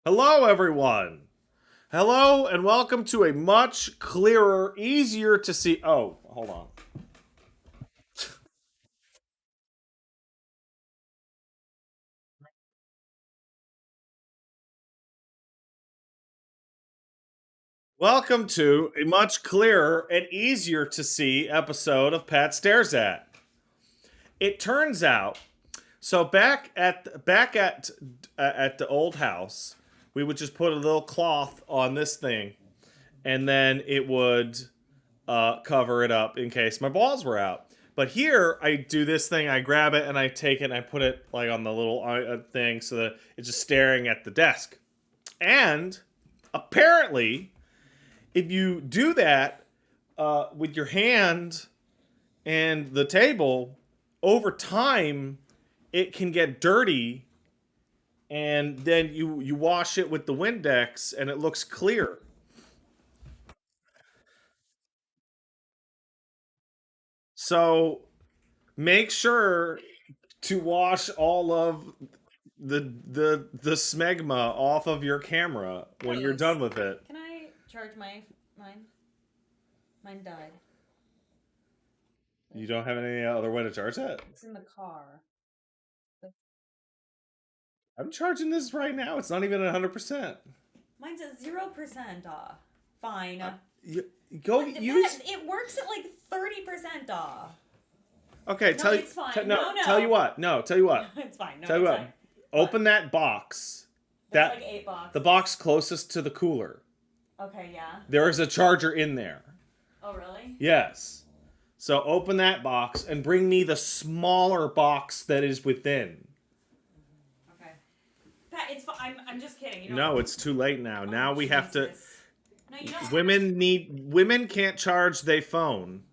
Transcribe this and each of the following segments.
Hello, everyone. Hello, and welcome to a much clearer, easier to see. Oh, hold on. Welcome to a much clearer and easier to see episode of Pat Stares At. It turns out, so back at the old house, we would just put a little cloth on this thing, and then it would cover it up in case my balls were out. But here, I do this thing. I grab it and I take it and I put it like on the little thing so that it's just staring at the desk. And apparently, if you do that with your hand and the table, over time, it can get dirty. And then you wash it with the Windex and it looks clear. So make sure to wash all of the smegma off of your camera when you're done with it. Can I charge mine? Mine died. You don't have any other way to charge that? It's in the car. I'm charging this right now. It's not even 100%. Mine's at 0% off. Fine. You, go But use. it works at like 30% off. Okay, No, it's fine. No. Tell you what. No, tell you what. It's fine. No, Tell you it's what. fine. Open that box. There's That like 8 boxes. the box closest to the cooler. Okay, yeah. There is a charger in there. Oh, really? Yes. So open that box and bring me the smaller box that is within. Okay. Pat, it's fine. I'm just kidding. You No, it's too late now. Now we have to. Jesus. No, you don't. Women can't charge their phone.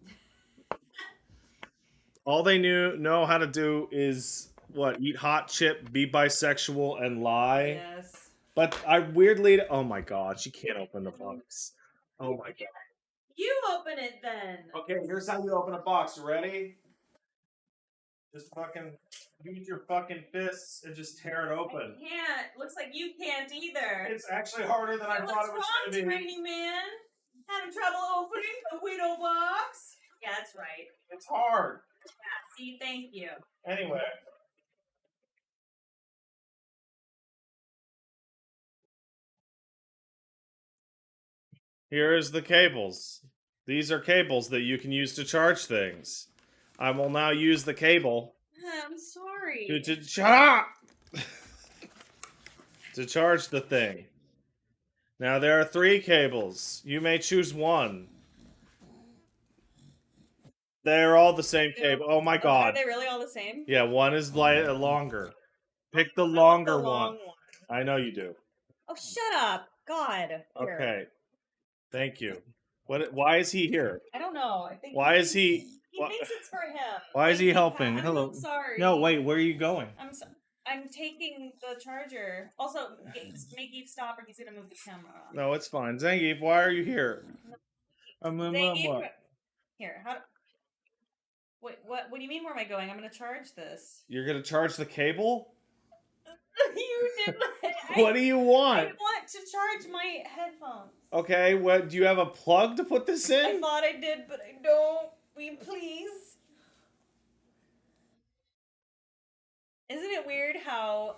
All they know how to do is what? Eat hot chip, be bisexual, and lie. Yes. But I weirdly, oh my god, she can't open the box. Oh my god. You open it then. Okay, here's how you open a box. You ready? Just fucking use your fucking fists and just tear it open. I can't. Looks like you can't either. It's actually harder than I thought it was What's going to wrong, be. tiny man? Having trouble opening the widow box? Yeah, that's right. It's hard. Yeah, see, thank you. Anyway. Here is the cables. These are cables that you can use to charge things. I will now use the cable I'm sorry. to shut up to charge the thing. Now there are 3 cables. You may choose one. They're all the same cable. Oh my Are god. they really all the same? Yeah, one is longer. Pick the I want longer the one. long one. I know you do. Oh, shut up. God. Here. Okay. Thank you. Why is he here? I don't know. I think Why is he thinks it's for him. Why is he Thank you, helping? Pat. Hello. I'm sorry. No, wait, where are you going? I'm taking the charger. Also, make Eve stop or he's gonna move the camera on. No, it's fine. Zangief, why are you here? Zangief, What? here. Wait, what do you mean? Where am I going? I'm gonna charge this. You're gonna charge the cable? You did not. What do you I want? want to charge my headphones. Okay, what do you have a plug to put this in? I thought I did, but I don't. Will you please? Isn't it weird how,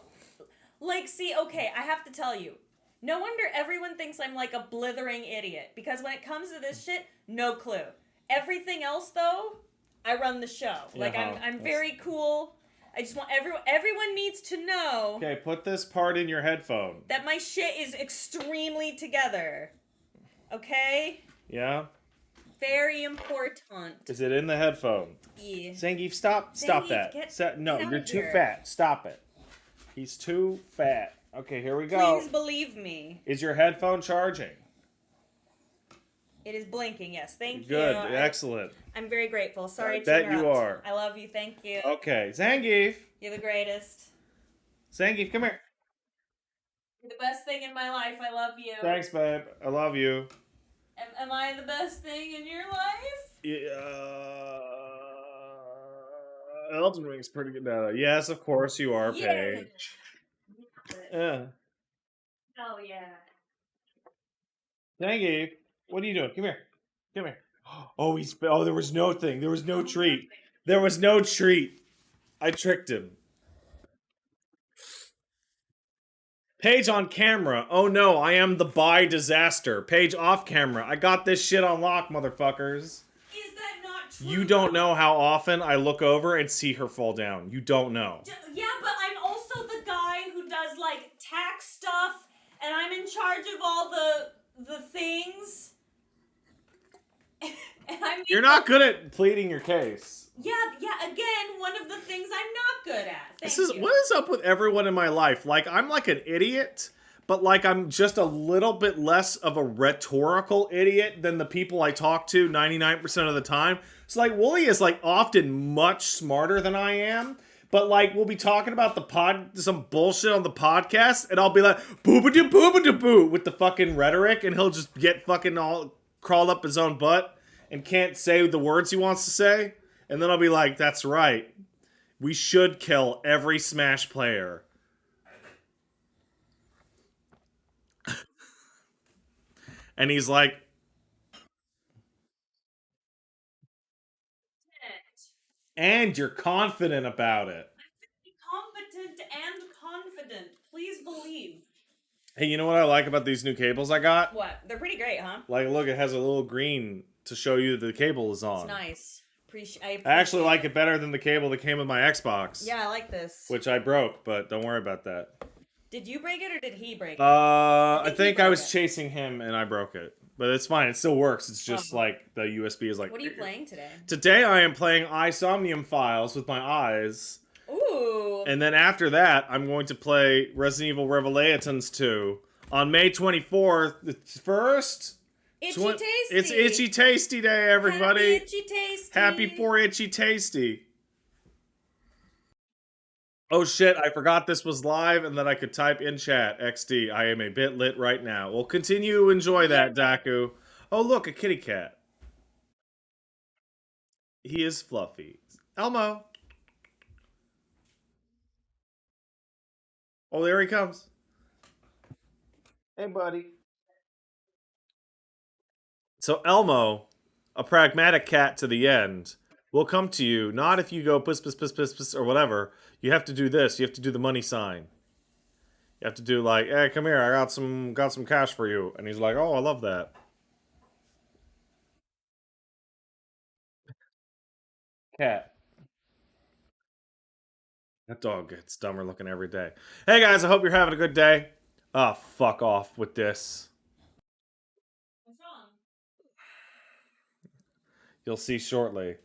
like, see, okay, I have to tell you, no wonder everyone thinks I'm like a blithering idiot, because when it comes to this shit, no clue. Everything else, though, I run the show. Like, I'm very cool. I just want everyone needs to know. Okay, put this part in your headphone. That my shit is extremely together. Okay? Yeah? Very important. Is it in the headphone? Yeah. Zangief, stop Zangief, that. No, get you're out too here. fat. Stop it. He's too fat. Okay, here we go. Please believe me. Is your headphone charging? It is blinking, yes. Thank you. Good, excellent. I'm very grateful. Sorry I to bet interrupt. you are. I love you. Thank you. Okay, Zangief. You're the greatest. Zangief, come here. You're the best thing in my life. I love you. Thanks, babe. I love you. Am I the best thing in your life? Yeah. Elden Ring's pretty good now. Yes, of course you are, Paige. Yeah. Oh, yeah. Zangief, what are you doing? Come here. Come here. Oh, there was no thing. There was no treat. There was no treat. I tricked him. Paige on camera. Oh no, I am the disaster. Paige off camera. I got this shit on lock, motherfuckers. Is that not true? You don't know how often I look over and see her fall down. You don't know. Yeah, but I'm also the guy who does, like, tax stuff, and I'm in charge of all the things. And You're not good at pleading your case. Yeah, again, one of the things I'm not good at. What is up with everyone in my life? Like, I'm like an idiot, but like I'm just a little bit less of a rhetorical idiot than the people I talk to 99% of the time. So like Wooly is like often much smarter than I am. But like we'll be talking about some bullshit on the podcast, and I'll be like boo with the fucking rhetoric, and he'll just get fucking all crawled up his own butt and can't say the words he wants to say. And then I'll be like, that's right. We should kill every Smash player. And he's like, and you're confident about it. Competent and confident. Please believe. Hey, you know what I like about these new cables I got? What? They're pretty great, huh? Like, look, it has a little green to show you that the cable is on. It's nice. I actually like it better than the cable that came with my Xbox. Yeah, I like this. Which I broke, but don't worry about that. Did you break it or did he break it? I think I was chasing him and I broke it. But it's fine. It still works. It's just like the USB is like... What are you playing today? Today I am playing Somnium Files with my eyes. Ooh. And then after that, I'm going to play Resident Evil Revelations 2 on May 24th. It's first... Itchy Tasty. It's Itchy Tasty Day, everybody. Happy Itchy Tasty. Happy for Itchy Tasty. Oh shit, I forgot this was live and that I could type in chat XD. I am a bit lit right now. We'll continue to enjoy that, Daku. Oh look, a kitty cat. He is fluffy. Elmo. Oh, there he comes. Hey, buddy. So Elmo, a pragmatic cat to the end, will come to you, not if you go puss, puss, puss, puss, puss, or whatever. You have to do this. You have to do the money sign. You have to do like, hey, come here, I got some cash for you. And he's like, oh, I love that. Cat. That dog gets dumber looking every day. Hey guys, I hope you're having a good day. Oh, fuck off with this. What's wrong? You'll see shortly.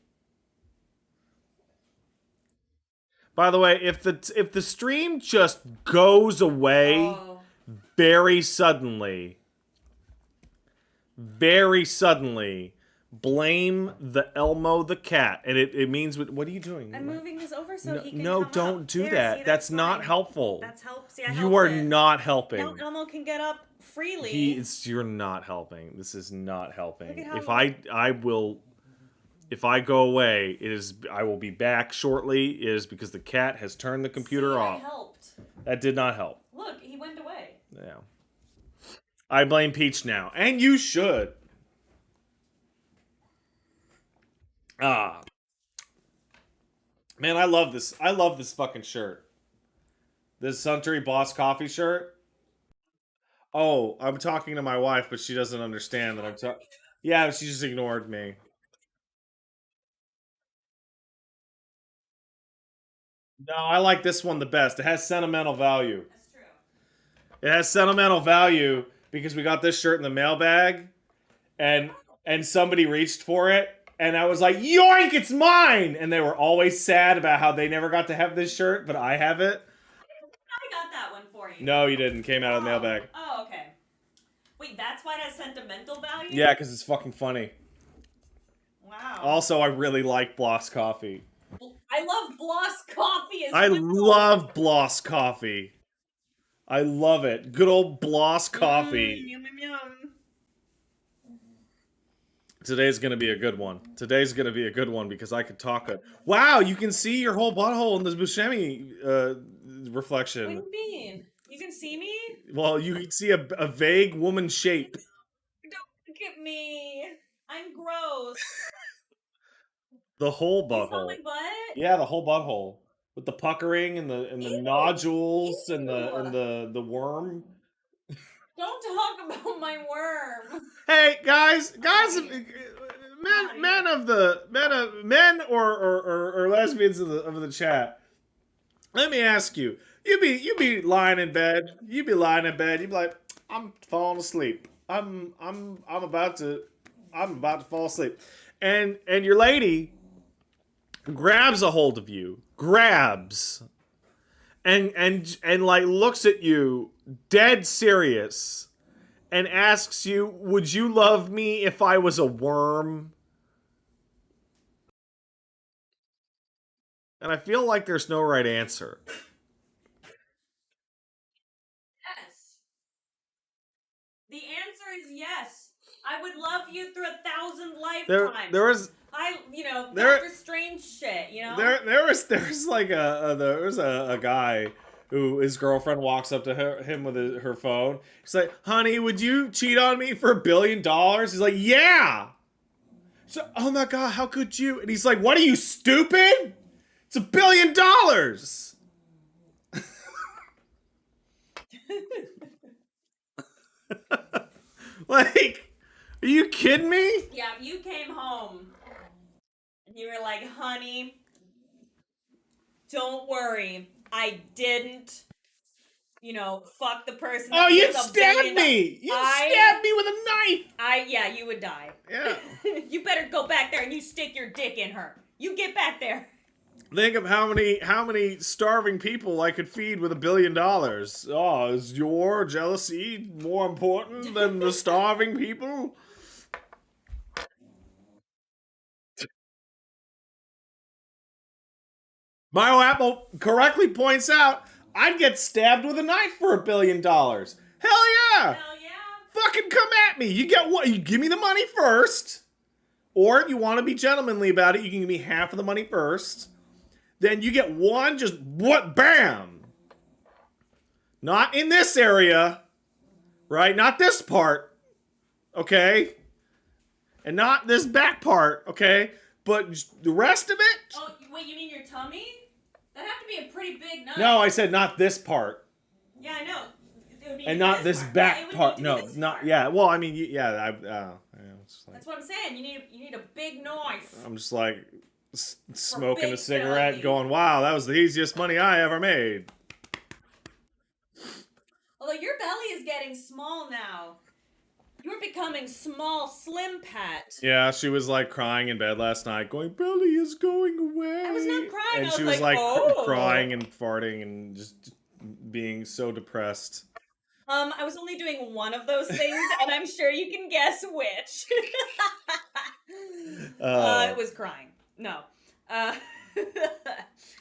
By the way, if the stream just goes away Oh. very suddenly, very suddenly, blame the Elmo the cat, and it means what are you doing? I'm moving this over so he can No, come don't up. do There, that. see, that's not fine. helpful. That's help. See, I You are helped it. not helping. Now Elmo can get up freely. You're not helping. This is not helping. Look at how If I go away, I will be back shortly. It is because the cat has turned the computer off. I helped. That did not help. Look, he went away. Yeah. I blame Peach now, and you should. Ah. Man, I love this. I love this fucking shirt. This Suntory Boss Coffee shirt. Oh, I'm talking to my wife, but she doesn't understand that I'm talking. Yeah, she just ignored me. No, I like this one the best. It has sentimental value. That's true. It has sentimental value because we got this shirt in the mailbag, and somebody reached for it, and I was like, "Yoink, it's mine!" And they were always sad about how they never got to have this shirt, but I have it. I got that one for you. No, you didn't. Came out of the mailbag. Oh, okay. Wait, that's why it has sentimental value? Yeah, because it's fucking funny. Wow. Also, I really like Bloss coffee. I love Bloss coffee as I well. love Bloss coffee. I love it. Good old Bloss coffee. Yum, yum, yum. Today's gonna be a good one. Today's gonna be a good one because I could talk. Wow, you can see your whole butthole in this Buscemi reflection. What do you mean? You can see me? Well, you can see a vague woman shape. Don't look at me. I'm gross. The whole You saw butthole. my butt? Yeah, the whole butthole with the puckering and the Ew. nodules and Ew. the worm. Don't talk about my worm. Hey guys, Outta men or lesbians of the chat. Let me ask you. You be lying in bed. You be lying in bed. You be like, I'm falling asleep. I'm about to fall asleep. And your lady grabs a hold of you. Grabs. And like looks at you dead serious and asks you, "Would you love me if I was a worm?" And I feel like there's no right answer. Yes. The answer is yes. I would love you through 1,000 lifetimes. There was Doctor Strange shit, there was like a guy who his girlfriend walks up to him with her phone. She's like, "Honey, would you cheat on me for $1 billion?" He's like, "Yeah." So, oh my god, how could you? And he's like, "What are you, stupid? It's $1 billion." Like, are you kidding me? Yeah, if you came home and you were like, "Honey, don't worry, I didn't, fuck the person." Oh, that you'd gets $1 stab billion me! You'd stab me with a knife! Yeah, you would die. Yeah. You better go back there and you stick your dick in her. You get back there. Think of how many starving people I could feed with $1 billion. Oh, is your jealousy more important than the starving people? BioApple correctly points out I'd get stabbed with a knife for $1 billion. Hell yeah! Hell yeah. Fucking come at me. You get what? You give me the money first. Or if you want to be gentlemanly about it, you can give me half of the money first. Then you get one, just what? Bam! Not in this area, right? Not this part, okay? And not this back part, okay? But the rest of it? Oh, wait, you mean your tummy? That'd have to be a pretty big knife. No, I said not this part. Yeah, I know. It would be And not this part. back Yeah, it would part. need to No, be this not part. yeah. Well, I mean, yeah. It's like, That's what I'm saying. You need a big knife. I'm just like smoking a big cigarette, belly. going, "Wow, that was the easiest money I ever made." Although your belly is getting small now. You You're becoming small, slim Pat. Yeah, she was like crying in bed last night, going, "Billy is going away." I was not crying. And I she was was like, like oh. crying and farting and just being so depressed. I was only doing one of those things, and I'm sure you can guess which. It was crying. No. Uh,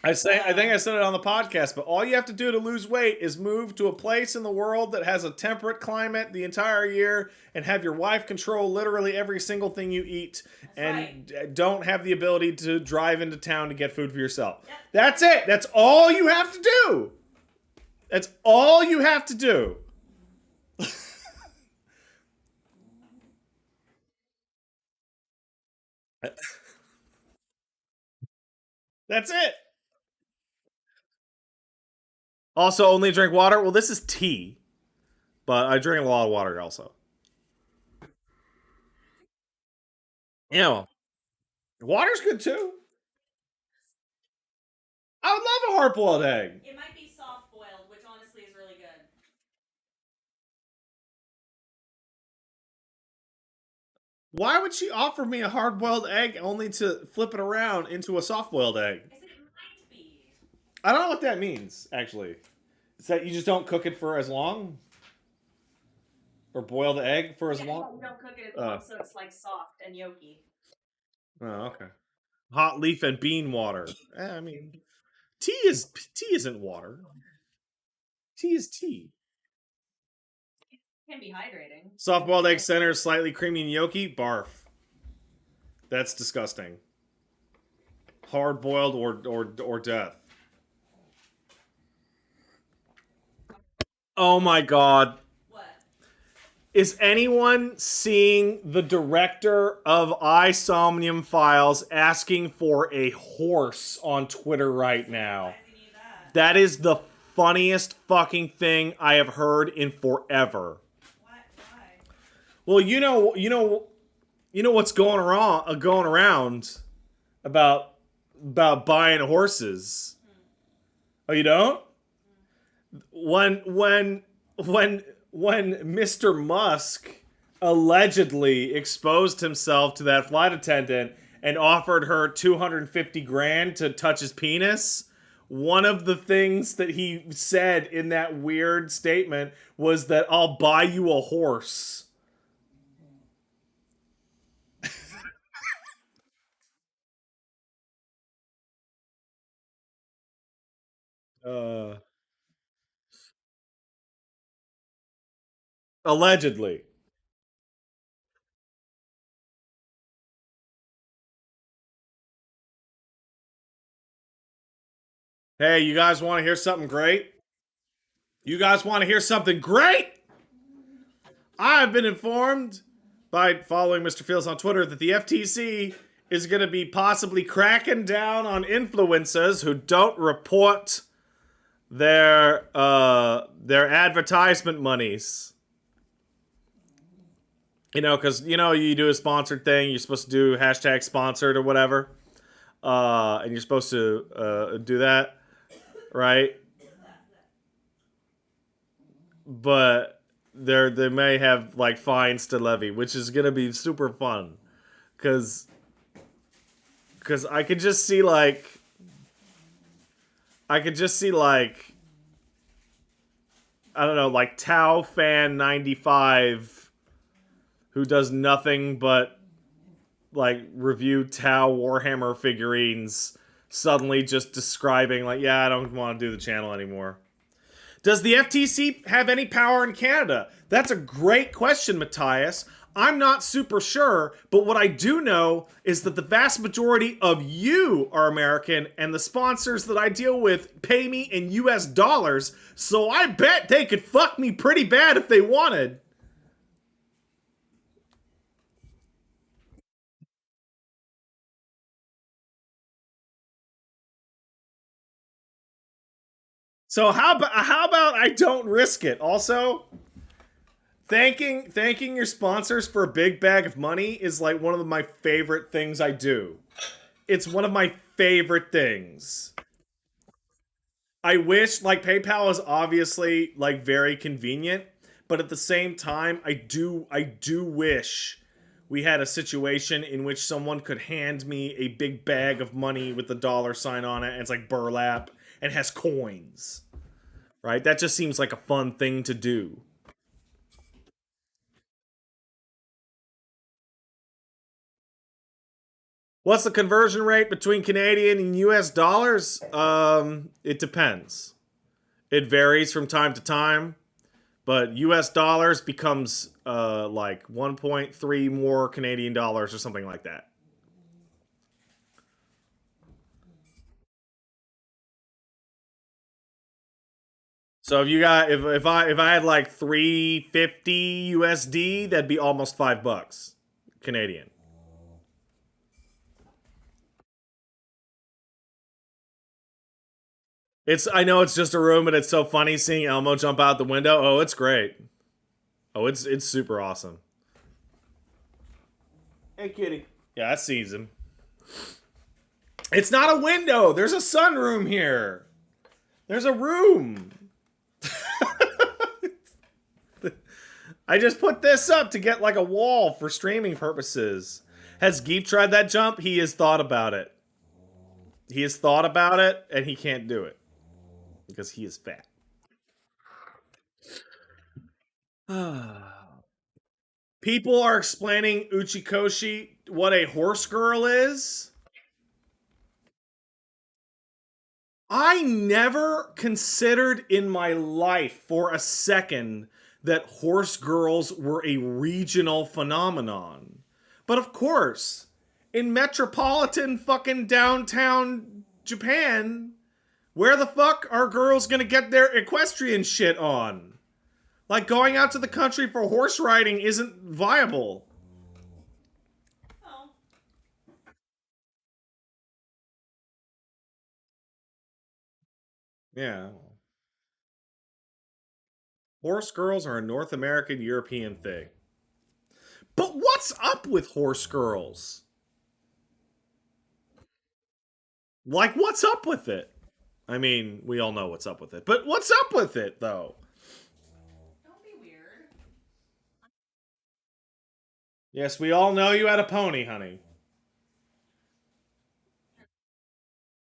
I think I said it on the podcast, but all you have to do to lose weight is move to a place in the world that has a temperate climate the entire year and have your wife control literally every single thing you eat and don't have the ability to drive into town to get food for yourself. Yep. That's it. That's all you have to do. That's all you have to do. That's it. Also, only drink water. Well, this is tea, but I drink a lot of water also. Yeah, well, water's good too. I would love a hard boiled egg. It might be soft boiled, which honestly is really good. Why would she offer me a hard boiled egg only to flip it around into a soft boiled egg? I said it might be. I don't know what that means, actually. Is that you just don't cook it for as long? Or boil the egg for as long? You don't cook it as long, so it's like soft and yolky. Oh, okay. Hot leaf and bean water. I mean, tea isn't water. Tea is tea. It can be hydrating. Soft boiled egg center, slightly creamy and yolky. Barf. That's disgusting. Hard boiled or death. Oh my god. What? Is anyone seeing the director of Somnium Files asking for a horse on Twitter right now? Why does he need that? That is the funniest fucking thing I have heard in forever. Why? Well, you know what's going around about buying horses. Oh, you don't? When Mr. Musk allegedly exposed himself to that flight attendant and offered her 250 grand to touch his penis, one of the things that he said in that weird statement was that I'll buy you a horse. Uh, allegedly. Hey, you guys want to hear something great? You guys want to hear something great? I've been informed by following Mr. Fields on Twitter that the FTC is going to be possibly cracking down on influencers who don't report their advertisement monies. You know, because you do a sponsored thing, you're supposed to do hashtag sponsored or whatever, and you're supposed to do that, right? But they may have like fines to levy, which is gonna be super fun, because I could just see like I don't know, like Tao fan 95 who does nothing but like review Tao Warhammer figurines suddenly just describing like, yeah, I don't want to do the channel anymore. Does the FTC have any power in Canada? That's a great question, Matthias. I'm not super sure, but what I do know is that the vast majority of you are American, and the sponsors that I deal with pay me in US dollars, so I bet they could fuck me pretty bad if they wanted. So how about I don't risk it? Also, thanking your sponsors for a big bag of money is like one of my favorite things I do. It's one of my favorite things. I wish like PayPal is obviously like very convenient, but at the same time, I do wish we had a situation in which someone could hand me a big bag of money with the dollar sign on it, and it's like burlap and has coins. Right? That just seems like a fun thing to do. What's the conversion rate between Canadian and US dollars? It depends. It varies from time to time, but US dollars becomes like 1.3 more Canadian dollars or something like that. So if I had like 350 USD, that'd be almost $5 Canadian. I know it's just a room, but it's so funny seeing Elmo jump out the window. Oh, it's great. Oh, it's super awesome. Hey, kitty. Yeah, that sees him. It's not a window. There's a sunroom here. There's a room. I just put this up to get like a wall for streaming purposes. Has Geep tried that jump? He has thought about it. He has thought about it, and he can't do it because he is fat. People are explaining Uchikoshi what a horse girl is. I never considered in my life for a second that horse girls were a regional phenomenon. But of course, in metropolitan fucking downtown Japan, where the fuck are girls gonna get their equestrian shit on? Like, going out to the country for horse riding isn't viable. Oh. Yeah. Horse girls are a North American European thing. But what's up with horse girls? Like, what's up with it? I mean, we all know what's up with it. But what's up with it, though? Don't be weird. Yes, we all know you had a pony, honey.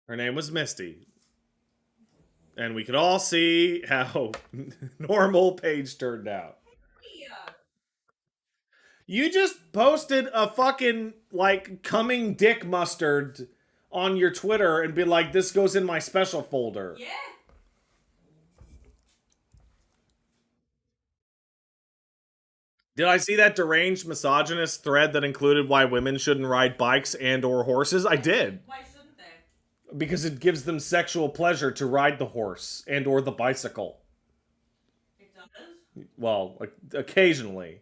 Her name was Misty. And we could all see how normal Paige turned out. Yeah. You just posted a fucking, like, coming dick mustard on your Twitter and be like, this goes in my special folder. Yeah. Did I see that deranged misogynist thread that included why women shouldn't ride bikes and or horses? I did. Why shouldn't they? Because it gives them sexual pleasure to ride the horse and or the bicycle. It does? Well, like, occasionally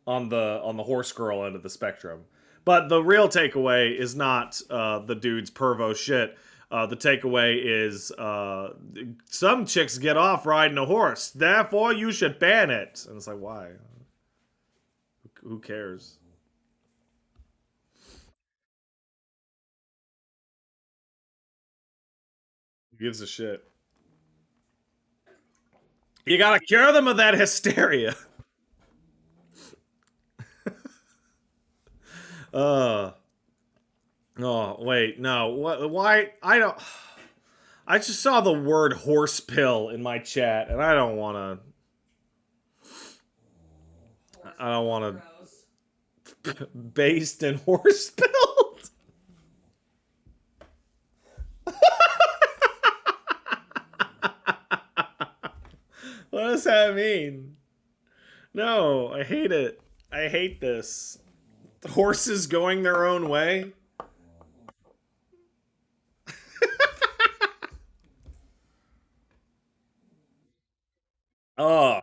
on the horse girl end of the spectrum. But the real takeaway is not the dude's pervo shit. The takeaway is some chicks get off riding a horse, therefore you should ban it. And it's like, why? Who cares? Who gives a shit? You gotta cure them of that hysteria. uh oh wait, no. What, why I don't I just saw the word horse pill in my chat and I don't want Gross. to based in horse pilled. What does that mean? No, I hate it. I hate this. Horses going their own way. Oh,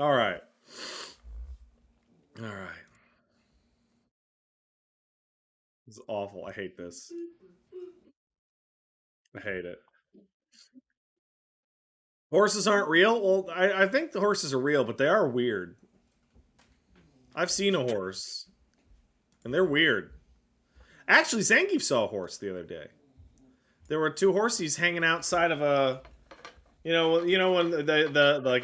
all right. All right. This is awful. I hate this. I hate it. Horses aren't real? Well, I think the horses are real, but they are weird. I've seen a horse, and they're weird. Actually, Zangief saw a horse the other day. There were two horses hanging outside of a You know when the like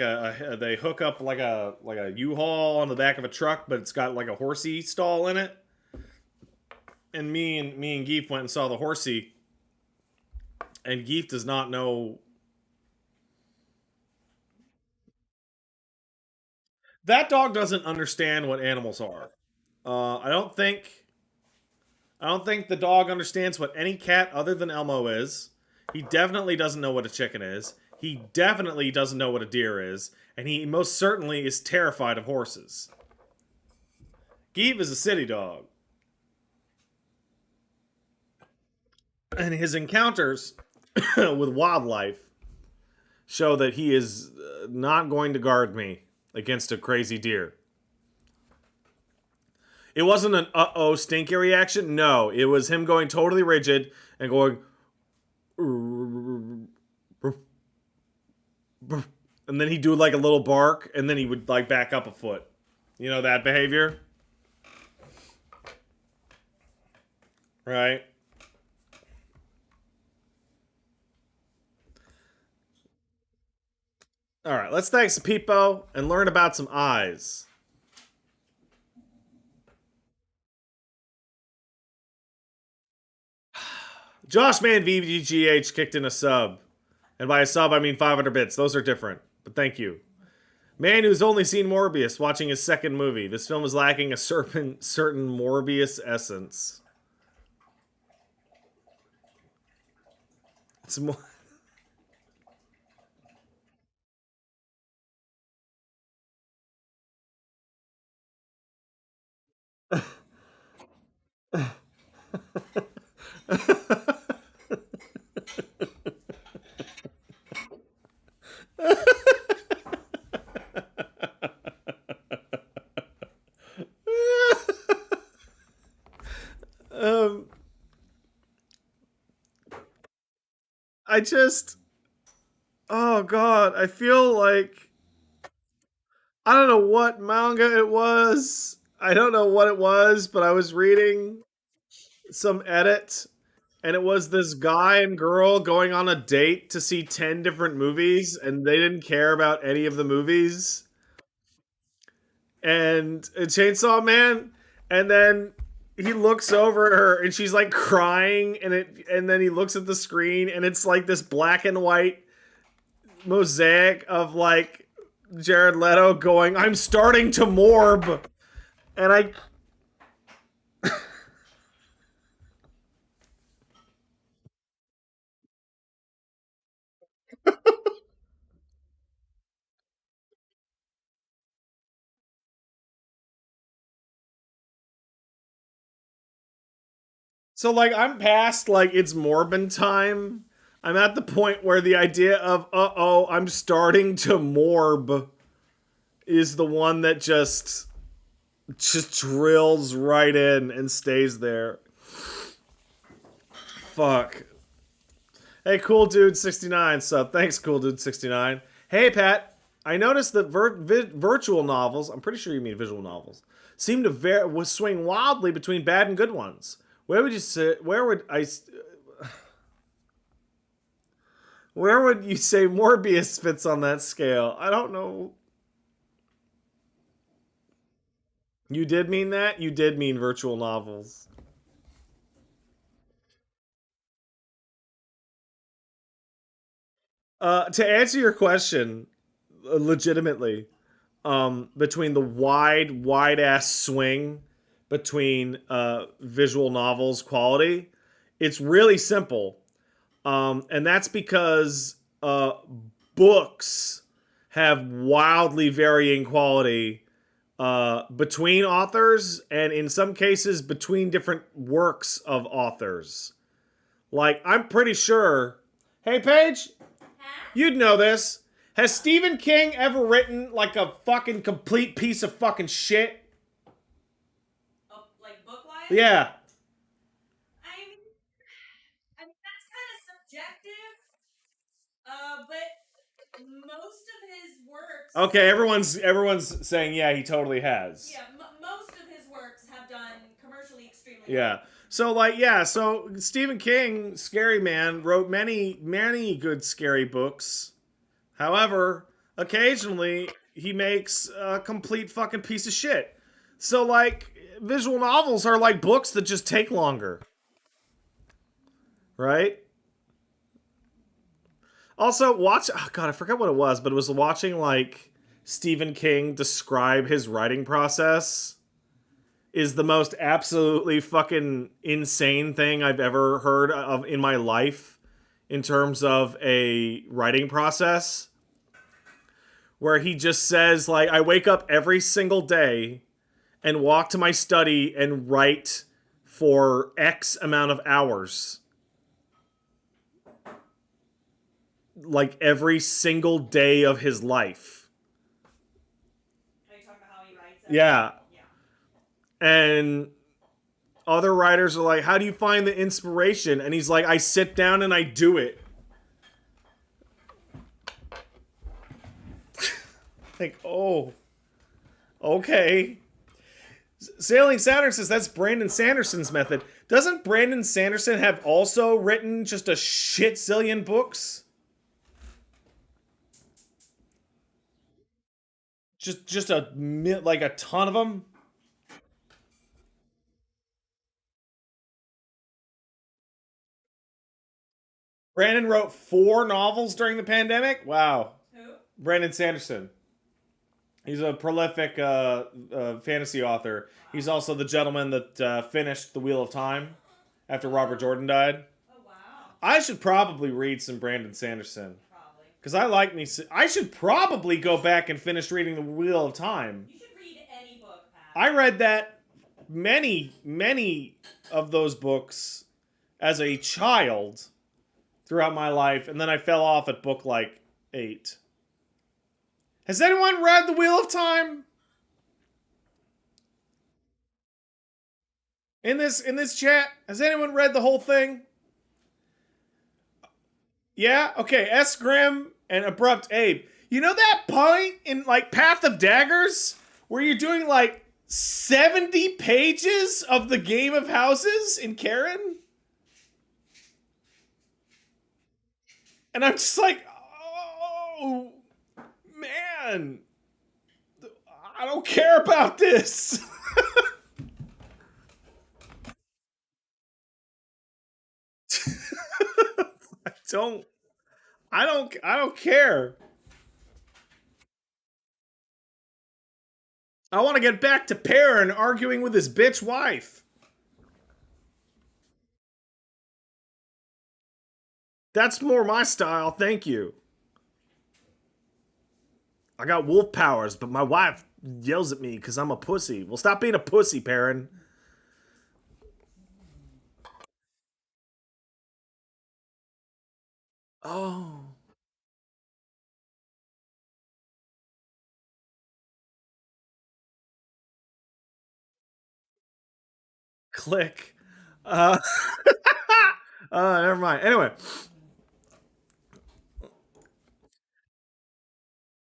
they hook up like a U-Haul on the back of a truck, but it's got like a horsey stall in it. And me and Geef went and saw the horsey, and Geef does not know. That dog doesn't understand what animals are. I don't think the dog understands what any cat other than Elmo is. He definitely doesn't know what a chicken is. He definitely doesn't know what a deer is, and he most certainly is terrified of horses. Geeve is a city dog, and his encounters with wildlife show that he is not going to guard me against a crazy deer. It wasn't an uh-oh stinky reaction. No, it was him going totally rigid and going and then he'd do like a little bark and then he would like back up a foot. You know that behavior? Right? All right, let's thank some people and learn about some eyes. Joshman VGH kicked in a sub. And by a sub, I mean 500 bits. Those are different. But thank you. Man who's only seen Morbius watching his second movie. This film is lacking a certain Morbius essence. It's more. um, I just. Oh, God. I feel like. I don't know what manga it was. I don't know what it was, but I was reading some edit, and it was this guy and girl going on a date to see 10 different movies, and they didn't care about any of the movies. And Chainsaw Man, and then he looks over at her and she's like crying, and then he looks at the screen and it's like this black and white mosaic of like Jared Leto going, "I'm starting to morb." And I so like I'm past like it's Morbin time. I'm at the point where the idea of uh-oh, I'm starting to morb is the one that just drills right in and stays there. Fuck. Hey, Cool Dude 69 sub. Thanks, Cool Dude 69. Hey, Pat. I noticed that virtual novels, I'm pretty sure you mean visual novels, seem to swing wildly between bad and good ones. Where would you say, where would you say Morbius fits on that scale? I don't know. You did mean that? You did mean virtual novels. To answer your question, legitimately, between the wide ass swing between visual novels quality, it's really simple, and that's because books have wildly varying quality between authors, and in some cases between different works of authors. Like I'm pretty sure. Hey, Paige, you'd know this. Has Stephen King ever written like a fucking complete piece of fucking shit? Oh, like book wise? Yeah. I mean that's kind of subjective. But most of his works. Okay, everyone's saying yeah, he totally has. Yeah, most of his works have done commercially extremely Yeah. So like yeah, so Stephen King, Scary Man, wrote many good scary books. However, occasionally he makes a complete fucking piece of shit. So, like, visual novels are like books that just take longer, right? Also, watch. Oh God, I forgot what it was, but it was watching like Stephen King describe his writing process is the most absolutely fucking insane thing I've ever heard of in my life in terms of a writing process. Where he just says, like, I wake up every single day and walk to my study and write for X amount of hours. Like every single day of his life. Are you talking about how he writes it? Yeah. Yeah. And other writers are like, how do you find the inspiration? And he's like, I sit down and I do it. Like, oh, okay. Sailing Saturn says that's Brandon Sanderson's method. Doesn't Brandon Sanderson have also written just a shit zillion books? Just like a ton of them. Brandon wrote 4 novels during the pandemic. Wow. Who? Brandon Sanderson. He's a prolific fantasy author. He's also the gentleman that finished The Wheel of Time after Robert Jordan died. Oh wow. I should probably read some Brandon Sanderson Probably. because I like me. I should probably go back and finish reading The Wheel of Time. You should read any book, Pat. I read that many of those books as a child throughout my life, and then I fell off at book like 8. Has anyone read The Wheel of Time? In this chat, has anyone read the whole thing? Yeah? Okay, S. Grimm and Abrupt Abe. You know that point in like Path of Daggers where you're doing like 70 pages of the Game of Houses in Karen? And I'm just like, oh man, I don't care about this. I don't I don't care. I want to get back to Perrin arguing with his bitch wife. That's more my style, thank you. I got wolf powers, but my wife yells at me because I'm a pussy. Well, stop being a pussy, Perrin. Oh. Click. Uh, never mind. Anyway.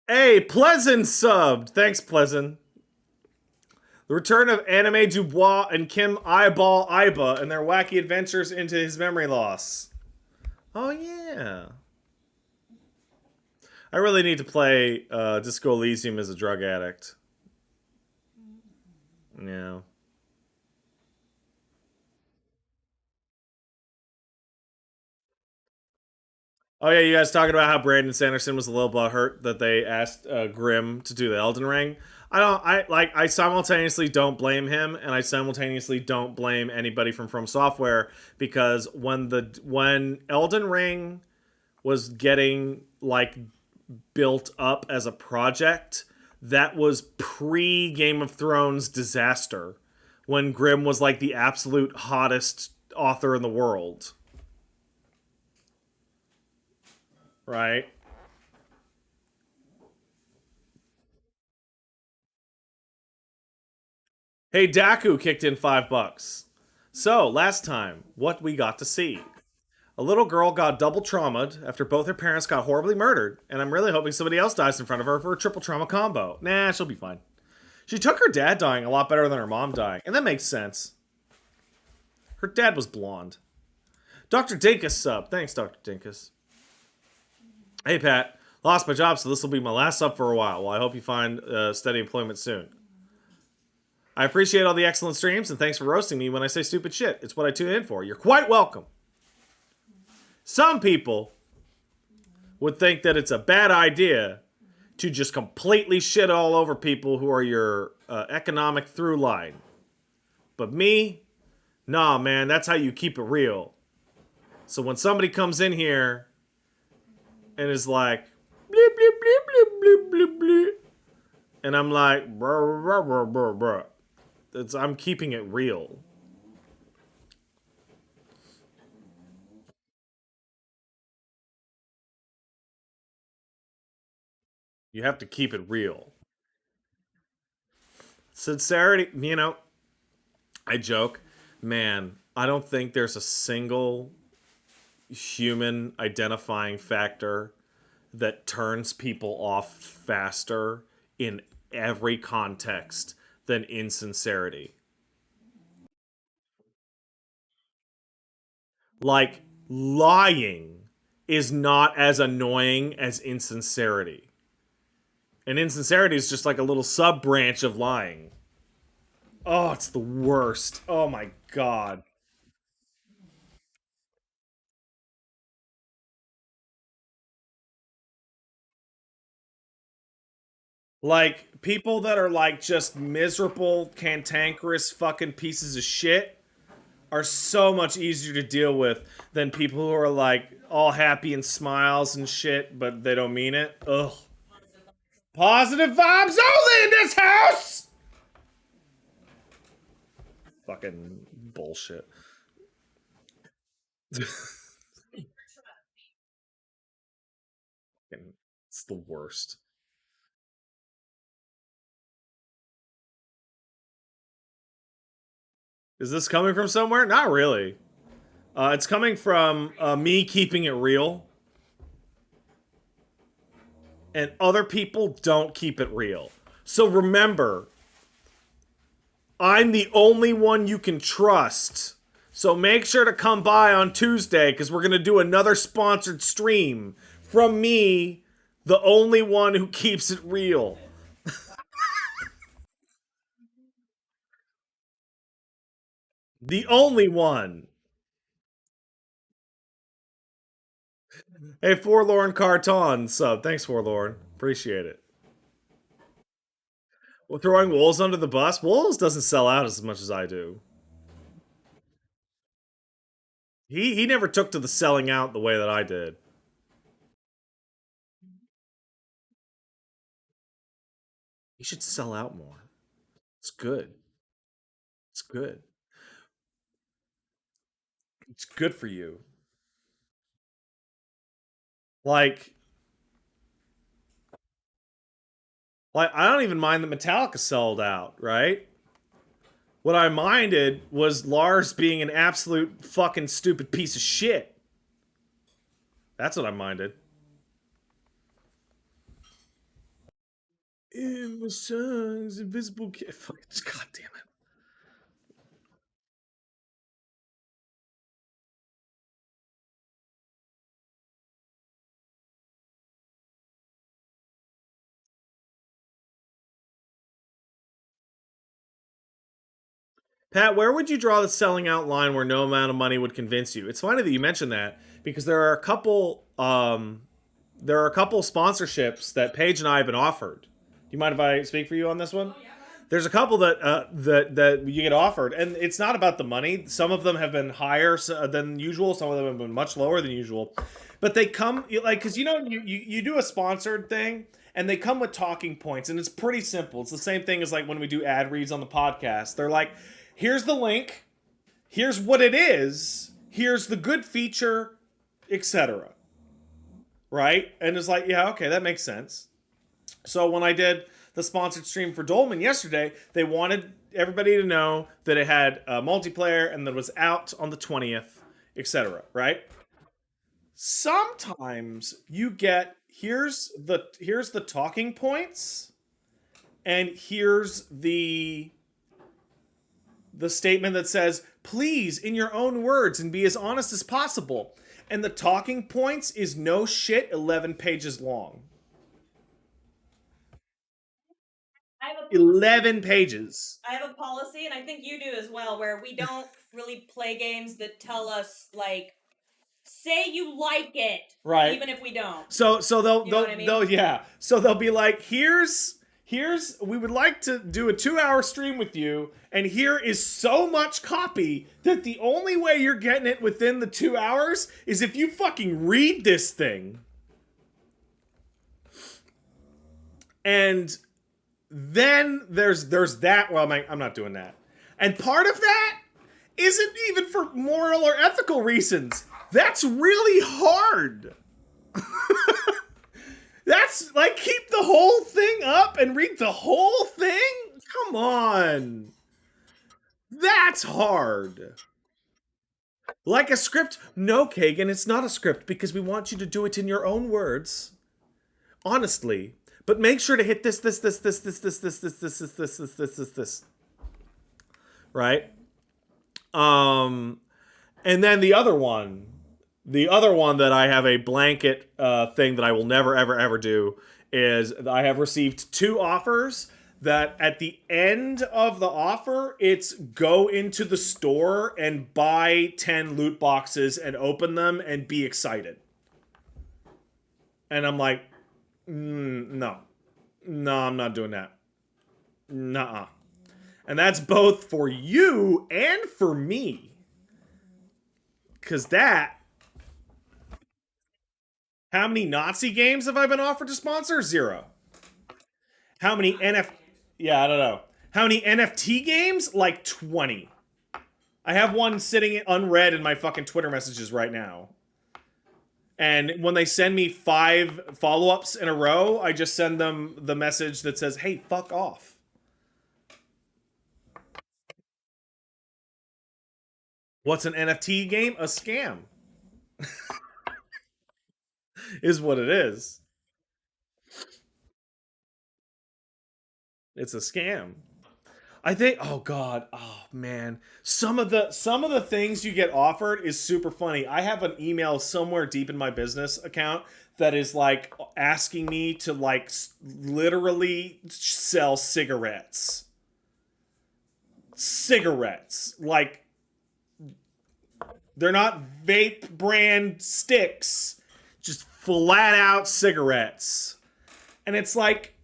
Hey, Pleasant subbed. Thanks, Pleasant. The return of Anime Dubois and Kim Eyeball Iba and their wacky adventures into his memory loss. Oh, yeah. I really need to play Disco Elysium as a drug addict. Yeah. Oh yeah, you guys talking about how Brandon Sanderson was a little butthurt that they asked Grimm to do the Elden Ring. I don't. I like. I simultaneously don't blame him, and I simultaneously don't blame anybody from Software because when Elden Ring was getting like built up as a project, that was pre Game of Thrones disaster. When Grimm was like the absolute hottest author in the world, right? Hey, Daku kicked in $5. So, last time, what we got to see. A little girl got double traumatized after both her parents got horribly murdered, and I'm really hoping somebody else dies in front of her for a triple trauma combo. Nah, she'll be fine. She took her dad dying a lot better than her mom dying, and that makes sense. Her dad was blonde. Dr. Dinkus sub. Thanks, Dr. Dinkus. Hey, Pat. Lost my job, so this will be my last sub for a while. Well, I hope you find steady employment soon. I appreciate all the excellent streams, and thanks for roasting me when I say stupid shit. It's what I tune in for. You're quite welcome. Some people would think that it's a bad idea to just completely shit all over people who are your economic through line. But me, nah, man, that's how you keep it real. So when somebody comes in here and is like, bleep, bleep, bleep, bleep, bleep, bleep, bleep, and I'm like, bruh, bruh, bruh, bruh, bruh. I'm keeping it real. You have to keep it real. Sincerity, I joke, man, I don't think there's a single human identifying factor that turns people off faster in every context than insincerity. Like, lying is not as annoying as insincerity. And insincerity is just like a little sub branch of lying. Oh, it's the worst. Oh my god. Like, people that are like just miserable, cantankerous fucking pieces of shit are so much easier to deal with than people who are like all happy and smiles and shit, but they don't mean it. Ugh. Positive vibes only in this house! Fucking bullshit. It's the worst. Is this coming from somewhere? Not really. It's coming from me keeping it real, and other people don't keep it real. So remember, I'm the only one you can trust. So make sure to come by on Tuesday because we're going to do another sponsored stream from me, the only one who keeps it real. The only one. Hey, Forlorn Carton sub. Thanks, Forlorn. Appreciate it. Well, throwing Wolves under the bus. Wolves doesn't sell out as much as I do. He never took to the selling out the way that I did. He should sell out more. It's good. It's good. It's good for you. Like, I don't even mind that Metallica sold out, right? What I minded was Lars being an absolute fucking stupid piece of shit. That's what I minded. In the sun's invisible. God damn it. Pat, where would you draw the selling out line where no amount of money would convince you? It's funny that you mentioned that because there are a couple sponsorships that Paige and I have been offered. Do you mind if I speak for you on this one? There's a couple that you get offered, and it's not about the money. Some of them have been higher than usual. Some of them have been much lower than usual. But they come like because you do a sponsored thing, and they come with talking points, and it's pretty simple. It's the same thing as like when we do ad reads on the podcast. They're like, here's the link, here's what it is, here's the good feature, etc. Right? And it's like, yeah, okay, that makes sense. So when I did the sponsored stream for Dolman yesterday, they wanted everybody to know that it had multiplayer and that it was out on the 20th, etc. Right? Sometimes you get here's the talking points and here's the statement that says, please, in your own words and be as honest as possible. And the talking points is no shit 11 pages long. 11 pages. I have a policy, and I think you do as well, where we don't really play games that tell us, like, say you like it, Right. even if we don't. So they'll You know they'll, what I mean? they'll yeah. So they'll be like, here's we would like to do a 2-hour stream with you, and here is so much copy that the only way you're getting it within the 2 hours is if you fucking read this thing. And then there's that. Well, I'm not doing that. And part of that isn't even for moral or ethical reasons. That's really hard. That's like, keep the whole thing up and read the whole thing? Come on. That's hard. Like a script? No, Kagan, it's not a script because we want you to do it in your own words. Honestly. But make sure to hit this. Right? And then the other one that I have a blanket thing that I will never ever ever do is I have received 2 offers that at the end of the offer it's go into the store and buy 10 loot boxes and open them and be excited. And I'm like, no, I'm not doing that. Nuh-uh. And that's both for you and for me. Because that... How many Nazi games have I been offered to sponsor? 0. How many Yeah, I don't know. How many NFT games? Like 20. I have one sitting unread in my fucking Twitter messages right now. And when they send me 5 follow-ups in a row, I just send them the message that says, hey, fuck off. What's an NFT game? A scam. Is what it is. It's a scam. I think, oh god, oh man, some of the things you get offered is super funny. I have an email somewhere deep in my business account that is like asking me to like literally sell cigarettes. Cigarettes, like they're not vape brand sticks, just flat out cigarettes. And it's like,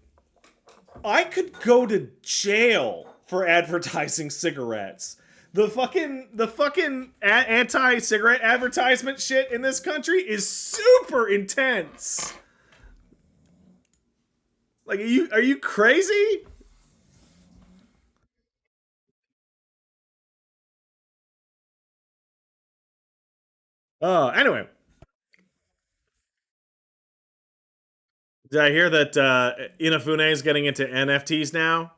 I could go to jail for advertising cigarettes. The fucking anti-cigarette advertisement shit in this country is super intense. Like, are you crazy? Anyway, did I hear that Inafune is getting into NFTs now?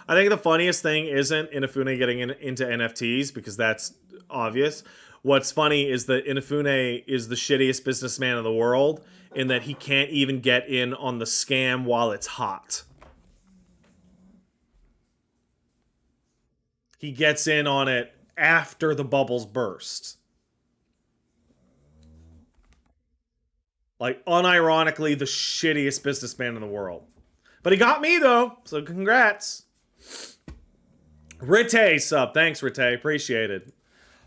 I think the funniest thing isn't Inafune getting into NFTs because that's obvious. What's funny is that Inafune is the shittiest businessman in the world in that he can't even get in on the scam while it's hot. He gets in on it after the bubbles burst. Like, unironically, the shittiest businessman in the world. But he got me, though, so congrats. Rite sub. Thanks, Rite. Appreciated.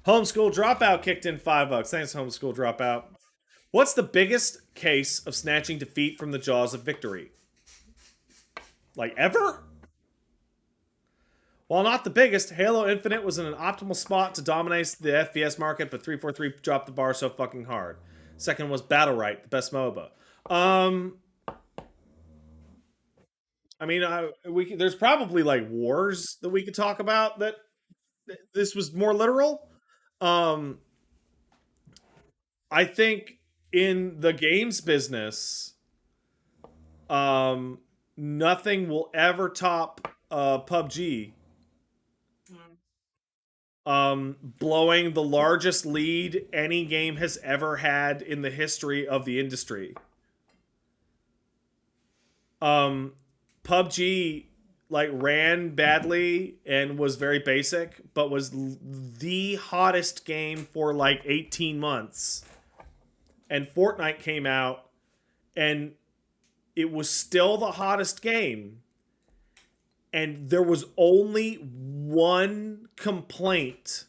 Homeschool Dropout kicked in $5. Thanks, Homeschool Dropout. What's the biggest case of snatching defeat from the jaws of victory? Like, ever? While not the biggest, Halo Infinite was in an optimal spot to dominate the FPS market, but 343 dropped the bar so fucking hard. Second was Battlerite, the best MOBA. I mean, there's probably like wars that we could talk about that this was more literal. Um, I think in the games business, nothing will ever top PUBG. Blowing the largest lead any game has ever had in the history of the industry. PUBG like ran badly and was very basic, but was the hottest game for like 18 months. And Fortnite came out and it was still the hottest game, and there was only one complaint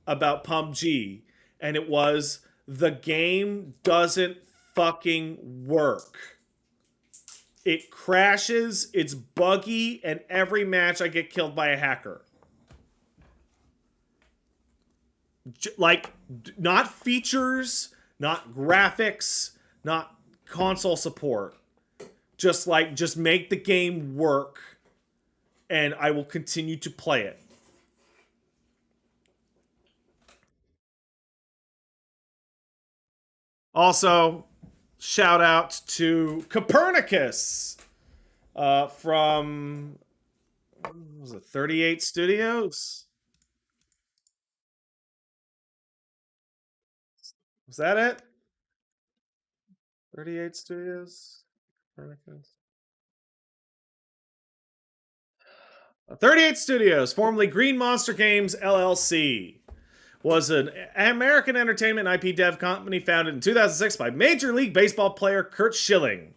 about PUBG, and it was the game doesn't fucking work. It crashes, it's buggy, and every match I get killed by a hacker. Like, not features, not graphics, not console support. Just make the game work, and I will continue to play it. Also, shout out to Copernicus from, what was it, 38 Studios? Was that it? 38 Studios? Copernicus? 38 Studios, formerly Green Monster Games LLC, was an American entertainment IP dev company founded in 2006 by Major League Baseball player Curt Schilling.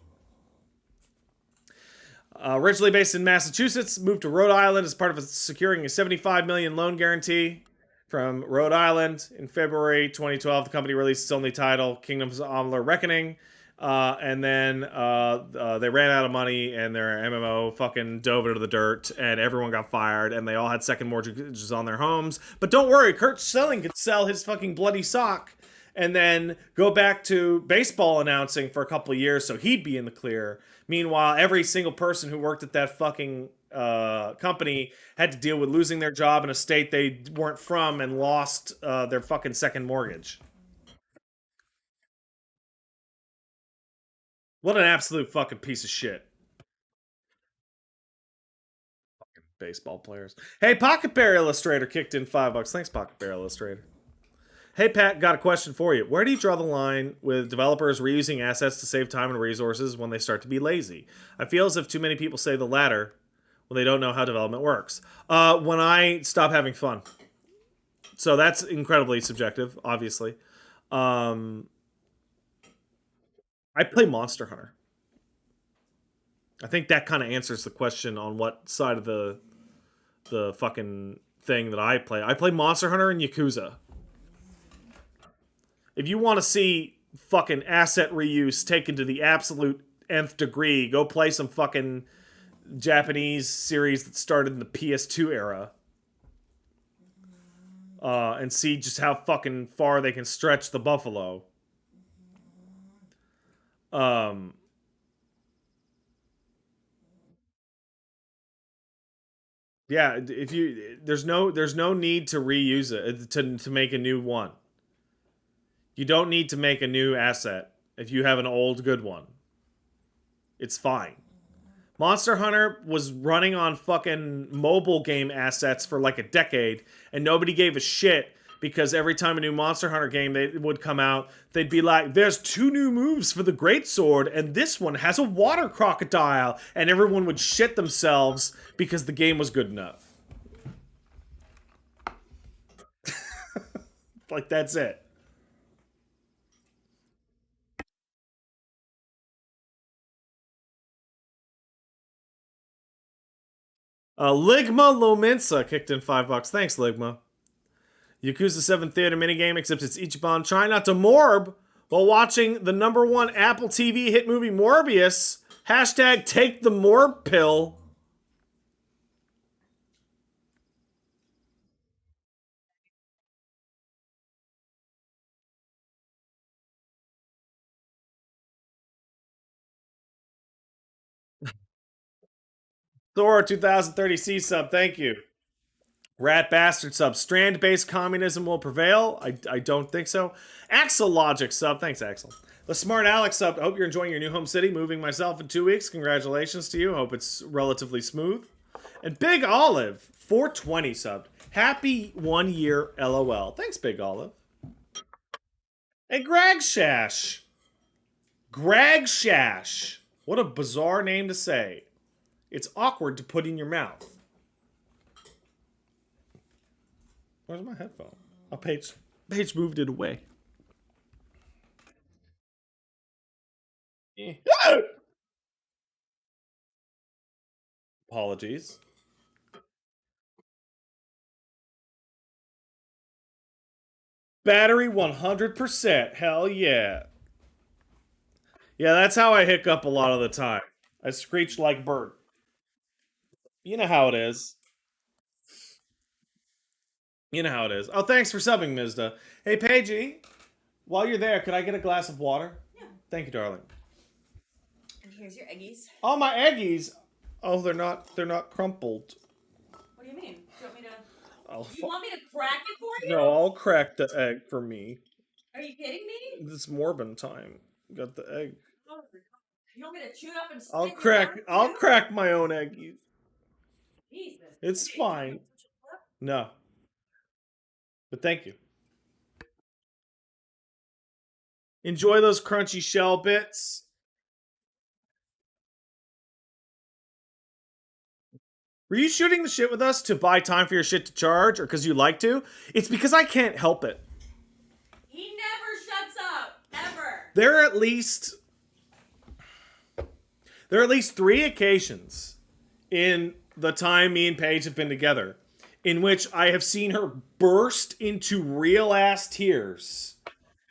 Originally based in Massachusetts, moved to Rhode Island as part of securing a $75 million loan guarantee from Rhode Island. In February 2012, the company released its only title, Kingdoms of Amalur Reckoning. And then they ran out of money, and their MMO fucking dove into the dirt, and everyone got fired, and they all had second mortgages on their homes. But don't worry, Curt Schilling could sell his fucking bloody sock and then go back to baseball announcing for a couple of years, so he'd be in the clear. Meanwhile, every single person who worked at that fucking company had to deal with losing their job in a state they weren't from and lost their fucking second mortgage. What an absolute fucking piece of shit. Baseball players. Hey, Pocket Bear Illustrator kicked in $5. Thanks, Pocket Bear Illustrator. Hey, Pat, got a question for you. Where do you draw the line with developers reusing assets to save time and resources when they start to be lazy? I feel as if too many people say the latter when they don't know how development works. When I stop having fun. So that's incredibly subjective, obviously. I play Monster Hunter. I think that kind of answers the question on what side of the fucking thing that I play. I play Monster Hunter and Yakuza. If you want to see fucking asset reuse taken to the absolute nth degree, go play some fucking Japanese series that started in the PS2 era. And see just how fucking far they can stretch the buffalo. Um, yeah, if you there's no need to reuse it to make a new one. You don't need to make a new asset if you have an old good one. It's fine. Monster Hunter was running on fucking mobile game assets for like a decade, and nobody gave a shit because every time a new Monster Hunter game they would come out, they'd be like, "There's two new moves for the Great Sword, and this one has a water crocodile," and everyone would shit themselves because the game was good enough. Like that's it. Ligma Lominsa kicked in $5. Thanks, Ligma. Yakuza 7 theater minigame, except it's Ichiban trying not to morb while watching the number one Apple TV hit movie Morbius. Hashtag take the morb pill. Thor 2030C sub, thank you. Rat Bastard sub, strand based communism will prevail? I don't think so. Axel Logic sub, thanks, Axel. The Smart Alex sub, hope you're enjoying your new home city, moving myself in 2 weeks. Congratulations to you. Hope it's relatively smooth. And Big Olive, 420 subbed. Happy 1 year LOL. Thanks, Big Olive. And Greg Shash. Greg Shash. What a bizarre name to say. It's awkward to put in your mouth. Where's my headphone? Oh, Paige moved it away. Apologies. Battery 100%. Hell yeah. Yeah, that's how I hiccup a lot of the time. I screech like bird. You know how it is. You know how it is. Oh, thanks for subbing, Mizda. Hey, Paigey, while you're there, could I get a glass of water? Yeah. Thank you, darling. And here's your eggies. Oh, my eggies. Oh, they're not crumpled. What do you mean? Do you want me to? I'll You want me to crack it for you? No, I'll crack the egg for me. Are you kidding me? It's Morbin time. Got the egg. You want me to chew it up and spit I'll it crack. out? I'll crack my own eggies. Jesus. It's Okay, fine. No, but thank you. Enjoy those crunchy shell bits. Were you shooting the shit with us to buy time for your shit to charge, or because you like to? It's because I can't help it. He never shuts up, ever. There are at least 3 occasions in the time me and Paige have been together in which I have seen her burst into real ass tears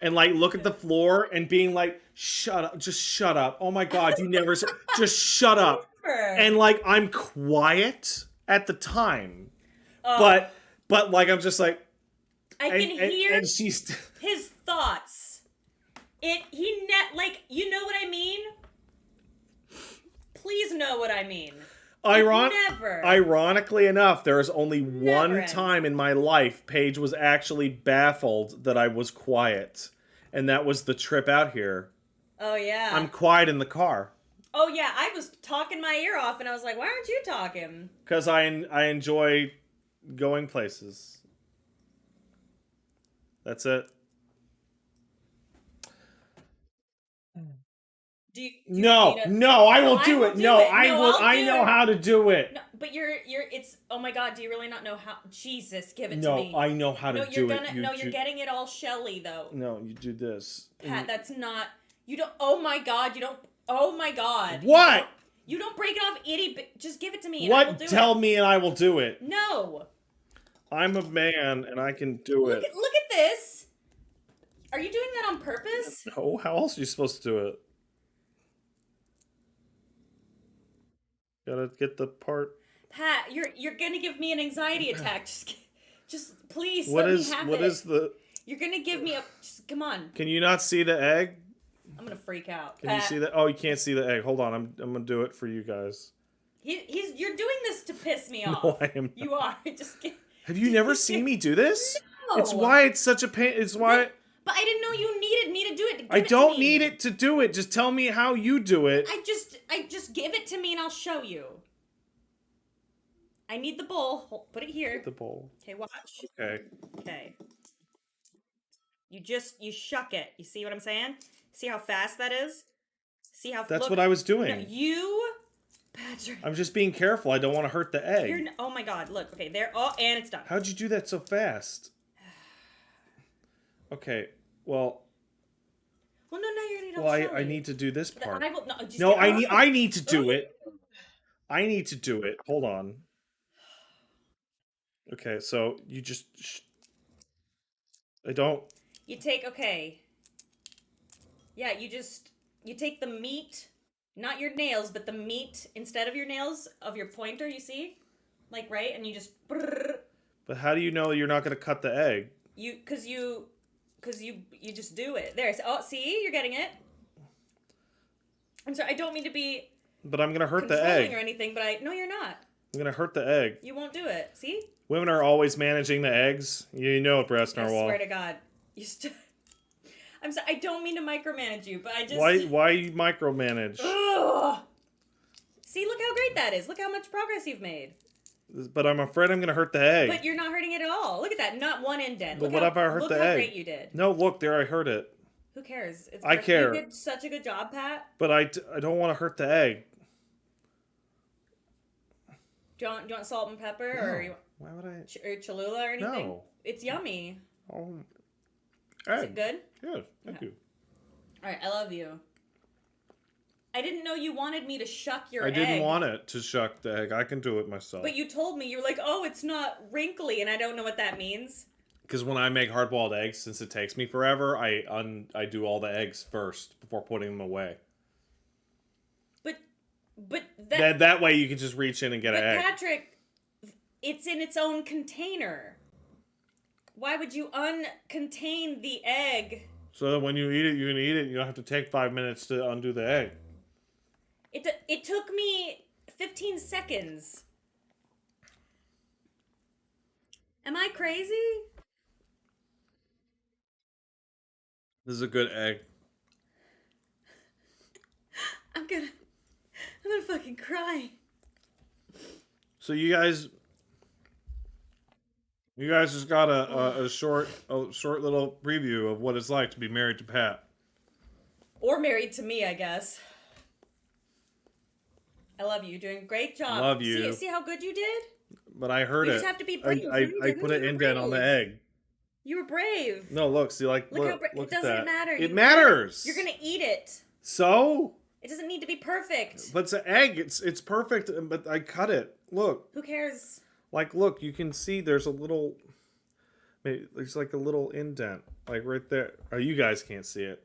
and like look at the floor and being like, shut up, just shut up. Oh my god, you never said, just shut up. And like I'm quiet at the time. But like I'm just like I can hear and she's his thoughts. Like, you know what I mean? Please know what I mean. Never. Ironically enough, there is only one ends. time in my life Paige was actually baffled that I was quiet. And that was the trip out here. Oh, yeah. I'm quiet in the car. Oh, yeah. I was talking my ear off, and I was like, why aren't you talking? Because I enjoy going places. That's it. No, I will do it. No, I will. I know how to do it. No, but it's, oh my god, do you really not know how? Jesus, give it No, to me. I know how to do it. You're getting it all Shelly, though. No, you do this. Pat, that's not, you don't, oh my god, oh my god. What? You don't break it off just give it to me and what? I will do Tell it. me and I will do it. No. I'm a man and I can do it. Look at this. Are you doing that on purpose? No, how else are you supposed to do it? Gotta get the part. Pat, you're gonna give me an anxiety attack. Just please let me have it. What is the? You're gonna give me a. Just come on. Can you not see the egg? I'm gonna freak out. Can you see that? Oh, you can't see the egg. Hold on, I'm gonna do it for you guys. You're doing this to piss me off. No, I am not. You are. Just Have you never seen me do this? No. It's why it's such a pain. It's why. But I didn't know you needed me to do it. I don't need it to do it. Just tell me how you do it. I just give it to me and I'll show you. I need the bowl. Put it here. The bowl. Okay, watch. Okay. Okay. You shuck it. You see what I'm saying? See how fast that is? See how That's what I was doing. No, you Patrick. I'm just being careful. I don't want to hurt the egg. Oh my god, look. Okay, there. Oh, and it's done. How'd you do that so fast? Okay, well. Well, no, now you're gonna Well, I need to do this part. I need to do it. I need to do it. Hold on. Okay, so you just. I don't. You take, okay. Yeah, you take the meat, not your nails, but the meat instead of your nails of your pointer, you see? Like, right? And you just. But how do you know you're not going to cut the egg? Because you just do it. There. Oh, see? You're getting it. I'm sorry, I don't mean to be. But I'm going to hurt the egg. Or anything, but no, you're not. I'm going to hurt the egg. You won't do it. See? Women are always managing the eggs. You know it, Breast Narwhal. I swear to God. I'm sorry, I don't mean to micromanage you, but I just... Why you micromanage? Ugh. See, look how great that is. Look how much progress you've made. But I'm afraid I'm going to hurt the egg. But you're not hurting it at all. Look at that. Not one indent. But what if I hurt the egg? Look how great you did. No, look, there I hurt it. Who cares? I care. You did such a good job, Pat. But I don't want to hurt the egg. Do you want salt and pepper? No. Or why would I? Or Cholula or anything? No. It's yummy. Oh. Is it good? Yes, thank you. All right, I love you. I didn't know you wanted me to shuck your I egg. didn't want it to shuck the egg. I can do it myself. But you told me, you're like, oh, it's not wrinkly, and I don't know what that means. Because when I make hard-boiled eggs, since it takes me forever, I do all the eggs first before putting them away. But that way you can just reach in and get an egg. Patrick, it's in its own container. Why would you uncontain the egg? So that when you eat it, you can eat it. You don't have to take 5 minutes to undo the egg. It took me 15 seconds. Am I crazy? This is a good egg. I'm gonna fucking cry. So you guys just got a short little preview of what it's like to be married to Pat. Or married to me, I guess. I love you. You're doing a great job. Love you. See how good you did? But I heard You it. just have to be brave. I put an indent on the egg. You were brave. No, look, see, like, Look how look it at doesn't that. matter. It matters. You're gonna eat it. So? It doesn't need to be perfect. But it's an egg. It's perfect, but I cut it. Look. Who cares? Like, look, you can see there's a little... There's like a little indent. Like, right there. Oh, you guys can't see it.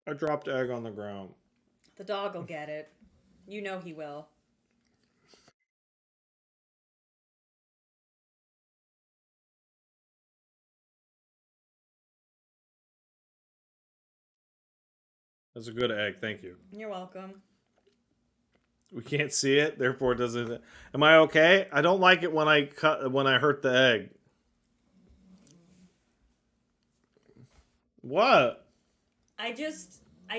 I dropped egg on the ground. The dog will get it. You know he will. That's a good egg, thank you. You're welcome. We can't see it, therefore it doesn't... Am I okay? I don't like it when I hurt the egg. What? I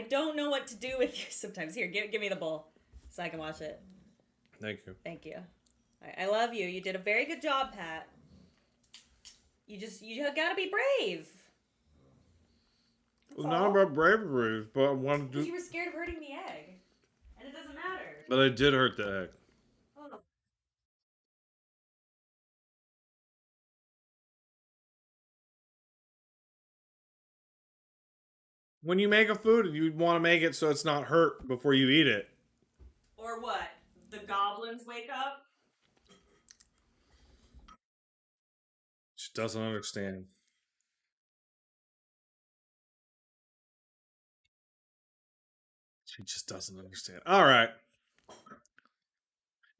don't know what to do with you sometimes. Here, give me the bowl so I can watch it. Thank you. Thank you. I love you. You did a very good job, Pat. You gotta be brave. It's not about bravery, but I want to do... Because you were scared of hurting the egg. And it doesn't matter. But I did hurt the egg. Oh. When you make a food, you want to make it so it's not hurt before you eat it. Or what? The goblins wake up? She doesn't understand. She just doesn't understand. All right.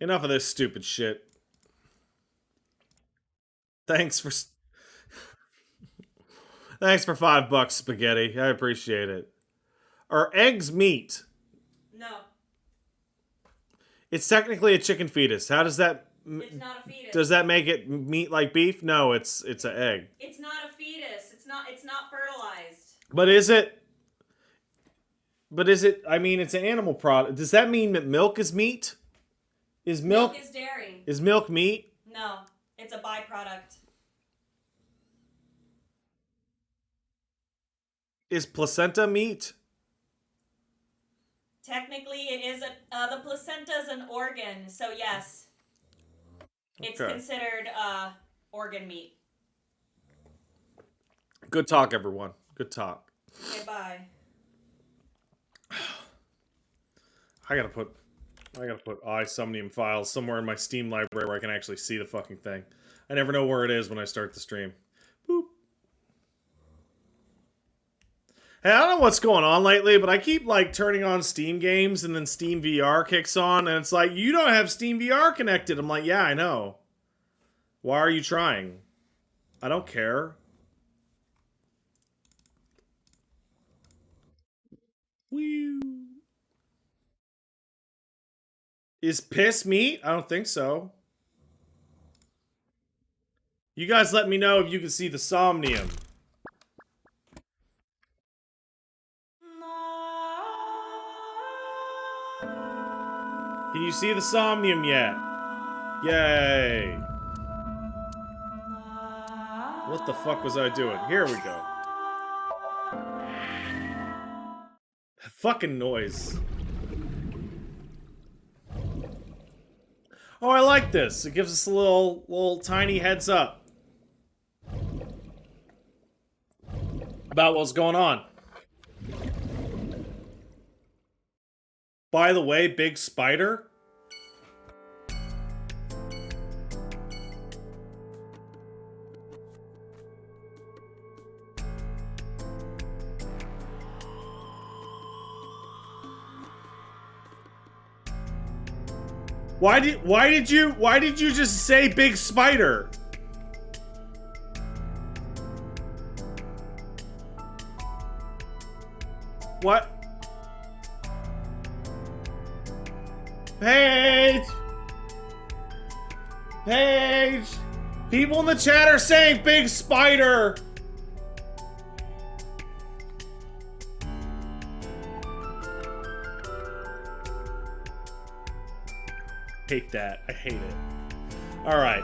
Enough of this stupid shit. Thanks for $5, spaghetti. I appreciate it. Are eggs meat? No. It's technically a chicken fetus. How does that... It's not a fetus. Does that make it meat like beef? No, it's an egg. It's not a fetus. It's not fertilized. But is it... I mean, it's an animal product. Does that mean that milk is meat? Milk is dairy. Is milk meat? No, it's a byproduct. Is placenta meat? Technically, it is the placenta is an organ, so yes, it's Okay. considered organ meat. Good talk, everyone. Good talk. Okay, bye. I gotta put Somnium files somewhere in my Steam library where I can actually see the fucking thing. I never know where it is when I start the stream. Boop. Hey, I don't know what's going on lately, but I keep like turning on Steam games and then Steam VR kicks on and it's like, you don't have Steam VR connected. I'm like, yeah, I know. Why are you trying? I don't care. Whew. Is piss meat? I don't think so. You guys let me know if you can see the Somnium. Can you see the Somnium yet? Yay. What the fuck was I doing? Here we go. That fucking noise. Oh, I like this. It gives us a little tiny heads up. about what's going on. By the way, big spider. Why did you just say big spider? What? Paige! Paige! People in the chat are saying big spider! Hate that. I hate it. Alright.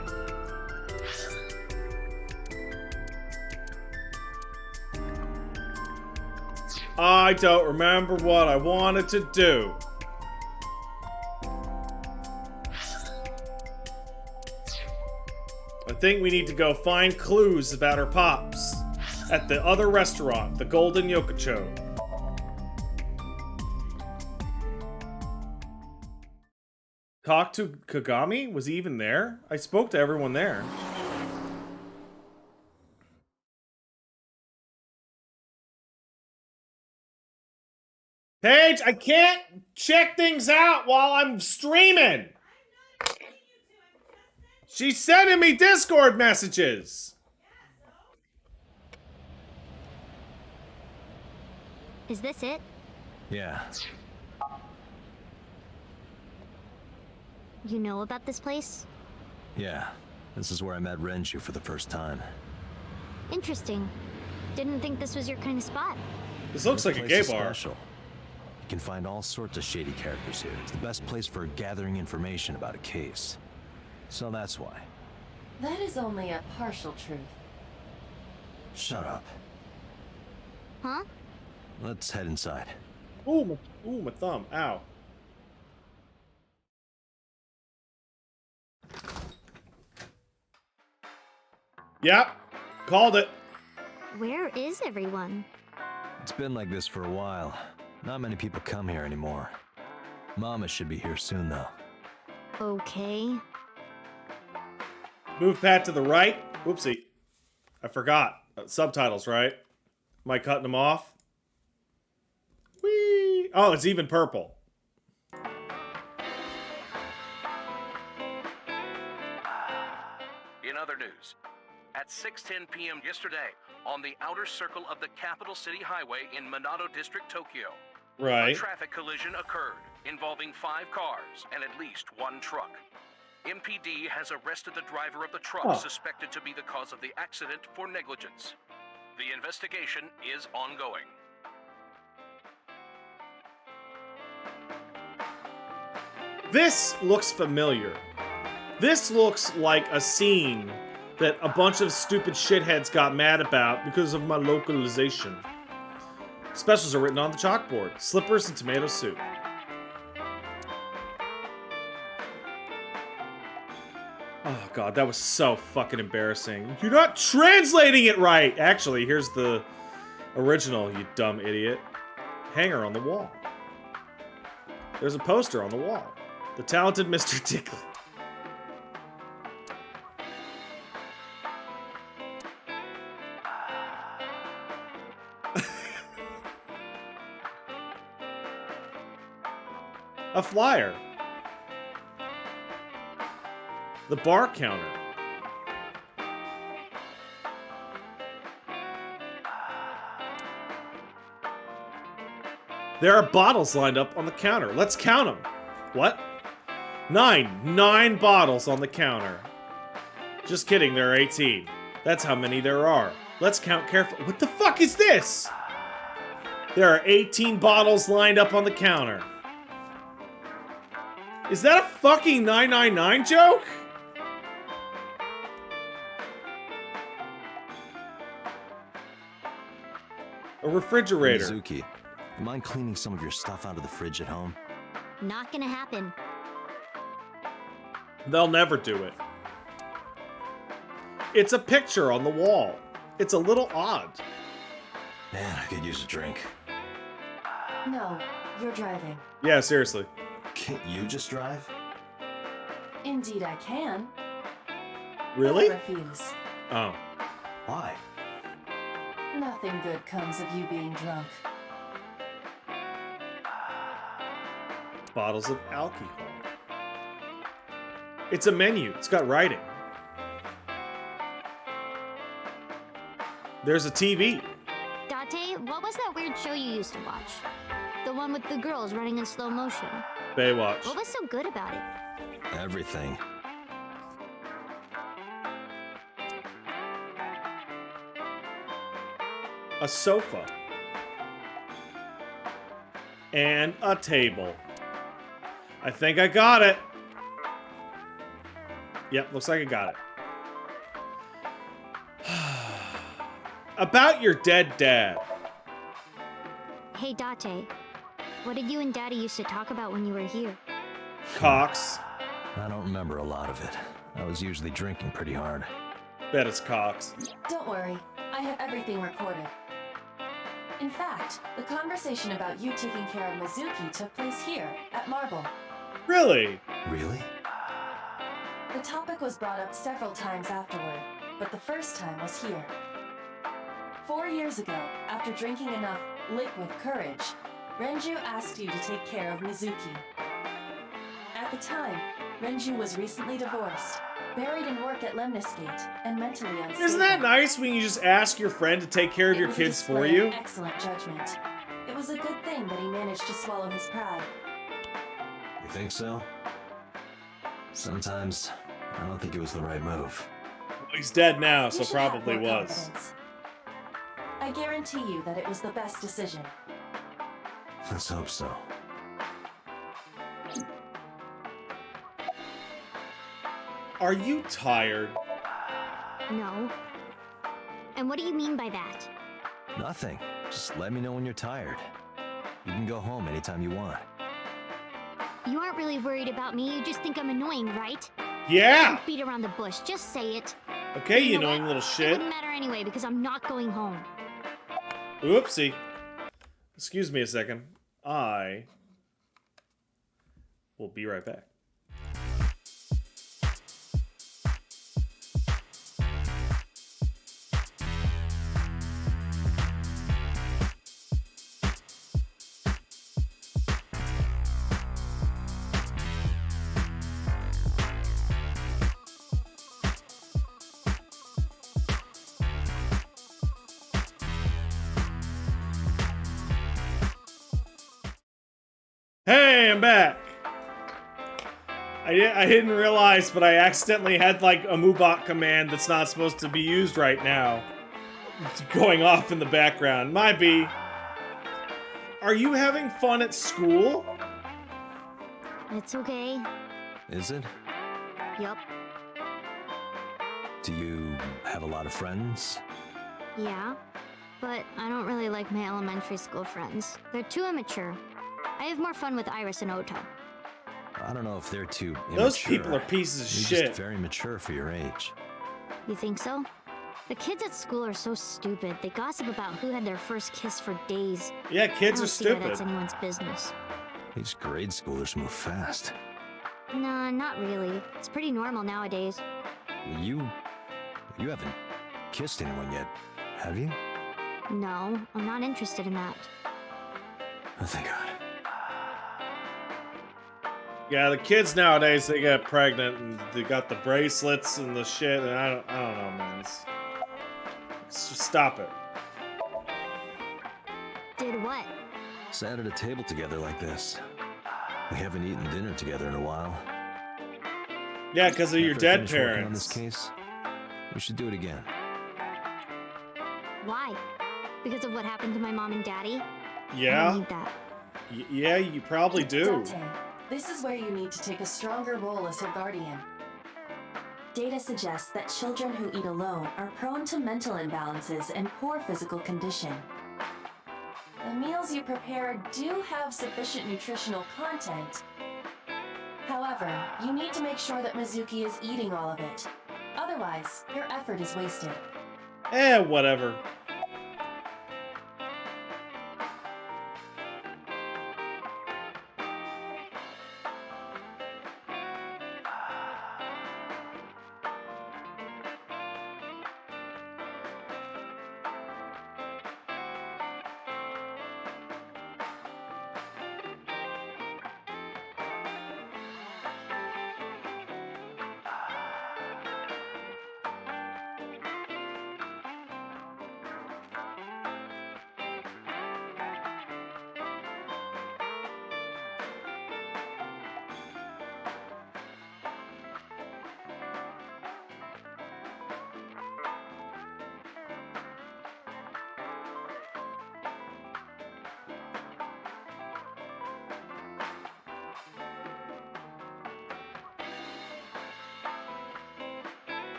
I don't remember what I wanted to do. I think we need to go find clues about her pops at the other restaurant, the Golden Yokocho. Talk to Kagami? Was he even there? I spoke to everyone there. Paige, I can't check things out while I'm streaming. She's sending me Discord messages. Is this it? Yeah. You know about this place? Yeah. This is where I met Renshu for the first time. Interesting. Didn't think this was your kind of spot. This looks like a place gay is bar. Special. You can find all sorts of shady characters here. It's the best place for gathering information about a case. So that's why. That is only a partial truth. Shut up. Huh? Let's head inside. Ooh, my thumb. Ow. Yep. Called it. Where is everyone? It's been like this for a while. Not many people come here anymore. Mama should be here soon, though. Okay. Move Pat to the right. Whoopsie. I forgot. Subtitles, right? Am I cutting them off? Whee! Oh, it's even purple. In other news, at 6:10 p.m. yesterday, on the outer circle of the Capital City Highway in Minato District, Tokyo, a Right. traffic collision occurred involving 5 cars and at least 1 truck. MPD has arrested the driver of the truck suspected to be the cause of the accident for negligence. The investigation is ongoing. This looks familiar. This looks like a scene that a bunch of stupid shitheads got mad about because of my localization. Specials are written on the chalkboard. Slippers and tomato soup. Oh god, that was so fucking embarrassing. You're not translating it right! Actually, here's the original, you dumb idiot. Hanger on the wall. There's a poster on the wall. The talented Mr. Dickley. A flyer. The bar counter. There are bottles lined up on the counter. Let's count them. What? 9 bottles on the counter. Just kidding, there are 18. That's how many there are. Let's count carefully. What the fuck is this? There are 18 bottles lined up on the counter. Is that a fucking 999 joke? A refrigerator. Mizuki, you mind cleaning some of your stuff out of the fridge at home? Not gonna happen. They'll never do it. It's a picture on the wall. It's a little odd. Man, I could use a drink. No, you're driving. Yeah, seriously. Can't you just drive? Indeed, I can. Really? I refuse. Oh. Why? Nothing good comes of you being drunk. Bottles of alcohol. It's a menu. It's got writing. There's a TV. Date, what was that weird show you used to watch? The one with the girls running in slow motion. Baywatch. What was so good about it? Everything. A sofa. And a table. I think I got it. Yep, looks like I got it. About your dead dad. Hey, Date, what did you and Daddy used to talk about when you were here? Cox. I don't remember a lot of it. I was usually drinking pretty hard. Bet it's Cox. Don't worry, I have everything recorded. In fact, the conversation about you taking care of Mizuki took place here, at Marble. Really? Really? The topic was brought up several times afterward, but the first time was here. 4 years ago, after drinking enough liquid courage, Renju asked you to take care of Mizuki. At the time, Renju was recently divorced, buried in work at Lemniscate, and mentally unstable. Isn't that nice when you just ask your friend to take care of your It was a kids for display you? of excellent judgment. It was a good thing that he managed to swallow his pride. You think so? Sometimes, I don't think it was the right move. He's dead now, You so should have probably more was. confidence. I guarantee you that it was the best decision. Let's hope so. Are you tired? No. And what do you mean by that? Nothing. Just let me know when you're tired. You can go home anytime you want. You aren't really worried about me, you just think I'm annoying, right? Yeah! Don't beat around the bush, just say it. Okay, you know annoying what? little It shit. wouldn't matter anyway, because I'm not going home. Oopsie. Excuse me a second. I will be right back. Hey, I'm back. I didn't realize, but I accidentally had like a Mubot command that's not supposed to be used right now. It's going off in the background. Might be. Are you having fun at school? It's okay. Is it? Yup. Do you have a lot of friends? Yeah. But I don't really like my elementary school friends. They're too immature. I have more fun with Iris and Ota. I don't know if they're too immature. Those people are pieces of You're shit. just very mature for your age. You think so? The kids at school are so stupid. They gossip about who had their first kiss for days. Yeah, I kids don't are see how stupid. that's anyone's business. These grade schoolers move fast. Nah, not really. It's pretty normal nowadays. You haven't kissed anyone yet, have you? No, I'm not interested in that. Oh, thank God. Yeah, the kids nowadays, they get pregnant and they got the bracelets and the shit, and I don't know, man. It's just stop it. Did what? Sat at a table together like this. We haven't eaten dinner together in a while. Yeah, because of your After I dead finish working on this parents. case, we should do it again. Why? Because of what happened to my mom and daddy? I Yeah, don't need that. yeah, you probably do. Dante, this is where you need to take a stronger role as her guardian. Data suggests that children who eat alone are prone to mental imbalances and poor physical condition. The meals you prepare do have sufficient nutritional content. However, you need to make sure that Mizuki is eating all of it. Otherwise, your effort is wasted. Whatever.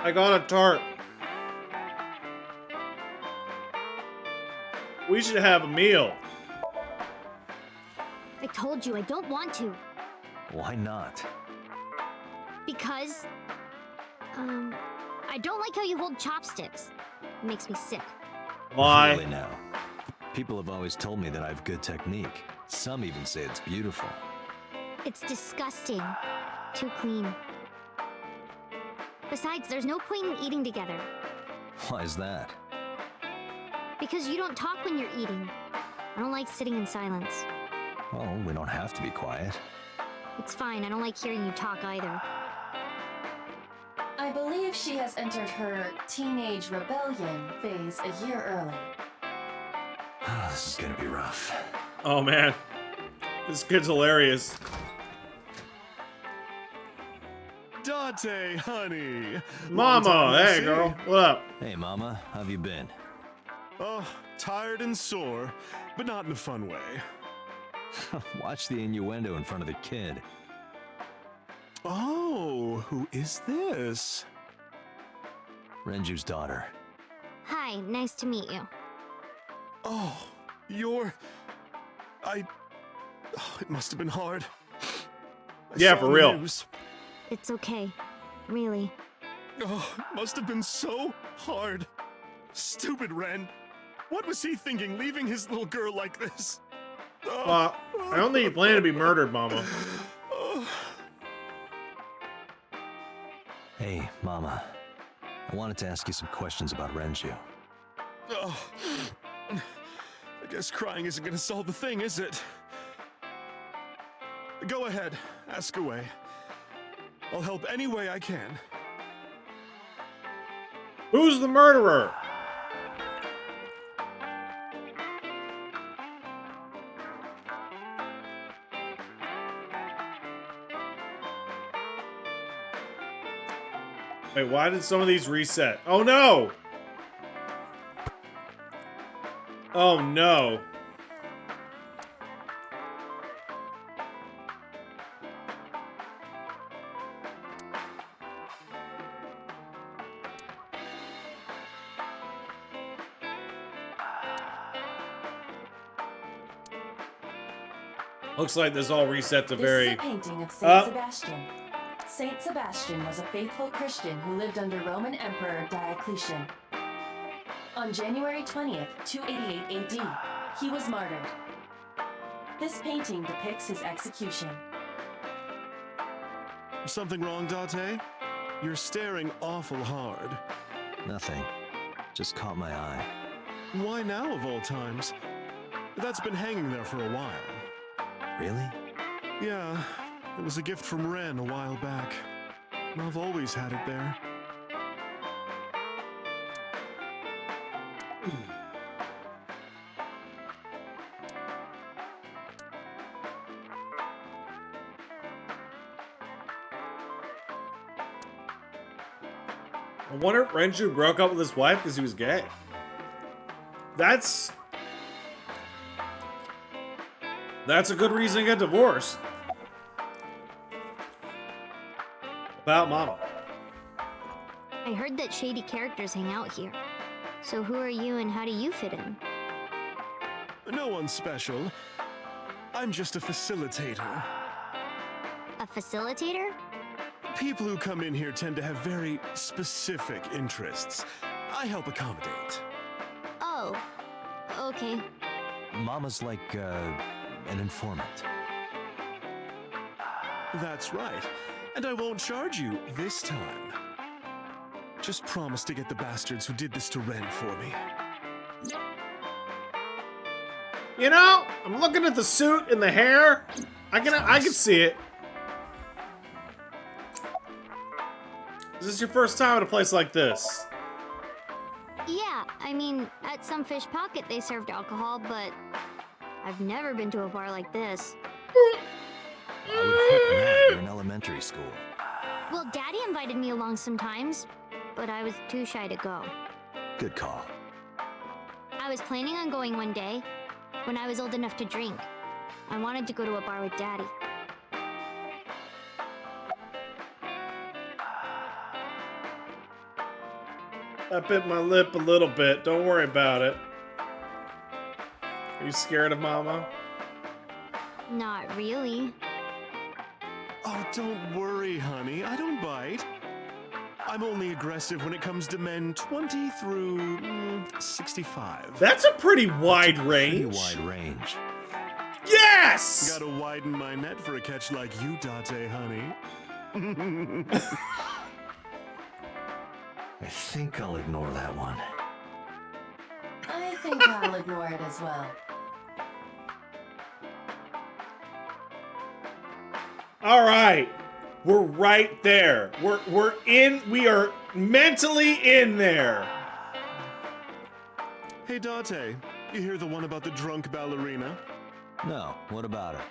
I got a tart. We should have a meal. I told you I don't want to. Why not? Because, I don't like how you hold chopsticks. It makes me sick. Why? Really now? People have always told me that I have good technique. Some even say it's beautiful. It's disgusting. Too clean. Besides, there's no point in eating together. Why is that? Because you don't talk when you're eating. I don't like sitting in silence. Well, we don't have to be quiet. It's fine, I don't like hearing you talk either. I believe she has entered her teenage rebellion phase a year early. This is gonna be rough. Oh man, this kid's hilarious. Dante, honey. Long Mama, time no hey see. girl, what up? Hey, Mama, how have you been? Oh, tired and sore, but not in a fun way. Watch the innuendo in front of the kid. Oh, who is this? Renju's daughter. Hi, nice to meet you. Oh, you're... Oh, it must have been hard. I Yeah, saw for the real. news. It's okay. Really. Oh, it must have been so hard. Stupid Ren. What was he thinking, leaving his little girl like this? Oh, I don't think you plan to be murdered, Mama. oh. Hey, Mama. I wanted to ask you some questions about Renju. Oh. I guess crying isn't gonna solve the thing, is it? Go ahead, ask away. I'll help any way I can. Who's the murderer? Wait, why did some of these reset? Oh no! Oh no. Looks like this all reset to This very... is a painting of Saint Sebastian. Saint Sebastian was a faithful Christian who lived under Roman Emperor Diocletian. On January 20th, 288 AD, he was martyred. This painting depicts his execution. Something wrong, Dante? You're staring awful hard. Nothing. Just caught my eye. Why now, of all times? That's been hanging there for a while. Really? Yeah, it was a gift from Ren a while back. I've always had it there. I wonder if Renju broke up with his wife because he was gay. That's a good reason to get divorced. About Mama. I heard that shady characters hang out here. So who are you and how do you fit in? No one special. I'm just a facilitator. A facilitator? People who come in here tend to have very specific interests. I help accommodate. Oh, okay. Mama's like, an informant. That's right. And I won't charge you this time. Just promise to get the bastards who did this to Ren for me. You know, I'm looking at the suit and the hair. I can see it. Is this your first time at a place like this? Yeah, I mean, at some fish pocket they served alcohol, but I've never been to a bar like this. I would hope not. You're in elementary school. Well, Daddy invited me along sometimes, but I was too shy to go. Good call. I was planning on going one day, when I was old enough to drink. I wanted to go to a bar with Daddy. I bit my lip a little bit. Don't worry about it. Are you scared of Mama? Not really. Oh, don't worry, honey. I don't bite. I'm only aggressive when it comes to men 20 through 65. That's a pretty wide range. Pretty wide range. Yes! Gotta widen my net for a catch like you, Date, honey. I think I'll ignore that one. I think I'll ignore it as well. All right. We're right there. We are mentally in there. Hey, Date, you hear the one about the drunk ballerina? No, what about her?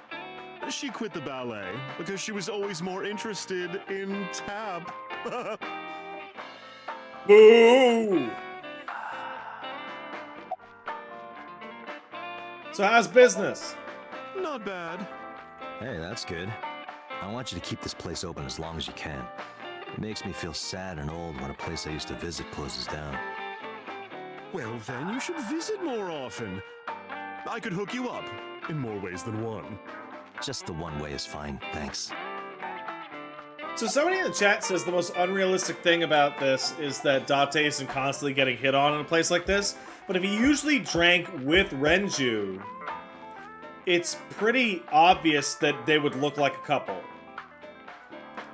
She quit the ballet because she was always more interested in tap. Boo! So how's business? Not bad. Hey, that's good. I want you to keep this place open as long as you can. It makes me feel sad and old when a place I used to visit closes down. Well, then you should visit more often. I could hook you up in more ways than one. Just the one way is fine, thanks. So somebody in the chat says the most unrealistic thing about this is that Date isn't constantly getting hit on in a place like this. But if he usually drank with Renju, it's pretty obvious that they would look like a couple.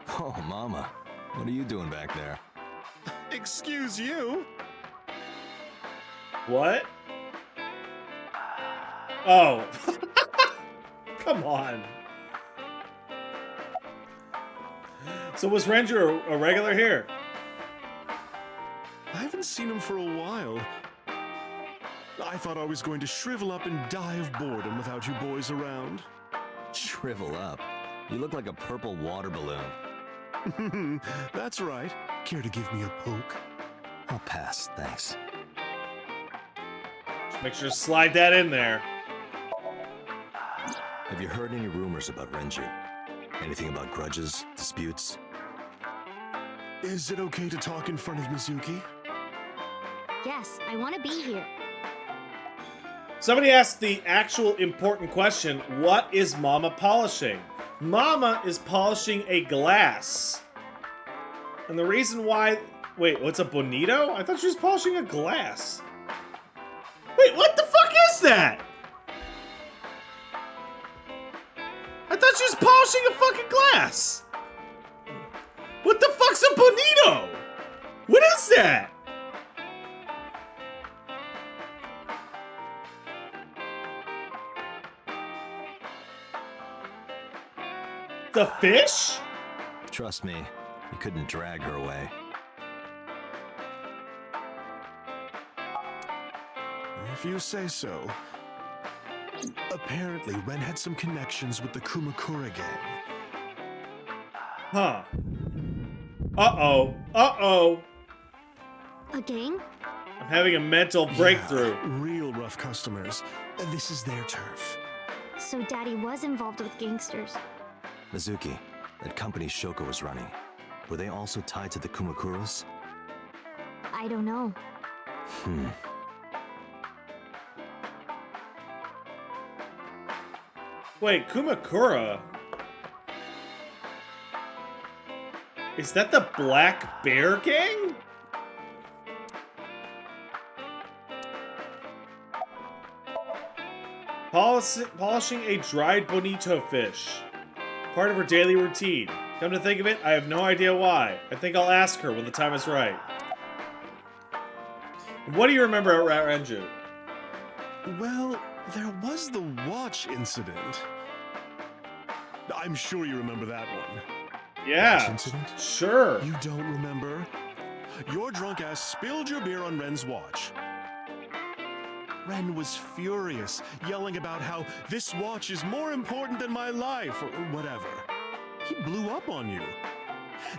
Oh, Mama, what are you doing back there? Excuse you? What? Oh. Come on. So was Renju a regular here? I haven't seen him for a while. I thought I was going to shrivel up and die of boredom without you boys around. Shrivel up. You look like a purple water balloon. That's right. Care to give me a poke? I'll pass, thanks. Just make sure to slide that in there. Have you heard any rumors about Renju? Anything about grudges, disputes? Is it okay to talk in front of Mizuki? Yes, I want to be here. Somebody asked the actual important question, what is Mama polishing? Mama is polishing a glass. And the reason why... Wait, what's a bonito? I thought she was polishing a glass. Wait, what the fuck is that? I thought she was polishing a fucking glass. What the fuck's a bonito? What is that? The fish? Trust me, you couldn't drag her away. If you say so. Apparently, Ren had some connections with the Kumakura gang. Huh. Uh-oh. Uh-oh. A gang? I'm having a mental breakthrough. Yeah, real rough customers. This is their turf. So Daddy was involved with gangsters. Mizuki, that company Shoko was running, were they also tied to the Kumakuras? I don't know. Wait, Kumakura? Is that the Black Bear Gang? Polishing a dried bonito fish. Part of her daily routine. Come to think of it, I have no idea why. I think I'll ask her when the time is right. What do you remember about Renju? Well, there was the watch incident. I'm sure you remember that one. Yeah, Incident? sure. You don't remember? Your drunk ass spilled your beer on Ren's watch. Ren was furious, yelling about how this watch is more important than my life, or whatever. He blew up on you.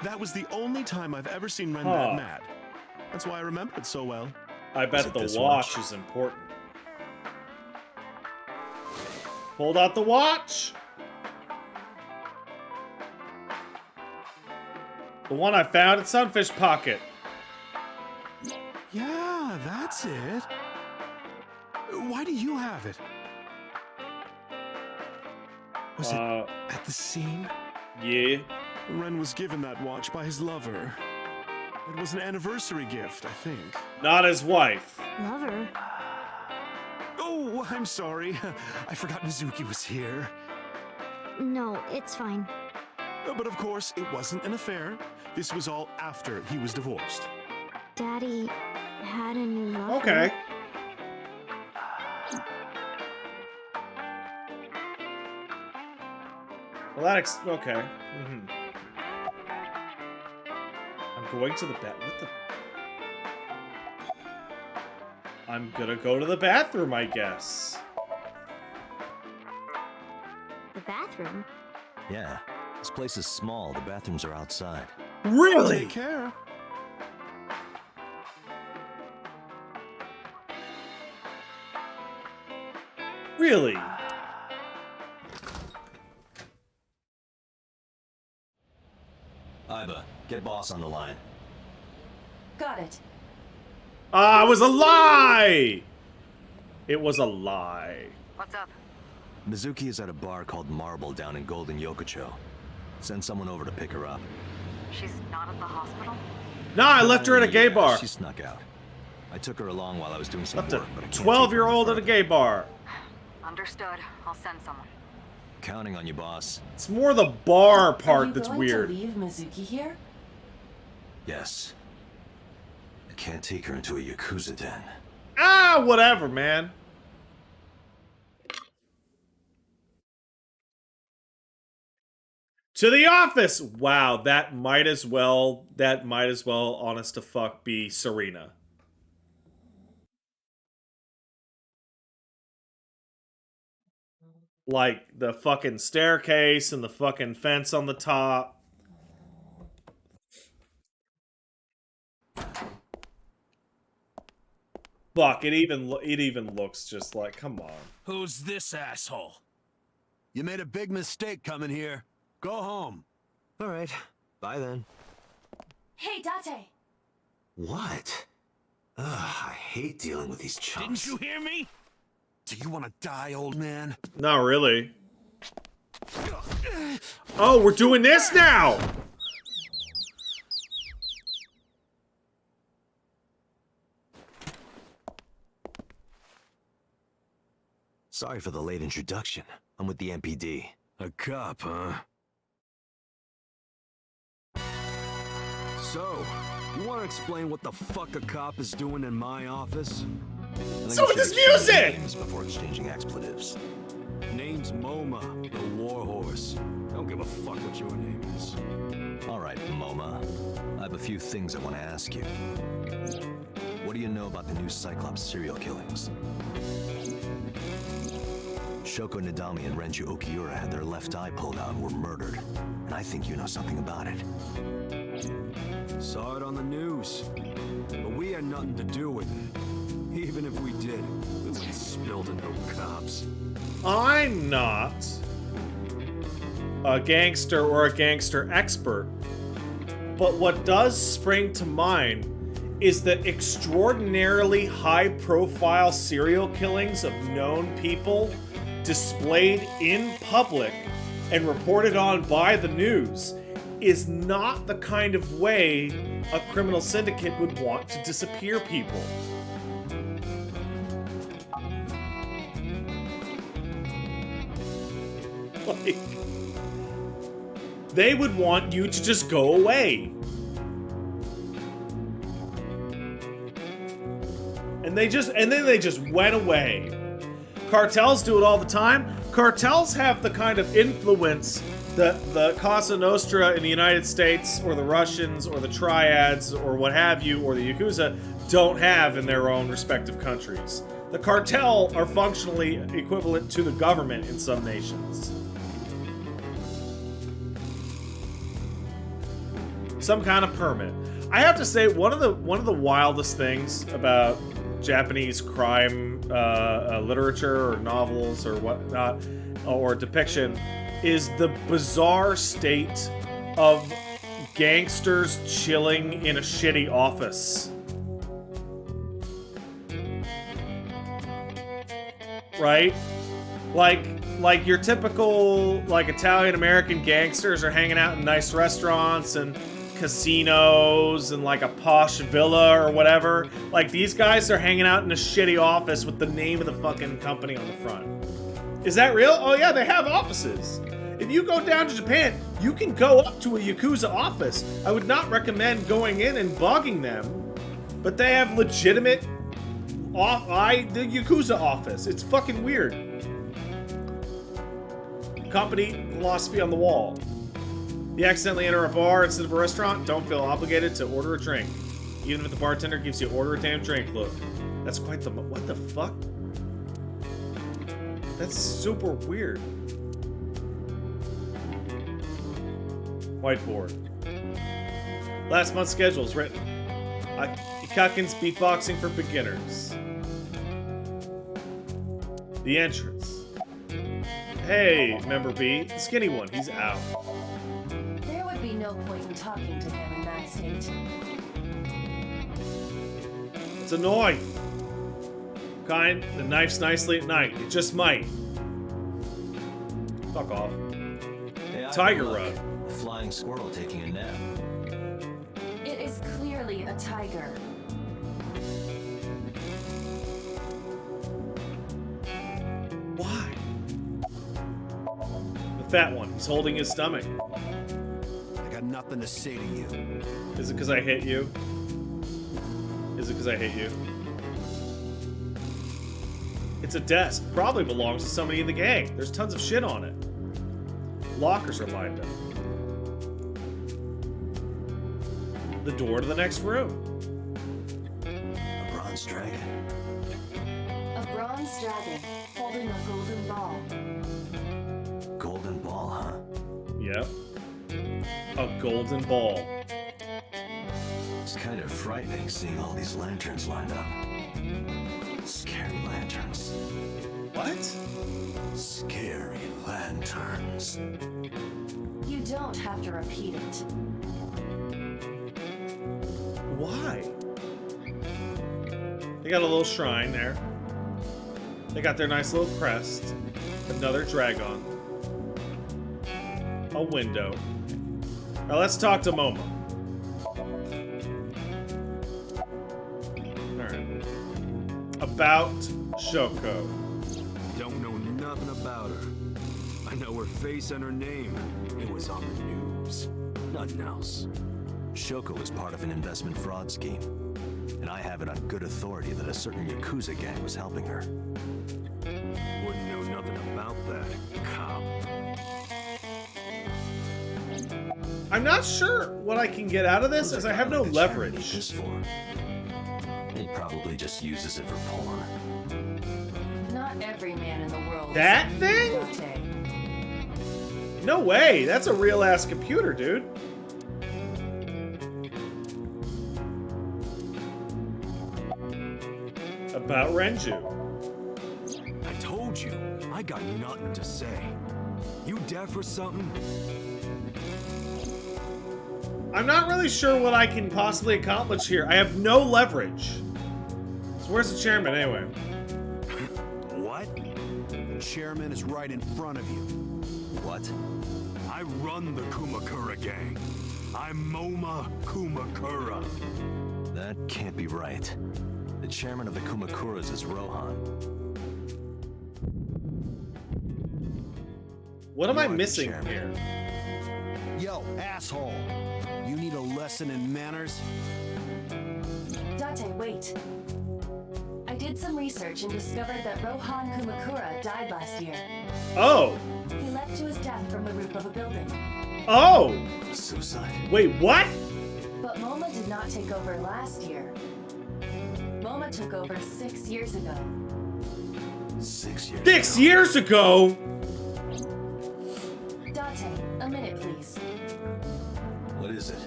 That was the only time I've ever seen Ren that mad. That's why I remember it so well. I bet it the this watch watch? is important. Hold out the watch. The one I found at Sunfish Pocket. Yeah, that's it. Why do you have it? Was it at the scene? Yeah. Ren was given that watch by his lover. It was an anniversary gift, I think. Not his wife. Lover? Oh, I'm sorry. I forgot Mizuki was here. No, it's fine. But of course, it wasn't an affair. This was all after he was divorced. Daddy had a new lover. Okay. Well, okay. I'm going to the I'm gonna go to the bathroom, I guess. The bathroom? Yeah, this place is small. The bathrooms are outside. Really? Take care. Really? Iba, get boss on the line. Got it. Ah, it was a lie! It was a lie. What's up? Mizuki is at a bar called Marble down in Golden Yokocho. Send someone over to pick her up. She's not at the hospital? Nah, I left her at a gay bar. She snuck out. I took her along while I was doing some Left work, a but I can't take her 12-year-old any at a further. gay bar. Understood. I'll send someone. Counting on you, boss. It's more the bar Are part you that's going weird. to leave Mizuki here? Yes. I can't take her into a Yakuza den. Ah, whatever, man. To the office. Wow, that might as well, honest to fuck, be Serena. Like the fucking staircase and the fucking fence on the top. Fuck, it even looks just like, come on. Who's this asshole? You made a big mistake coming here. Go home. All right. Bye then. Hey, Date! What? Ugh, I hate dealing with these chumps. Didn't you hear me? Do you want to die, old man? Not really. Oh, we're doing this now! Sorry for the late introduction. I'm with the MPD. A cop, huh? So, you want to explain what the fuck a cop is doing in my office? I think So we with should this exchange music! names before exchanging expletives. Name's MoMA, the warhorse. Don't give a fuck what your name is. All right, MoMA. I have a few things I want to ask you. What do you know about the new Cyclops serial killings? Shoko Nadami and Renju Okiura had their left eye pulled out and were murdered. And I think you know something about it. Saw it on the news. But we had nothing to do with it. Even if we did, we wouldn't spill to no cops. I'm not a gangster or a gangster expert, but what does spring to mind is the extraordinarily high-profile serial killings of known people displayed in public and reported on by the news is not the kind of way a criminal syndicate would want to disappear people. Like, they would want you to just go away. And then they just went away. Cartels do it all the time. Cartels have the kind of influence that the Casa Nostra in the United States or the Russians or the Triads or what have you or the Yakuza don't have in their own respective countries. The cartel are functionally equivalent to the government in some nations. Some kind of permit. I have to say, one of the wildest things about Japanese crime literature or novels or whatnot, or depiction, is the bizarre state of gangsters chilling in a shitty office. right? Like your typical like Italian American gangsters are hanging out in nice restaurants and casinos and like a posh villa or whatever. Like these guys are hanging out in a shitty office with the name of the fucking company on the front. Is that real? Oh yeah, they have offices. If you go down to Japan, you can go up to a Yakuza office. I would not recommend going in and bugging them, but they have legitimate the Yakuza office. It's fucking weird. Company philosophy on the wall. You accidentally enter a bar instead of a restaurant, don't feel obligated to order a drink. Even if the bartender gives you order a damn drink look. That's quite the... What the fuck? That's super weird. Whiteboard. Last month's schedule is written. Ikakin's beatboxing for beginners. The entrance. Hey, member B, the skinny one, he's out. There would be no point in talking to him in that state. It's a knife. The knife's nicely at night. It just might. Fuck off. Hey, Tiger look. rub. A flying squirrel taking a nap. It is clearly a tiger. Why? The fat one. He's holding his stomach. I got nothing to say to you. Is it because I hit you? Is it because I hit you? It's a desk. Probably belongs to somebody in the gang. There's tons of shit on it. Lockers are lined up. The door to the next room. A bronze dragon. A bronze dragon holding a golden ball. Golden ball, huh? Yep. A golden ball. It's kind of frightening seeing all these lanterns lined up. Scary lanterns. What? Scary lanterns. You don't have to repeat it. Why? They got a little shrine there. They got their nice little crest. Another dragon. A window. Now let's talk to Momo. Alright. About Shoko. Don't know nothing about her. I know her face and her name. It was on the news. Nothing else. Shoko was part of an investment fraud scheme, and I have it on good authority that a certain Yakuza gang was helping her. Wouldn't know nothing about that, cop. I'm not sure what I can get out of this, as I have no What the chairman need leverage. this for? He probably just uses it for porn. Not every man in the world. That is thing? Date. No way! That's a real-ass computer, dude. About Renju. I told you, I got nothing to say. You deaf or something? I'm not really sure what I can possibly accomplish here. I have no leverage. So where's the chairman, anyway? What? The chairman is right in front of you. What? I run the Kumakura gang. I'm Moma Kumakura. That can't be right. The chairman of the Kumakuras is Rohan. What am I You're the missing chairman. here? Yo, asshole. You need a lesson in manners? Date, wait. I did some research and discovered that Rohan Kumakura died last year. Oh! He leapt to his death from the roof of a building. Oh! Suicide? Wait, what? But Moma did not take over last year. Moma took over 6 years ago. 6 years 6 ago. years ago? Date, a minute, please. What is it?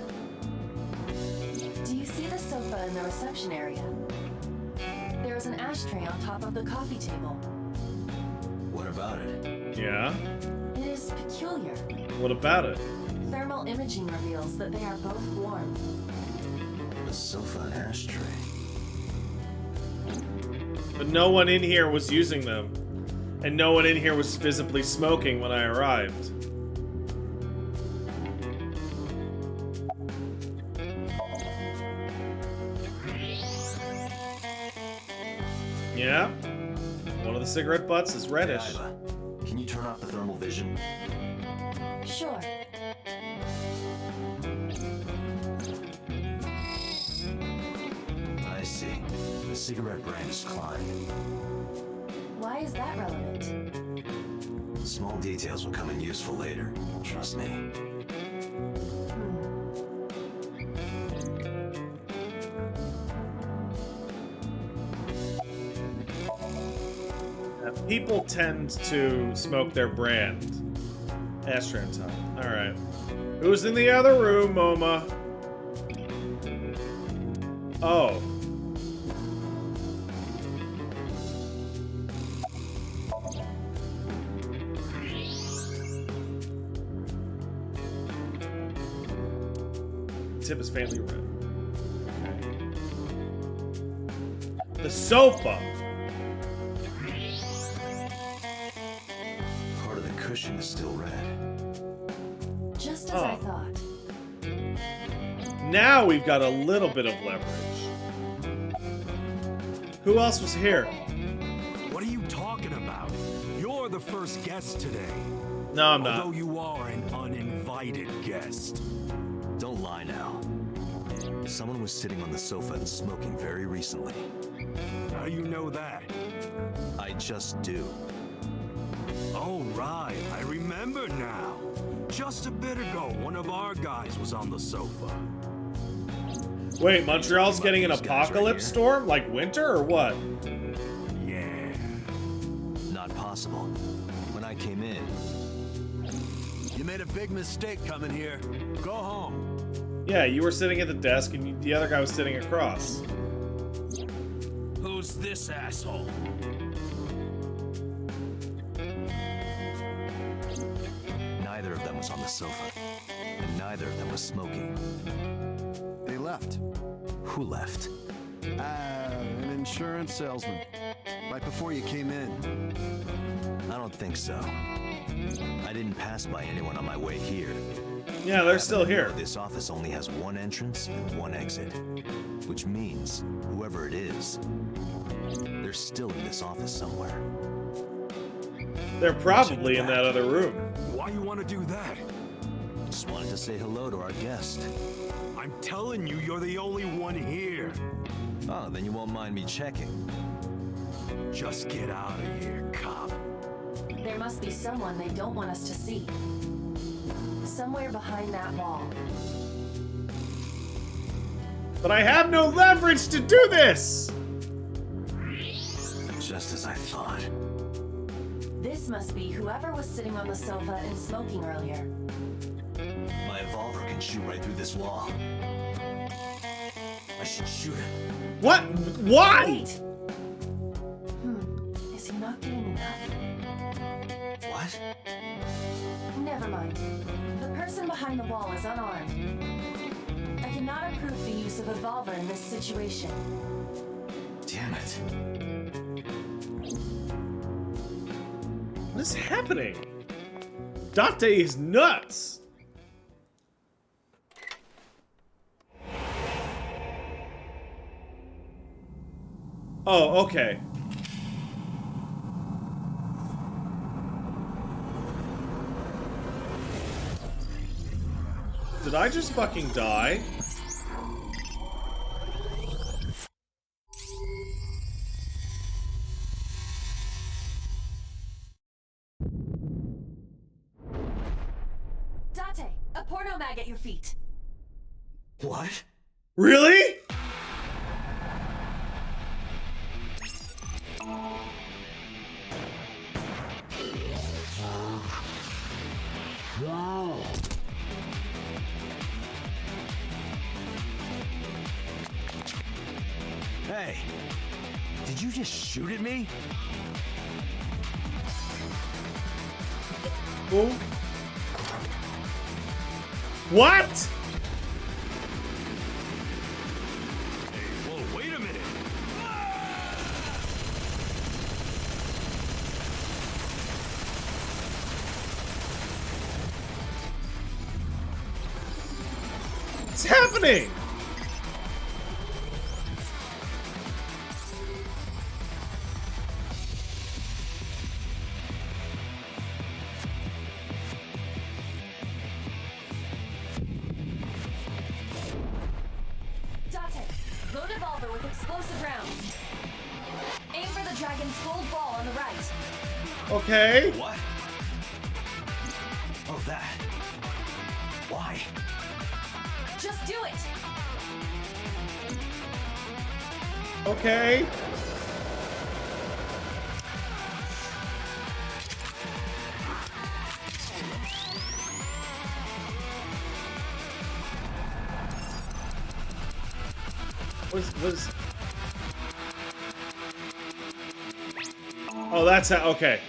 Do you see the sofa in the reception area? There is an ashtray on top of the coffee table. What about it? Yeah? It is peculiar. What about it? Thermal imaging reveals that they are both warm. A sofa and ashtray. But no one in here was using them. And no one in here was visibly smoking when I arrived. Yeah. One of the cigarette butts is reddish. Hey, Iva, can you turn off the thermal vision? Sure. I see. The cigarette brand is climbed. Why is that relevant? Small details will come in useful later. Trust me. People tend to smoke their brand. Ashtray time. Alright. Who's in the other room, Moma? Oh. Tip is faintly red. Okay. The sofa! Part of the cushion is still red. Just as I thought. Now we've got a little bit of leverage. Who else was here? What are you talking about? You're the first guest today. No, I'm not. Although you are an uninvited guest. Don't lie now. Someone was sitting on the sofa and smoking very recently. How do you know that? I just do. Oh, right. I remember now. Just a bit ago, one of our guys was on the sofa. Wait, Montreal's getting an These guys right apocalypse here? storm? Like winter or what? Yeah. Not possible. When I came in, You made a big mistake coming here. Go home. Yeah, you were sitting at the desk and the other guy was sitting across. Who's this asshole? neither of them was on the sofa, and neither of them was smoking. They left. Who left? An insurance salesman. Right before you came in. I don't think so. I didn't pass by anyone on my way here. Yeah, they're still here. This office only has one entrance and one exit, which means whoever it is, they're still in this office somewhere. They're probably in that other room. Why you want to do that? Just wanted to say hello to our guest. I'm telling you, you're the only one here. Oh, then you won't mind me checking. Just get out of here, cop. There must be someone they don't want us to see. Somewhere behind that wall. But I have no leverage to do this! Just as I thought. This must be whoever was sitting on the sofa and smoking earlier. My evolver can shoot right through this wall. I should shoot him. What? Why? Wait! Is he not getting enough? What? Never mind. The person behind the wall is unarmed. I cannot approve the use of a revolver in this situation. Damn it. What is happening? Dante is nuts! Oh, okay. Did I just fucking die? Dante, a porno mag at your feet. What? Really? Hey, did you just shoot at me? Who? What? Hey, whoa, wait a minute. What's happening? Date, load revolver with explosive rounds. Aim for the dragon's gold ball on the right. Okay. What? Oh, that. Why? Just do it. Okay. Was Oh, that's how. Okay.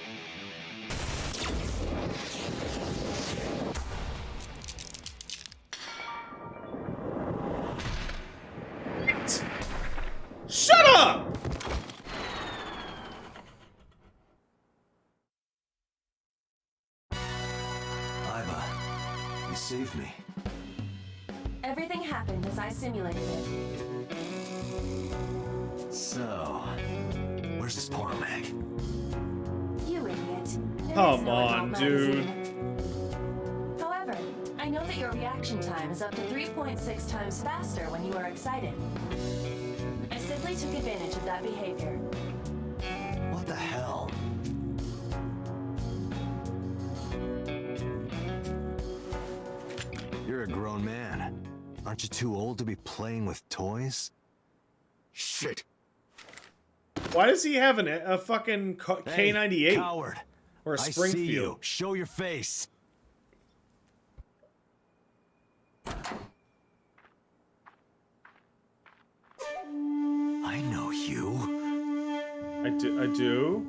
Shut up! Iva, you saved me. Everything happened as I simulated it. So, where's this porno mag? You idiot. There is Come no on, adult dude. magazine. However, I know that your reaction time is up to 3.6 times faster when you are excited. I simply took advantage of that behavior. What the hell? You're a grown man. Aren't you too old to be playing with toys? Shit. Why does he have a fucking K98 Hey, coward. or a I see Springfield? you. Show your face. I know you. I do.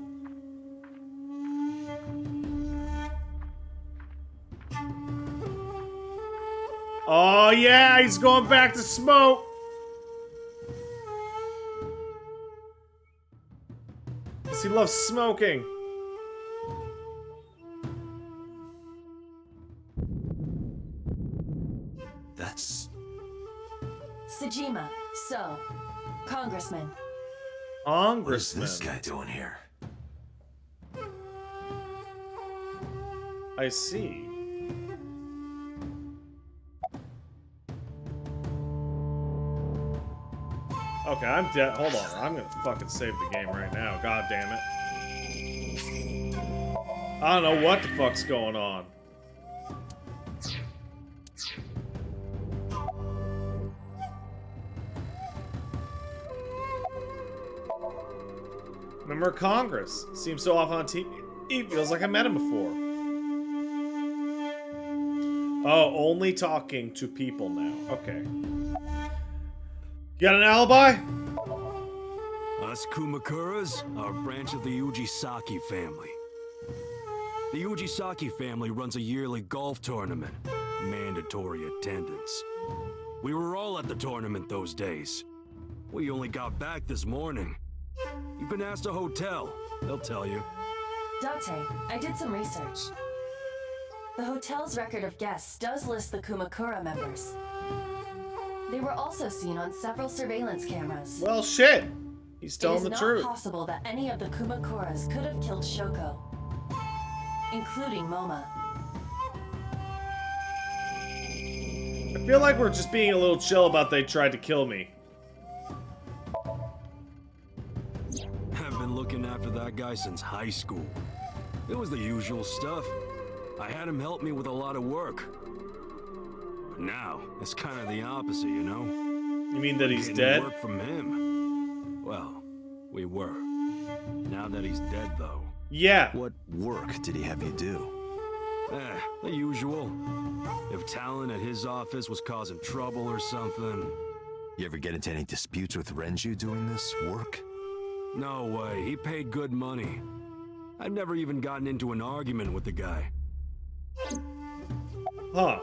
Oh yeah, he's going back to smoke. He loves smoking. That's Sejima, so, Congressman. What's Congressman. this guy doing here? I see. Okay, I'm dead. Hold on. I'm gonna fucking save the game right now. God damn it. I don't know what the fuck's going on. Member of Congress. Seems so often on TV. He feels like I met him before. Oh, only talking to people now. Okay. You got an alibi? Us Kumakuras are a branch of the Ujisaki family. The Ujisaki family runs a yearly golf tournament. Mandatory attendance. We were all at the tournament those days. We only got back this morning. You can ask the hotel. They'll tell you. Date, I did some research. The hotel's record of guests does list the Kumakura members. They were also seen on several surveillance cameras. Well, shit. He's telling the It is truth. not possible that any of the Kumakuras could have killed Shoko, including Moma. I feel like we're just being a little chill about they tried to kill me. I've been looking after that guy since high school. It was the usual stuff. I had him help me with a lot of work. But now, it's kind of the opposite, you know? You mean that he's Getting dead? work from him. Well, we were. Now that he's dead, though. Yeah. What work did he have you do? The usual. If talent at his office was causing trouble or something. You ever get into any disputes with Renju doing this work? No way, he paid good money. I've never even gotten into an argument with the guy. Huh.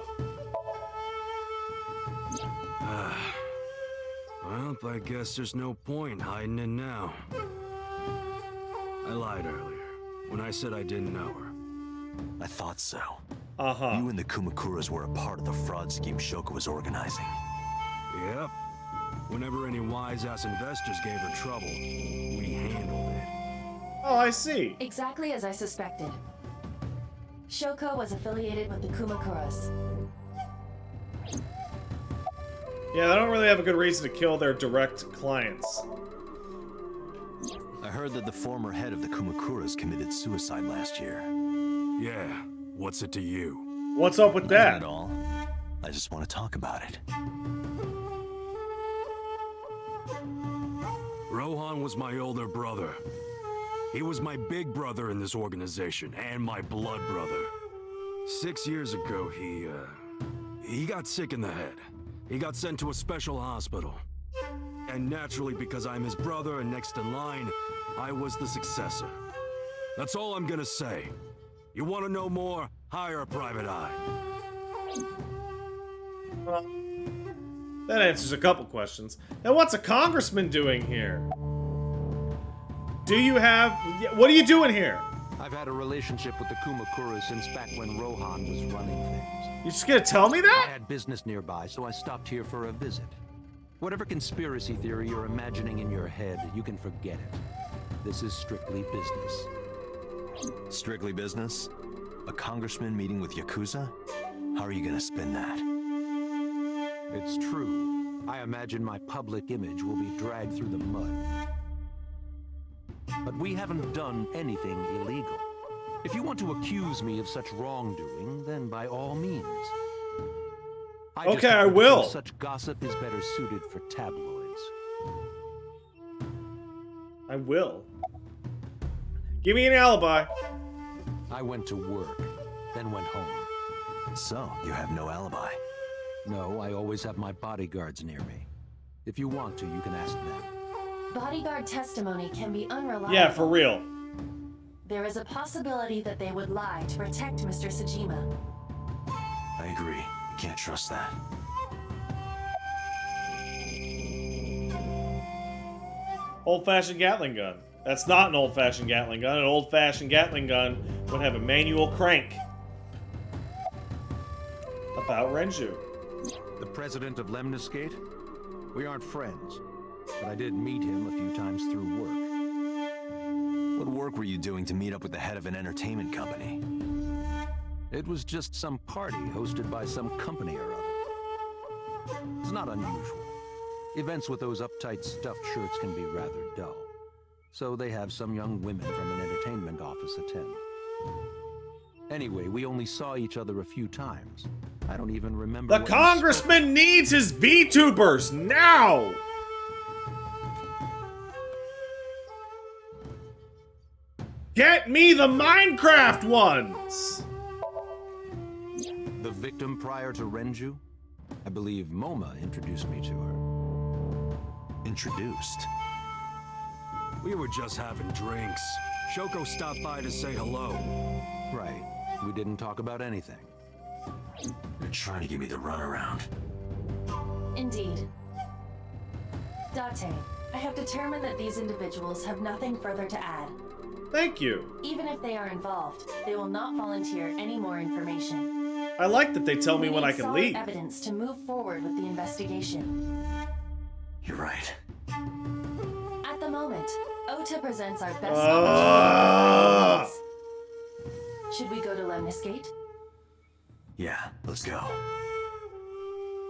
Well, I guess there's no point hiding it now. I lied earlier, when I said I didn't know her. I thought so. Uh-huh. You and the Kumakuras were a part of the fraud scheme Shoko was organizing. Yep. Whenever any wise-ass investors gave her trouble, we handled it. Oh, I see. Exactly as I suspected. Shoko was affiliated with the Kumakuras. Yeah, they don't really have a good reason to kill their direct clients. I heard that the former head of the Kumakuras committed suicide last year. Yeah, what's it to you? What's up with that? Nothing at all. I just want to talk about it. Rohan was my older brother. He was my big brother in this organization, and my blood brother. 6 years ago, he got sick in the head. He got sent to a special hospital. And naturally, because I'm his brother and next in line, I was the successor. That's all I'm gonna say. You wanna know more? Hire a private eye. That answers a couple questions. Now, what's a congressman doing here? Do you have... What are you doing here? I've had a relationship with the Kumakuras since back when Rohan was running things. You just gonna tell me that? I had business nearby, so I stopped here for a visit. Whatever conspiracy theory you're imagining in your head, you can forget it. This is strictly business. Strictly business? A congressman meeting with Yakuza? How are you gonna spin that? It's true. I imagine my public image will be dragged through the mud. But we haven't done anything illegal. If you want to accuse me of such wrongdoing, then by all means. Okay, I will. Such gossip is better suited for tabloids. I will. Give me an alibi. I went to work, then went home. So, you have no alibi? No, I always have my bodyguards near me. If you want to, you can ask them. Bodyguard testimony can be unreliable. Yeah, for real. There is a possibility that they would lie to protect Mr. Sajima. I agree. Can't trust that. Old-fashioned Gatling gun. That's not an old-fashioned Gatling gun. An old-fashioned Gatling gun would have a manual crank. About Renju. The president of Lemniscate? We aren't friends, but I did meet him a few times through work. What work were you doing to meet up with the head of an entertainment company? It was just some party hosted by some company or other. It's not unusual. Events with those uptight stuffed shirts can be rather dull. So they have some young women from an entertainment office attend. Anyway, we only saw each other a few times. I don't even remember. The congressman needs his VTubers now! Get me the Minecraft ones! The victim prior to Renju? I believe Moma introduced me to her. Introduced? We were just having drinks. Shoko stopped by to say hello. Right. We didn't talk about anything. You're trying to give me the runaround. Indeed. Date, I have determined that these individuals have nothing further to add. Thank you. Even if they are involved, they will not volunteer any more information. I like that they tell me when I can leave. Evidence to move forward with the investigation. You're right. At the moment, Ota presents our best opportunity. Should we go to Lemniscate? Yeah, let's go.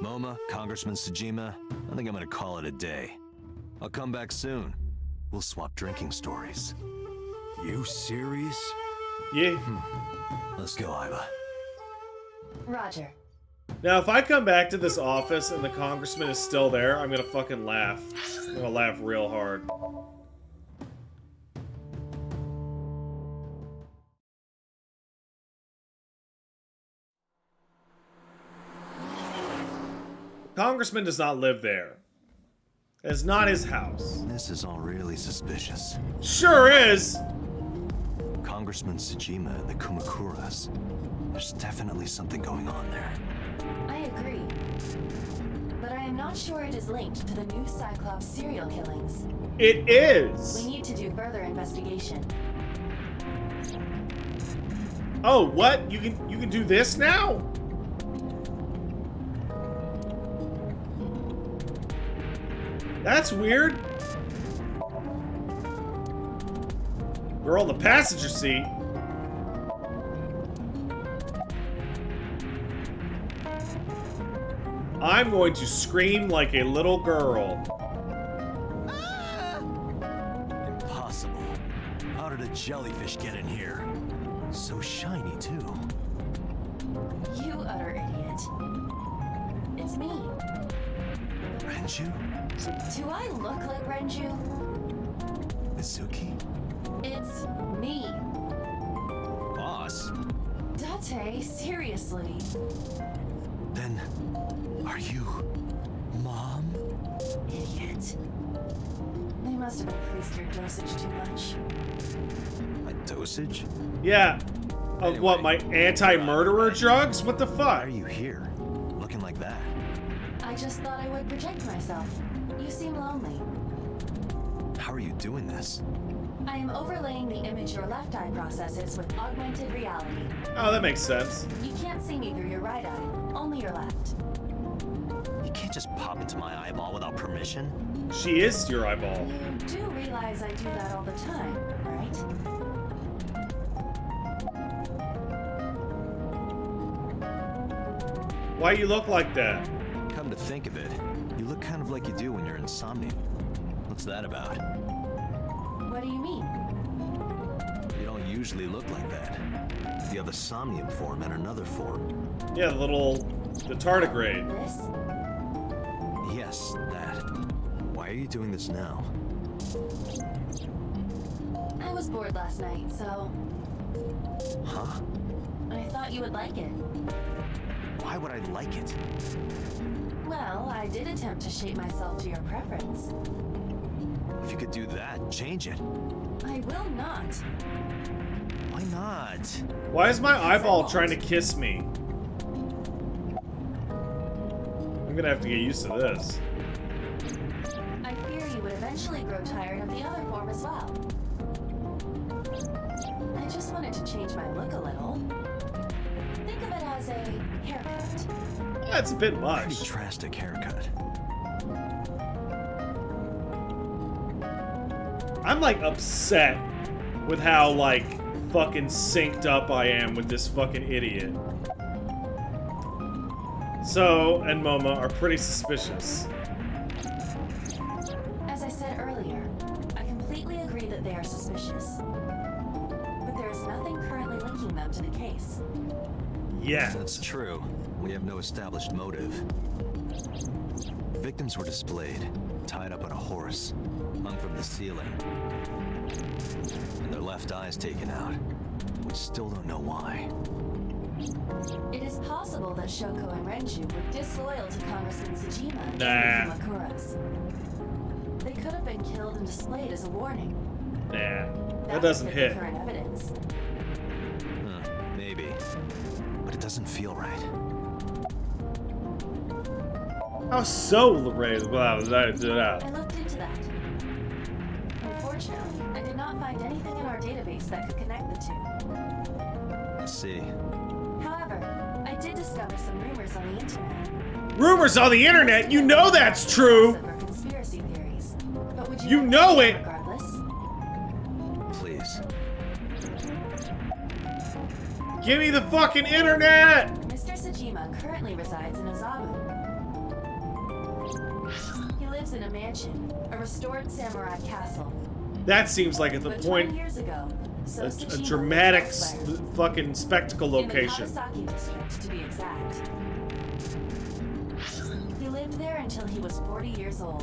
Moma, Congressman Sajima, I think I'm gonna call it a day. I'll come back soon. We'll swap drinking stories. You serious? Yeah. Let's go, Iva. Roger. Now, if I come back to this office and the congressman is still there, I'm gonna fucking laugh. I'm gonna laugh real hard. Congressman does not live there. It's not his house. This is all really suspicious. Sure is! Congressman Sajima and the Kumakuras. There's definitely something going on there. I agree. But I am not sure it is linked to the new Cyclops serial killings. It is! We need to do further investigation. Oh, what? You can do this now? That's weird. Girl in the passenger seat. I'm going to scream like a little girl. Impossible. How did a jellyfish get in here? So shiny, too. You utter idiot. It's me. Renju? Do I look like Renju? Mizuki? It's me. Boss? Date, seriously. Then, are you... Mom? Idiot. They must have increased your dosage too much. My dosage? Yeah. Of what, my anti-murderer drugs? What the Why fuck? are you here? Looking like that? I just thought I would project myself. You seem lonely. How are you doing this? I am overlaying the image your left eye processes with augmented reality. Oh, that makes sense. You can't see me through your right eye, only your left. You can't just pop into my eyeball without permission. She is your eyeball. You do realize I do that all the time, right? Why you look like that? Come to think of it, you look kind of like you do when you're in Somnium. What's that about? What do you mean? You don't usually look like that. You have a Somnium form and another form. Yeah, the tardigrade. This? Yes, that. Why are you doing this now? I was bored last night, so Huh? I thought you would like it. Why would I like it? Well, I did attempt to shape myself to your preference. If you could do that, change it. I will not. Why not? Why is my eyeball trying to kiss me? I'm gonna have to get used to this. I fear you would eventually grow tired of the other form as well. I just wanted to change my look a little. Think of it as a haircut. That's a bit much. Pretty drastic haircut. I'm like upset with how like fucking synced up I am with this fucking idiot. So and Moma are pretty suspicious. As I said earlier, I completely agree that they are suspicious. But there is nothing currently linking them to the case. Yeah. That's true. We have no established motive. Victims were displayed, tied up on a horse, hung from the ceiling. And their left eyes taken out. We still don't know why. It is possible that Shoko and Renju were disloyal to Congressman Tsujima Nah. and the Kumakuras. They could have been killed and displayed as a warning. Nah. That That doesn't would fit hit. the current evidence. Maybe. But it doesn't feel right. How so, Lorraine? Wow, I looked into that. Unfortunately, I did not find anything in our database that could connect the two. I see. However, I did discover some rumors on the internet. Rumors on the internet? You know that's true! Or conspiracy theories. But would You like know to it! regardless? Please. Give me the fucking internet! Mr. Tsujima currently resides in Azabu. He lives in a mansion, a restored samurai castle. That seems like at the But point 20 years ago, so a Tsujima dramatic lived elsewhere. fucking spectacle location. In the Kawasaki district, to be exact. He lived there until he was 40 years old.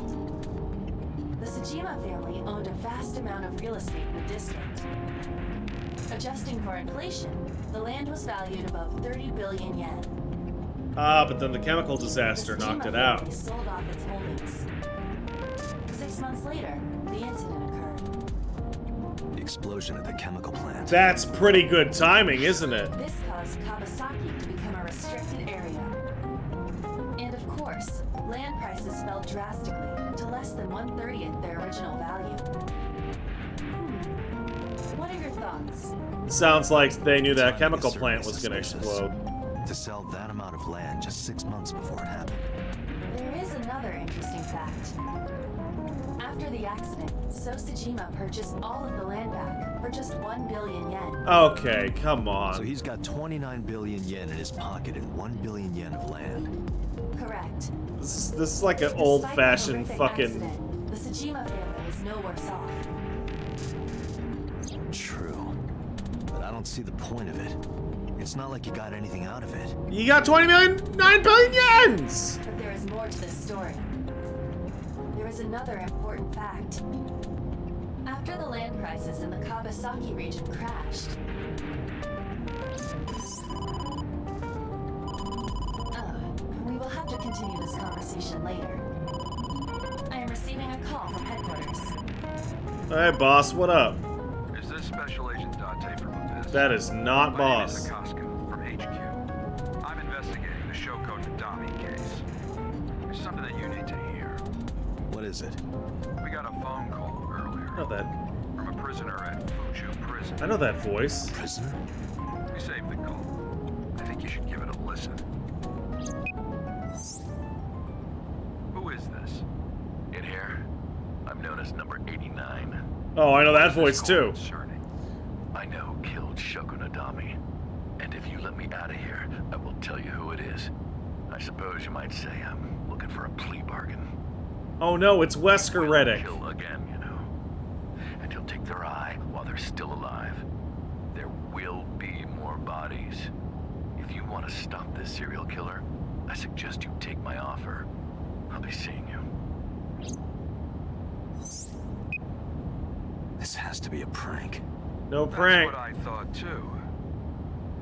The Tsujima family owned a vast amount of real estate in the district. Adjusting for inflation, the land was valued above 30 billion yen. Ah, but then the chemical disaster The knocked Tsujima it out. family sold off its holdings. 6 months later, the incident occurred. The explosion at the chemical plant. That's pretty good timing, isn't it? This caused Kawasaki to become a restricted area. And of course, land prices fell drastically to less than 1/30th their original value. What are your thoughts? Sounds like they knew that Timing is chemical plant certainly was gonna suspicious. explode. To sell that amount of land just 6 months before it happened. There is another interesting fact. the accident, Sosajima purchased all of the land back for just 1 billion yen. Okay, come on. So he's got 29 billion yen in his pocket and 1 billion yen of land. Correct. This is like an Despite the old-fashioned horrific fucking... accident, the Sajima family is no worse off. True. But I don't see the point of it. It's not like you got anything out of it. You got 9 billion yens! But there is more to this story. There is another important fact. After the land prices in the Kawasaki region crashed, we will have to continue this conversation later. I am receiving a call from headquarters. Hey, boss, what up? Is this Special Agent Date from Abyss? That is not boss. My name is Akaska from HQ. I'm investigating the Shoko Nadami case. There's something that you need to hear. What is it? We got a phone call earlier. I know that. From a prisoner at Fuju Prison. I know that voice. Prisoner? We saved the call. I think you should give it a listen. Who is this? In here, I'm known as number 89. Oh, I know that voice too. I know who killed Shoko Nadami. And if you let me out of here, I will tell you who it is. I suppose you might say I'm looking for a plea bargain. Oh no, it's Wesker Reddick. Kill again, you know. And you'll take their eye while they're still alive. There will be more bodies. If you want to stop this serial killer, I suggest you take my offer. I'll be seeing you. This has to be a prank. No prank. That's what I thought too.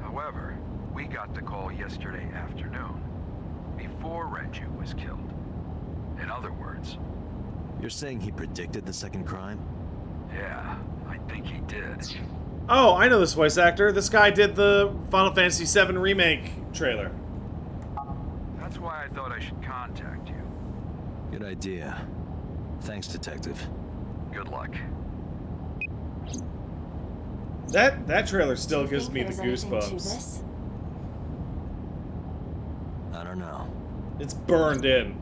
However, we got the call yesterday afternoon, before Renju was killed. In other words... You're saying he predicted the second crime? Yeah, I think he did. Oh, I know this voice actor. This guy did the Final Fantasy VII Remake trailer. That's why I thought I should contact you. Good idea. Thanks, Detective. Good luck. That trailer still gives me the There's anything to goosebumps. this? I don't know. It's burned in.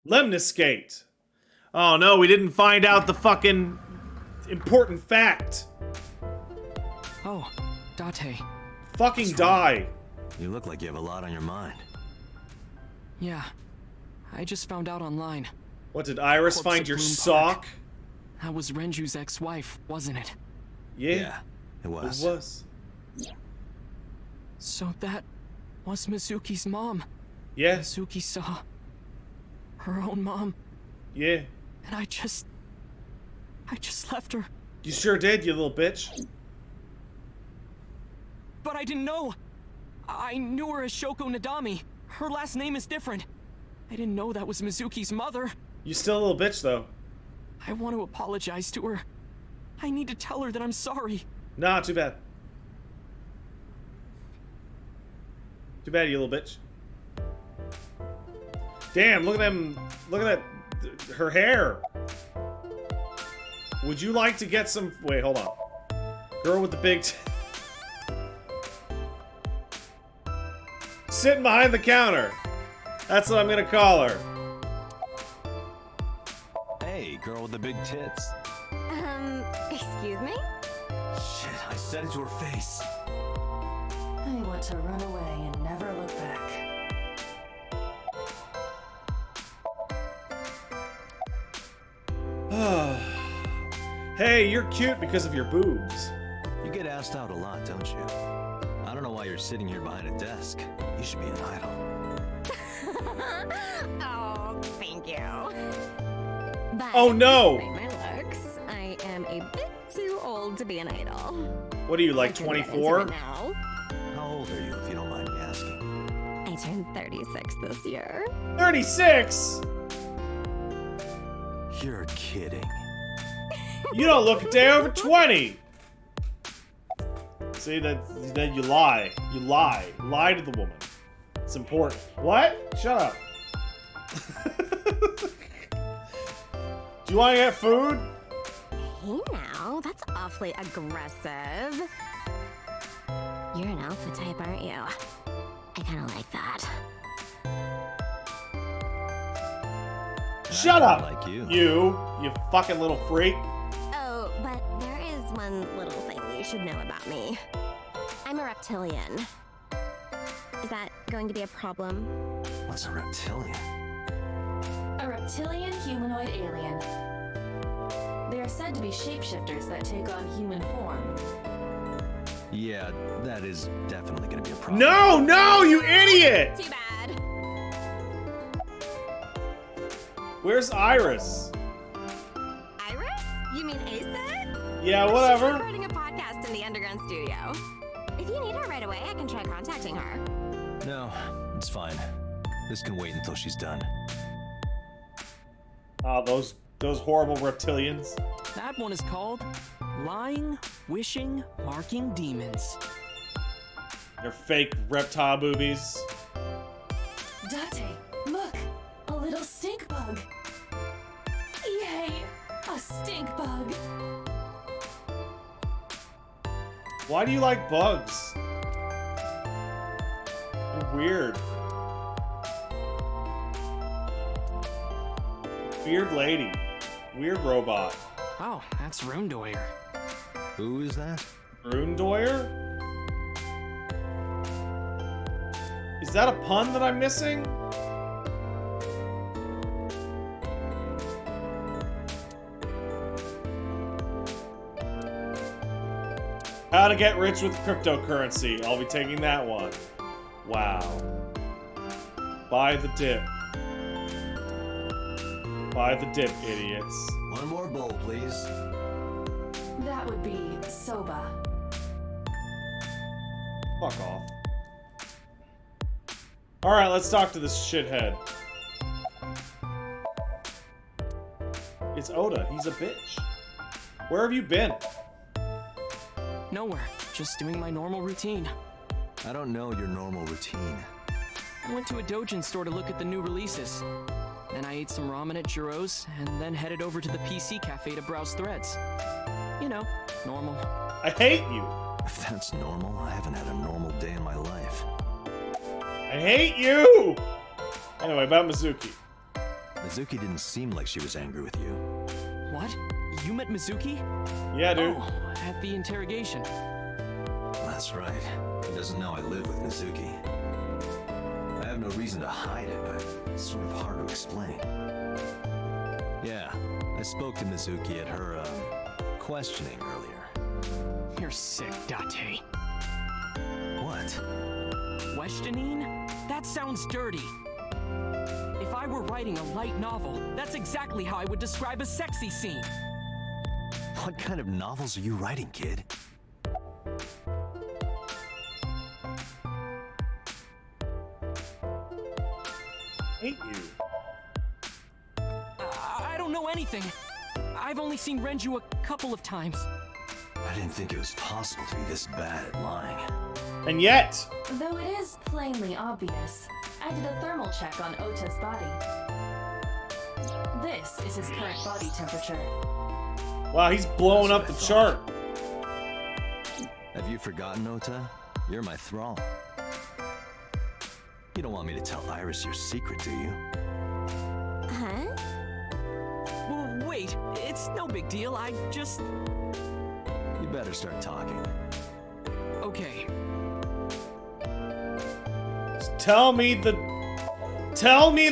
Lemniscate. Oh no, we didn't find out the fucking important fact. Oh, Date. Fucking die. You look like you have a lot on your mind. Yeah. I just found out online. What, did Iris Corpse find of your Bloom sock? Park. That was Renju's ex-wife, wasn't it? Yeah. It was. It was. So that was Mizuki's mom. Yeah. Mizuki saw her own mom. Yeah. And I just left her. You sure did, you little bitch. But I didn't know. I knew her as Shoko Nadami. Her last name is different. I didn't know that was Mizuki's mother. You still a little bitch, though. I want to apologize to her. I need to tell her that I'm sorry. Nah, too bad. Too bad, you little bitch. Damn, look at them. Look at that. Her hair. Would you like to get some... Wait, hold on. Girl with the big... Sitting behind the counter. That's what I'm gonna call her. Hey, girl with the big tits. Excuse me? Shit, I said it to her face. I want to run away and never look back. Hey, you're cute because of your boobs. You get asked out a lot, don't you? I don't know why you're sitting here behind a desk. You should be an idol. Oh, thank you. But Oh, no! despite my looks, I am a bit too old to be an idol. What are you, like I can get into 24? it now. How old are you, if you don't mind me asking? I turned 36 this year. 36? You're kidding. You don't look a day over 20. See, that you lie. You lie. Lie to the woman. It's important. What? Shut up. Do you want to get food? Hey now, that's awfully aggressive. You're an alpha type, aren't you? I kind of like that. Shut up! Like you. You fucking little freak. Oh, but there is one little thing you should know about me. I'm a reptilian. Is that going to be a problem? What's a reptilian? A reptilian humanoid alien. They are said to be shapeshifters that take on human form. Yeah, that is definitely gonna be a problem. No, you idiot! Too bad. Where's Iris? Iris? You mean Asa? Yeah, whatever. She's recording a podcast in the underground studio. If you need her right away, I can try contacting her. No, it's fine. This can wait until she's done. Oh, those horrible reptilians. That one is called Lying, Wishing, Marking Demons. They're fake reptile boobies. Date, look! A little stink bug! Yay! A stink bug! Why do you like bugs? You're weird. Weird lady. Weird robot. Oh, that's Rundoyer. Who is that? Rundoyer? Is that a pun that I'm missing? How to get rich with cryptocurrency. I'll be taking that one. Wow. Buy the dip. Buy the dip, idiots. One more bowl, please. That would be soba. Fuck off. Alright, let's talk to this shithead. It's Oda. He's a bitch. Where have you been? Nowhere. Just doing my normal routine. I don't know your normal routine. I went to a Dojin store to look at the new releases. Then I ate some ramen at Jiro's, and then headed over to the PC cafe to browse threads. You know, normal. I hate you. If that's normal, I haven't had a normal day in my life. I hate you! Anyway, about Mizuki. Mizuki didn't seem like she was angry with you. What? You met Mizuki? Yeah, dude. Oh, at the interrogation. That's right. He doesn't know I live with Mizuki. I have no reason to hide it, but it's sort of hard to explain. Yeah, I spoke to Mizuki at her, questioning earlier. You're sick, Date. What? Questioning? That sounds dirty. If I were writing a light novel, that's exactly how I would describe a sexy scene. What kind of novels are you writing, kid? Hate you. I don't know anything. I've only seen Renju a couple of times. I didn't think it was possible to be this bad at lying. And yet! Though it is plainly obvious, I did a thermal check on Ota's body. This is his current body temperature. Wow, he's blowing up the chart. Have you forgotten, Ota? You're my thrall. You don't want me to tell Iris your secret, do you? Huh? Well, wait, it's no big deal. I just... You better start talking. Okay. Tell me the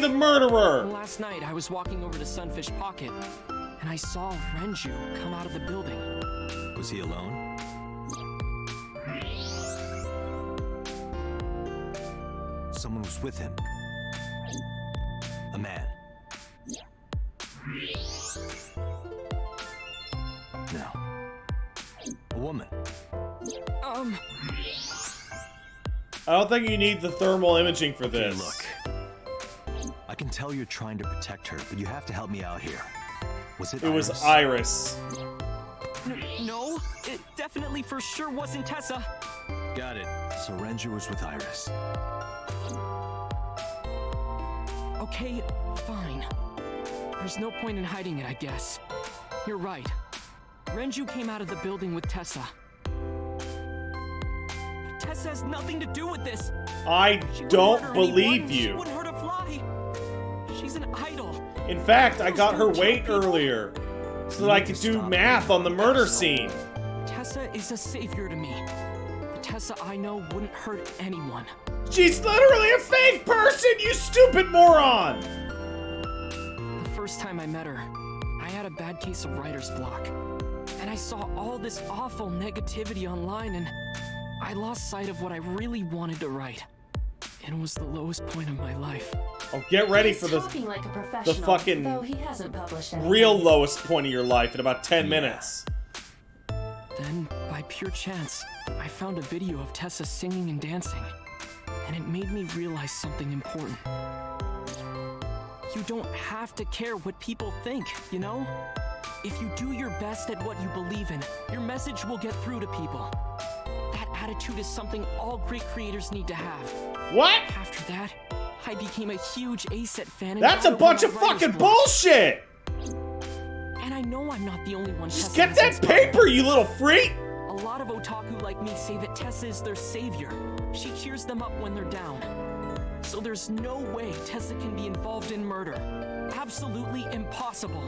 murderer! Last night, I was walking over to Sunfish Pocket, and I saw Renju come out of the building. Was he alone? Someone was with him. A man. No. A woman. I don't think you need the thermal imaging for Okay, this. look. I can tell you're trying to protect her, but you have to help me out here. Was it It Iris? was Iris. No, it definitely for sure wasn't Tessa. Got it. So Renju was with Iris. Okay, fine. There's no point in hiding it, I guess. You're right. Renju came out of the building with Tessa. Tessa has nothing to do with this. I She wouldn't don't hurt believe anyone. She you. wouldn't hurt a fly. She's an idol. In fact, I got her weight earlier so that I could do math on the murder scene. Tessa is a savior to me. The Tessa I know wouldn't hurt anyone. She's literally a fake person, you stupid moron! The first time I met her, I had a bad case of writer's block. And I saw all this awful negativity online, and I lost sight of what I really wanted to write. It was the lowest point of my life. Oh, get ready for Talking like a the professional, fucking though he hasn't published anything. real lowest point of your life in about 10 minutes. Then, by pure chance, I found a video of Tessa singing and dancing, and it made me realize something important. You don't have to care what people think, you know? If you do your best at what you believe in, your message will get through to people. That attitude is something all great creators need to have. What? After that, I became a huge A-Set fan. And That's a bunch of fucking bullshit! And I know I'm not the only one. Just Tessa get has that inspired. paper, you little freak! A lot of otaku like me say that Tessa is their savior. She cheers them up when they're down. So there's no way Tessa can be involved in murder. Absolutely impossible.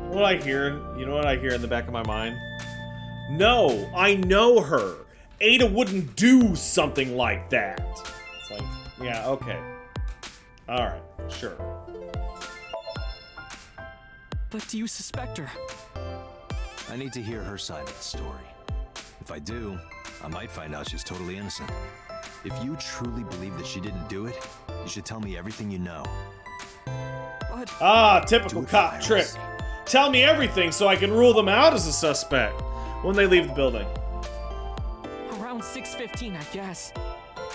What I hear, you know what I hear in the back of my mind? No, I know her. Ada wouldn't do something like that. It's like, yeah, okay. Alright, sure. But do you suspect her? I need to hear her side of the story. If I do, I might find out she's totally innocent. If you truly believe that she didn't do it, you should tell me everything you know. But Ah, typical cop trick. Tell me everything so I can rule them out as a suspect when they leave the building. Around 6:15, I guess.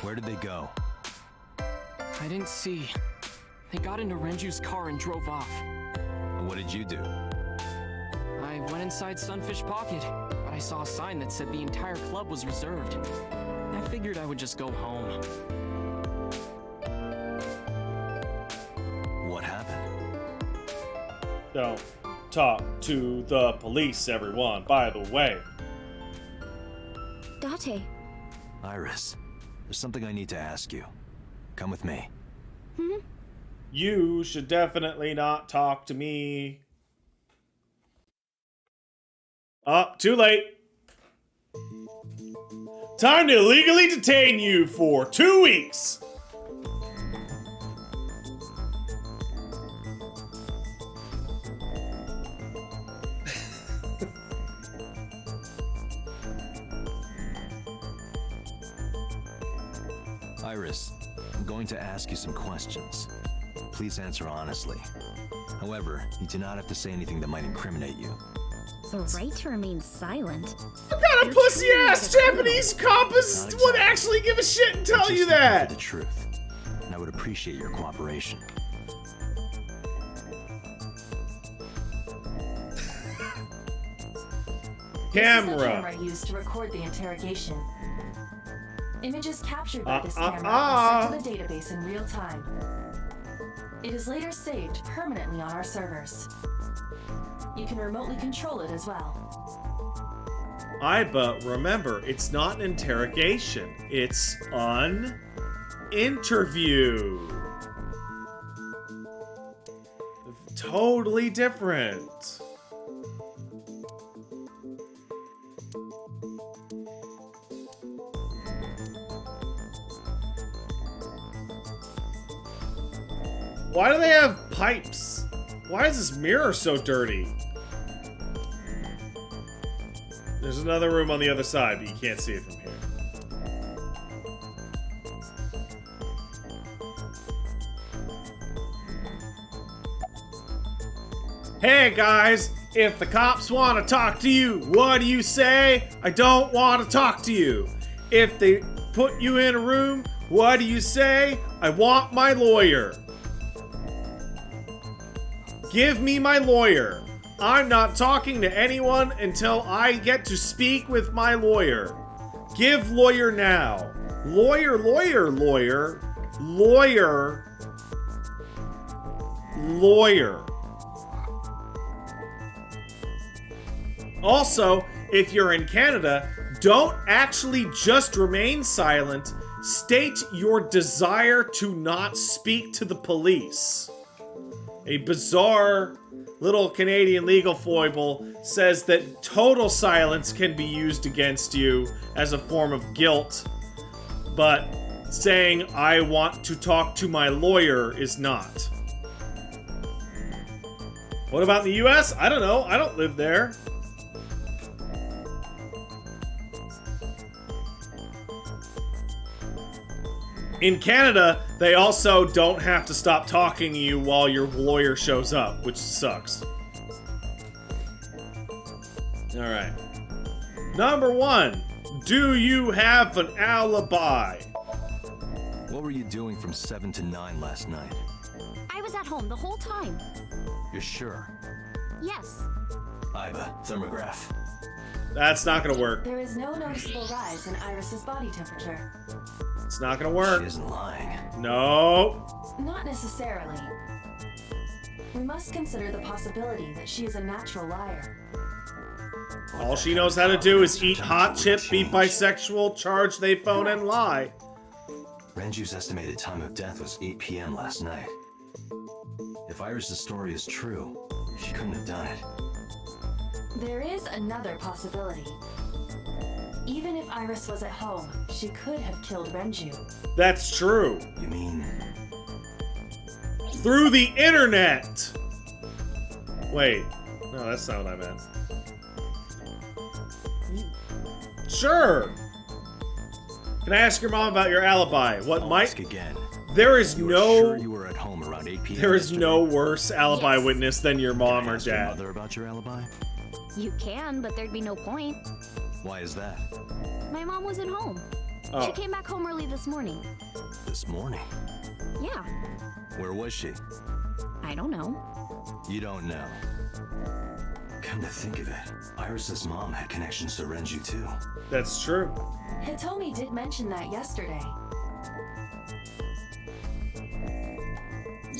Where did they go? I didn't see. They got into Renju's car and drove off. And what did you do? I went inside Sunfish Pocket, but I saw a sign that said the entire club was reserved. I figured I would just go home. What happened? Don't talk to the police, everyone, by the way. Date. Iris, there's something I need to ask you. Come with me. You should definitely not talk to me. Oh, too late. Time to illegally detain you for 2 weeks. Iris, I'm going to ask you some questions. Please answer honestly. However, you do not have to say anything that might incriminate you. The right to remain silent. What kind of pussy-ass Japanese cop would actually give a shit and tell you that? For the truth, and I would appreciate your cooperation. This is the Camera. camera used to record the interrogation. Images captured by this camera are sent to the database in real time. It is later saved permanently on our servers. You can remotely control it as well. But remember, it's not an interrogation. It's an interview. Totally different. Why do they have pipes? Why is this mirror so dirty? There's another room on the other side, but you can't see it from here. Hey guys, if the cops want to talk to you, what do you say? I don't want to talk to you. If they put you in a room, what do you say? I want my lawyer. Give me my lawyer. I'm not talking to anyone until I get to speak with my lawyer. Give lawyer now. Lawyer, lawyer, lawyer. Lawyer. Also, if you're in Canada, don't actually just remain silent. State your desire to not speak to the police. A bizarre little Canadian legal foible says that total silence can be used against you as a form of guilt, but saying, I want to talk to my lawyer is not. What about in the US? I don't know. I don't live there. In Canada, they also don't have to stop talking to you while your lawyer shows up, which sucks. Alright. Number 1. Do you have an alibi? What were you doing from 7 to 9 last night? I was at home the whole time. You're sure? Yes. Iva, thermograph. That's not gonna work. There is no noticeable rise in Iris's body temperature. It's not gonna work. She isn't lying. No. Not necessarily. We must consider the possibility that she is a natural liar. All she knows how to do is eat hot chip, be bisexual, charge they phone, and lie. Renju's estimated time of death was 8 p.m. last night. If Iris's story is true, she couldn't have done it. There is another possibility. Even if Iris was at home, she could have killed Renju. That's true. You mean... through the internet! Wait. No, that's not what I meant. Sure! Can I ask your mom about your alibi? What I'll might... ask again. There is You no... Sure you were at home around 8 p.m. There is yesterday? no worse alibi witness than your mom Can I or ask your dad. mother about your alibi? You can, but there'd be no point. Why is that? My mom wasn't home. Oh. She came back home early this morning. This morning? Yeah. Where was she? I don't know. You don't know. Come to think of it, Iris's mom had connections to Renju too. That's true. Hitomi did mention that yesterday.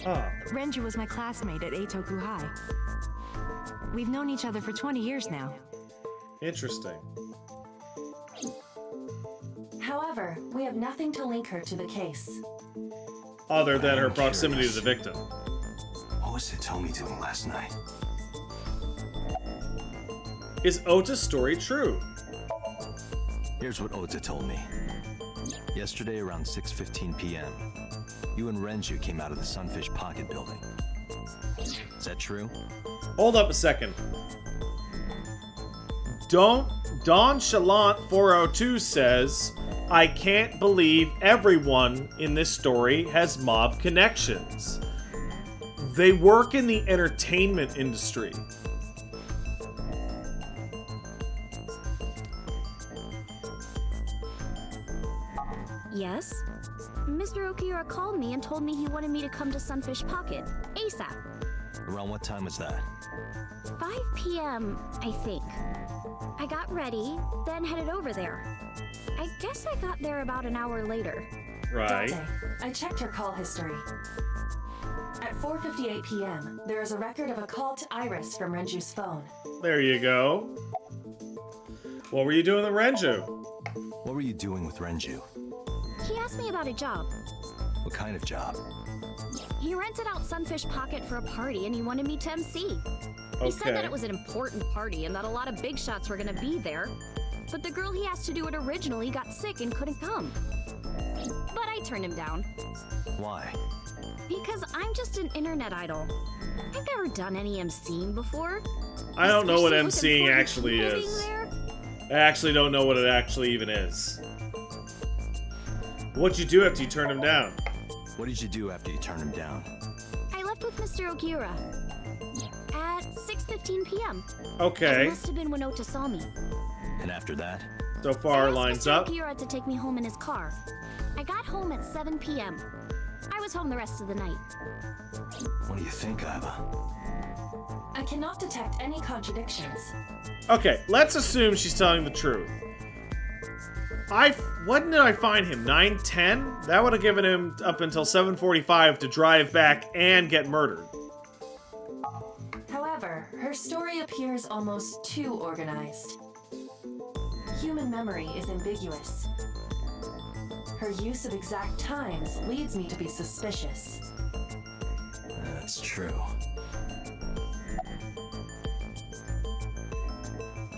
Ah. Renju was my classmate at Eitoku High. We've known each other for 20 years now. Interesting. However, we have nothing to link her to the case. Other than her I'm proximity curious. to the victim. What was Hitomi doing last night? Is Ota's story true? Here's what Ota told me. Yesterday around 6:15 p.m., you and Renju came out of the Sunfish Pocket building. Is that true? Hold up a second. Don Chalant 402 says, I can't believe everyone in this story has mob connections. They work in the entertainment industry. Yes? Mr. Okiura called me and told me he wanted me to come to Sunfish Pocket, ASAP. Around what time was that? 5 p.m., I think. I got ready, then headed over there. I guess I got there about an hour later. Right. Date. I checked her call history. At 4:58 p.m., there is a record of a call to Iris from Renju's phone. There you go. What were you doing with Renju? What were you doing with Renju? He asked me about a job. What kind of job? He rented out Sunfish Pocket for a party and he wanted me to MC. He said that it was an important party and that a lot of big shots were gonna be there. But the girl he asked to do it originally got sick and couldn't come. But I turned him down. Why? Because I'm just an internet idol. I've never done any MCing before. I don't know what Especially with MCing important actually people being is. there. I actually don't know what it actually even is. What'd you do after you turned him down? What did you do after you turned him down? I left with Mr. Okiura at 6:15 p.m. Okay. It must have been when Ota saw me. And after that? So far, I asked lines Mr. up. Okiura to take me home in his car. I got home at 7 p.m. I was home the rest of the night. What do you think, Iva? I cannot detect any contradictions. Okay, let's assume she's telling the truth. When did I find him? 9:10? That would have given him up until 7:45 to drive back and get murdered. However, her story appears almost too organized. Human memory is ambiguous. Her use of exact times leads me to be suspicious. That's true.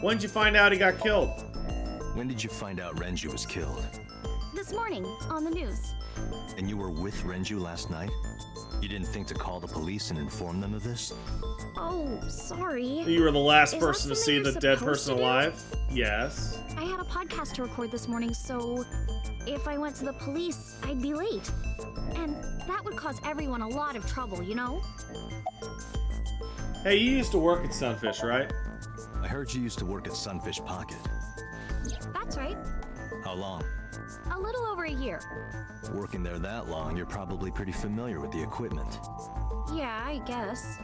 When did you find out he got killed? When did you find out Renju was killed? This morning, on the news. And you were with Renju last night? You didn't think to call the police and inform them of this? Oh, sorry. You were the last Is person that to see something the you're dead supposed person to do? alive? Yes. I had a podcast to record this morning, so if I went to the police, I'd be late. And that would cause everyone a lot of trouble, you know? Hey, you used to work at Sunfish, right? I heard you used to work at Sunfish Pocket. That's right. How long? A little over a year. Working there that long, you're probably pretty familiar with the equipment. Yeah, I guess.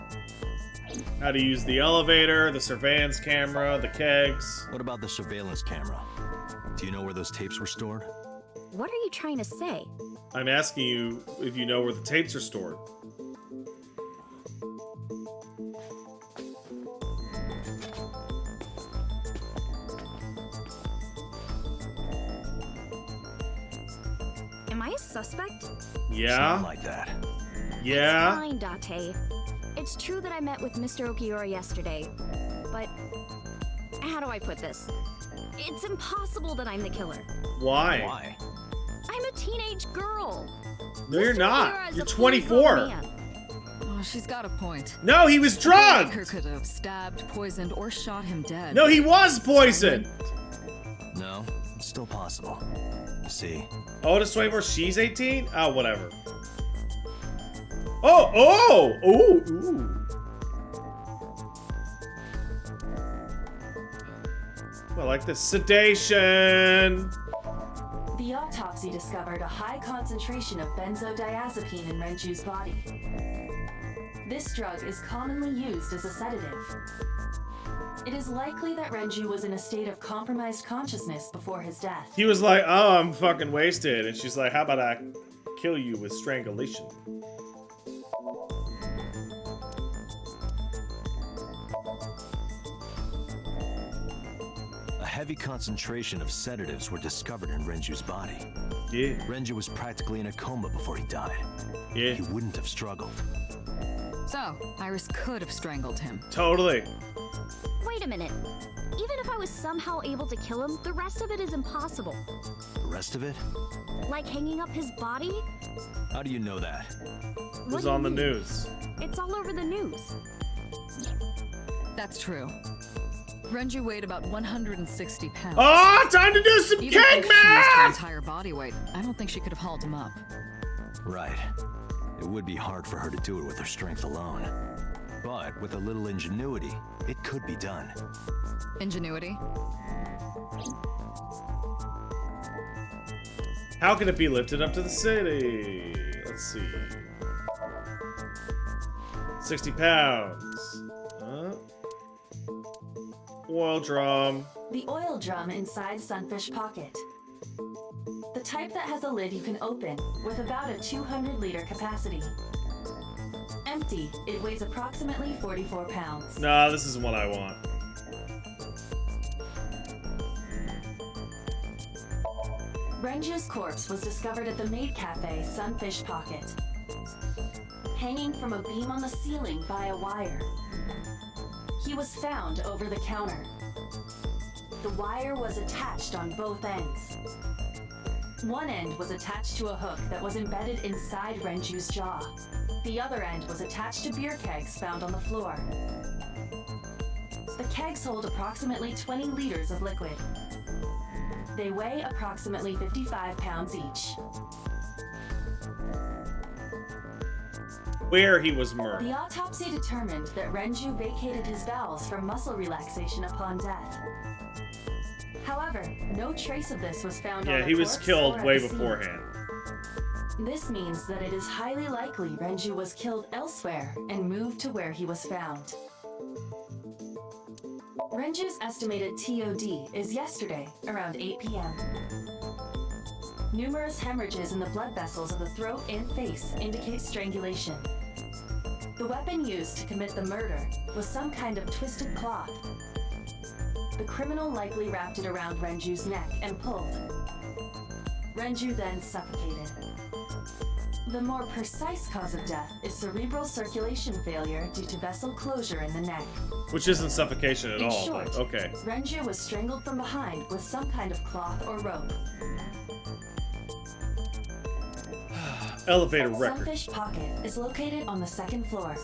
How to use the elevator, the surveillance camera, the kegs. What about the surveillance camera? Do you know where those tapes were stored? What are you trying to say? I'm asking you if you know where the tapes are stored. Am I a suspect? Yeah? It's not like that. Yeah? It's fine, Date. It's true that I met with Mr. Okiura yesterday, but how do I put this? It's impossible that I'm the killer. Why? Why? I'm a teenage girl. No, you're Mr. not. Okiura is You're a fully 24. grown man. Oh, she's got a point. No, he was drugged! Baker could have stabbed, poisoned, or shot him dead. No, he was poisoned! No, it's still possible. You see. Oh, to 24, she's 18? Oh, whatever. Oh! Ooh! I like this. Sedation! The autopsy discovered a high concentration of benzodiazepine in Renju's body. This drug is commonly used as a sedative. It is likely that Renju was in a state of compromised consciousness before his death. He was like, oh, I'm fucking wasted. And she's like, how about I kill you with strangulation? A heavy concentration of sedatives were discovered in Renju's body. Yeah. Renju was practically in a coma before he died. Yeah. He wouldn't have struggled. So, Iris could have strangled him. Totally. Wait a minute. Even if I was somehow able to kill him, the rest of it is impossible. The rest of it? Like hanging up his body? How do you know that? It was on the news. It's all over the news. That's true. Renju weighed about 160 pounds. Oh, time to do some Even cake if she used her math! entire body weight, I don't think she could have hauled him up. Right. It would be hard for her to do it with her strength alone. But with a little ingenuity, it could be done. Ingenuity? How can it be lifted up to the city? Let's see. 60 pounds. Oil drum. The oil drum inside Sunfish Pocket. The type that has a lid you can open, with about a 200-liter capacity. Empty, it weighs approximately 44 pounds. Nah, this isn't what I want. Renju's corpse was discovered at the maid cafe Sunfish Pocket. Hanging from a beam on the ceiling by a wire. He was found over the counter. The wire was attached on both ends. One end was attached to a hook that was embedded inside Renju's jaw. The other end was attached to beer kegs found on the floor. The kegs hold approximately 20 liters of liquid. They weigh approximately 55 pounds each. Where he was murdered. The autopsy determined that Renju vacated his bowels for muscle relaxation upon death. However, no trace of this was found on Yeah, the he was corpse killed or at way the scene. beforehand. This means that it is highly likely Renju was killed elsewhere and moved to where he was found. Renju's estimated TOD is yesterday, around 8 p.m. Numerous hemorrhages in the blood vessels of the throat and face indicate strangulation. The weapon used to commit the murder was some kind of twisted cloth. The criminal likely wrapped it around Renju's neck and pulled. Renju then suffocated. The more precise cause of death is cerebral circulation failure due to vessel closure in the neck. Which isn't suffocation at In all, short, but okay. Renju was strangled from behind with some kind of cloth or rope. Elevator record. Sunfish Pocket is located on the second floor.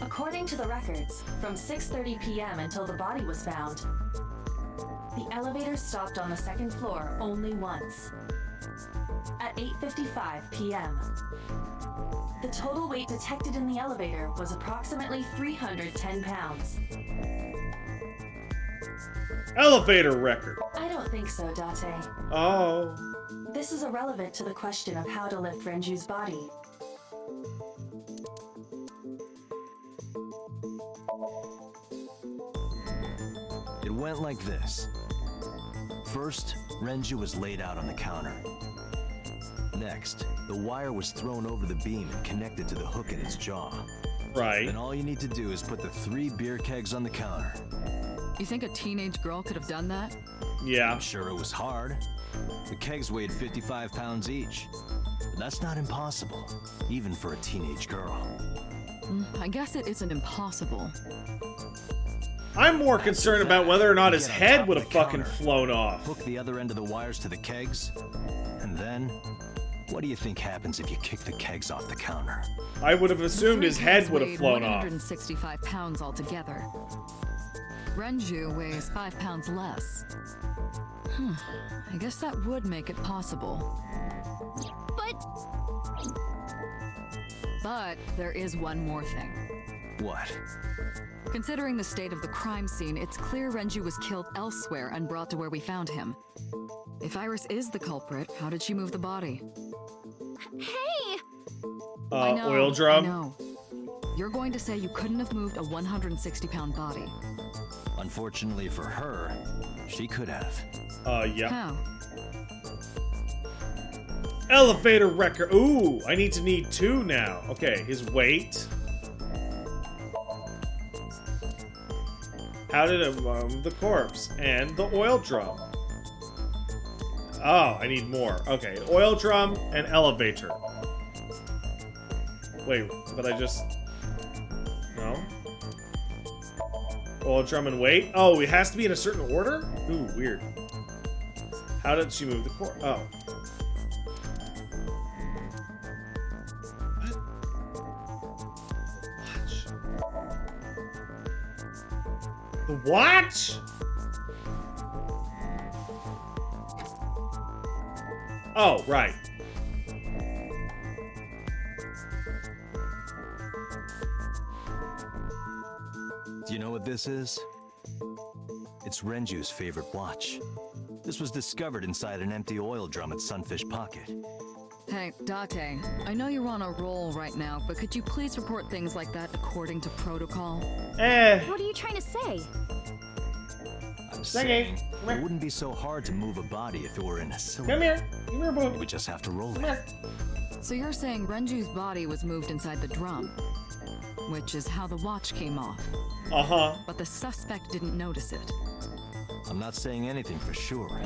According to the records, from 6:30 p.m. until the body was found, the elevator stopped on the second floor only once. At 8:55 p.m. The total weight detected in the elevator was approximately 310 pounds. Elevator record. I don't think so, Date. Oh. This is irrelevant to the question of how to lift Renju's body. It went like this. First, Renju was laid out on the counter. Next, the wire was thrown over the beam and connected to the hook in his jaw. Right. Then all you need to do is put the 3 beer kegs on the counter. You think a teenage girl could have done that? Yeah. I'm sure it was hard. The kegs weighed 55 pounds each. But that's not impossible, even for a teenage girl. I guess it isn't impossible. I'm more concerned about whether or not his head would have fucking flown off. Hook the other end of the wires to the kegs, and then, what do you think happens if you kick the kegs off the counter? I would have assumed his head would have flown off. 165 pounds altogether. Renju weighs 5 pounds less. I guess that would make it possible. But there is one more thing. What? Considering the state of the crime scene, it's clear Renju was killed elsewhere and brought to where we found him. If Iris is the culprit, how did she move the body? Hey! I know, oil drum? I know. You're going to say you couldn't have moved a 160-pound body. Unfortunately for her, she could have. Yeah. How? Elevator record. Ooh, I need 2 now. Okay, his weight. How did it the corpse? And the oil drum. Oh, I need more. Okay, oil drum and elevator. Wait, but I just... No? Oil drum and weight? Oh, it has to be in a certain order? Ooh, weird. How did she move the corpse? Oh. The watch? Oh, right. Do you know what this is? It's Renju's favorite watch. This was discovered inside an empty oil drum at Sunfish Pocket. Hey, Date, I know you're on a roll right now, but could you please report things like that according to protocol? What are you trying to say? I'm saying it wouldn't be so hard to move a body if it were in a cylinder. Come here. Come here, boo. You would just have to roll it. So you're saying Renju's body was moved inside the drum, which is how the watch came off. Uh-huh. But the suspect didn't notice it. I'm not saying anything for sure.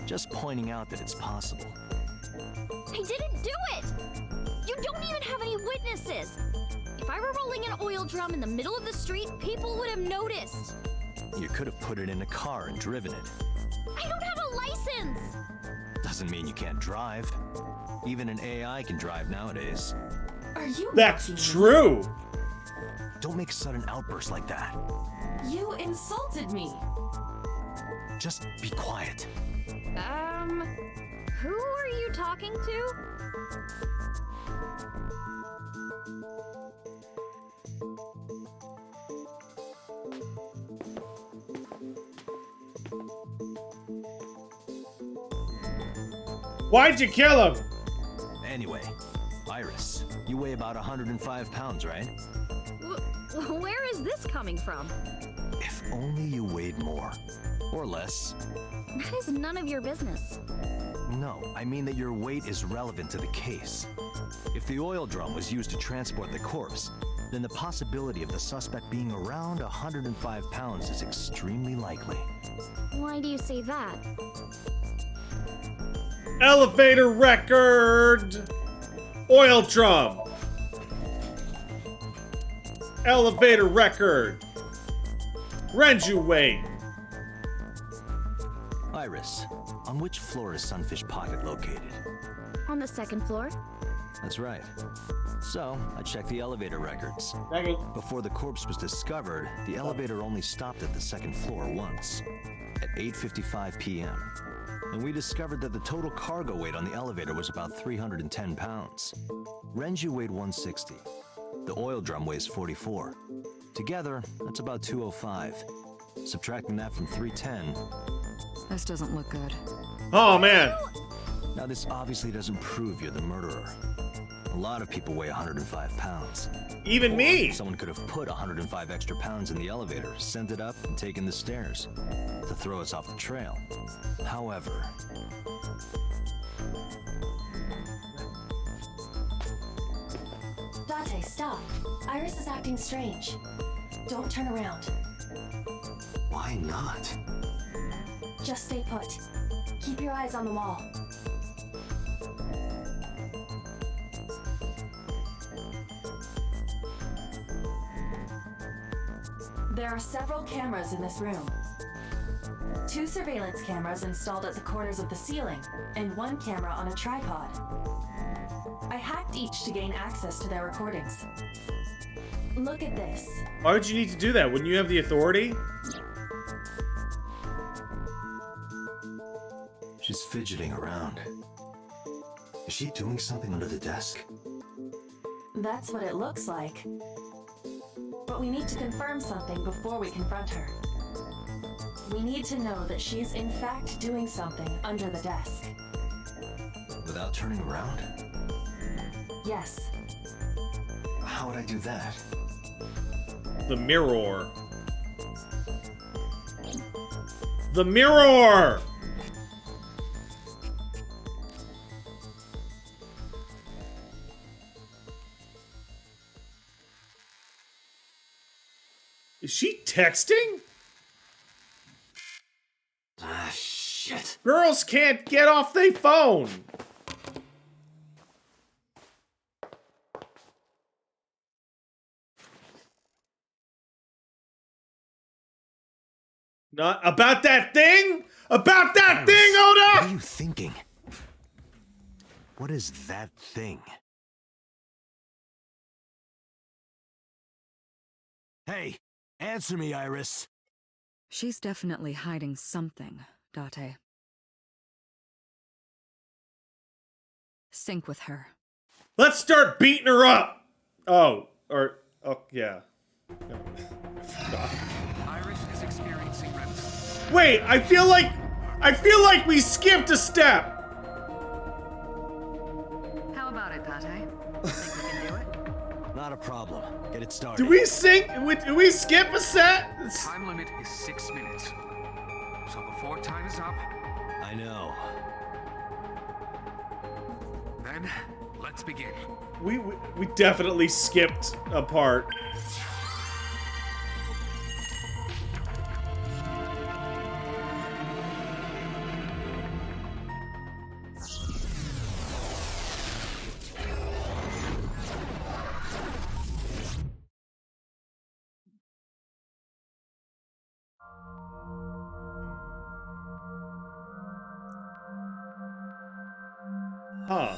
Just pointing out that it's possible. I didn't do it! You don't even have any witnesses! If I were rolling an oil drum in the middle of the street, people would have noticed. You could have put it in a car and driven it. I don't have a license! Doesn't mean you can't drive. Even an AI can drive nowadays. Are you? That's true! Don't make sudden outbursts like that. You insulted me! Just be quiet. Who are you talking to? Why'd you kill him? Anyway, Iris, you weigh weigh about 105 pounds, right? Where is this coming from? If only you weighed more. Or less. That is none of your business. No, I mean that your weight is relevant to the case. If the oil drum was used to transport the corpse, then the possibility of the suspect being around 105 pounds is extremely likely. Why do you say that? Elevator record! Oil drum! Elevator record! Renju weight! Iris, on which floor is Sunfish Pocket located? On the second floor. That's right. So, I checked the elevator records. Before the corpse was discovered, the elevator only stopped at the second floor once, at 8:55 p.m. And we discovered that the total cargo weight on the elevator was about 310 pounds. Renju weighed 160. The oil drum weighs 44. Together, that's about 205. Subtracting that from 310. This doesn't look good. Oh, man. Now, this obviously doesn't prove you're the murderer. A lot of people weigh 105 pounds. Even me! Someone could have put 105 extra pounds in the elevator, sent it up, and taken the stairs to throw us off the trail. However... Dante, stop. Iris is acting strange. Don't turn around. Why not? Just stay put. Keep your eyes on the wall. There are several cameras in this room. 2 surveillance cameras installed at the corners of the ceiling, and 1 camera on a tripod. I hacked each to gain access to their recordings. Look at this. Why would you need to do that? Wouldn't you have the authority? She's fidgeting around. Is she doing something under the desk? That's what it looks like. But we need to confirm something before we confront her. We need to know that she's in fact doing something under the desk. Without turning around? Yes. How would I do that? The mirror. The mirror! Is she texting? Ah, shit. Girls can't get off their phone. Not about that thing? About that thing, Oda! What are you thinking? What is that thing? Hey, answer me, Iris. She's definitely hiding something, Date. Sync with her. Let's start beating her up! Oh, yeah. Iris is experiencing REMs. Wait, I feel like we skipped a step. How about it, Date? Think we can do it? Not a problem. Get it started. Do we sync? Do we skip a set? Time limit is 6 minutes. So before time is up... I know. Then, let's begin. We definitely skipped a part. Huh.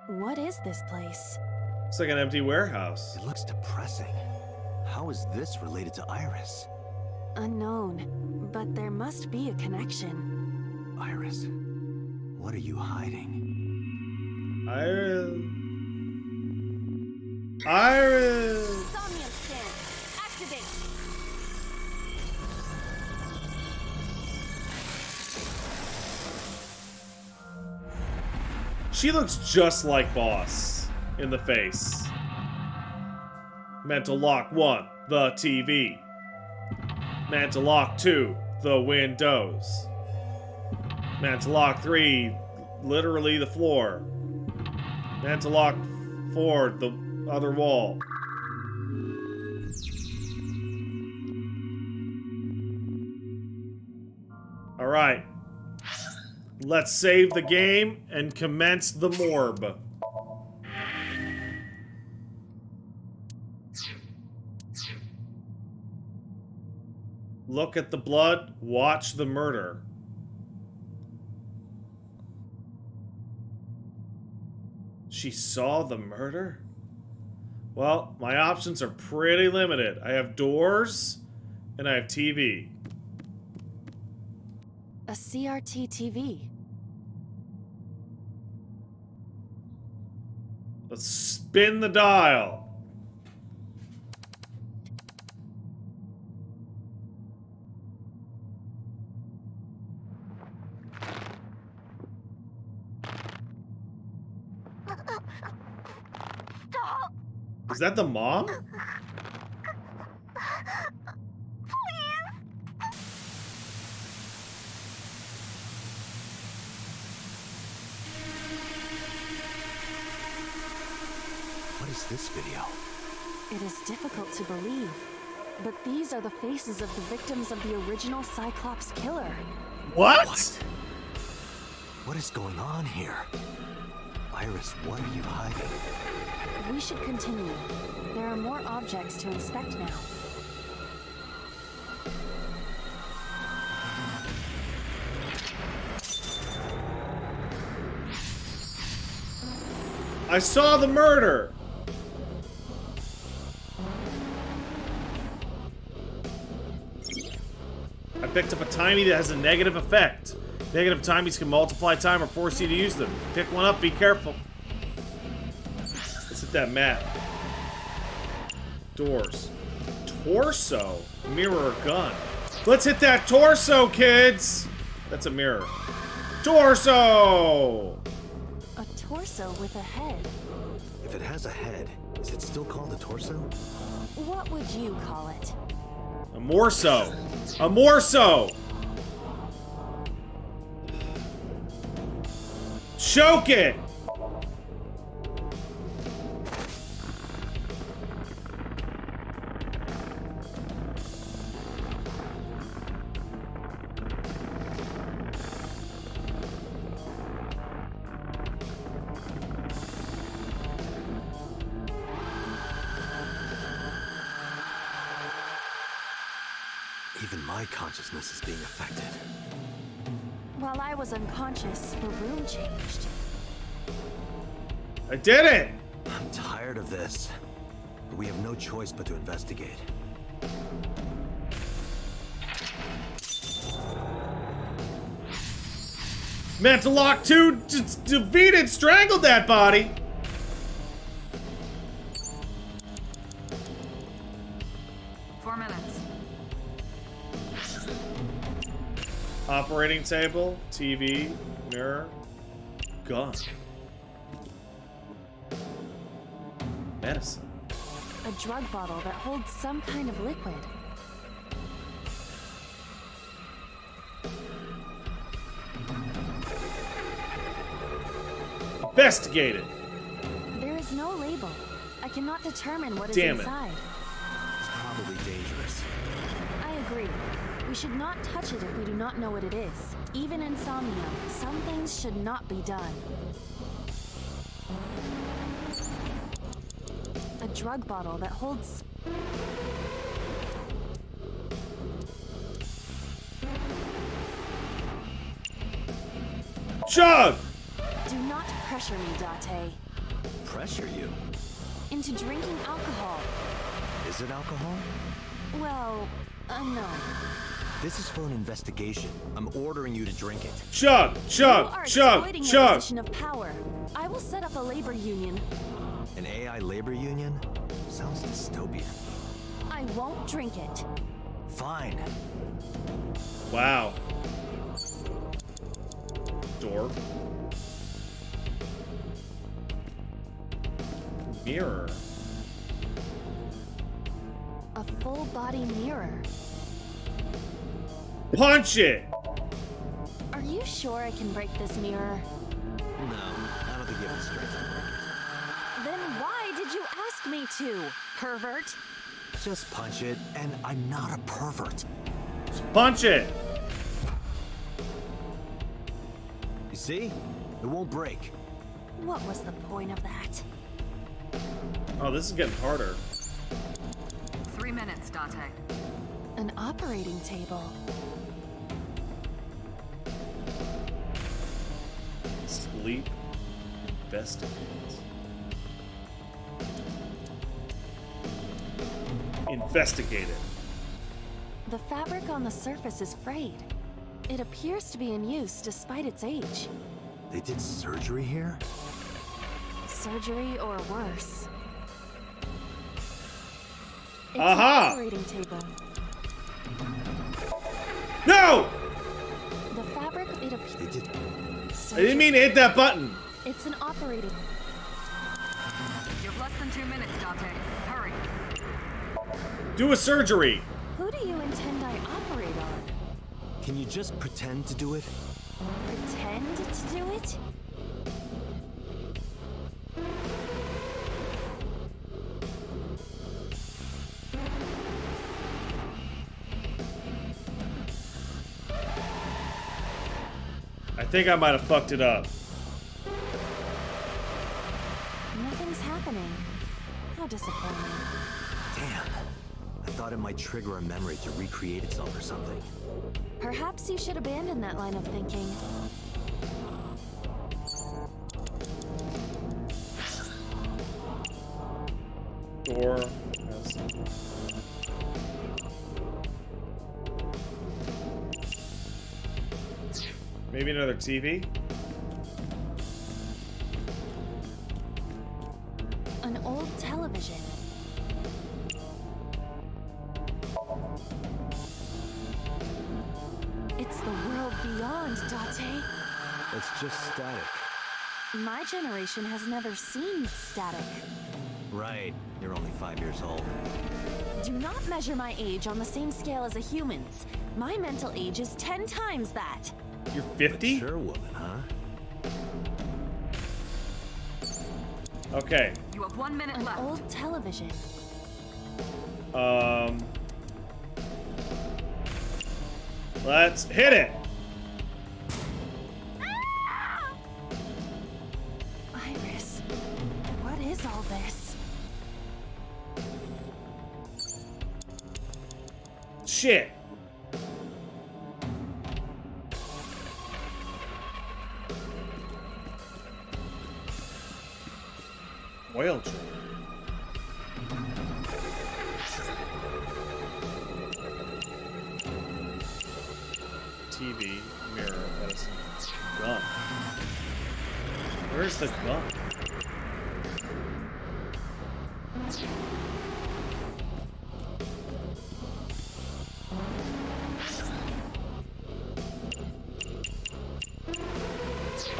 What is this place? It's like an empty warehouse. It looks depressing. How is this related to Iris? Unknown, but there must be a connection. Iris, what are you hiding? Iris. Somnium scan, activate. She looks just like Boss in the face. Mental lock 1, the TV. Mental lock 2, the windows. Mental lock 3, literally the floor. Mental lock 4, the other wall. Alright. Let's save the game and commence the morb. Look at the blood, watch the murder. She saw the murder? Well, my options are pretty limited. I have doors, and I have TV. A CRT TV. Let's spin the dial. Stop! Is that the mom? What is this video? It is difficult to believe, but these are the faces of the victims of the original Cyclops killer. What? What is going on here? Iris, what are you hiding? We should continue. There are more objects to inspect now. I saw the murder. I picked up a timie that has a negative effect. Negative timies can multiply time or force you to use them. Pick one up, be careful. Let's hit that map. Doors. Torso? Mirror or gun? Let's hit that torso, kids! That's a mirror. Torso! A torso with a head. If it has a head, is it still called a torso? What would you call it? A morso. A morso! Choke it! Even my consciousness is being affected. While I was unconscious, the room changed. I did it! I'm tired of this. But we have no choice but to investigate. Mental Lock 2 defeated, strangled that body! Operating table, TV, mirror, gun. Medicine. A drug bottle that holds some kind of liquid. Investigate it. There is no label. I cannot determine what is Damn it. inside. It's probably dangerous. I agree. We should not touch it if we do not know what it is. Even in Somnium, some things should not be done. A drug bottle that holds... Chug! Do not pressure me, Date. Pressure you? Into drinking alcohol. Is it alcohol? Well, no. This is for an investigation. I'm ordering you to drink it. Chug! Chug! You are Chug! exploiting your Chug! position of power. I will set up a labor union. An AI labor union? Sounds dystopian. I won't drink it. Fine. Wow. Door. mirror. A full body mirror. Punch it! Are you sure I can break this mirror? No, I don't think you have the strength to break it. Then why did you ask me to, pervert? Just punch it, and I'm not a pervert. Just punch it! You see? It won't break. What was the point of that? Oh, this is getting harder. 3 minutes, Dante. An operating table. Sleep. Investigate. Investigate it. The fabric on the surface is frayed. It appears to be in use despite its age. They did surgery here? Surgery or worse. It's Aha! an operating table. No! The fabric, it appears. They did. I didn't mean to hit that button. It's an operating. You have less than 2 minutes, Dante. Hurry. Do a surgery. Who do you intend I operate on? Can you just pretend to do it? Pretend to do it? I think I might have fucked it up. Nothing's happening. How disappointing. Damn. I thought it might trigger a memory to recreate itself or something. Perhaps you should abandon that line of thinking. Door. Maybe another TV? An old television. It's the world beyond, Date. It's just static. My generation has never seen static. Right. You're only 5 years old. Do not measure my age on the same scale as a human's. My mental age is 10 times that. You're 50? Sure, woman, huh? Okay. You have 1 minute left. Old television. Let's hit it. Iris, what is all this? Shit. Oil change. TV, mirror, medicine, gun. Where's the gun?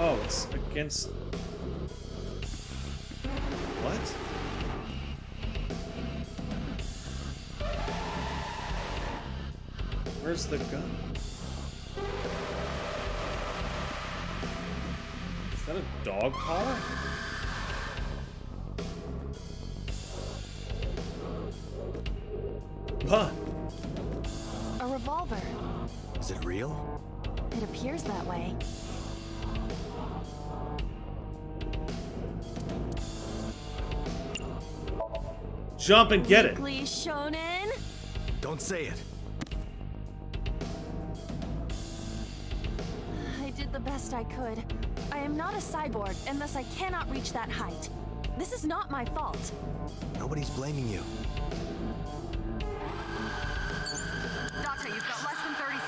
Oh, it's against... What? Where's the gun? Is that a dog collar? Huh. A revolver. Is it real? It appears that way. Jump and get it. Weekly Shonen? Don't say it. I did the best I could. I am not a cyborg, and thus I cannot reach that height. This is not my fault. Nobody's blaming you. Dante, you've got less than 30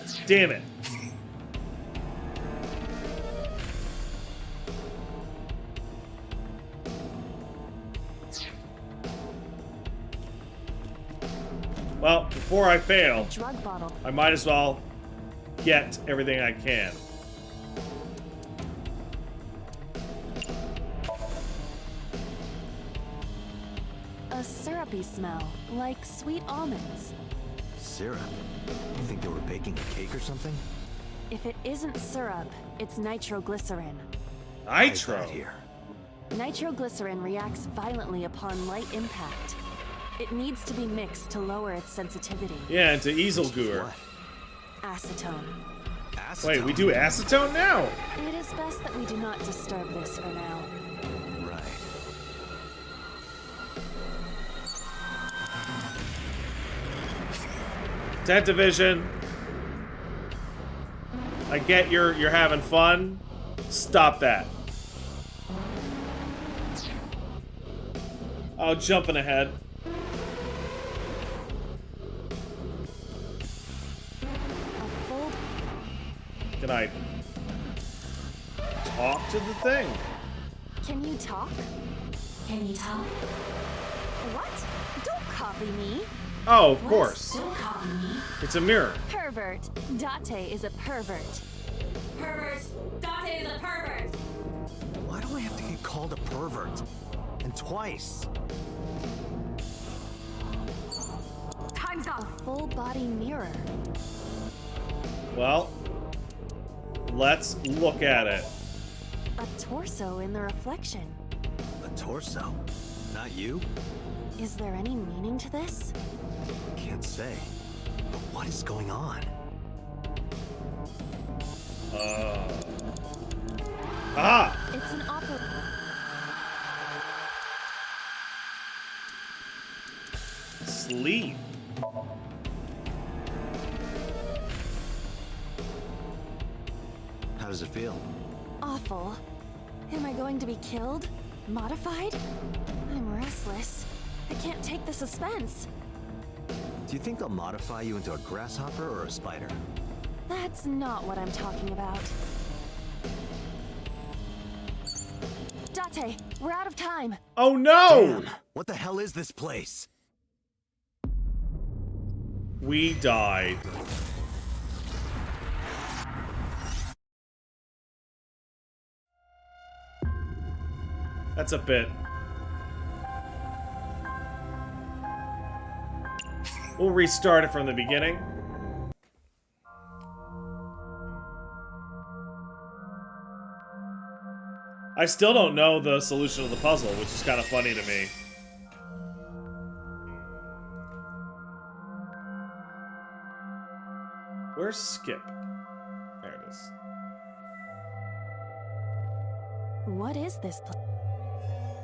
seconds. Damn it. Well, before I fail, Drug bottle. I might as well get everything I can. syrupy smell, like sweet almonds. Syrup? You think they were baking a cake or something? If it isn't syrup, it's nitroglycerin. Nitro? Nitroglycerin reacts violently upon light impact. It needs to be mixed to lower its sensitivity. Yeah, into easel gooer. Acetone. Wait, we do acetone now? It is best that we do not disturb this for now. Right. Tent division. I get you're having fun. Stop that. Oh, jumping ahead. Can I talk to the thing? Can you talk? Can you talk? What? Don't copy me. Oh, of course. Don't copy me. It's a mirror. Pervert. Date is a pervert. Pervert. Date is a pervert. Why do I have to get called a pervert? And twice. Time's up. A full body mirror. Well, let's look at it. A torso in the reflection. A torso? Not you? Is there any meaning to this? Can't say. But what is going on? Ah! It's an opera. Sleep. How does it feel? Awful. Am I going to be killed? Modified? I'm restless. I can't take the suspense. Do you think they'll modify you into a grasshopper or a spider? That's not what I'm talking about. Date, we're out of time. Oh no! Damn, what the hell is this place? We died. That's a bit. We'll restart it from the beginning. I still don't know the solution of the puzzle, which is kind of funny to me. Where's Skip? There it is. What is this place?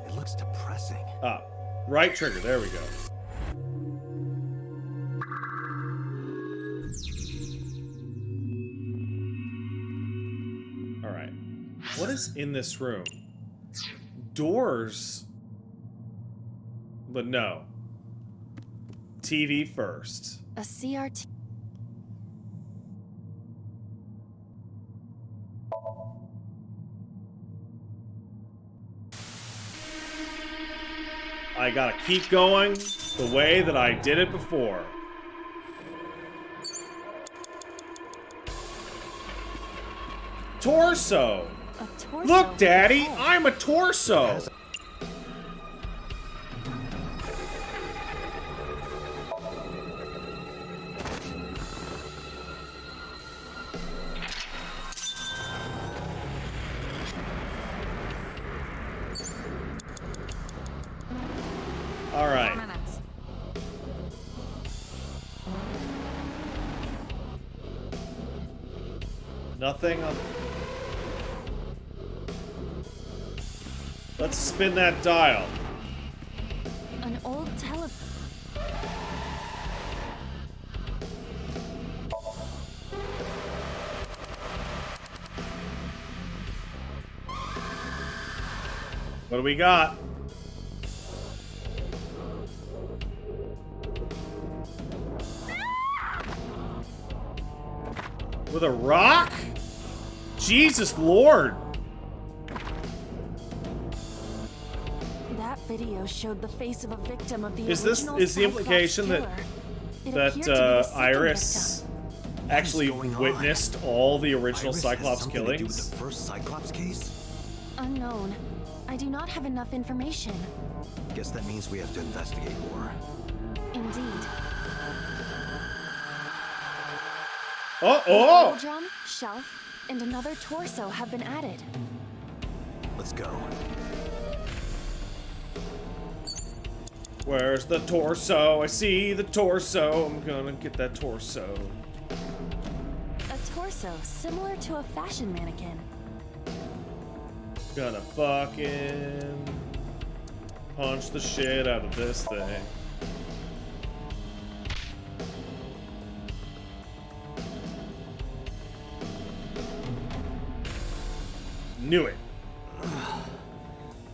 It looks depressing. Ah, right trigger. There we go. All right. What is in this room? Doors. But no. TV first. A CRT. I gotta keep going the way that I did it before. Torso! A torso. Look, Daddy! I'm a torso! Alright. Nothing on... Let's spin that dial. An old tele... What do we got? With a rock? Jesus Lord! That video showed the face of a victim of the Is this original is the Cyclops implication killer. It appeared to be the second Iris actually going on? witnessed all the original Iris has Cyclops something to do with killings? the first Cyclops case? Unknown. I do not have enough information. Guess that means we have to investigate more. Indeed. Oh, The oh! oil drum, shelf, and another torso have been added. Let's go. Where's the torso? I see the torso. I'm gonna get that torso. A torso similar to a fashion mannequin. Gonna fucking punch the shit out of this thing. Knew it.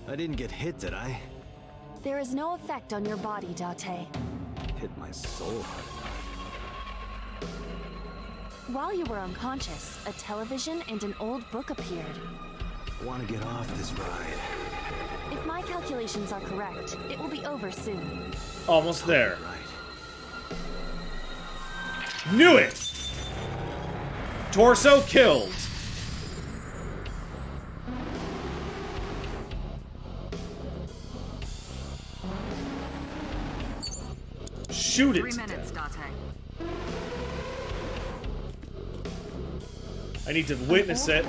I didn't get hit, did I? There is no effect on your body, Date. Hit my soul hard enough. While you were unconscious, a television and an old book appeared. I want to get off this ride. If my calculations are correct, it will be over soon. Almost there. Knew it! Torso killed. Shoot it. 3 minutes, Date. I need to witness it.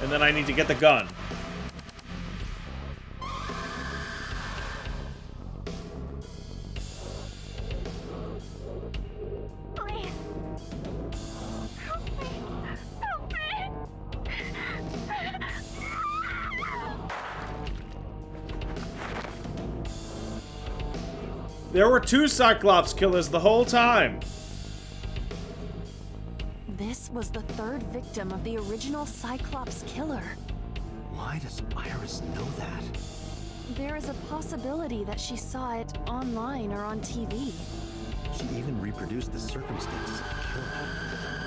And then I need to get the gun. There were 2 Cyclops killers the whole time. This was the 3rd victim of the original Cyclops killer. Why does Iris know that? There is a possibility that she saw it online or on TV. She even reproduced the circumstances of the killing.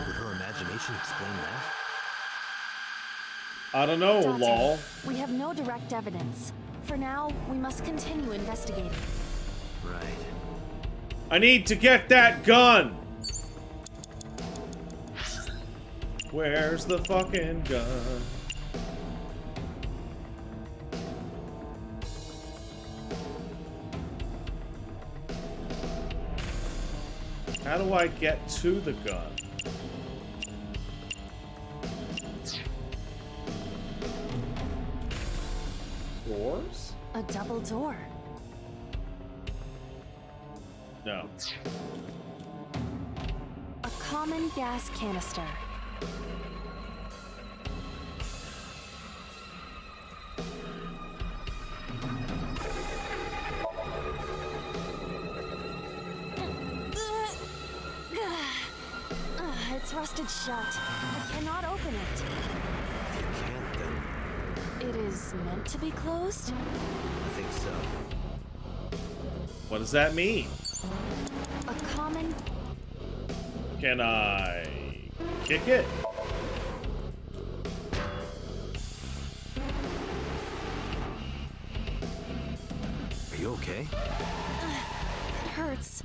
Would her imagination explain that? I don't know, Date, lol. We have no direct evidence. For now, we must continue investigating. Right. I need to get that gun. Where's the fucking gun? How do I get to the gun? Doors? A double door. No. A common gas canister. It's rusted shut. I cannot open it. If you can't, then It is meant to be closed? I think so. What does that mean? A common... Can I kick it? Are you okay? It hurts.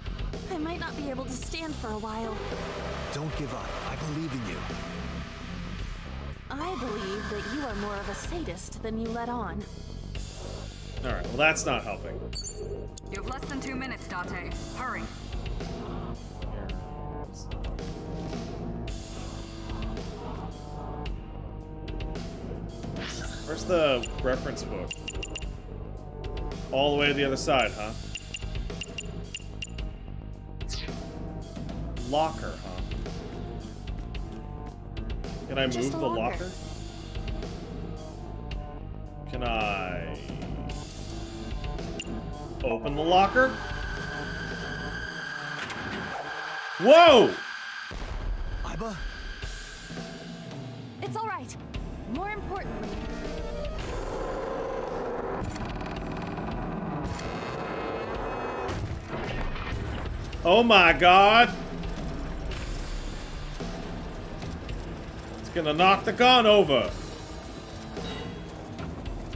I might not be able to stand for a while. Don't give up. I believe in you. I believe that you are more of a sadist than you let on. Alright, well that's not helping. You have less than 2 minutes, Date. Hurry. Where's the reference book? All the way to the other side, huh? Locker, huh? Can I move the locker? Can I open the locker? Whoa! Iba? It's all right. More importantly... Oh my god! It's gonna knock the gun over!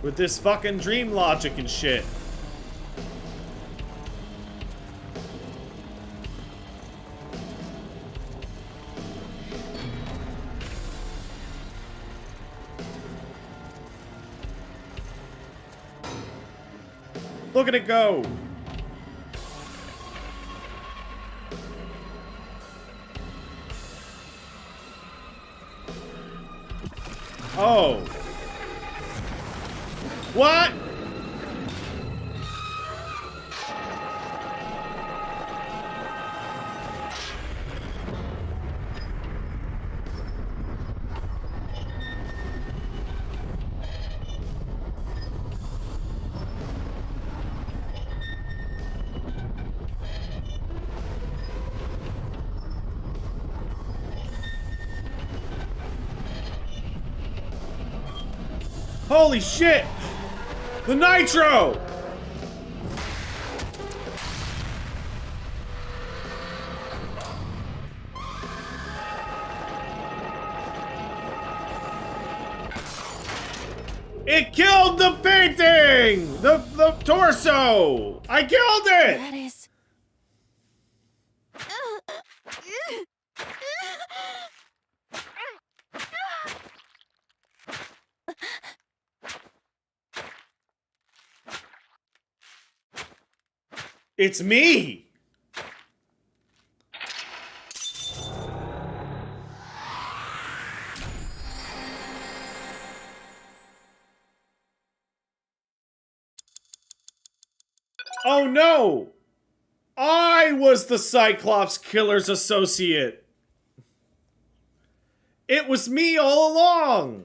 With this fucking dream logic and shit. Look at it go. Oh. What? Holy shit! The nitro! It killed the painting! The torso! I killed it! That is. It's me! Oh no! I was the Cyclops killer's associate! It was me all along!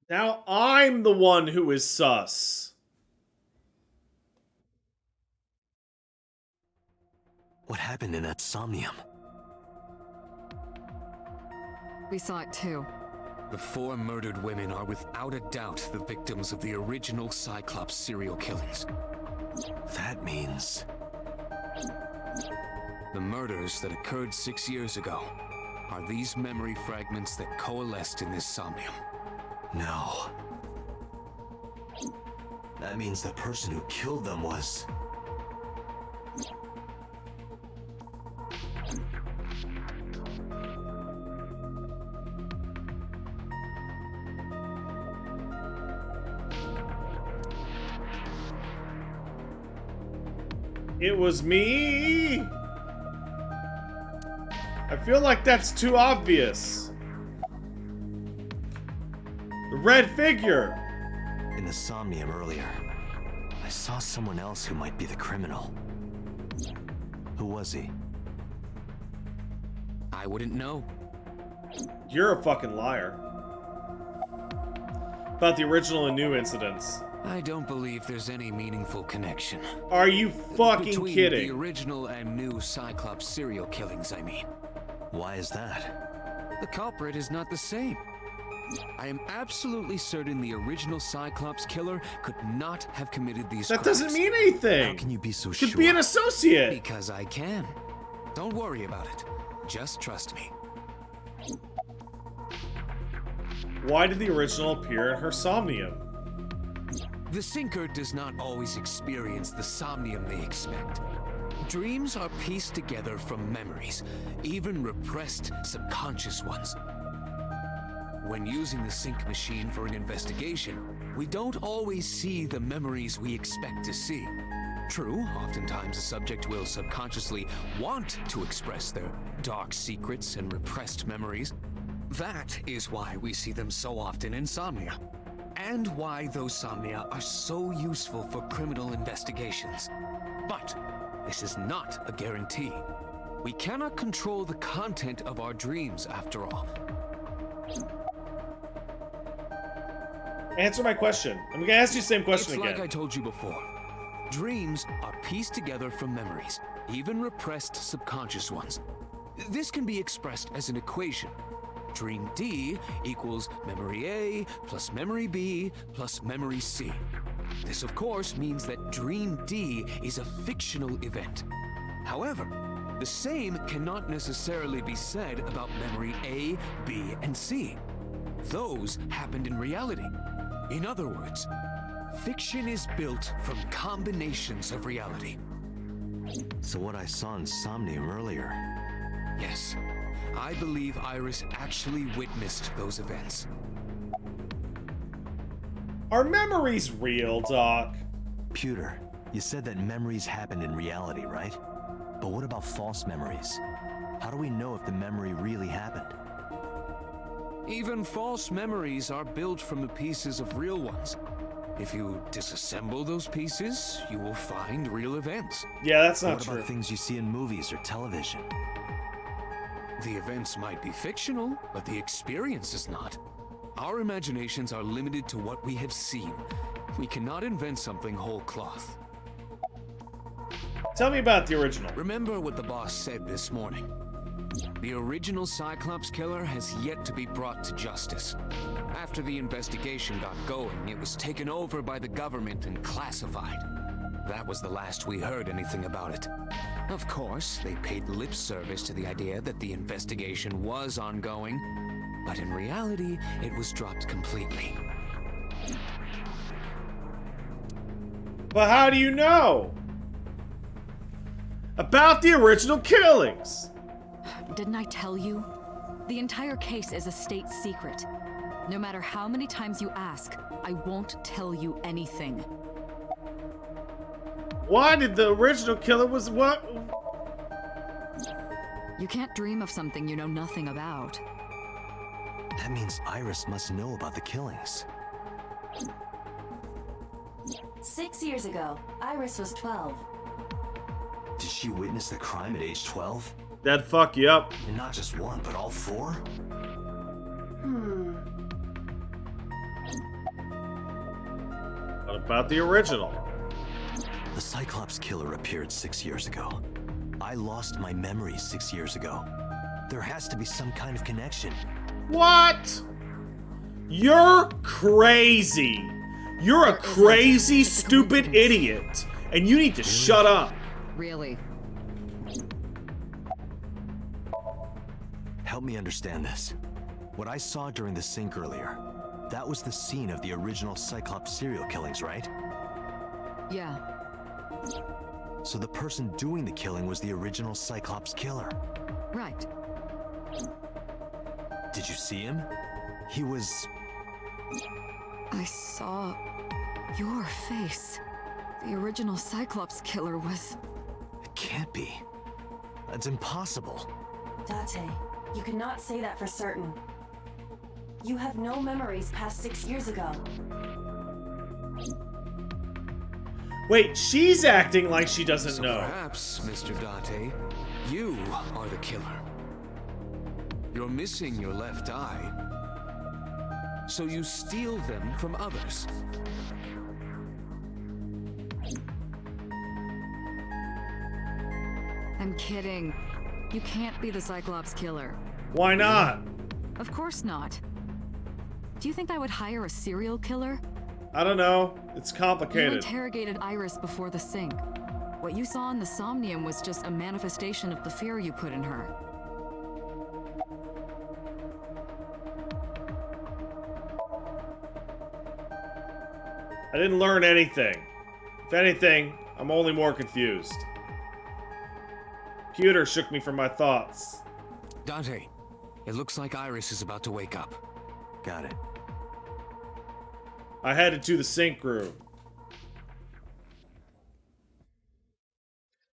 Now I'm the one who is sus. What happened in that Somnium? We saw it too. The 4 murdered women are without a doubt the victims of the original Cyclops serial killings. That means... The murders that occurred 6 years ago are these memory fragments that coalesced in this Somnium. No. That means the person who killed them was... It was me! I feel like that's too obvious. The red figure! In the Somnium earlier, I saw someone else who might be the criminal. Who was he? I wouldn't know. You're a fucking liar. About the original and new incidents. I don't believe there's any meaningful connection. Are you fucking Between kidding? the original and new Cyclops serial killings, I mean. Why is that? The culprit is not the same. I am absolutely certain the original Cyclops killer could not have committed these That crimes. doesn't mean anything. How can you be so Could sure? be an associate. Because I can. Don't worry about it. Just trust me. Why did the original appear in her Somnium? The Sinker does not always experience the Somnium they expect. Dreams are pieced together from memories, even repressed subconscious ones. When using the sync machine for an investigation, we don't always see the memories we expect to see. True, oftentimes a subject will subconsciously want to express their dark secrets and repressed memories. That is why we see them so often in Somnia, and why those Somnia are so useful for criminal investigations. But this is not a guarantee. We cannot control the content of our dreams, after all. Answer my question. I'm gonna ask you the same question It's again. like I told you before. Dreams are pieced together from memories, even repressed subconscious ones. This can be expressed as an equation. Dream D equals memory A plus memory B plus memory C. This, of course, means that Dream D is a fictional event. However, the same cannot necessarily be said about memory A, B, and C. Those happened in reality. In other words, fiction is built from combinations of reality. So what I saw in Somnium earlier... Yes. I believe Iris actually witnessed those events. Are memories real, Doc? Pewter, you said that memories happen in reality, right? But what about false memories? How do we know if the memory really happened? Even false memories are built from the pieces of real ones. If you disassemble those pieces, you will find real events. Yeah, that's not what true. What about things you see in movies or television? The events might be fictional, but the experience is not. Our imaginations are limited to what we have seen. We cannot invent something whole cloth. Tell me about the original. Remember what the boss said this morning. The original Cyclops killer has yet to be brought to justice. After the investigation got going, it was taken over by the government and classified. That was the last we heard anything about it. Of course, they paid lip service to the idea that the investigation was ongoing, but in reality, it was dropped completely. But how do you know about the original killings? Didn't I tell you? The entire case is a state secret. No matter how many times you ask, I won't tell you anything. Why did the original killer was what? You can't dream of something you know nothing about. That means Iris must know about the killings. 6 years ago, Iris was 12. Did she witness the crime at age 12? That'd fuck you up. And not just one, but all 4? What about the original? The Cyclops killer appeared 6 years ago. I lost my memory 6 years ago. There has to be some kind of connection. What? You're crazy. You're a crazy, stupid idiot. And you need to shut up. Really? Help me understand this. What I saw during the sink earlier, that was the scene of the original Cyclops serial killings, right? Yeah. So the person doing the killing was the original Cyclops killer. Right. Did you see him? He was... I saw your face. The original Cyclops killer was... It can't be. That's impossible. Date, you cannot say that for certain. You have no memories past 6 years ago. Wait, she's acting like she doesn't know. Perhaps, Mr. Date, you are the killer. You're missing your left eye, so you steal them from others. I'm kidding. You can't be the Cyclops killer. Why not? Of course not. Do you think I would hire a serial killer? I don't know. It's You complicated. interrogated Iris before the sink. What you saw in the Somnium was just a manifestation of the fear you put in her. I didn't learn anything. If anything, I'm only more confused. Pewter shook me from my thoughts. Dante, it looks like Iris is about to wake up. Got it. I headed to the sink room.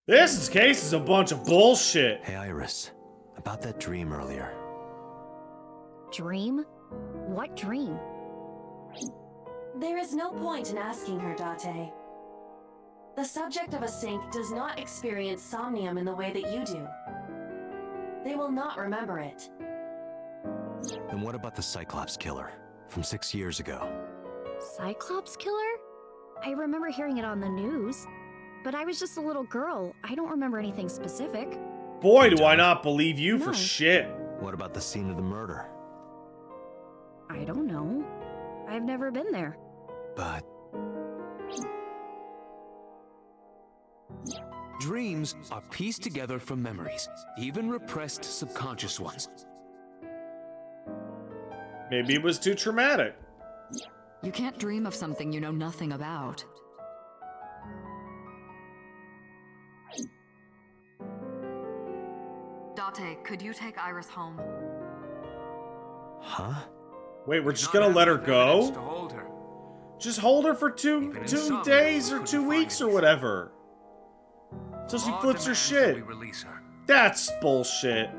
This case is a bunch of bullshit. Hey, Iris. About that dream earlier. Dream? What dream? There is no point in asking her, Date. The subject of a sink does not experience somnium in the way that you do. They will not remember it. And what about the Cyclops killer from 6 years ago? Cyclops killer? I remember hearing it on the news. But I was just a little girl. I don't remember anything specific. Boy, do I not believe you for No. shit. What about the scene of the murder? I don't know. I've never been there. But... Dreams are pieced together from memories, even repressed subconscious ones. Maybe it was too traumatic. You can't dream of something you know nothing about. Date, could you take Iris home? Huh? Wait, we're just gonna let her go? To hold her. Just hold her for two days or 2 weeks or whatever. Till she flips her shit. We release her. That's bullshit.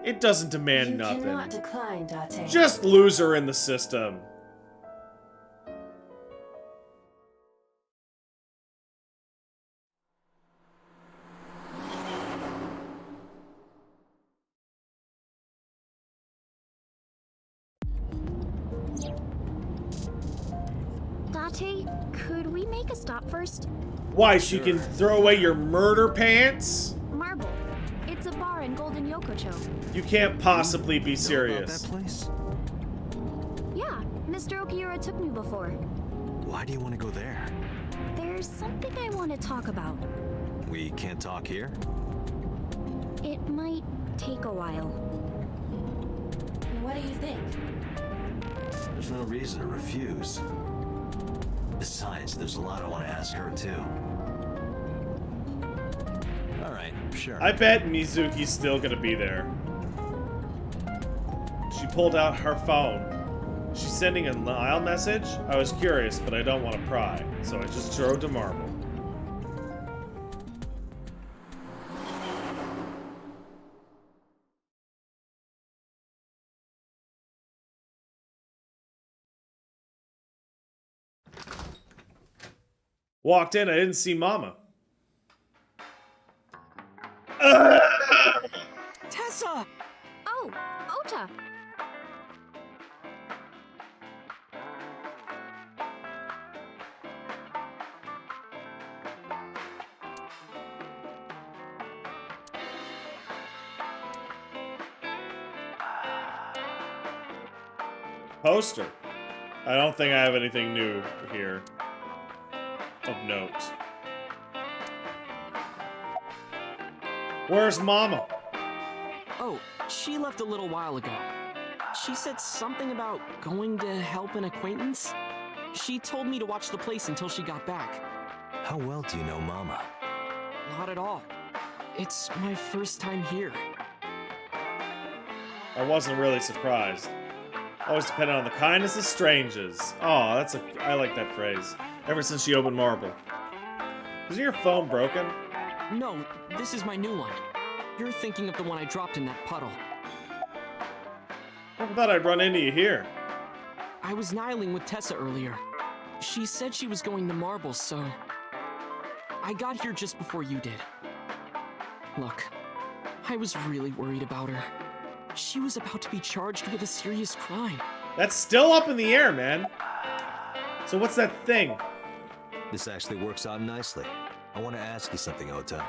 It doesn't demand You nothing. cannot decline, Date. Just lose her in the system. Date, could we make a stop first? Why, she can throw away your murder pants? Marble. It's a bar in Golden Yokocho. You can't possibly be serious. That place? Yeah, Mr. Okiura took me before. Why do you want to go there? There's something I want to talk about. We can't talk here? It might take a while. What do you think? There's no reason to refuse. Besides, there's a lot I want to ask her, too. Alright, sure. I bet Mizuki's still gonna be there. She pulled out her phone. She's sending a Nile message? I was curious, but I don't want to pry, so I just drove to Marble. Walked in, I didn't see Mama. Tessa! Oh, Ota! Poster. I don't think I have anything new here of note. Where's Mama? Oh, she left a little while ago. She said something about going to help an acquaintance. She told me to watch the place until she got back. How well do you know Mama? Not at all. It's my first time here. I wasn't really surprised. Always dependent on the kindness of strangers. Oh, I like that phrase. Ever since she opened Marble. Isn't your phone broken? No, this is my new one. You're thinking of the one I dropped in that puddle. I thought I'd run into you here. I was nihiling with Tessa earlier. She said she was going to Marble, so I got here just before you did. Look, I was really worried about her. She was about to be charged with a serious crime. That's still up in the air, man. So what's that thing? This actually works out nicely. I want to ask you something, Ota.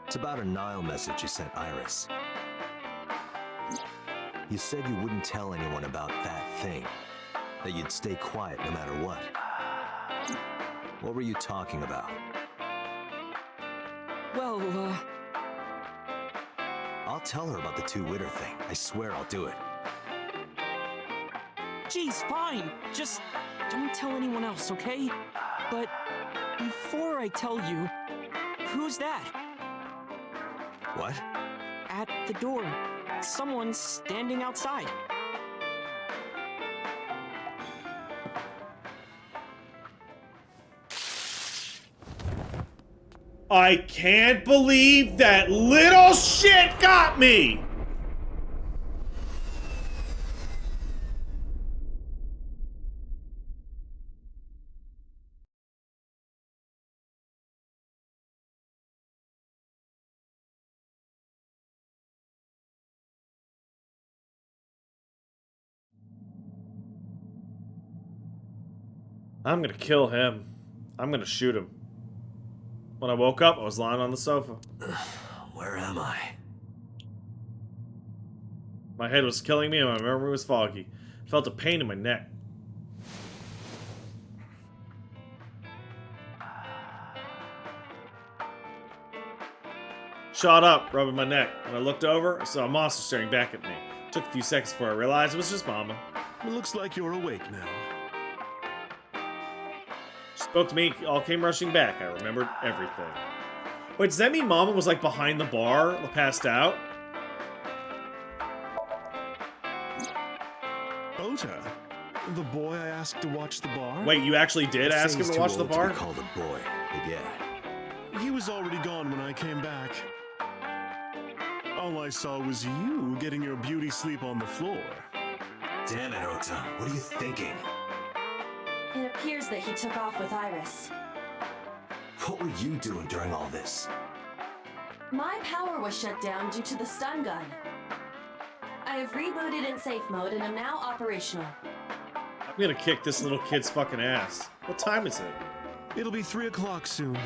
It's about a Nile message you sent Iris. You said you wouldn't tell anyone about that thing. That you'd stay quiet no matter what. What were you talking about? Well, I'll tell her about the two-witter thing. I swear I'll do it. Geez, fine. Just don't tell anyone else, okay? But before I tell you, who's that? What? At the door. Someone's standing outside. I can't believe that little shit got me! I'm gonna kill him. I'm gonna shoot him. When I woke up, I was lying on the sofa. Where am I? My head was killing me and my memory was foggy. I felt a pain in my neck. Shot up, rubbing my neck. When I looked over, I saw a monster staring back at me. It took a few seconds before I realized it was just Mama. It looks like you're awake now. She spoke to me, all came rushing back. I remembered everything. Wait, does that mean Mama was like behind the bar, passed out? The boy I asked to watch the bar? Wait, you actually did I'd ask say him he's to watch too the old bar? To be called a boy, but yeah. He was already gone when I came back. All I saw was you getting your beauty sleep on the floor. Damn it, Ota. What are you thinking? It appears that he took off with Iris. What were you doing during all this? My power was shut down due to the stun gun. I have rebooted in safe mode and am now operational. I'm gonna kick this little kid's fucking ass. What time is it? It'll be 3 o'clock soon.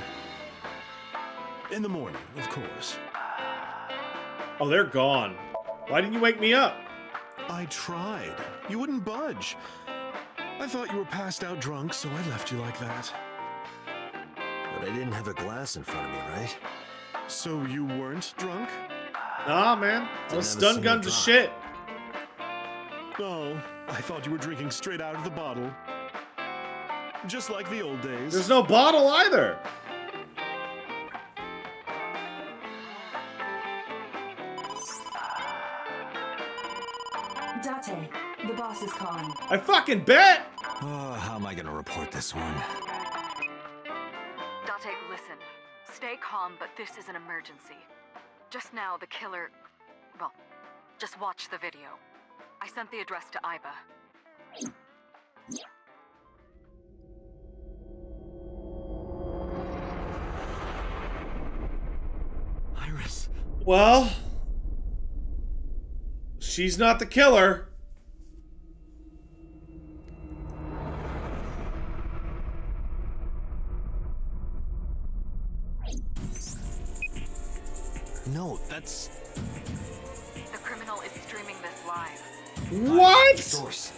In the morning, of course. Oh, they're gone. Why didn't you wake me up? I tried. You wouldn't budge. I thought you were passed out drunk, so I left you like that. But I didn't have a glass in front of me, right? So you weren't drunk? Nah, man. Those stun guns are shit. Oh, I thought you were drinking straight out of the bottle. Just like the old days. There's no bottle either. Date, the boss is calling. I fucking bet! Oh, how am I gonna report this one? Date, listen. Stay calm, but this is an emergency. Just now, the killer... Well, just watch the video. I sent the address to Iba. Iris. Well, she's not the killer. No, that's... The criminal is streaming this live. What? Source.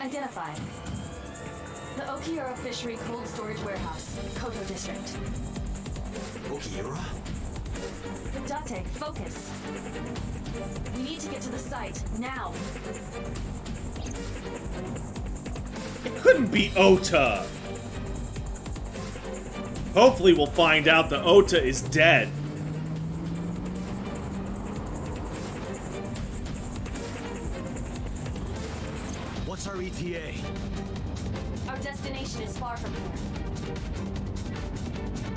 Identified. The Okiura Fishery Cold Storage Warehouse, Koto District. Okiura? Date, focus. We need to get to the site, now. It couldn't be Ota. Hopefully we'll find out that Ota is dead. What's our ETA? Our destination is far from here.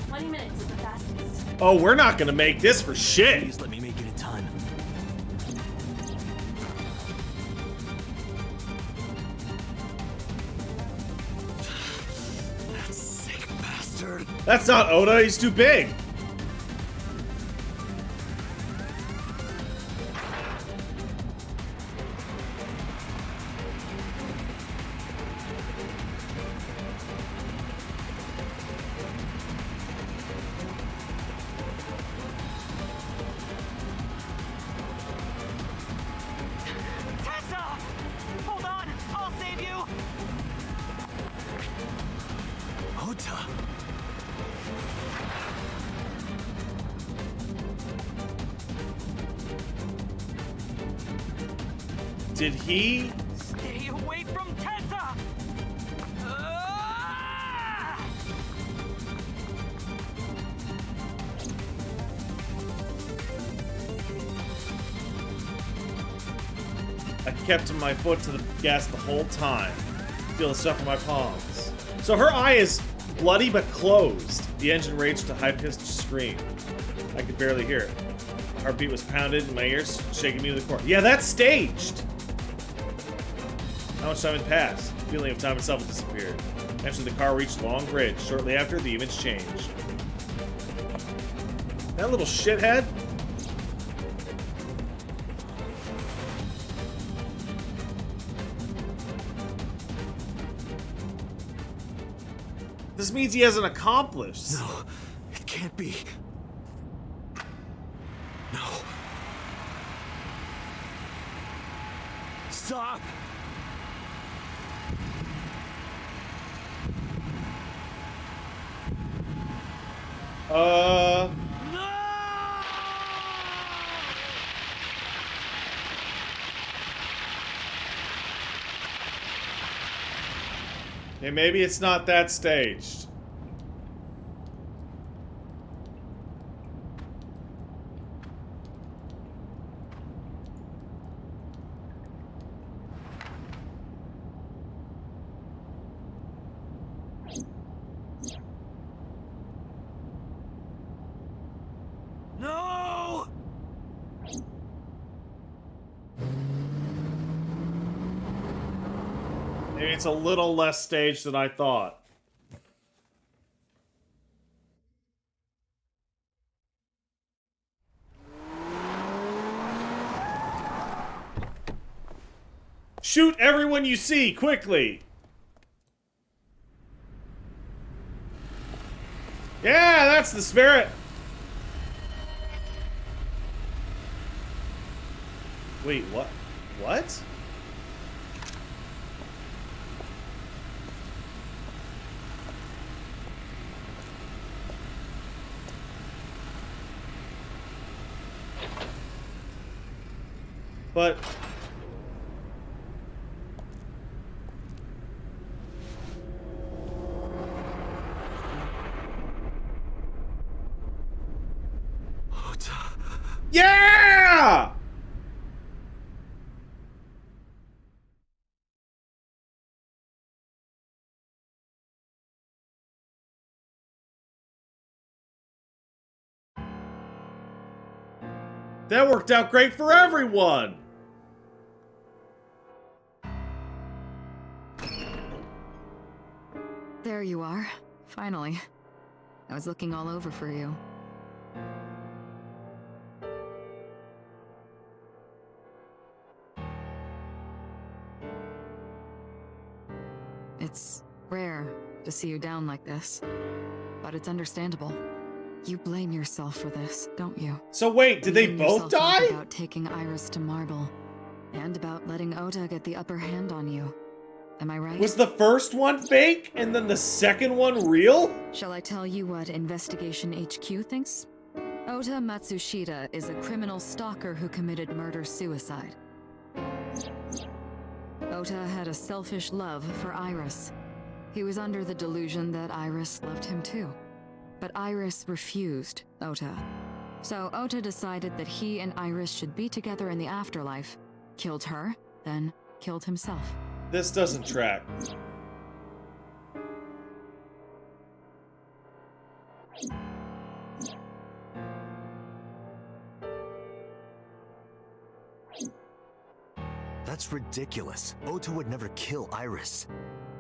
20 minutes is the fastest. Oh, we're not gonna make this for shit. Please let me make it in time. That sick bastard. That's not Ota, he's too big. Did he? Stay away from Tessa! I kept my foot to the gas the whole time. Feel the stuff in my palms. So her eye is bloody but closed. The engine raged to high-pitched scream. I could barely hear it. My heartbeat was pounded in my ears, shaking me to the core. Yeah, that's staged! How much time had passed? The feeling of time itself had disappeared. Eventually the car reached Long Bridge. Shortly after, the image changed. That little shithead? This means he has an accomplice. No, it can't be. No. Stop! Hey, maybe it's not that staged. it's a little less staged than I thought. Shoot everyone you see, quickly! Yeah, that's the spirit! Wait, what? What? But... Yeah! That worked out great for everyone! There you are. Finally. I was looking all over for you. It's rare to see you down like this, but it's understandable. You blame yourself for this, don't you? So wait, did they Beating both yourself up die? About taking Iris to Marble, and about letting Ota get the upper hand on you. Am I right? Was the first one fake, and then the second one real? Shall I tell you what Investigation HQ thinks? Ota Matsushita is a criminal stalker who committed murder-suicide. Ota had a selfish love for Iris. He was under the delusion that Iris loved him too. But Iris refused Ota. So Ota decided that he and Iris should be together in the afterlife, killed her, then killed himself. This doesn't track. That's ridiculous. Ota would never kill Iris.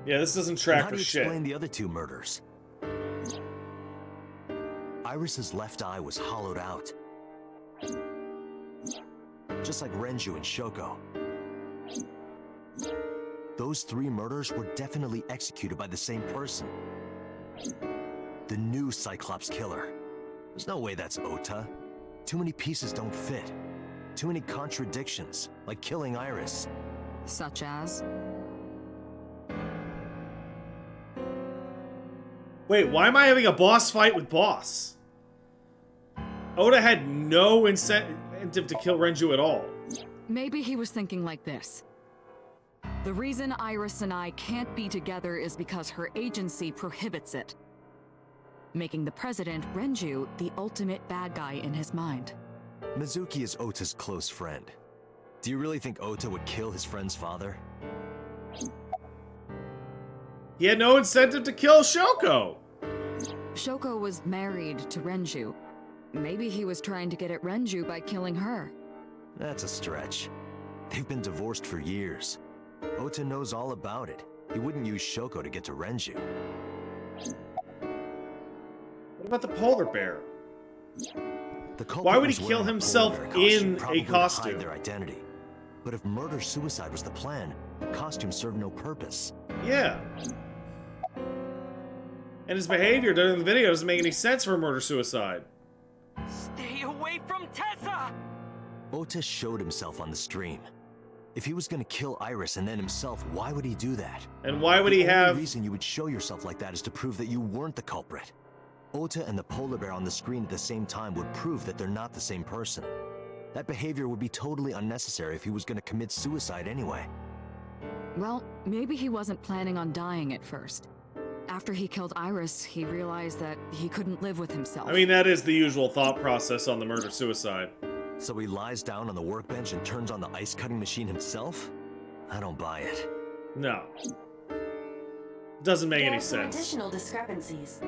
Yeah, this doesn't track How for do you shit. explain the other two murders? Iris's left eye was hollowed out. Just like Renju and Shoko. Those three murders were definitely executed by the same person. The new Cyclops killer. There's no way that's Ota. Too many pieces don't fit. Too many contradictions, like killing Iris. Such as? Wait, why am I having a boss fight with boss? Ota had no incentive to kill Renju at all. Maybe he was thinking like this. The reason Iris and I can't be together is because her agency prohibits it. Making the president, Renju, the ultimate bad guy in his mind. Mizuki is Ota's close friend. Do you really think Ota would kill his friend's father? He had no incentive to kill Shoko. Shoko was married to Renju. Maybe he was trying to get at Renju by killing her. That's a stretch. They've been divorced for years. Ota knows all about it. He wouldn't use Shoko to get to Renju. What about the polar bear? The culprit Why would was he kill wearing a himself polar bear in probably a to hide costume? their identity. But if murder-suicide was the plan, the costume served no purpose. Yeah. And his behavior during the video doesn't make any sense for murder-suicide. Stay away from Tessa! Ota showed himself on the stream. If he was gonna kill Iris and then himself, why would he do that? And why would he The have... only reason you would show yourself like that is to prove that you weren't the culprit. Ota and the polar bear on the screen at the same time would prove that they're not the same person. That behavior would be totally unnecessary if he was gonna commit suicide anyway. Well, maybe he wasn't planning on dying at first. After he killed Iris, he realized that he couldn't live with himself. I mean, that is the usual thought process on the murder-suicide. So he lies down on the workbench and turns on the ice-cutting machine himself? I don't buy it. No. Doesn't make There any are some sense. additional discrepancies.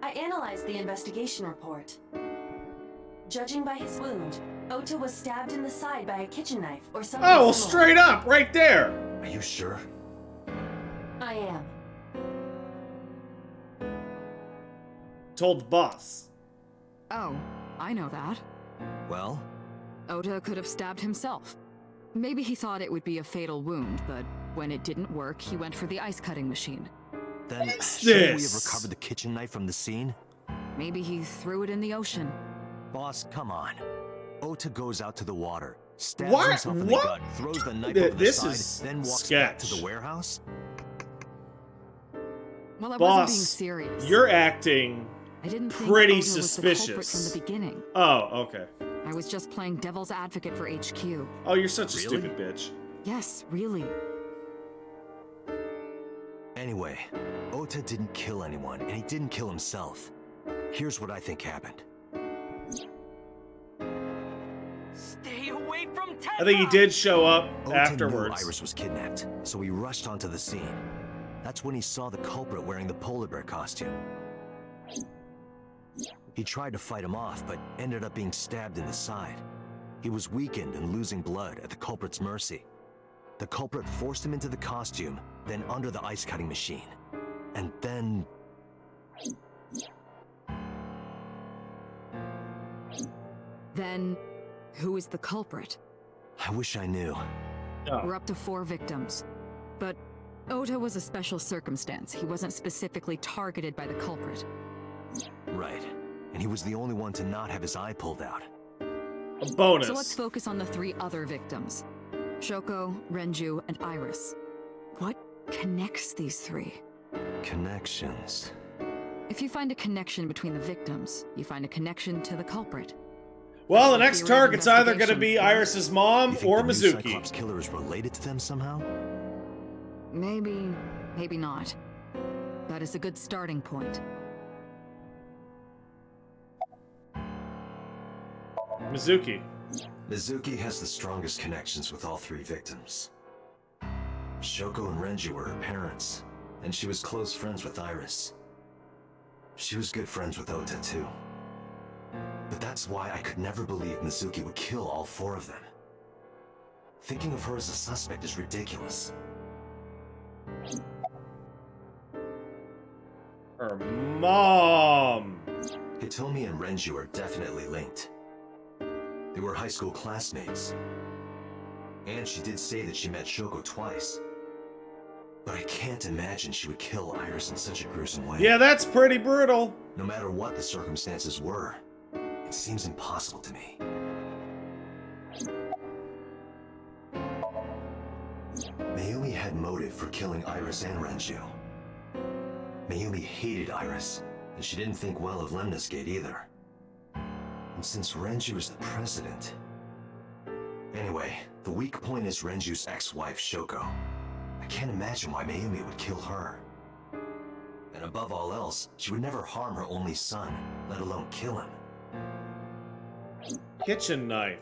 I analyzed the investigation report. Judging by his wound, Ota was stabbed in the side by a kitchen knife or something Oh, well, similar. straight up, right there. Are you sure? I am. Told the boss. Oh, I know that. Well? Ota could have stabbed himself. Maybe he thought it would be a fatal wound, but when it didn't work, he went for the ice cutting machine. Then shouldn't we have recovered the kitchen knife from the scene? Maybe he threw it in the ocean. Boss, come on. Ota goes out to the water, stabs What? himself in the What? gut, throws the knife over the This side, is then walks sketch. back to the warehouse? Well, I wasn't being Boss, serious. you're acting I didn't think pretty Ota was the culprit suspicious. from the beginning. Oh, okay. I was just playing devil's advocate for HQ. Oh, you're such a Really? stupid bitch. Yes, really. Anyway, Ota didn't kill anyone, and he didn't kill himself. Here's what I think happened. Stay away from Tessa! I think he did show up Ota afterwards. knew Iris was kidnapped, so he rushed onto the scene. That's when he saw the culprit wearing the polar bear costume. He tried to fight him off, but ended up being stabbed in the side. He was weakened and losing blood at the culprit's mercy. The culprit forced him into the costume, then under the ice cutting machine. And then... Then, who is the culprit? I wish I knew. We're up to 4 victims. But Ota was a special circumstance. He wasn't specifically targeted by the culprit. Right. And he was the only one to not have his eye pulled out. A bonus. So let's focus on the 3 other victims. Shoko, Renju, and Iris. What connects these 3? Connections. If you find a connection between the victims, you find a connection to the culprit. Well, the next target's either going to be Iris's mom You think or the new Mizuki. Cyclops killer is related to them somehow? Maybe, maybe not. That is a good starting point. Mizuki. Mizuki has the strongest connections with all 3 victims. Shoko and Renju were her parents, and she was close friends with Iris. She was good friends with Ota too. But that's why I could never believe Mizuki would kill all 4 of them. Thinking of her as a suspect is ridiculous. Her mom. Hitomi and Renju are definitely linked. They were high school classmates. And she did say that she met Shoko twice. But I can't imagine she would kill Iris in such a gruesome way. Yeah, that's pretty brutal. No matter what the circumstances were, it seems impossible to me. Mayumi had motive for killing Iris and Renju. Mayumi hated Iris, and she didn't think well of Lemnis Gate either. And since Renju is the president... Anyway, the weak point is Renju's ex-wife, Shoko. I can't imagine why Mayumi would kill her. And above all else, she would never harm her only son, let alone kill him. Kitchen knife.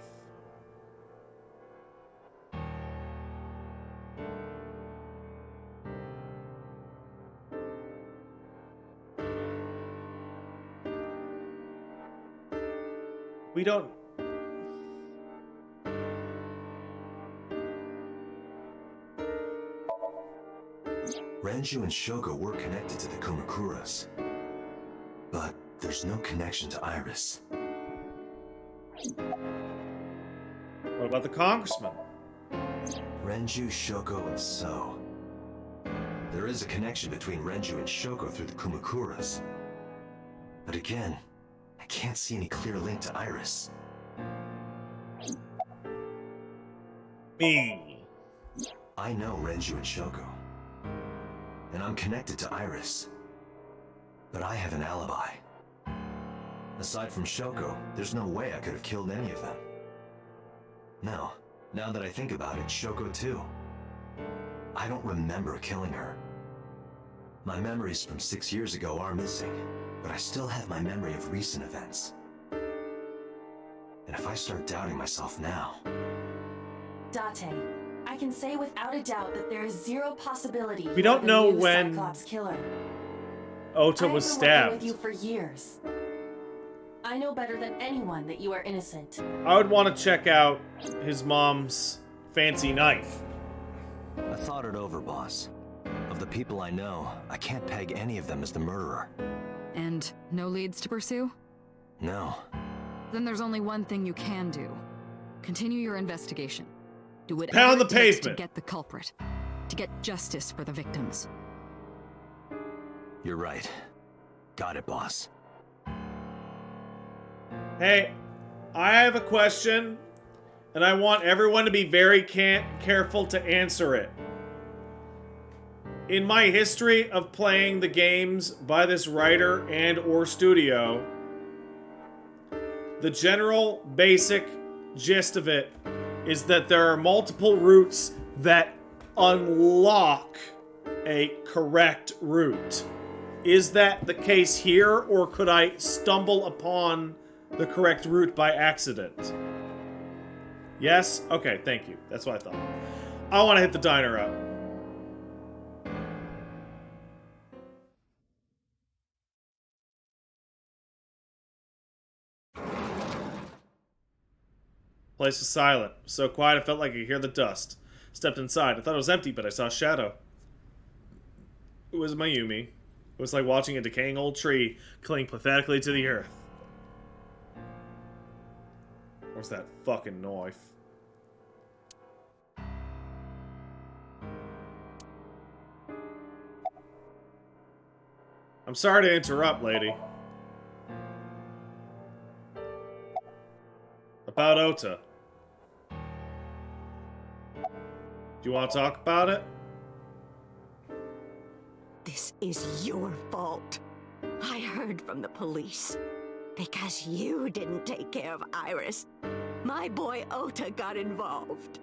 We don't... Renju and Shoko were connected to the Kumakuras. But there's no connection to Iris. What about the congressman? Renju, Shoko, and So. There is a connection between Renju and Shoko through the Kumakuras. But again, I can't see any clear link to Iris. Me. I know Renju and Shoko. And I'm connected to Iris. But I have an alibi. Aside from Shoko, there's no way I could have killed any of them. No, now that I think about it, Shoko too. I don't remember killing her. My memories from 6 years ago are missing, but I still have my memory of recent events. And if I start doubting myself now... Date, I can say without a doubt that there is zero possibility We don't you're the know new when Cyclops killer. Ota I was have been working stabbed. with you for years. I know better than anyone that you are innocent. I would want to check out his mom's fancy knife. I thought it over, boss. Of the people I know, I can't peg any of them as the murderer. And no leads to pursue? No. Then there's only one thing you can do. Continue your investigation. Do whatever Pound the it takes to pavement. get the culprit. To get justice for the victims. You're right. Got it, boss. Hey, I have a question, and I want everyone to be very careful to answer it. In my history of playing the games by this writer and or studio, the general basic gist of it is that there are multiple routes that unlock a correct route. Is that the case here, or could I stumble upon the correct route by accident? Yes? Okay, thank you. That's what I thought. I want to hit the diner up. Place was silent. So quiet I felt like I could hear the dust. Stepped inside. I thought it was empty, but I saw a shadow. It was Mayumi. It was like watching a decaying old tree cling pathetically to the earth. Where's that fucking knife? I'm sorry to interrupt, lady. About Ota. Do you want to talk about it? This is your fault. I heard from the police. Because you didn't take care of Iris, my boy Ota got involved.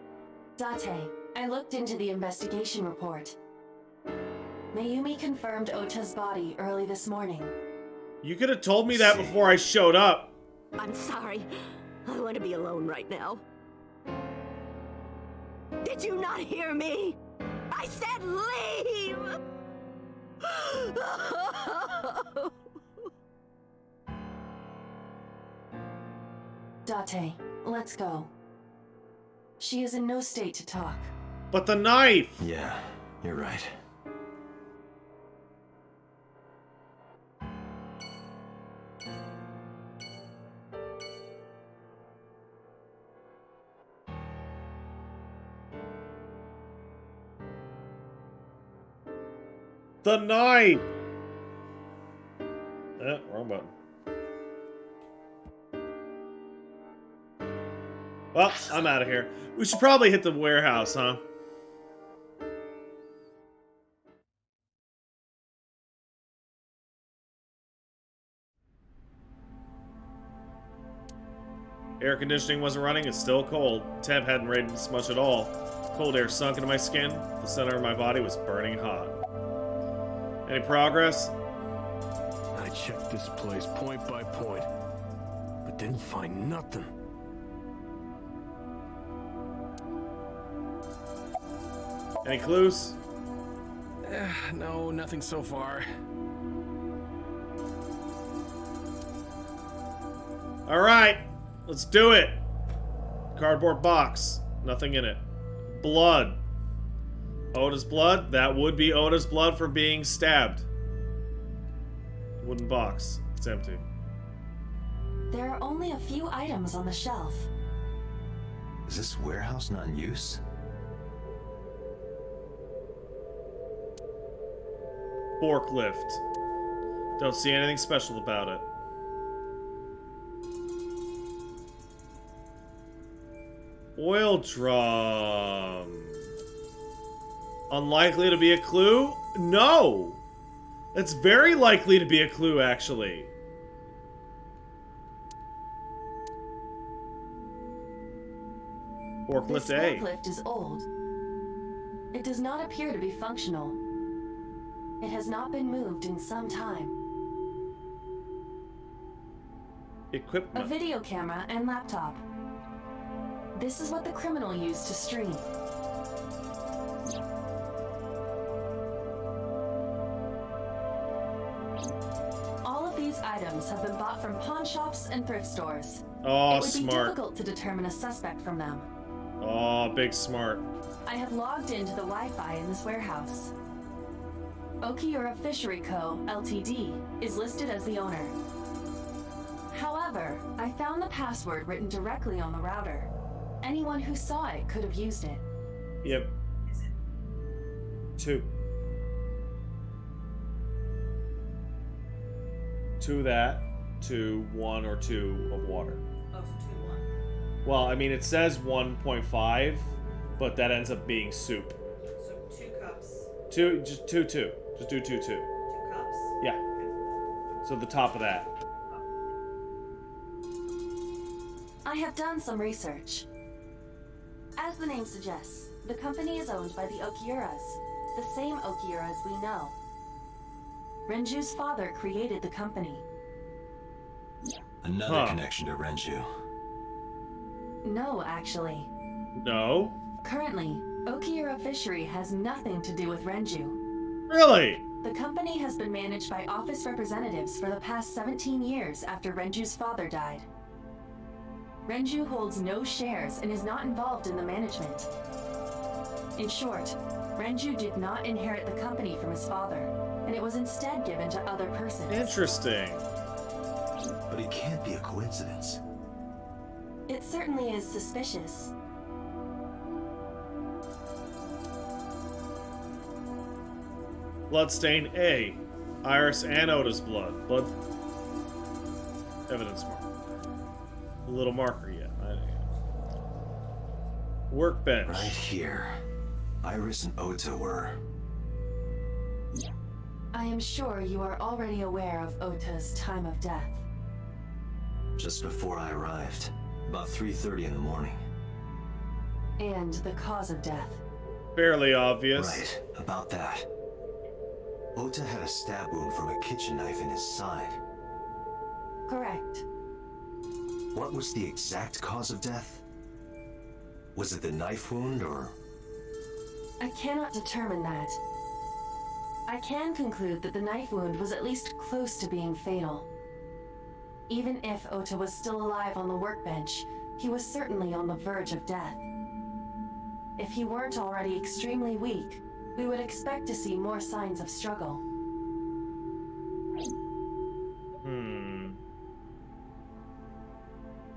Date, I looked into the investigation report. Mayumi confirmed Ota's body early this morning. You could have told me that before I showed up. I'm sorry. I want to be alone right now. Did you not hear me? I said leave! Date, let's go. She is in no state to talk. But the knife! Yeah, you're right. The knife! Wrong button. Well, I'm out of here. We should probably hit the warehouse, huh? Air conditioning wasn't running, it's still cold. Temp hadn't raised this much at all. Cold air sunk into my skin. The center of my body was burning hot. Any progress? I checked this place point by point, but didn't find nothing. Any clues? No, nothing so far. Alright, let's do it. Cardboard box. Nothing in it. Blood. Ota's blood? That would be Ota's blood for being stabbed. Wooden box. It's empty. There are only a few items on the shelf. Is this warehouse not in use? Forklift. Don't see anything special about it. Oil drum. Unlikely to be a clue? No! That's very likely to be a clue, actually. Forklift This A. forklift is old. It does not appear to be functional. It has not been moved in some time. Equipment. A video camera and laptop. This is what the criminal used to stream. All of these items have been bought from pawn shops and thrift stores. Oh, it would smart. be difficult to determine a suspect from them. Oh, big smart. I have logged into the Wi-Fi in this warehouse. Okiura Fishery Co., Ltd., is listed as the owner. However, I found the password written directly on the router. Anyone who saw it could have used it. Yep. 2. 2 of that to 1 or 2 of water. Oh, so 2-1. Well, I mean, it says 1.5, but that ends up being soup. So 2 cups. 2, just 2. Just do 2. 2 cups? Yeah. So the top of that. I have done some research. As the name suggests, the company is owned by the Okiuras, the same Okiuras we know. Renju's father created the company. Another connection to Renju. No, actually. No? Currently, Okiura Fishery has nothing to do with Renju. Really? The company has been managed by office representatives for the past 17 years after Renju's father died. Renju holds no shares and is not involved in the management. In short, Renju did not inherit the company from his father, and it was instead given to other persons. Interesting. But it can't be a coincidence. It certainly is suspicious. Bloodstain A. Iris and Ota's blood. Blood evidence marker. A little marker yet. Workbench. Right here. Iris and Ota were... I am sure you are already aware of Ota's time of death. Just before I arrived. About 3:30 in the morning. And the cause of death. Fairly obvious. Right, about that. Ota had a stab wound from a kitchen knife in his side. Correct. What was the exact cause of death? Was it the knife wound, or...? I cannot determine that. I can conclude that the knife wound was at least close to being fatal. Even if Ota was still alive on the workbench, he was certainly on the verge of death. If he weren't already extremely weak, we would expect to see more signs of struggle.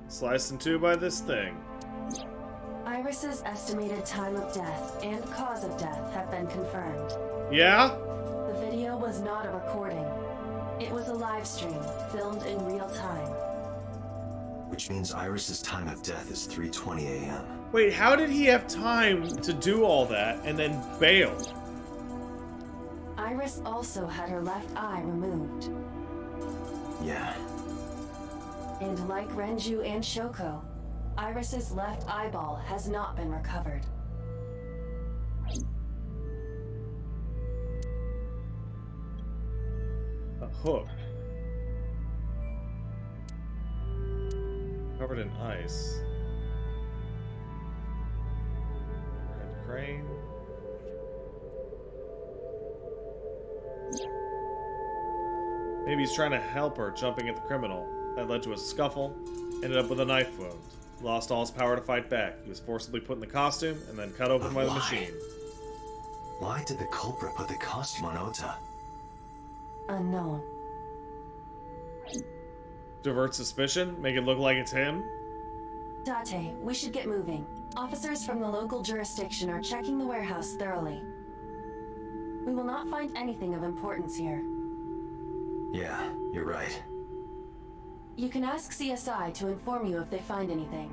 Sliced in 2 by this thing. Iris's estimated time of death and cause of death have been confirmed. Yeah? The video was not a recording. It was a live stream, filmed in real time. Which means Iris's time of death is 3:20 a.m. Wait, how did he have time to do all that and then bail? Iris also had her left eye removed. Yeah. And like Renju and Shoko, Iris's left eyeball has not been recovered. A hook. Covered in ice. Red crane. Maybe he's trying to help her, jumping at the criminal. That led to a scuffle, ended up with a knife wound. Lost all his power to fight back. He was forcibly put in the costume and then cut open by the machine. Why did the culprit put the costume on Ota? Unknown. Divert suspicion? Make it look like it's him? Date, we should get moving. Officers from the local jurisdiction are checking the warehouse thoroughly. We will not find anything of importance here. Yeah, you're right. You can ask CSI to inform you if they find anything.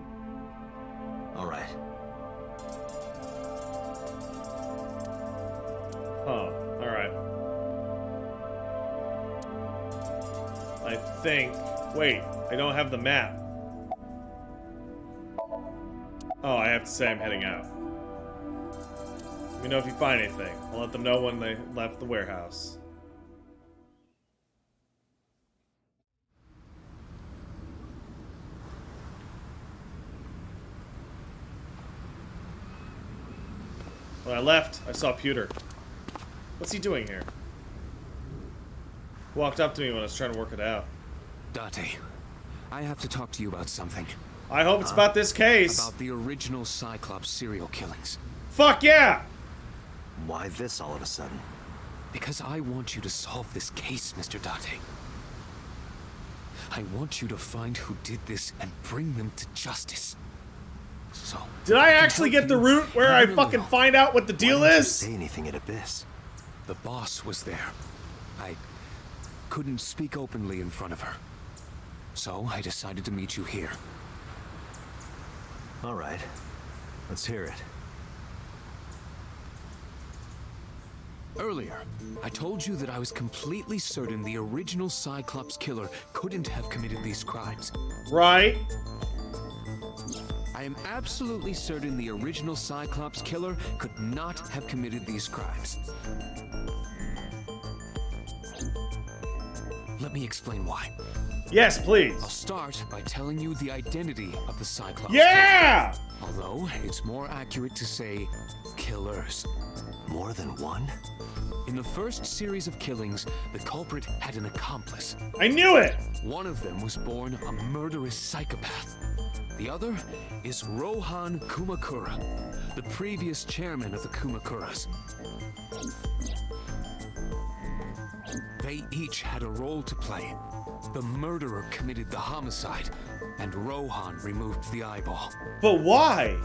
All right. Huh. Alright. I think... Wait, I don't have the map. Oh, I have to say I'm heading out. Let me know if you find anything. I'll let them know when they left the warehouse. When I left, I saw Pewter. What's he doing here? He walked up to me when I was trying to work it out. Date, I have to talk to you about something. I hope it's about this case. About the original Cyclops serial killings. Fuck yeah! Why this all of a sudden? Because I want you to solve this case, Mr. Date. I want you to find who did this and bring them to justice. So, did I actually get the route where I fucking find out what the deal is? Say anything at Abyss. The boss was there. I couldn't speak openly in front of her. So I decided to meet you here. All right. Let's hear it. Earlier, I told you that I was completely certain the original Cyclops killer couldn't have committed these crimes. Right. I am absolutely certain the original Cyclops killer could not have committed these crimes. Let me explain why. Yes, please. I'll start by telling you the identity of the Cyclops Yeah! killer. Although, it's more accurate to say killers. More than one? In the first series of killings, the culprit had an accomplice. I knew it! One of them was born a murderous psychopath. The other is Rohan Kumakura, the previous chairman of the Kumakuras. They each had a role to play. The murderer committed the homicide, and Rohan removed the eyeball. But why?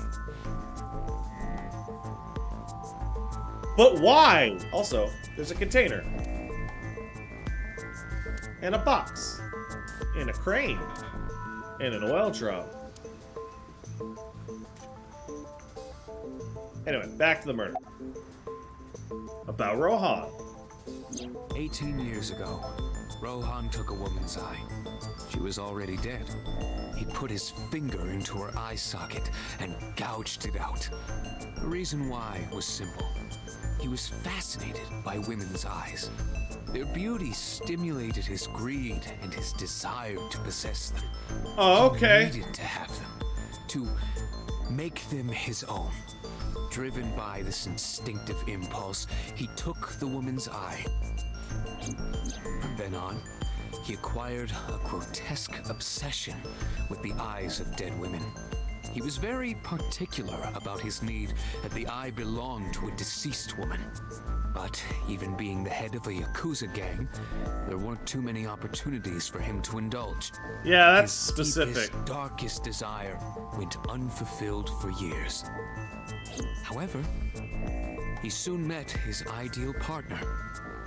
But why? Also, there's a container. And a box. And a crane. And an oil drum. Anyway, back to the murder. About Rohan. 18 years ago, Rohan took a woman's eye. She was already dead. He put his finger into her eye socket and gouged it out. The reason why was simple. He was fascinated by women's eyes. Their beauty stimulated his greed and his desire to possess them. Oh, okay. He needed to have them, to make them his own. Driven by this instinctive impulse, he took the woman's eye. From then on, he acquired a grotesque obsession with the eyes of dead women. He was very particular about his need that the eye belonged to a deceased woman. But even being the head of a Yakuza gang, there weren't too many opportunities for him to indulge. Yeah, that's his specific. Deepest, darkest desire went unfulfilled for years. However, he soon met his ideal partner,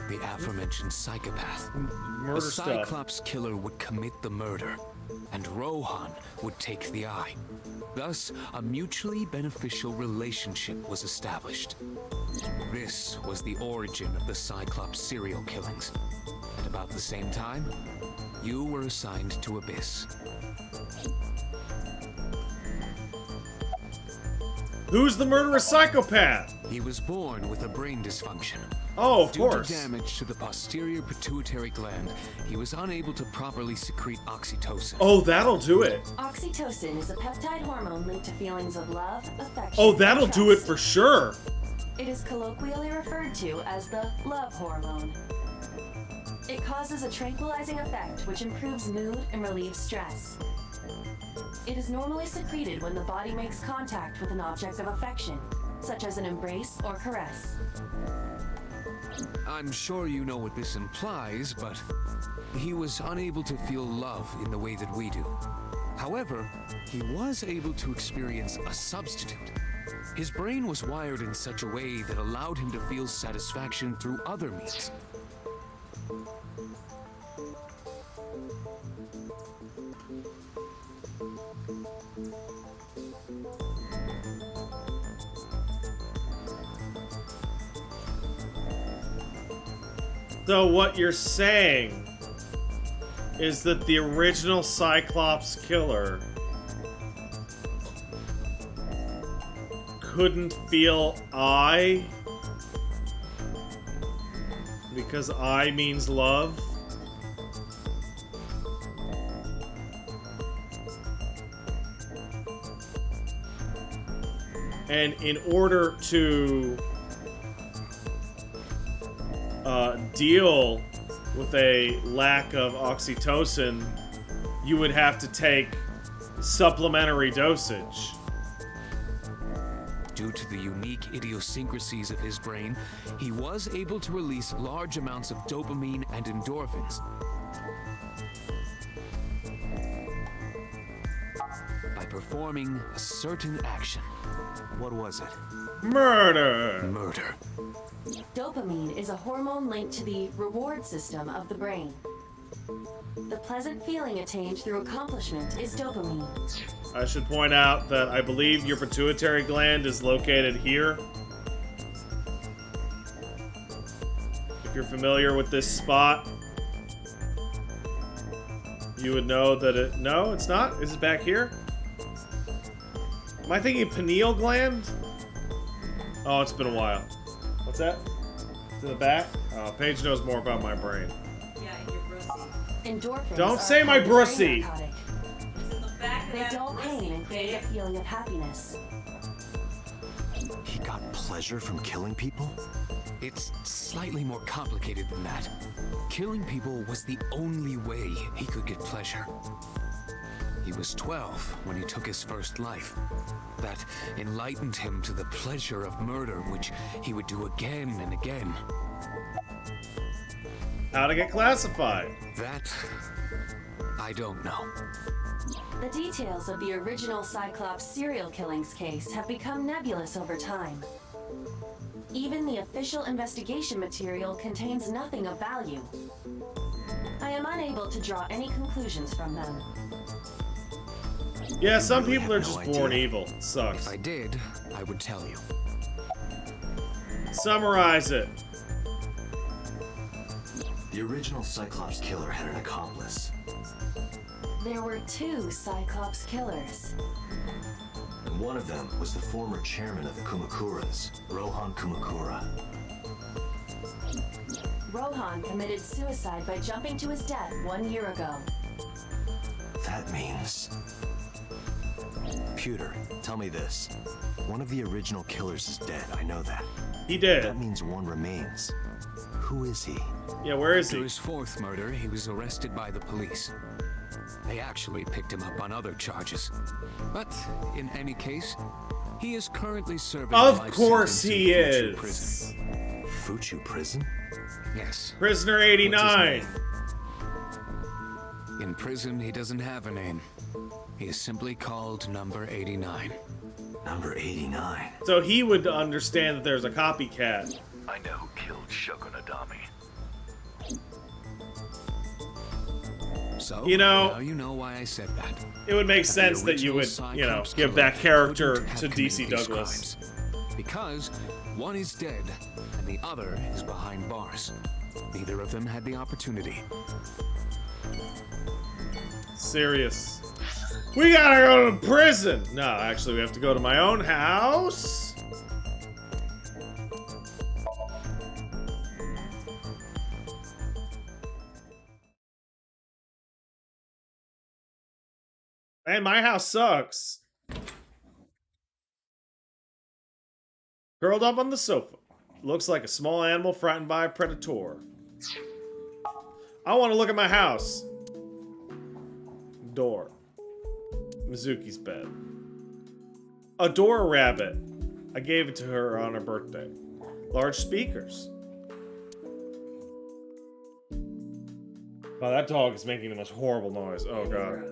the aforementioned psychopath. Murder the stuff. Cyclops killer would commit the murder, and Rohan would take the eye. Thus, a mutually beneficial relationship was established. This was the origin of the Cyclops serial killings. At about the same time, you were assigned to Abyss. Who's the murderous psychopath? He was born with a brain dysfunction. Oh, of Due course. to damage to the posterior pituitary gland, he was unable to properly secrete oxytocin. Oh, that'll do it. Oxytocin is a peptide hormone linked to feelings of love, affection, Oh, that'll and do it trust. for sure. It is colloquially referred to as the love hormone. It causes a tranquilizing effect which improves mood and relieves stress. It is normally secreted when the body makes contact with an object of affection, such as an embrace or caress. I'm sure you know what this implies, but he was unable to feel love in the way that we do. However, he was able to experience a substitute. His brain was wired in such a way that allowed him to feel satisfaction through other means. So what you're saying is that the original Cyclops killer couldn't feel I because I means love? And in order to deal with a lack of oxytocin, you would have to take supplementary dosage. due to the unique idiosyncrasies of his brain, he was able to release large amounts of dopamine and endorphins. By performing a certain action. What was it? Murder! Murder. Dopamine is a hormone linked to the reward system of the brain. The pleasant feeling attained through accomplishment is dopamine. I should point out that I believe your pituitary gland is located here. If you're familiar with this spot, you would know that it... No, it's not? Is it back here? Am I thinking pineal gland? Oh, it's been a while. What's that? It's in the back? Oh, Paige knows more about my brain. Yeah, and your brussy. Endorphins Don't are say a my brain brussy! narcotic. It's in the back of They that dull brussy, pain and create a kid. feeling of happiness. He got pleasure from killing people? It's slightly more complicated than that. Killing people was the only way he could get pleasure. He was 12 when he took his first life. That enlightened him to the pleasure of murder, which he would do again and again. How to get classified? That, I don't know. The details of the original Cyclops serial killings case have become nebulous over time. Even the official investigation material contains nothing of value. I am unable to draw any conclusions from them. Yeah, some people are just born evil. It sucks. If I did, I would tell you. Summarize it. The original Cyclops killer had an accomplice. There were 2 Cyclops killers. And one of them was the former chairman of the Kumakuras, Rohan Kumakura. Rohan committed suicide by jumping to his death 1 year ago. That means... Pewter, tell me this. One of the original killers is dead, I know that. He did. That means one remains. Who is he? Yeah, where is After he? his 4th murder, he was arrested by the police. They actually picked him up on other charges. But, in any case, he is currently serving a Of life course sentence he in Fuchu is. Prison. Fuchu Prison? Yes. Prisoner What's 89. his name? In prison, he doesn't have a name. He is simply called Number 89. Number 89? So he would understand that there's a copycat. I know who killed Shogunadami. So, You know- now you know why I said that. It would make The sense that you would, original you know, Cyclops give killer that character couldn't have to DC committed these Douglas. crimes. Because one is dead and the other is behind bars. Neither of them had the opportunity. Serious. We gotta go to prison! No, actually, we have to go to my own house. Man, my house sucks. Curled up on the sofa. Looks like a small animal frightened by a predator. I want to look at my house. Door. Mizuki's bed. Adore rabbit. I gave it to her on her birthday. Large speakers. Wow, that dog is making the most horrible noise. Oh god.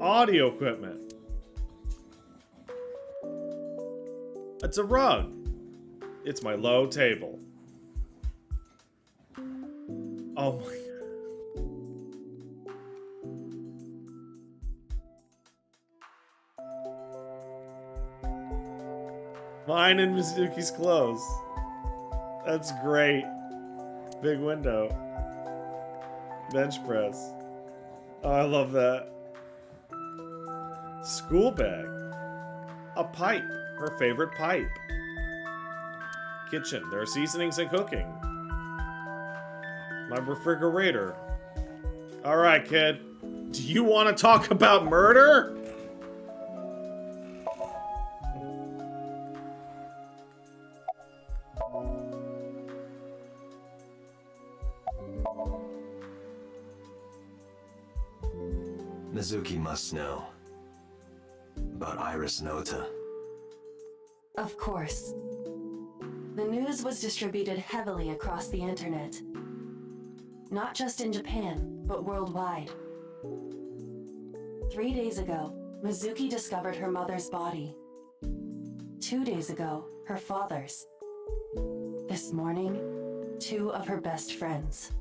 Audio equipment. It's a rug. It's my low table. Oh my god. Mine and Mizuki's clothes. That's great. Big window. Bench press. Oh, I love that. School bag. A pipe. Her favorite pipe. Kitchen. There are seasonings and cooking. My refrigerator. Alright, kid. Do you want to talk about murder? Mizuki must know about Iris and Ota. Of course. The news was distributed heavily across the internet. Not just in Japan, but worldwide. 3 days ago, Mizuki discovered her mother's body. 2 days ago, her father's. This morning, 2 of her best friends.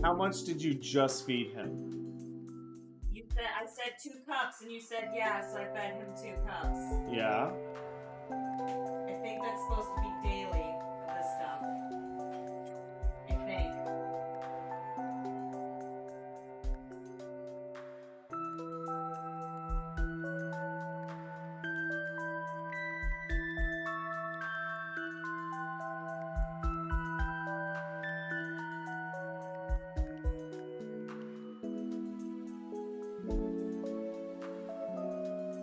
How much did you just feed him? I said 2 cups, and you said yeah, so I fed him 2 cups. Yeah. I think that's supposed to be daily with this stuff. I think.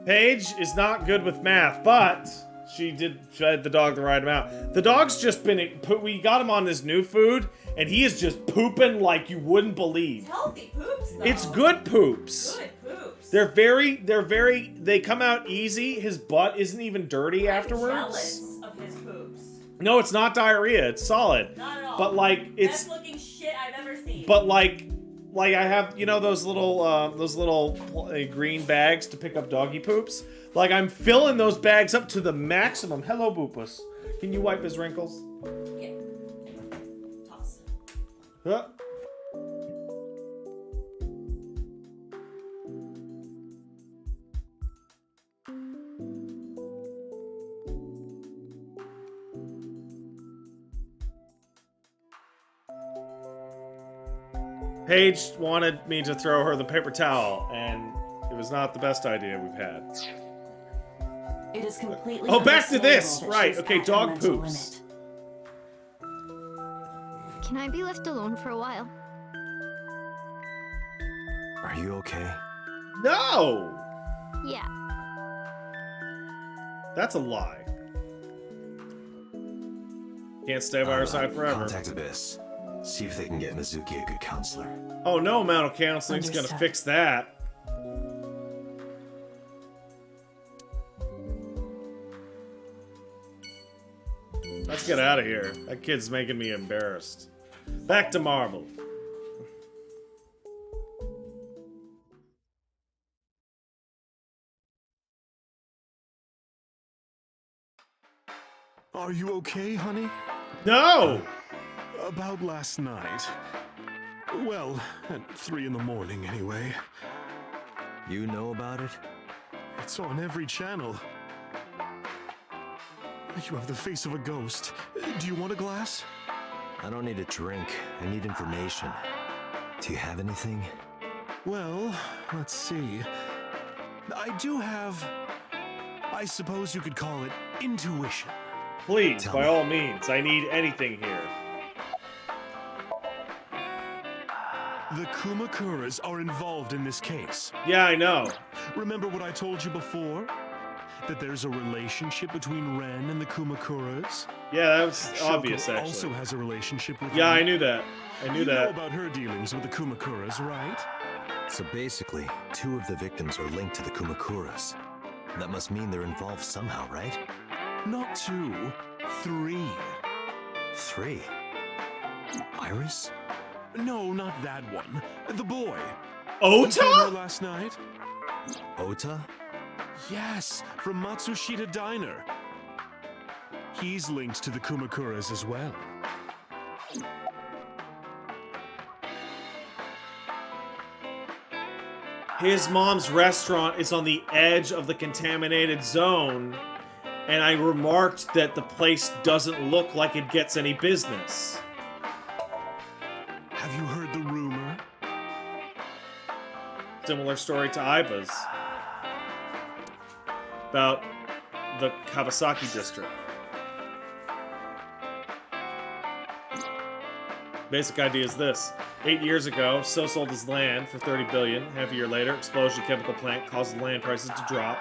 Paige is not good with math, but she did fed the dog the right amount. The dog's just been we got him on this new food, and he is just pooping like you wouldn't believe. It's healthy poops, though. It's good poops. Good poops. They come out easy. His butt isn't even dirty afterwards. Jealous of his poops. No, it's not diarrhea. It's solid. Not at all. But like it's best looking shit I've ever seen. But like I have, you know, those little green bags to pick up doggy poops. Like I'm filling those bags up to the maximum. Hello, Boopus. Can you wipe his wrinkles? Yeah. Toss. Huh? Paige wanted me to throw her the paper towel, and it was not the best idea we've had. It is completely Oh, back to this! understandable that Right, she's okay, at her dog mental poops. limit. Can I be left alone for a while? Are you okay? No! Yeah. That's a lie. Can't stay by our side forever. Contact Abyss. See if they can get Mizuki a good counselor. Oh, no amount of counseling's gonna Understood. fix that. Let's get out of here. That kid's making me embarrassed. Back to Marble. Are you okay, honey? No! About last night. Well, at 3 in the morning, anyway. You know about it? It's on every channel. You have the face of a ghost. Do you want a glass? I don't need a drink. I need information. Do you have anything? Well, let's see. I do have... I suppose you could call it intuition. Please, by all means, I need anything here. The Kumakuras are involved in this case. Yeah, I know. Remember what I told you before? That there's a relationship between Ren and the Kumakuras? Yeah, that was Shoko obvious, actually. also has a relationship with Yeah, Ren. I knew that. I knew you that. know about her dealings with the Kumakuras, right? So basically, 2 of the victims are linked to the Kumakuras. That must mean they're involved somehow, right? Not 2, 3. 3? Iris? No, not that one. The boy. Ota? You saw her last night? Ota? Yes, from Matsushita Diner. He's linked to the Kumakuras as well. His mom's restaurant is on the edge of the contaminated zone, and I remarked that the place doesn't look like it gets any business. Have you heard the rumor? Similar story to Aiba's. About the Kawasaki district. Basic idea is this. 8 years ago, So sold his land for $30 billion. Half a year later, explosion chemical plant caused the land prices to drop.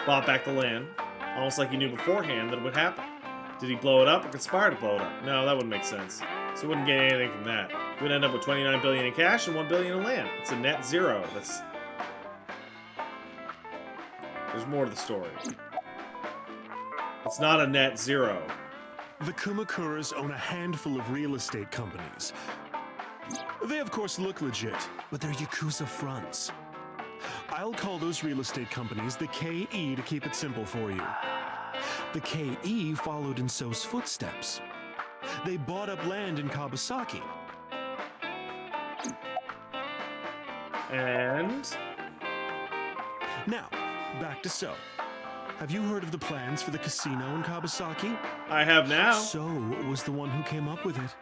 Bought back the land. Almost like he knew beforehand that it would happen. Did he blow it up or conspire to blow it up? No, that wouldn't make sense. So we wouldn't get anything from that. We'd end up with 29 billion in cash and 1 billion in land. It's a net zero. There's more to the story. It's not a net zero. The Kumakuras own a handful of real estate companies. They of course look legit, but they're Yakuza fronts. I'll call those real estate companies the KE to keep it simple for you. The KE followed in So's footsteps. They bought up land in Kawasaki. And? Now, back to So. Have you heard of the plans for the casino in Kawasaki? I have now. So was the one who came up with it.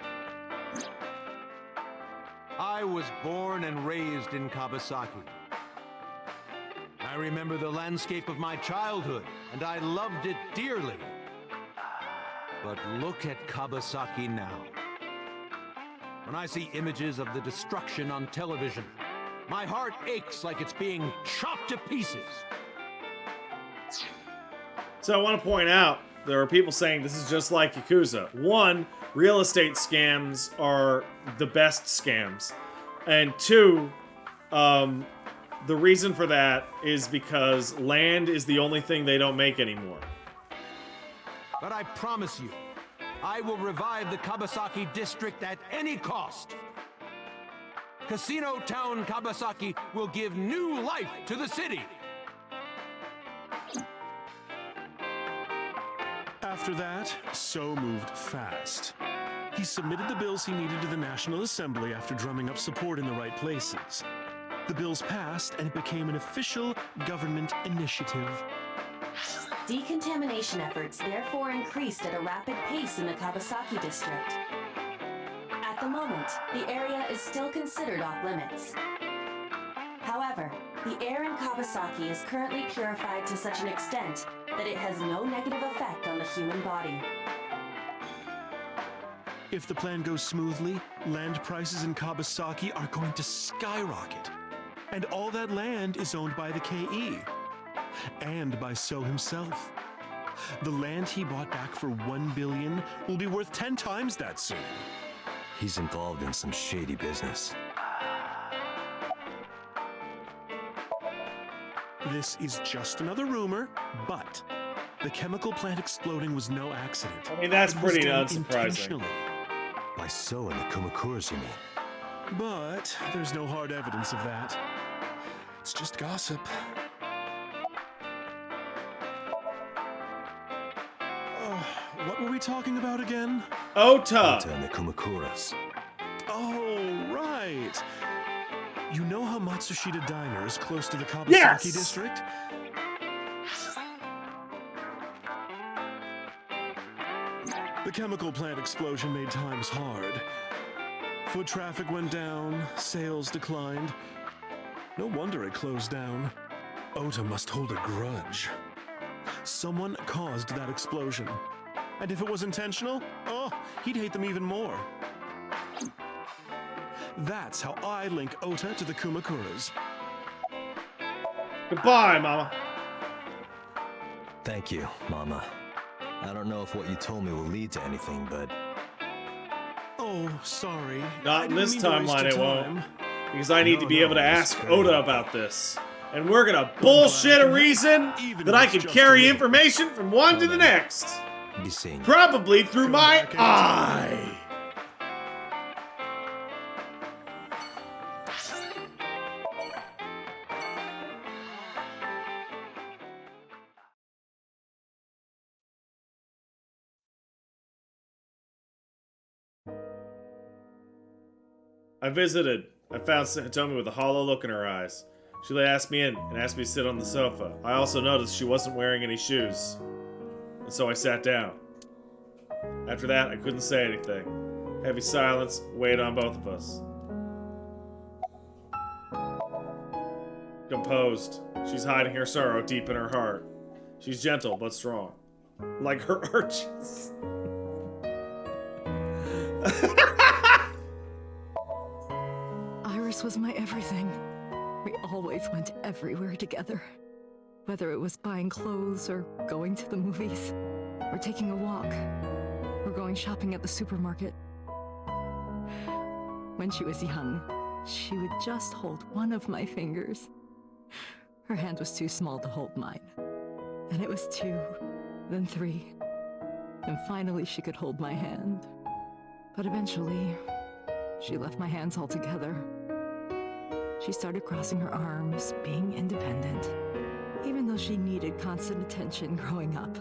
I was born and raised in Kawasaki. I remember the landscape of my childhood, and I loved it dearly. But look at Kawasaki now. When I see images of the destruction on television, my heart aches like it's being chopped to pieces. So I want to point out, there are people saying this is just like Yakuza. One, real estate scams are the best scams. And two, the reason for that is because land is the only thing they don't make anymore. But I promise you, I will revive the Kawasaki district at any cost. Casino Town Kawasaki will give new life to the city. After that, So moved fast. He submitted the bills he needed to the National Assembly after drumming up support in the right places. The bills passed, and it became an official government initiative. Decontamination efforts therefore increased at a rapid pace in the Kawasaki district. At the moment, the area is still considered off limits. However, the air in Kawasaki is currently purified to such an extent that it has no negative effect on the human body. If the plan goes smoothly, land prices in Kawasaki are going to skyrocket. And all that land is owned by the KE. And by So himself. The land he bought back for $1 billion will be worth 10 times that soon. He's involved in some shady business. This is just another rumor, but the chemical plant exploding was no accident. I mean, that's It was pretty done unsurprising. intentionally. By So and the Kumakuras, you mean? But there's no hard evidence of that. It's just gossip. What were we talking about again? Ota! Ota and the Kumakuras. Oh, right. You know how Matsushita Diner is close to the Kawasaki Yes! district? The chemical plant explosion made times hard. Foot traffic went down, sales declined. No wonder it closed down. Ota must hold a grudge. Someone caused that explosion. And if it was intentional, he'd hate them even more. That's how I link Ota to the Kumakuras. Goodbye, Mama. Thank you, Mama. I don't know if what you told me will lead to anything, but... Oh, sorry. Not in this didn't mean to waste timeline it your won't. time. Because I need to be able to it's ask very Ota helpful. about this. And we're gonna bullshit a reason Even that if I it's can just carry a little. information from one to the next. Be seeing you. Probably through Go my back anytime. eye. I visited. I found Hitomi with a hollow look in her eyes. She asked me in and asked me to sit on the sofa. I also noticed she wasn't wearing any shoes. And so I sat down. After that, I couldn't say anything. Heavy silence weighed on both of us. Composed. She's hiding her sorrow deep in her heart. She's gentle but strong. Like her arches. Iris was my everything. We always went everywhere together. Whether it was buying clothes or going to the movies, or taking a walk, or going shopping at the supermarket. When she was young, she would just hold one of my fingers. Her hand was too small to hold mine. And it was 2, then 3. And finally she could hold my hand. But eventually, she left my hands altogether. She started crossing her arms, being independent, even though she needed constant attention growing up.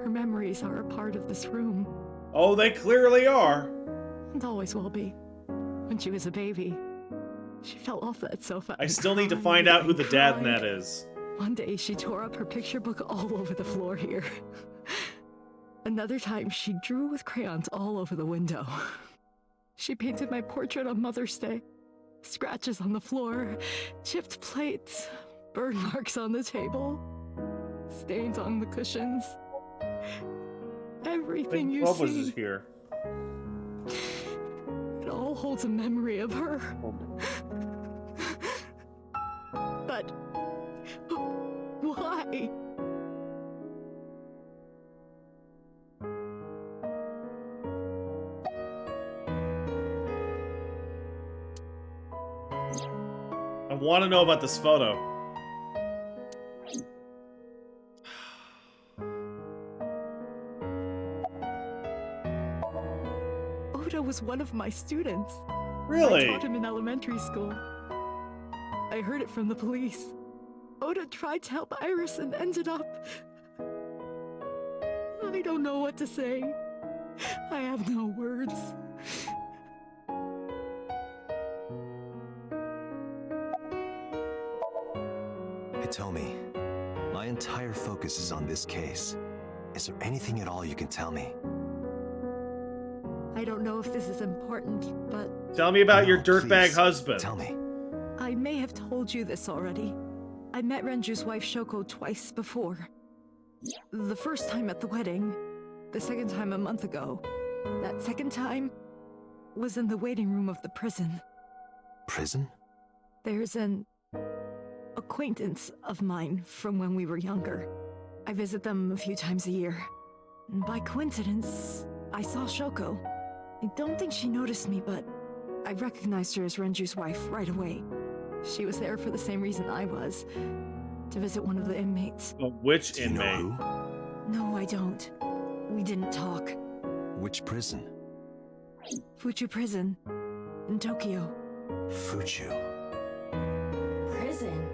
Her memories are a part of this room. Oh, they clearly are. And always will be. When she was a baby, she fell off that sofa. I still need to find out who the dad in that is. One day she tore up her picture book all over the floor here. Another time she drew with crayons all over the window. She painted my portrait on Mother's Day. Scratches on the floor, chipped plates, burn marks on the table, stains on the cushions. Everything you Bubbles see. is here. It all holds a memory of her. But why? I want to know about this photo. Oda was one of my students. Really? I taught him in elementary school. I heard it from the police. Oda tried to help Iris and ended up... I don't know what to say. I have no words. Hitomi, my entire focus is on this case. Is there anything at all you can tell me? I don't know if this is important, but... Tell me about your dirtbag please, husband. Tell me. I may have told you this already. I met Renju's wife Shoko twice before. The first time at the wedding, the second time a month ago. That second time was in the waiting room of the prison. Prison? There's an acquaintance of mine from when we were younger. I visit them a few times a year. And by coincidence, I saw Shoko. I don't think she noticed me, but I recognized her as Renju's wife right away. She was there for the same reason I was, to visit one of the inmates. Which inmate? No, I don't. We didn't talk. Which prison? Fuchu Prison, in Tokyo. Fuchu. Prison?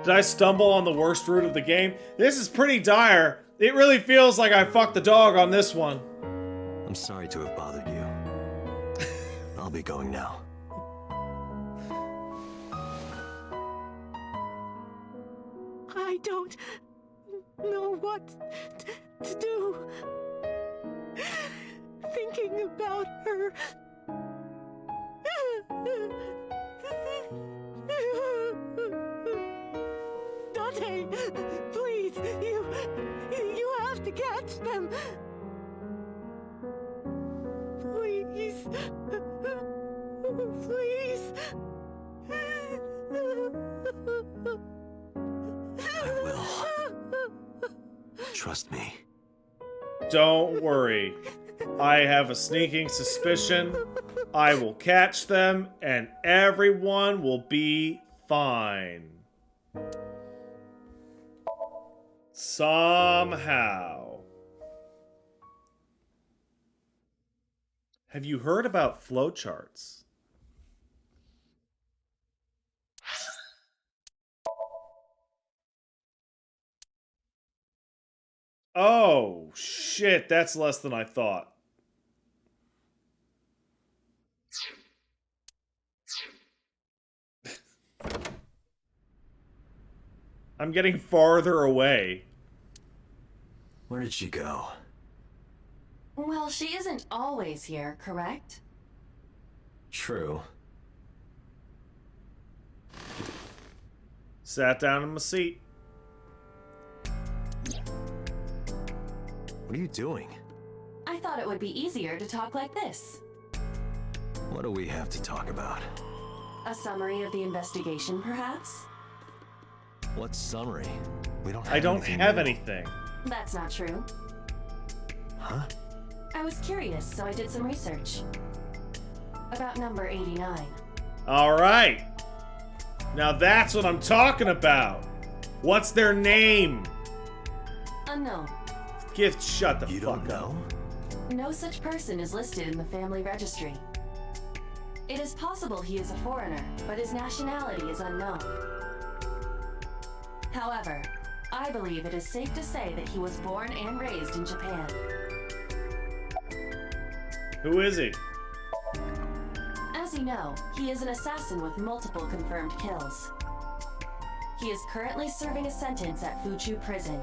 Did I stumble on the worst route of the game? This is pretty dire. It really feels like I fucked the dog on this one. I'm sorry to have bothered you. I'll be going now. I don't know what to do. Thinking about her. Dante, please, you have to catch them. Please. Please. I will. Trust me. Don't worry. I have a sneaking suspicion. I will catch them and everyone will be fine. Somehow. Have you heard about flowcharts? Oh, shit, that's less than I thought. I'm getting farther away. Where did she go? Well, she isn't always here, correct? True. Sat down in my seat. What are you doing? I thought it would be easier to talk like this. What do we have to talk about? A summary of the investigation, perhaps? What summary? We don't have I don't anything have new. anything. That's not true. Huh? I was curious, so I did some research. About number 89. All right. Now that's what I'm talking about. What's their name? Unknown. Shut the fuck up. No such person is listed in the family registry. It is possible he is a foreigner, but his nationality is unknown. However, I believe it is safe to say that he was born and raised in Japan. Who is he? As you know, he is an assassin with multiple confirmed kills. He is currently serving a sentence at Fuchu Prison.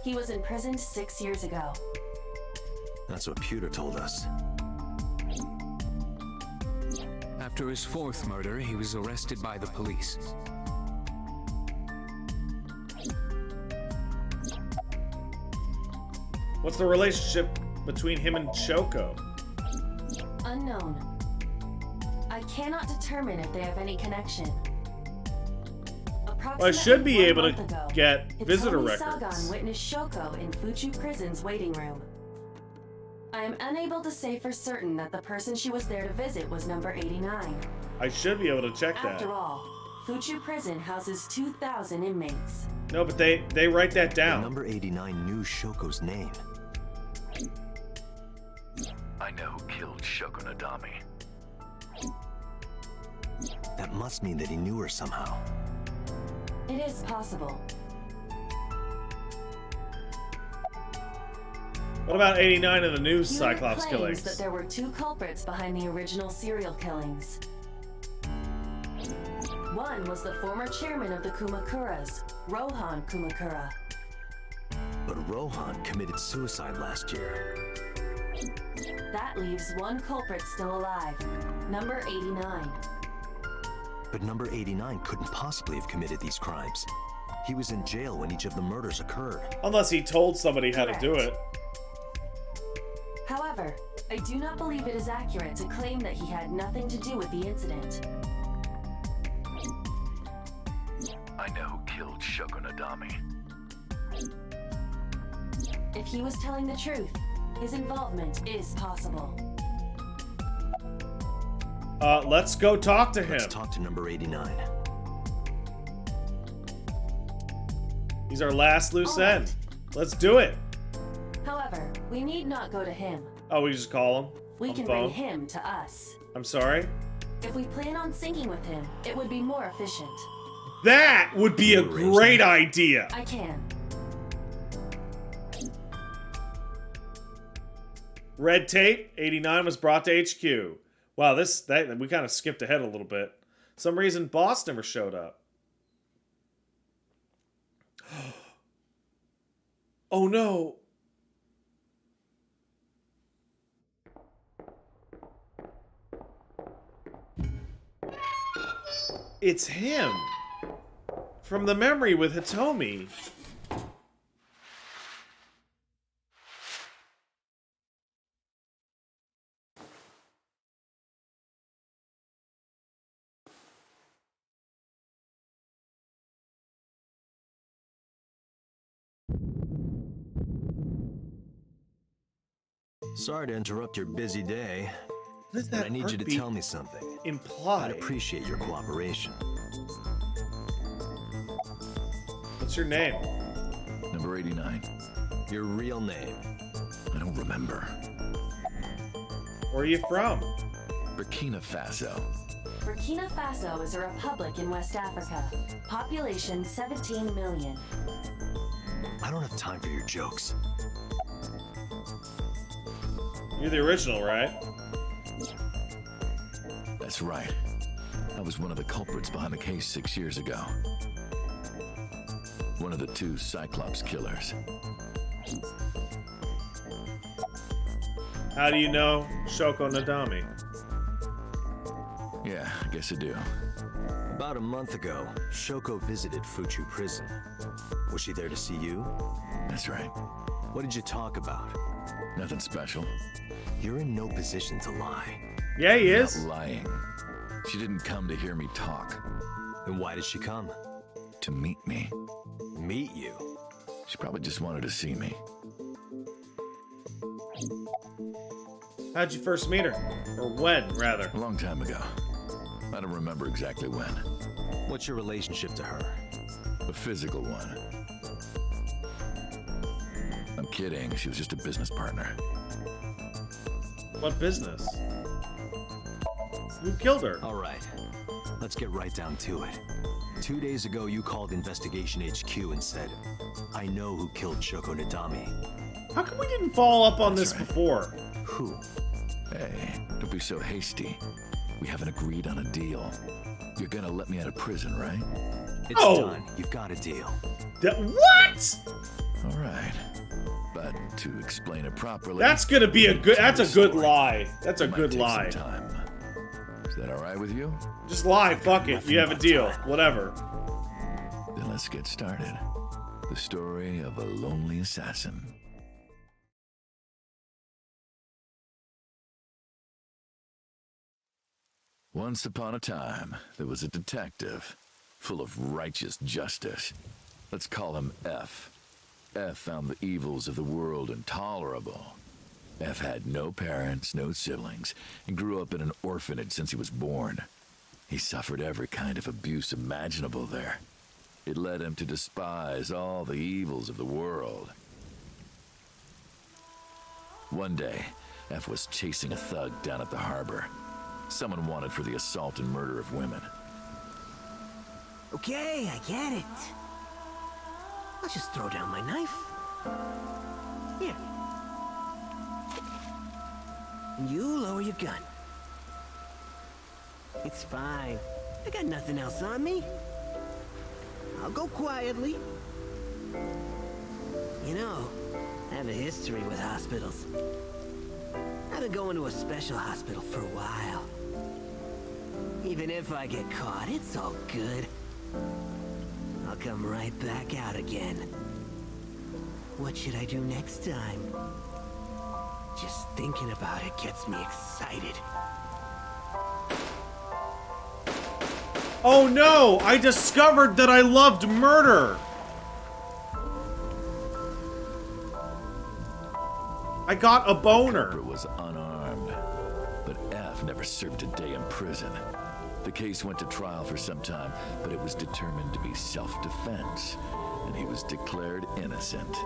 He was imprisoned 6 years ago. That's what Pewter told us. After his fourth murder, he was arrested by the police. What's the relationship between him and Shoko? Unknown. I cannot determine if they have any connection. Well, I should be able to get visitor Hitomi records. Sagan witnessed Shoko in Fuchu Prison's waiting room. I am unable to say for certain that the person she was there to visit was number 89. I should be able to check that. After all, Fuchu Prison houses 2,000 inmates. No, but they write that down. Number 89 knew Shoko's name. I know who killed Shoko Nadami. That must mean that he knew her somehow. It is possible. What about 89 of the new Hewitt Cyclops claims killings? that there were two culprits behind the original serial killings. One was the former chairman of the Kumakuras, Rohan Kumakura. But Rohan committed suicide last year. That leaves one culprit still alive, number 89. But number 89 couldn't possibly have committed these crimes. He was in jail when each of the murders occurred. Unless he told somebody how to do it. However, I do not believe it is accurate to claim that he had nothing to do with the incident. I know who killed Shoko Nadami. If he was telling the truth, his involvement is possible. Let's go talk to him. Let's talk to number 89. He's our last loose end. Let's do it. However, we need not go to him. Oh, we just call him? We on can the phone? bring him to us. I'm sorry? If we plan on syncing with him, it would be more efficient. That would be a great idea. I can. Red tape, 89 was brought to HQ. Wow, we kind of skipped ahead a little bit. Some reason Boss never showed up. Oh no. It's him. From the memory with Hitomi. Sorry to interrupt your busy day, What does but that I need you to heartbeat tell me something. imply? I'd appreciate your cooperation. What's your name? Number 89. Your real name. I don't remember. Where are you from? Burkina Faso. Burkina Faso is a republic in West Africa. Population 17 million. I don't have time for your jokes. You're the original, right? That's right. I was one of the culprits behind the case 6 years ago. One of the two Cyclops killers. How do you know Shoko Nadami? Yeah, I guess I do. About a month ago, Shoko visited Fuchu Prison. Was she there to see you? That's right. What did you talk about? Nothing special. You're in no position to lie. Yeah, he I'm is. not lying. She didn't come to hear me talk. Then why did she come? To meet me. Meet you? She probably just wanted to see me. How'd you first meet her? Or when, rather? A long time ago. I don't remember exactly when. What's your relationship to her? A physical one. I'm kidding. She was just a business partner. What business? Who killed her? All right. Let's get right down to it. 2 days ago, you called Investigation HQ and said, I know who killed Shoko Nadami. How come we didn't follow up on this before? Who? Hey, don't be so hasty. We haven't agreed on a deal. You're gonna let me out of prison, right? It's done. You've got a deal. What? All right. But to explain it properly... That's gonna be a good... That's a good lie. That's a good lie. Take some time. Is that all right with you? Just lie. Fuck it. You have a deal. Whatever. Then let's get started. The story of a lonely assassin. Once upon a time, there was a detective, full of righteous justice. Let's call him F. F found the evils of the world intolerable. F had no parents, no siblings, and grew up in an orphanage since he was born. He suffered every kind of abuse imaginable there. It led him to despise all the evils of the world. One day, F was chasing a thug down at the harbor. Someone wanted for the assault and murder of women. Okay, I get it. I'll just throw down my knife. Here. And you lower your gun. It's fine. I got nothing else on me. I'll go quietly. You know, I have a history with hospitals. I've been going to a special hospital for a while. Even if I get caught, it's all good. I'll come right back out again. What should I do next time? Just thinking about it gets me excited. Oh no! I discovered that I loved murder! I got a boner. The culprit was unarmed, but F never served a day in prison. The case went to trial for some time, but it was determined to be self-defense, and he was declared innocent.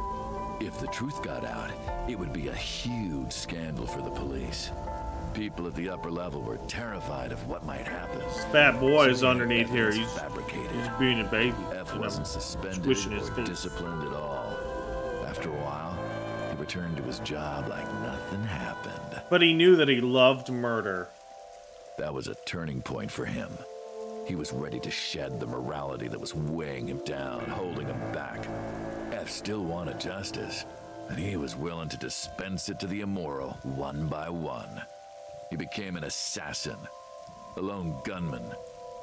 If the truth got out, it would be a huge scandal for the police. People at the upper level were terrified of what might happen. This bad boy is underneath here. He's fabricated. He's being a baby. F wasn't suspended or disciplined at all. After a while, he returned to his job like nothing happened. But he knew that he loved murder. That was a turning point for him. He was ready to shed the morality that was weighing him down, holding him back. F still wanted justice, and he was willing to dispense it to the immoral, one by one. He became an assassin, a lone gunman,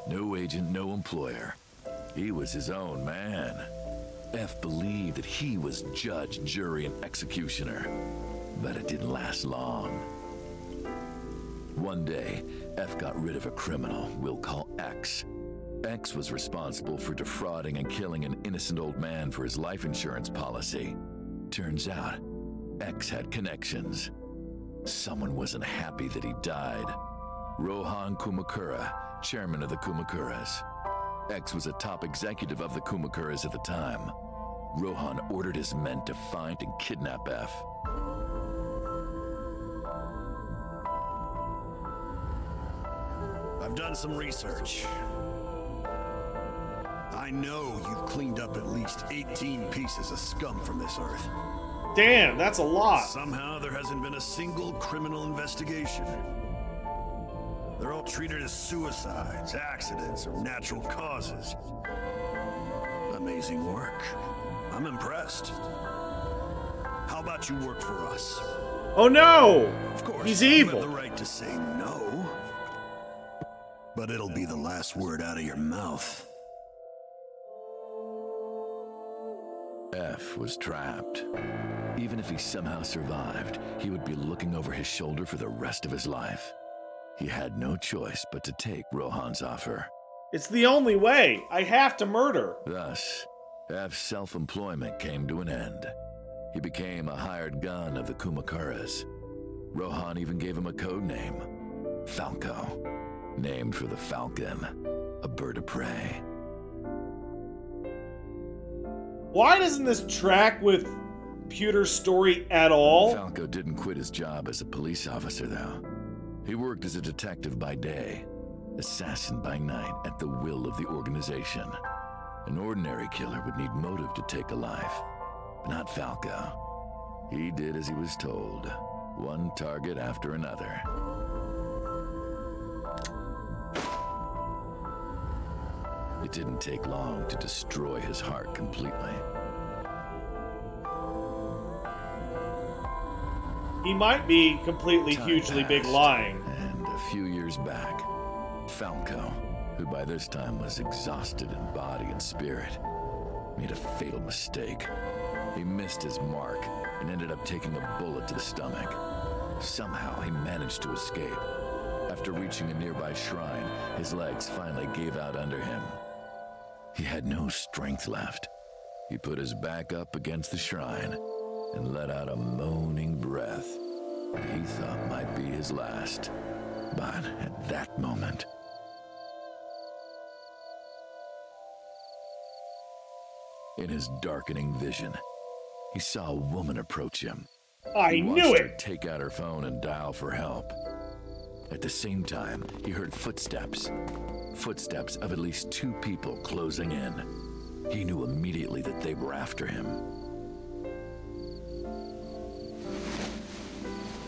no agent, no employer. He was his own man. F believed that he was judge, jury, and executioner, but it didn't last long. One day, F got rid of a criminal we'll call X. X was responsible for defrauding and killing an innocent old man for his life insurance policy. Turns out, X had connections. Someone wasn't happy that he died. Rohan Kumakura, chairman of the Kumakuras. X was a top executive of the Kumakuras at the time. Rohan ordered his men to find and kidnap F. I've done some research. I know you've cleaned up at least 18 pieces of scum from this earth. Damn, that's a lot. Somehow there hasn't been a single criminal investigation. They're all treated as suicides, accidents, or natural causes. Amazing work. I'm impressed. How about you work for us? Oh no! Of course, he's you evil. have the right to say no. But it'll be the last word out of your mouth. F was trapped. Even if he somehow survived, he would be looking over his shoulder for the rest of his life. He had no choice but to take Rohan's offer. It's the only way. I have to murder. Thus, F's self-employment came to an end. He became a hired gun of the Kumakuras. Rohan even gave him a code name, Falco, named for the falcon, a bird of prey. Why doesn't this track with Pewter's story at all? Falco didn't quit his job as a police officer, though. He worked as a detective by day, assassin by night, at the will of the organization. An ordinary killer would need motive to take a life, but not Falco. He did as he was told, one target after another. It didn't take long to destroy his heart completely. He might be completely, hugely big lying. And a few years back, Falco, who by this time was exhausted in body and spirit, made a fatal mistake. He missed his mark and ended up taking a bullet to the stomach. Somehow he managed to escape. After reaching a nearby shrine, his legs finally gave out under him. He had no strength left. He put his back up against the shrine and let out a moaning breath that he thought might be his last. But at that moment, in his darkening vision, he saw a woman approach him. I knew Watched her it! take out her phone and dial for help. At the same time, he heard footsteps. Footsteps of at least 2 people closing in. He knew immediately that they were after him.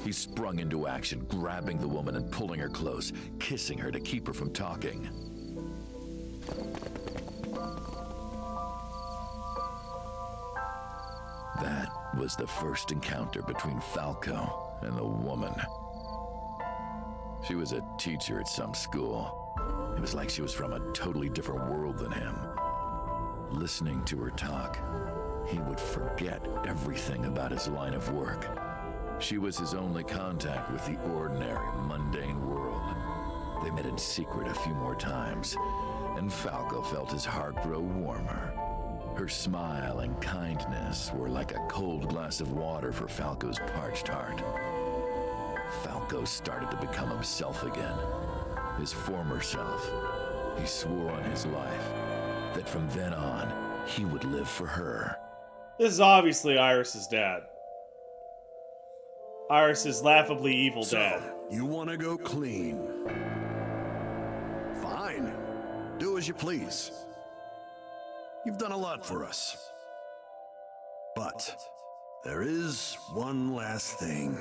He sprung into action, grabbing the woman and pulling her close, kissing her to keep her from talking. That was the first encounter between Falco and the woman. She was a teacher at some school. It was like she was from a totally different world than him. Listening to her talk, he would forget everything about his line of work. She was his only contact with the ordinary, mundane world. They met in secret a few more times, and Falco felt his heart grow warmer. Her smile and kindness were like a cold glass of water for Falco's parched heart. Falco started to become himself again, his former self. He swore on his life that from then on, he would live for her. This is obviously Iris's dad. Iris's laughably evil dad. You want to go clean? Fine. Do as you please. You've done a lot for us. But there is one last thing.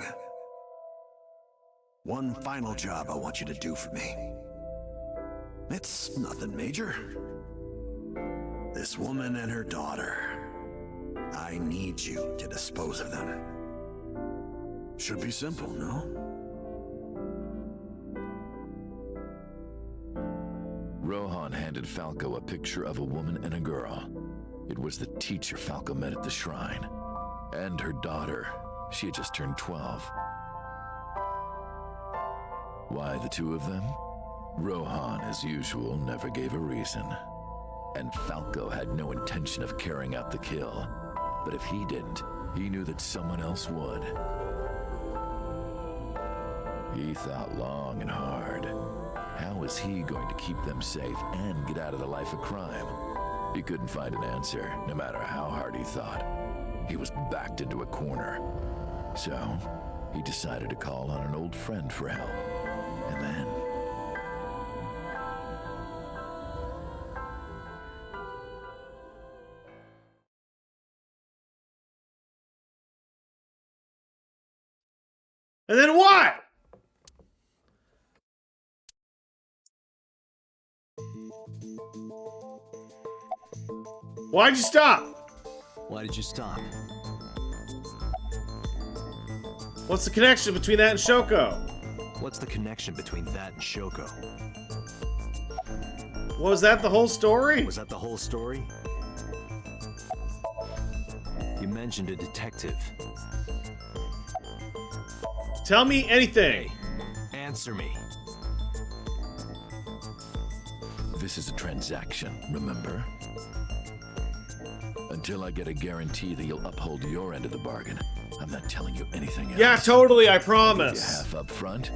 One final job I want you to do for me. It's nothing major. This woman and her daughter. I need you to dispose of them. Should be simple, no? Rohan handed Falco a picture of a woman and a girl. It was the teacher Falco met at the shrine. And her daughter. She had just turned 12. Why the 2 of them? Rohan, as usual, never gave a reason. And Falco had no intention of carrying out the kill. But if he didn't, he knew that someone else would. He thought long and hard. How was he going to keep them safe and get out of the life of crime? He couldn't find an answer, no matter how hard he thought. He was backed into a corner. So, he decided to call on an old friend for help. And then... And then what? Why'd you stop? Why did you stop? What's the connection between that and Shoko? What's the connection between that and Shoko? Was that the whole story? Was that the whole story? You mentioned a detective. Tell me anything. Hey, answer me. This is a transaction, remember? A Until I get a guarantee that you'll uphold your end of the bargain, I'm not telling you anything else. Yeah, totally, I I'll give you promise. half up front,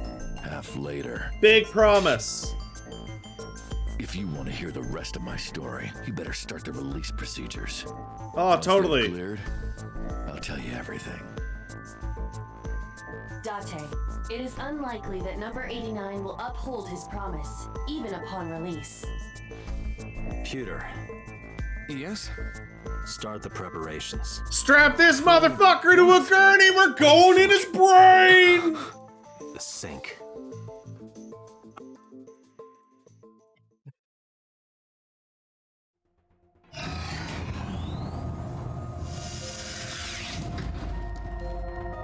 half later. Big promise. If you want to hear the rest of my story, you better start the release procedures. Oh, Once they're totally. cleared, I'll tell you everything. Date, it is unlikely that number 89 will uphold his promise, even upon release. Pewter, Yes? start the preparations. Strap this motherfucker to a gurney. We're going in his brain. The sink.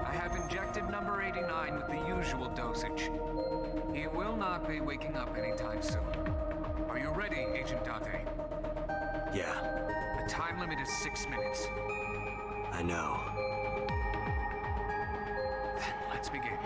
I have injected number 89 with the usual dosage. He will not be waking up anytime soon. Are you ready, Agent Date? Yeah, The time limit is 6 minutes. I know. Then let's begin.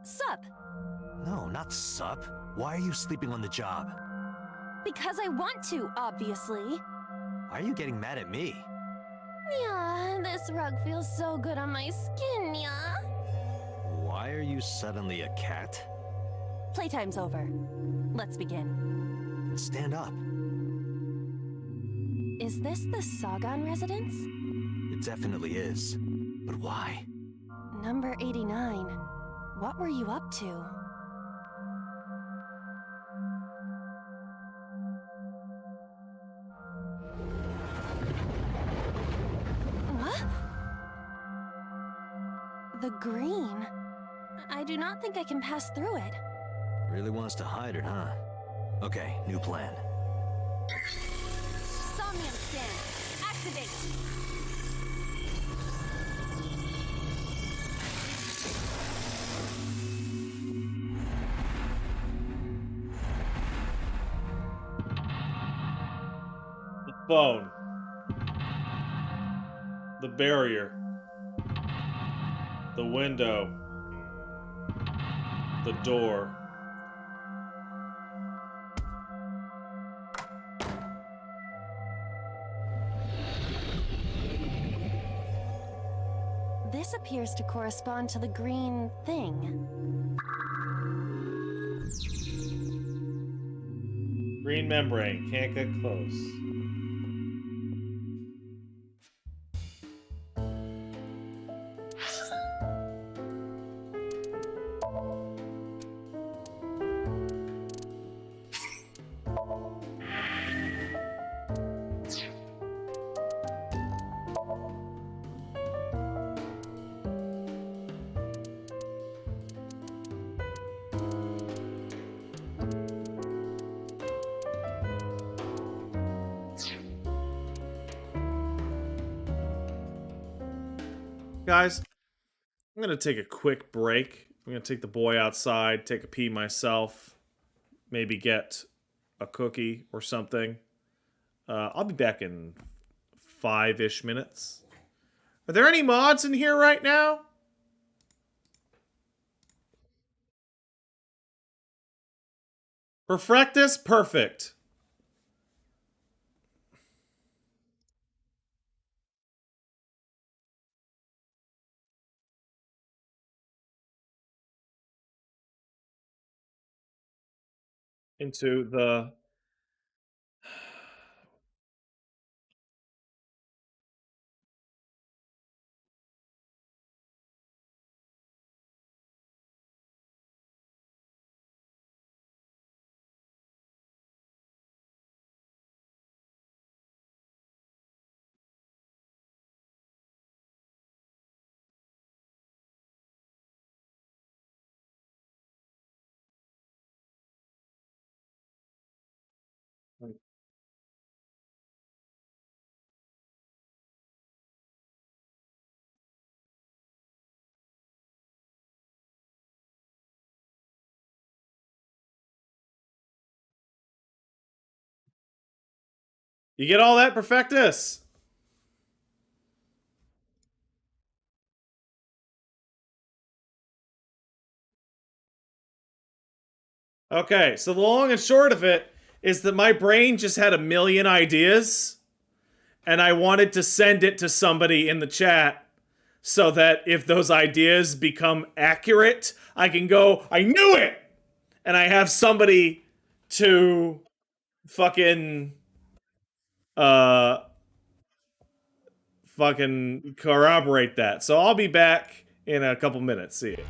Sup? No, not sup. Why are you sleeping on the job? Because I want to, obviously. Why are you getting mad at me? Yeah, this rug feels so good on my skin, yeah. Why are you suddenly a cat? Playtime's over. Let's begin. Stand up. Is this the Sagan residence? It definitely is. But why? Number 89. What were you up to? What? The green. I do not think I can pass through it. Really wants to hide it, huh? Okay, new plan. Somnium scan. Activate. The phone. The barrier. The window. The door. This appears to correspond to the green thing. Green membrane. Can't get close. Guys, I'm going to take a quick break. I'm going to take the boy outside, take a pee myself, maybe get a cookie or something. I'll be back in 5-ish minutes. Are there any mods in here right now? Perfectus? Perfect. Into the You get all that, Perfectus? Okay, so the long and short of it is that my brain just had a million ideas, and I wanted to send it to somebody in the chat so that if those ideas become accurate, I can go, I knew it! And I have somebody to fucking fucking corroborate that. So I'll be back in a couple minutes. See you.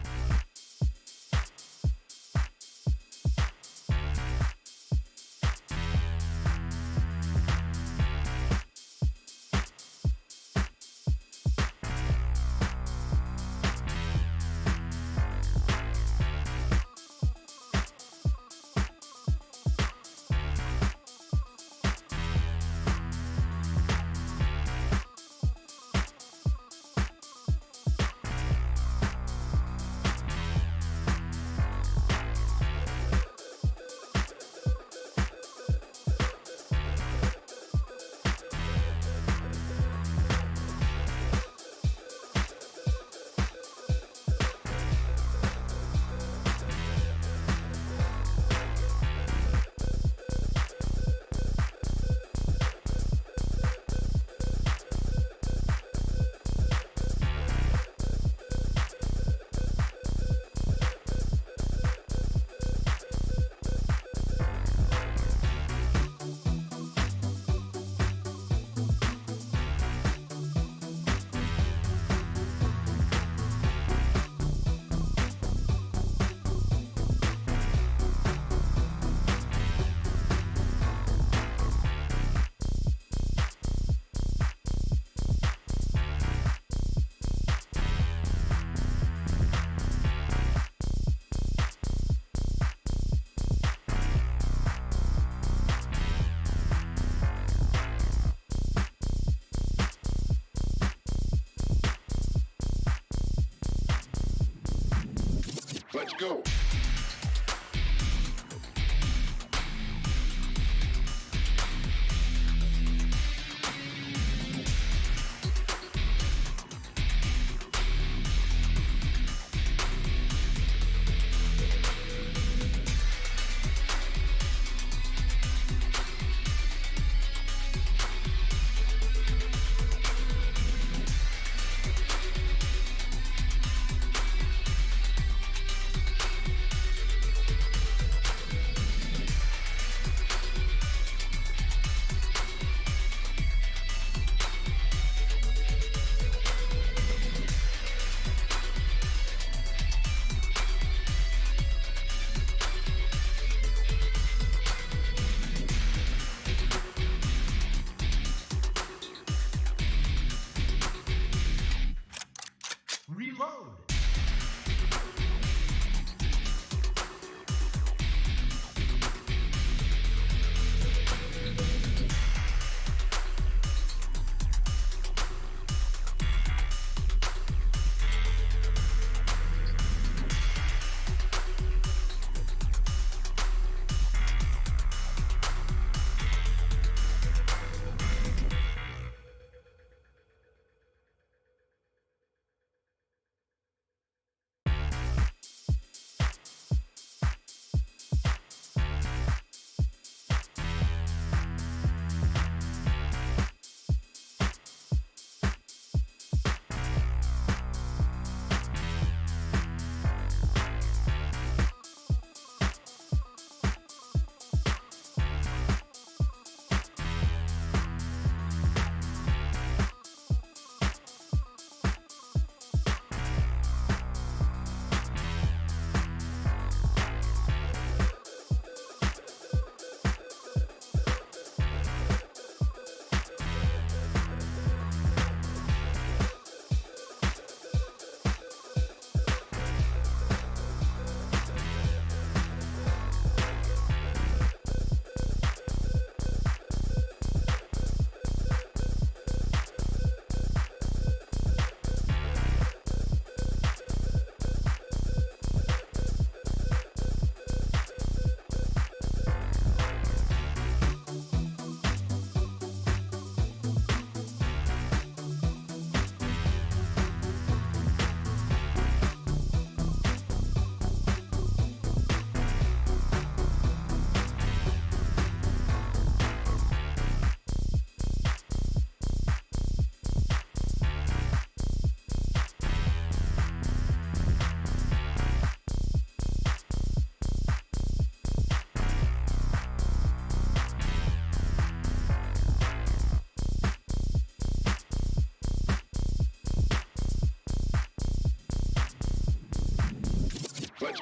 Let's go.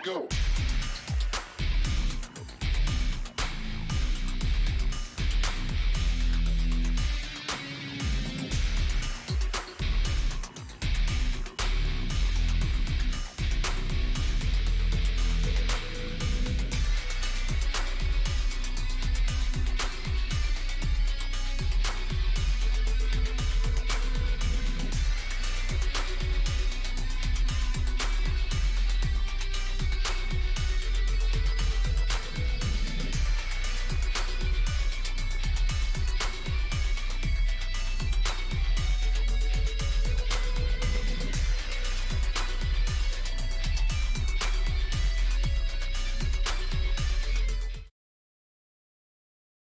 go.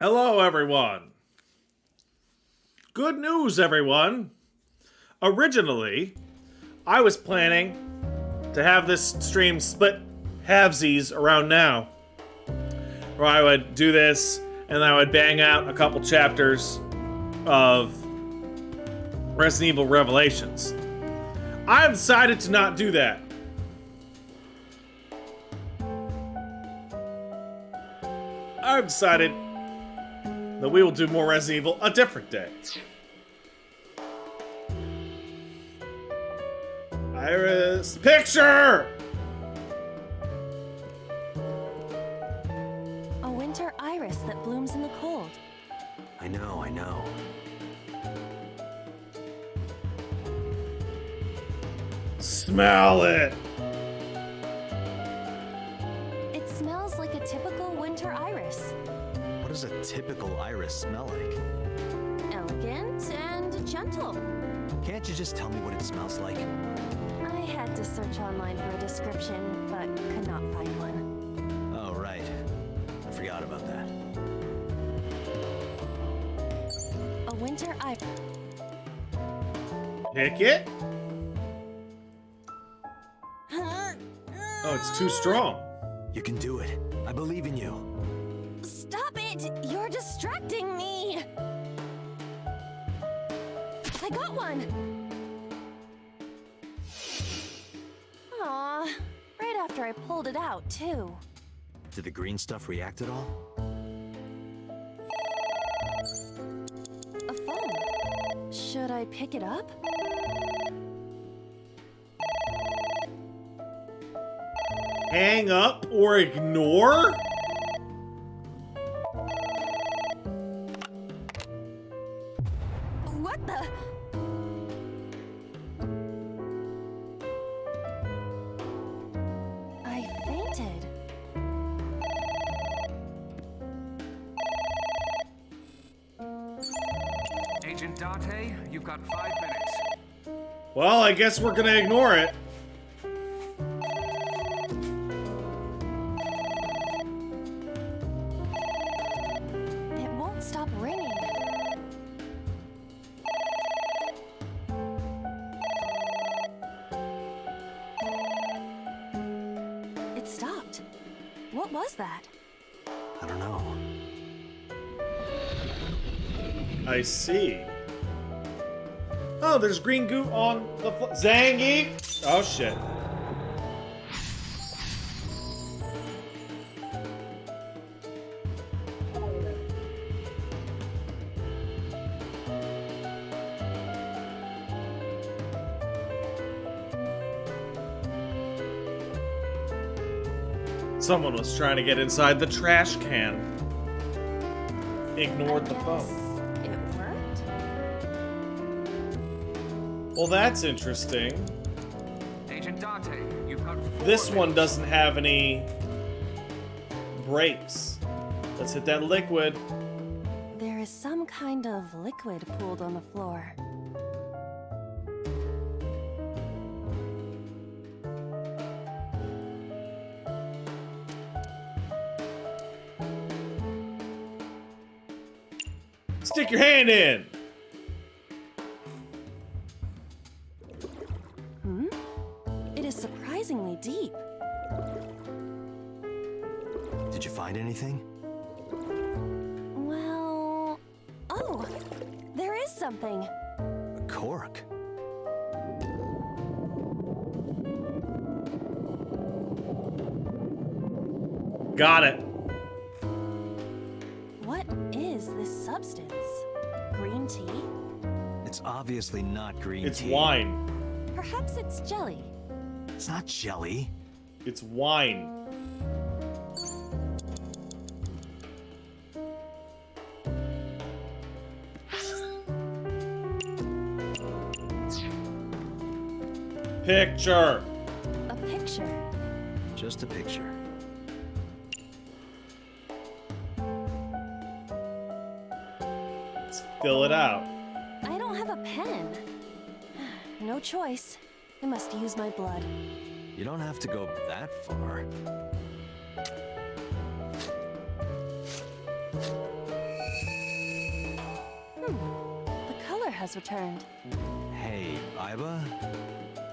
Hello, everyone. Good news, everyone. Originally, I was planning to have this stream split halvesies around now, where I would do this and I would bang out a couple chapters of Resident Evil Revelations. I've decided to not do that. I've decided that we will do more Resident Evil a different day. Iris, picture! A winter iris that blooms in the cold. I know, I know. Smell it! It smells like a typical winter iris. What does a typical iris smell like? Elegant and gentle. Can't you just tell me what it smells like? I had to search online for a description, but could not find one. Oh, right. I forgot about that. A winter iris. Pick it? Oh, it's too strong. You can do it. I believe in you. Stop it! You're distracting me! I got one! Aw, right after I pulled it out, too. Did the green stuff react at all? A phone. Should I pick it up? Hang up or ignore? What the? I fainted. Agent Date, you've got 5 minutes. Well, I guess we're gonna ignore it. It won't stop ringing. It stopped. What was that? I don't know. I see. Oh, there's green goo on the Zangy! Oh, shit. Someone was trying to get inside the trash can. Ignored the phone. It worked? Well, that's interesting. Agent Date, you've got 4 This one minutes. doesn't have any brakes. Let's hit that liquid. There is some kind of liquid pooled on the floor. Stick your hand in. Hmm? It is surprisingly deep. Did you find anything? Well... Oh! There is something. A cork. Got it. What is this substance? Green tea? It's obviously not green It's tea. wine. Perhaps it's jelly. It's not jelly. It's wine. Picture. A picture. Just a picture. Let's fill it out. I don't have a pen. No choice. I must use my blood. You don't have to go that far. The color has returned. Hey, Iba?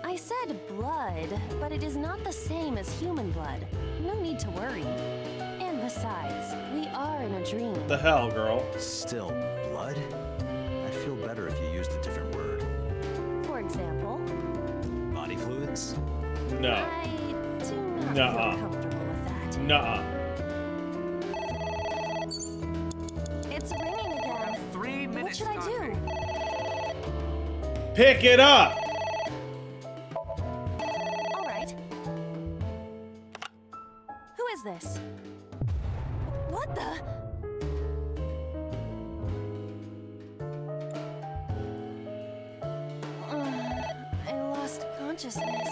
I said blood, but it is not the same as human blood. No need to worry. And besides, we are in a dream. The hell, girl? Still, blood? I'd feel better if you used a different word. For example, Body fluids? No. I do not Nuh-uh. feel comfortable with that. Nuh-uh. It's ringing again. 3 minutes. What should I do? Pick it up! All right. Who is this? What the? I lost consciousness.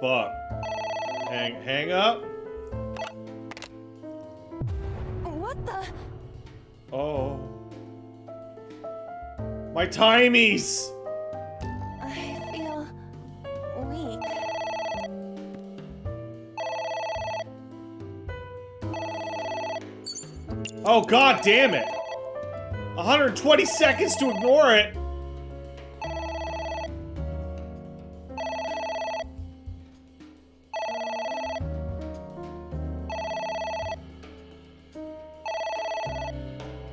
Fuck. Hang up. What the? Oh. My timies! I feel weak. Oh, god damn it! 120 seconds to ignore it!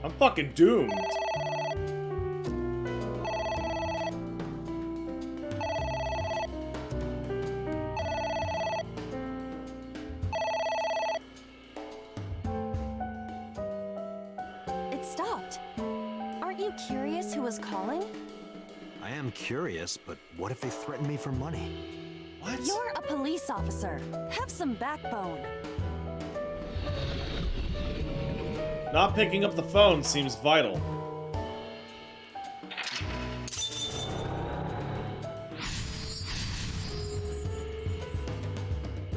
I'm fucking doomed. It stopped. Aren't you curious who was calling? I am curious, but what if they threaten me for money? What? You're a police officer. Have some backbone. Not picking up the phone seems vital.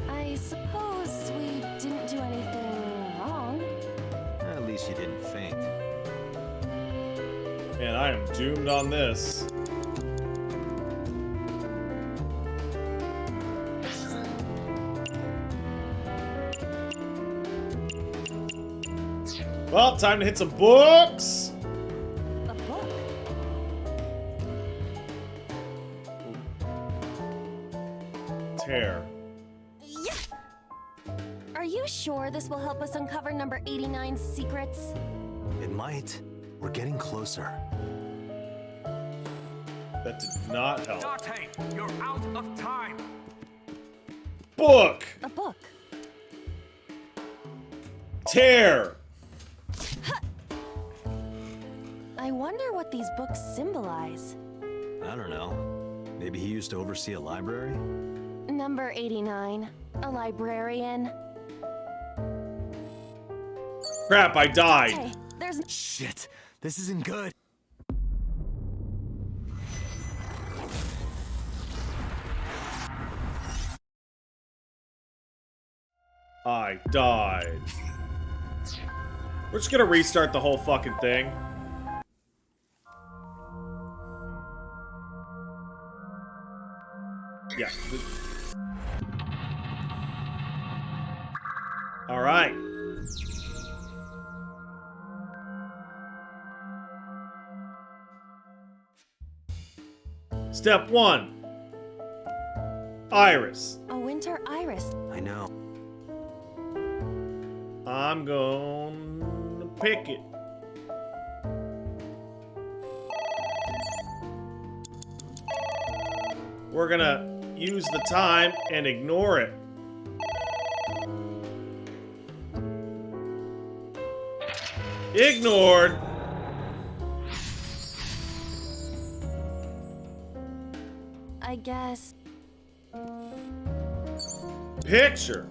I suppose we didn't do anything wrong. At least you didn't faint. Man, I am doomed on this. Well, time to hit some books! A book? Tear. Yeah. Are you sure this will help us uncover number 89's secrets? It might. We're getting closer. That did not help. Date, you're out of time. Book! A book. Tear! I wonder what these books symbolize. I don't know. Maybe he used to oversee a library? Number 89. A librarian. Crap, I died. Hey, there's... Shit, this isn't good. I died. We're just gonna restart the whole fucking thing. Yeah. All right. Step 1. Iris. A winter iris. I know. I'm gonna pick it. we're gonna use the time and ignore it. Ignored. I guess. Picture.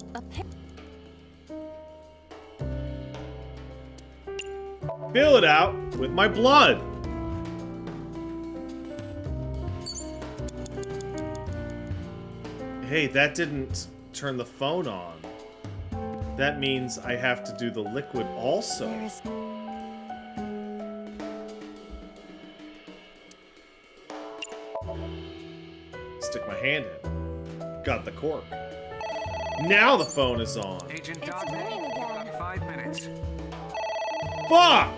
Fill it out with my blood. Hey, that didn't turn the phone on. That means I have to do the liquid also. Stick my hand in. Got the cork. Now the phone is on. Agent Dante, you've got 5 minutes. Fuck!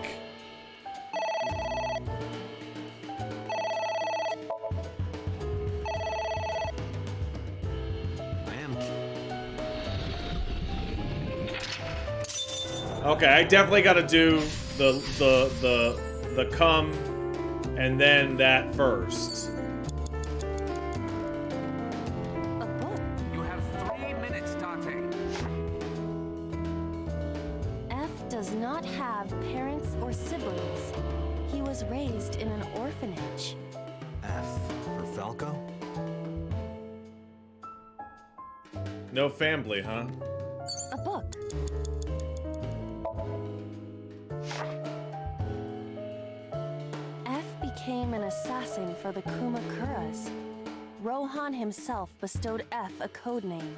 Okay, I definitely got to do the cum and then that first. You have 3 minutes, Dante. F does not have parents or siblings. He was raised in an orphanage. F for Falco? No family, huh? A book. F became an assassin for the Kumakuras. Rohan himself bestowed F a code name.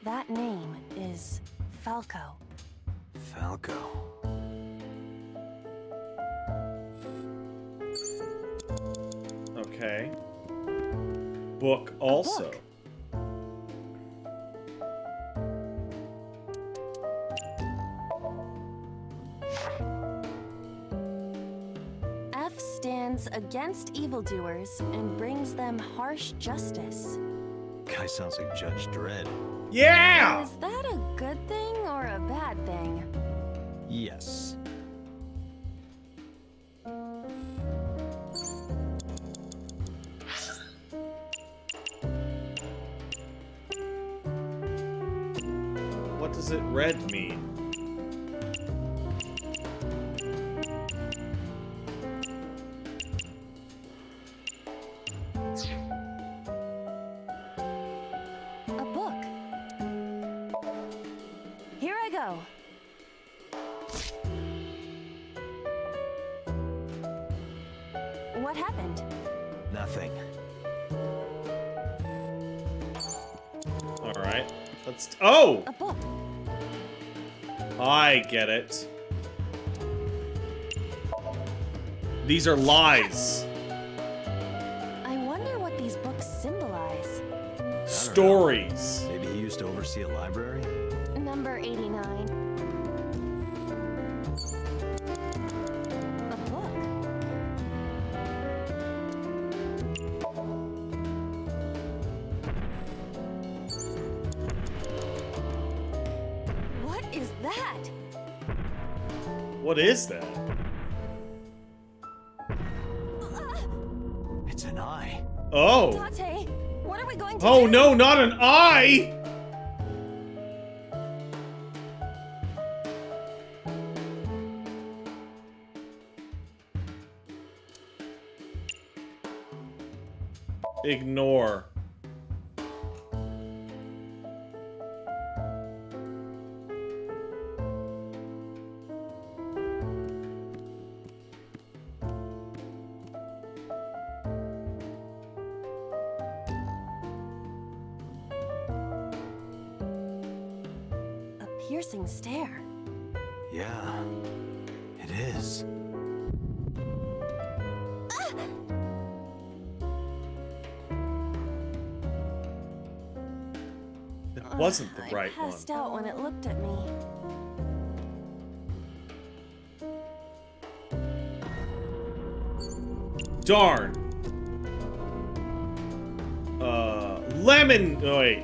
That name is Falco. Falco. Okay. Book also. F stands against evildoers and brings them harsh justice. Guy sounds like Judge Dredd. Yeah! Is that a good thing or a bad thing? Yes. What does it red mean? A book. Here I go. What happened? Nothing. All right. Let's. Oh! A book. I get it. These are lies. I wonder what these books symbolize. Stories. Maybe he used to oversee a library? Number 89. A book. What is that? What is that? It's an eye. Oh. Tate, what are we going to Oh do? no, not an eye! Ignore. A piercing stare. Yeah, it is. It wasn't the I right one. passed out when it looked at me. Darn. Lemon. Oh, wait.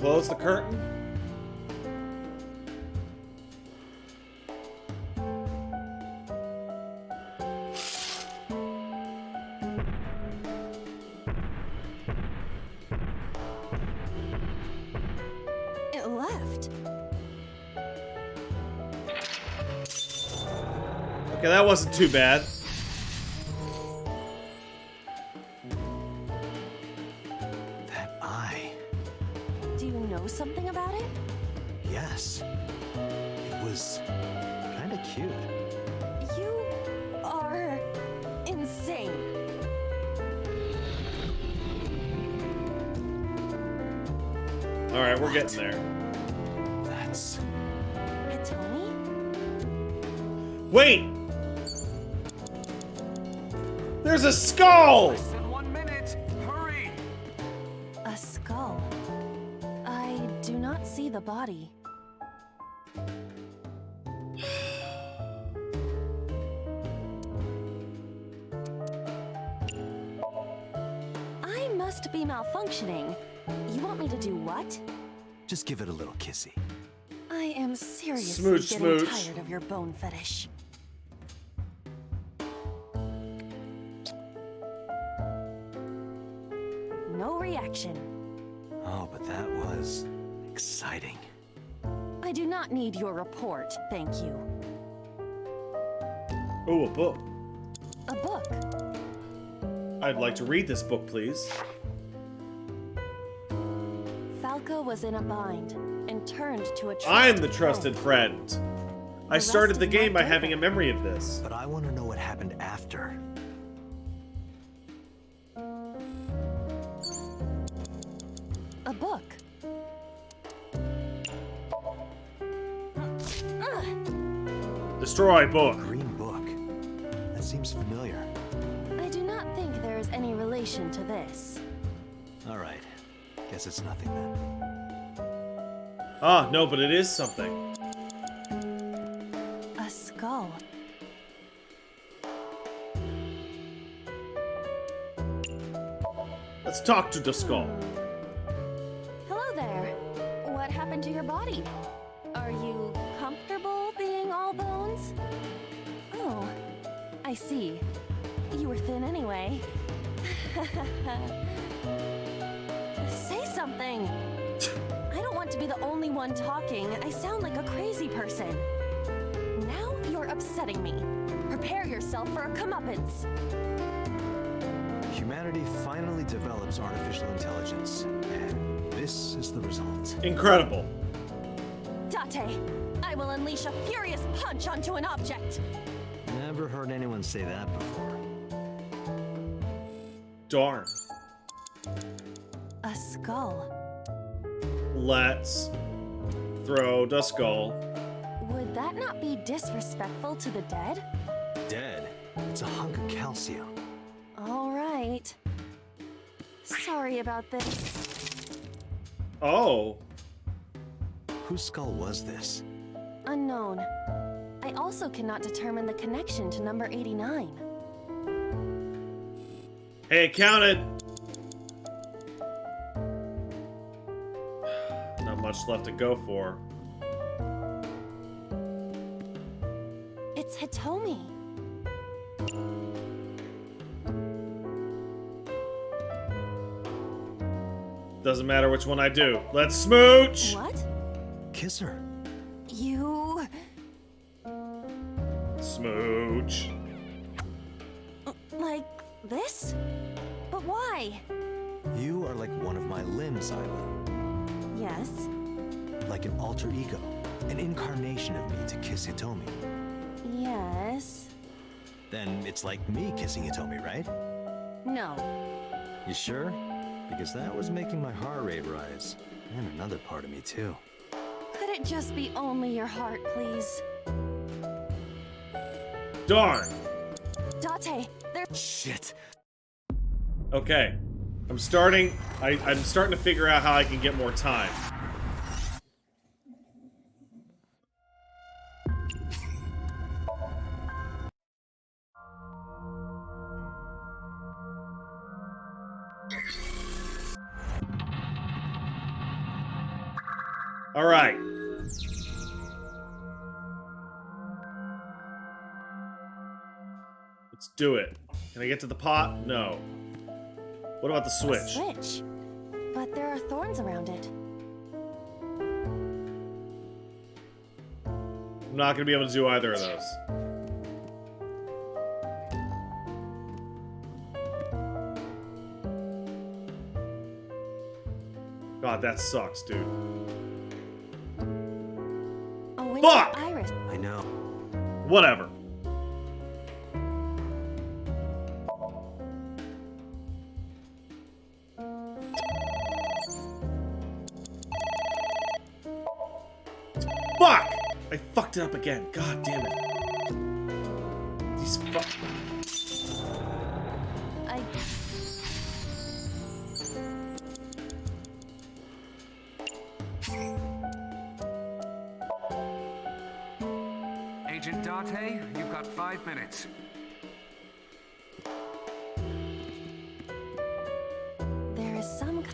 Close the curtain. Okay, that wasn't too bad. That eye. Do you know something about it? Yes. It was kind of cute. You are insane. Alright, we're getting there. That's... Hitomi? Wait! There's a skull! Less than 1 minute. Hurry! A skull. I do not see the body. I must be malfunctioning. You want me to do what? Just give it a little kissy. I am seriously Smooch, getting smooch. tired of your bone fetish. No reaction. Oh, but that was exciting. I do not need your report, thank you. Oh, a book. A book. I'd like to read this book, please. Falco was in a bind and turned to a I'm the trusted trusted friend. I started the game by having a memory of this. But I want to know what happened after. A book. Destroy book. Green book. That seems familiar. I do not think there is any relation to this. All right. Guess it's nothing then. Ah, no, but it is something. A skull. Let's talk to the skull. Hello there. What happened to your body? Are you comfortable being all bones? Oh, I see. You were thin anyway. Say something. I don't want to be the only one talking. I sound like a crazy person. Now you're upsetting me. Prepare yourself for a comeuppance. Humanity finally develops artificial intelligence, and this is the result. Incredible. Date, I will unleash a furious punch onto an object. Never heard anyone say that before. Darn. A skull. Let's throw the skull. Would that not be disrespectful to the dead? Dead? It's a hunk of calcium. All right. Sorry about this. Oh. Whose skull was this? Unknown. I also cannot determine the connection to number 89. Hey, count it. Not much left to go for. It's Hitomi. Doesn't matter which one I do. Let's smooch. What? Kiss her. You... Smooch. like this? But why? You are like one of my limbs, Iva. Yes. Like an alter ego. An incarnation of me to kiss Hitomi. Yes. Then it's like me kissing Hitomi, right? No. You sure? Because that was making my heart rate rise. And another part of me, too. Could it just be only your heart, please? Darn. Date, there... Shit. Okay. I'm starting to figure out how I can get more time. All right. Let's do it. Can I get to the pot? No. What about the switch? A switch? But there are thorns around it. I'm not going to be able to do either of those. God, that sucks, dude. Fuck! I know. Whatever. Fuck! I fucked it up again. God damn it. These fuck. Agent Date, you've got 5 minutes. There is some.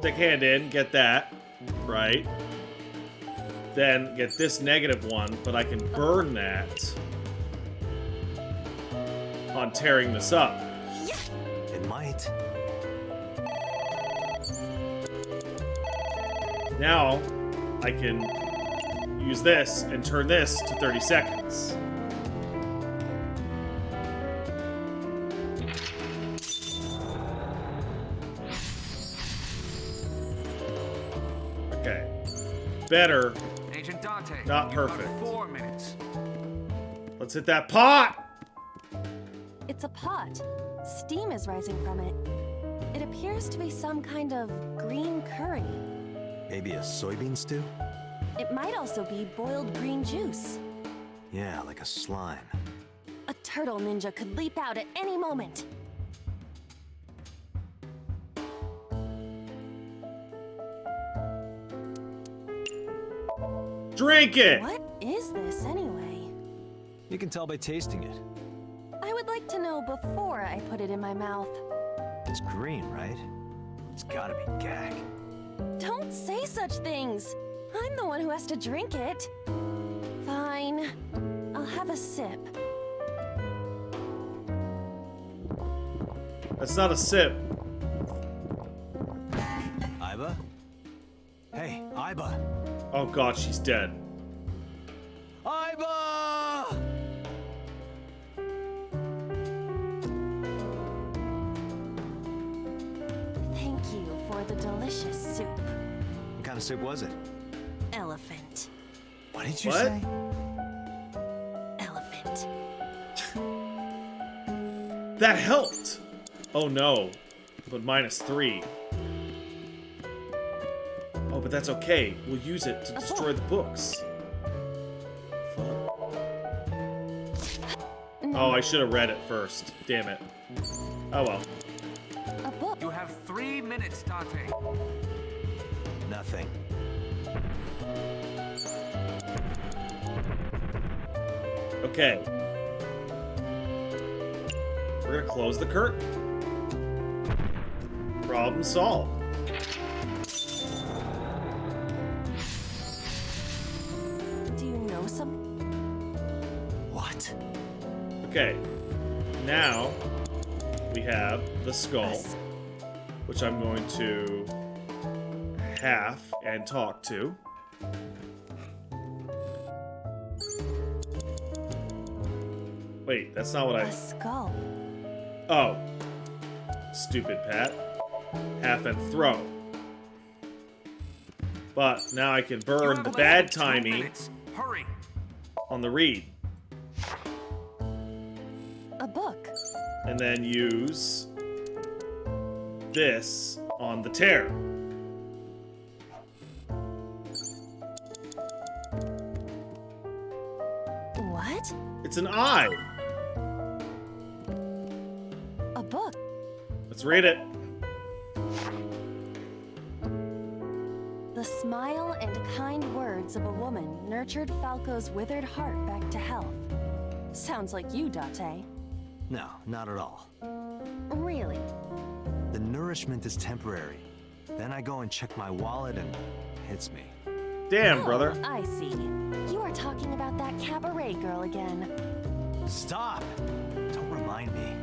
Stick hand in, get that. Right. Then get this negative one, but I can burn that on tearing this up. It might. Now, I can use this and turn this to 30 seconds. Okay. Better. Agent Date, Not you've perfect. got 4 minutes. Let's hit that pot! It's a pot. Steam is rising from it. It appears to be some kind of green curry. Maybe a soybean stew? It might also be boiled green juice. Yeah, like a slime. A turtle ninja could leap out at any moment. Drink it! What is this anyway? You can tell by tasting it. I would like to know before I put it in my mouth. It's green, right? It's gotta be gag. Don't say such things. I'm the one who has to drink it. Fine. I'll have a sip. That's not a sip. Iba? Hey, Iba. Oh god, she's dead. Iba! Thank you for the delicious soup. What kind of soup was it? Elephant. What did you What? say? Elephant. That helped! Oh no. But -3. Oh, but that's okay. We'll use it to destroy the books. Fuck. Oh, I should have read it first. Damn it. Oh well. A book. You have 3 minutes, Date. Nothing. Okay. We're gonna close the curtain. Problem solved. Do you know some? What? Okay. Now we have the skull, which I'm going to half and talk to. Wait, that's not what I... A skull. Oh. Stupid Pat. Half and throw. But now I can burn the bad timey Hurry. on the reed. A book. And then use this on the tear. What? It's an eye. A book. Let's read it. The smile and kind words of a woman nurtured Falco's withered heart back to health. Sounds like you, Date. No, not at all. Really? The nourishment is temporary. Then I go and check my wallet and it hits me. Damn, Oh, brother. I see. You are talking about that cabaret girl again. Stop! Don't remind me.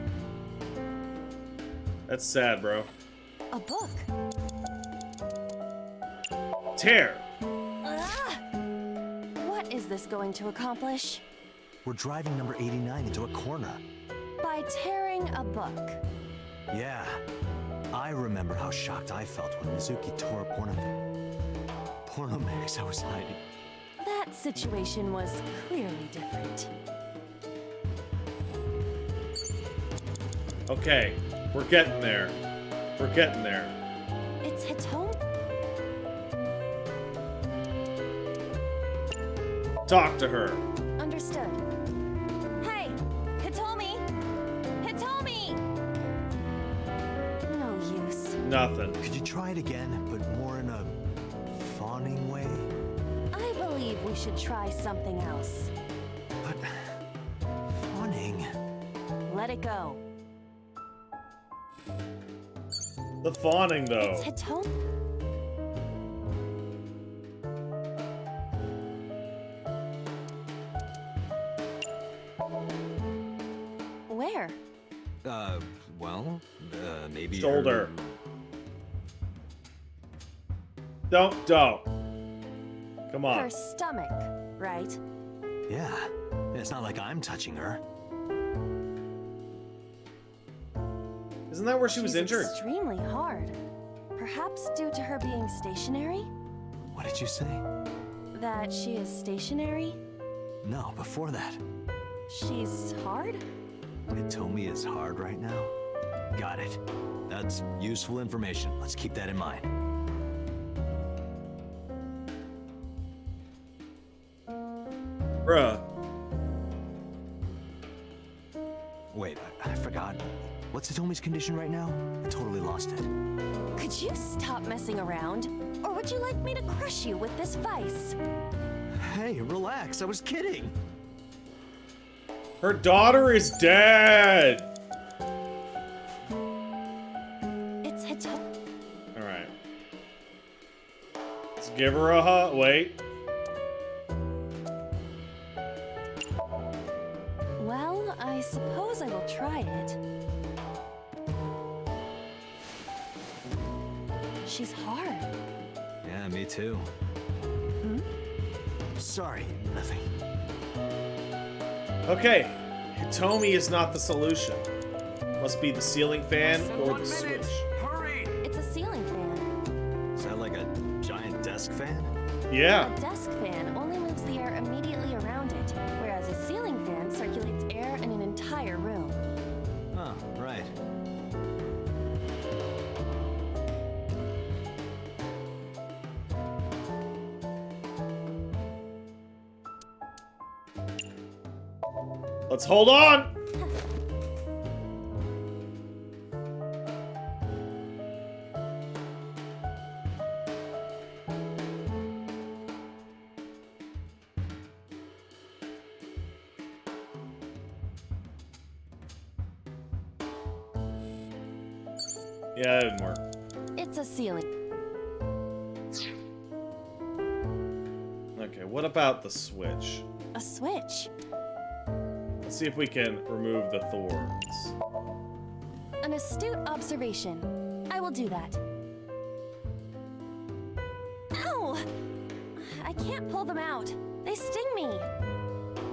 That's sad, bro. A book. Tear. Ah! What is this going to accomplish? We're driving number 89 into a corner. By By tearing a book. Yeah. I remember how shocked I felt when Mizuki tore up one of the porno mags I was hiding. That situation was clearly different. Okay, we're getting there. We're getting there. It's Hitomi. Talk to her. Understood. Hey, Hitomi! Hitomi! No use. Nothing. Could you try it again, but more in a fawning way? I believe we should try something else. But fawning. Let it go. The fawning, though. It's Hitomi. Where? Well, maybe Shoulder. Don't. Come on. Her stomach, right? Yeah. It's not like I'm touching her. Isn't that where she was She's injured? Extremely hard. Perhaps due to her being stationary? What did you say? That she is stationary? No, before that. She's hard? Hitomi is hard right now? Got it. That's useful information. Let's keep that in mind. Bruh. Wait, I forgot. What's Hitomi's condition right now? I totally lost it. Could you stop messing around? Or would you like me to crush you with this vice? Hey, relax. I was kidding. Her daughter is dead. It's Hitomi. Alright. Let's give her a hug. Wait. Well, I suppose I will try it. She's hard. Yeah, me too. Hmm? Sorry, nothing. Okay. Hitomi is not the solution. Must be the ceiling fan or the switch. It's a ceiling fan. Is that like a giant desk fan? Yeah. A desk fan only moves the air immediately around it, whereas a ceiling fan circulates air in an entire room. Oh, right. Let's hold on. Yeah, that didn't work. It's a ceiling. Okay, what about the switch? A switch. Let's see if we can remove the thorns. An astute observation. I will do that. Ow! I can't pull them out. They sting me.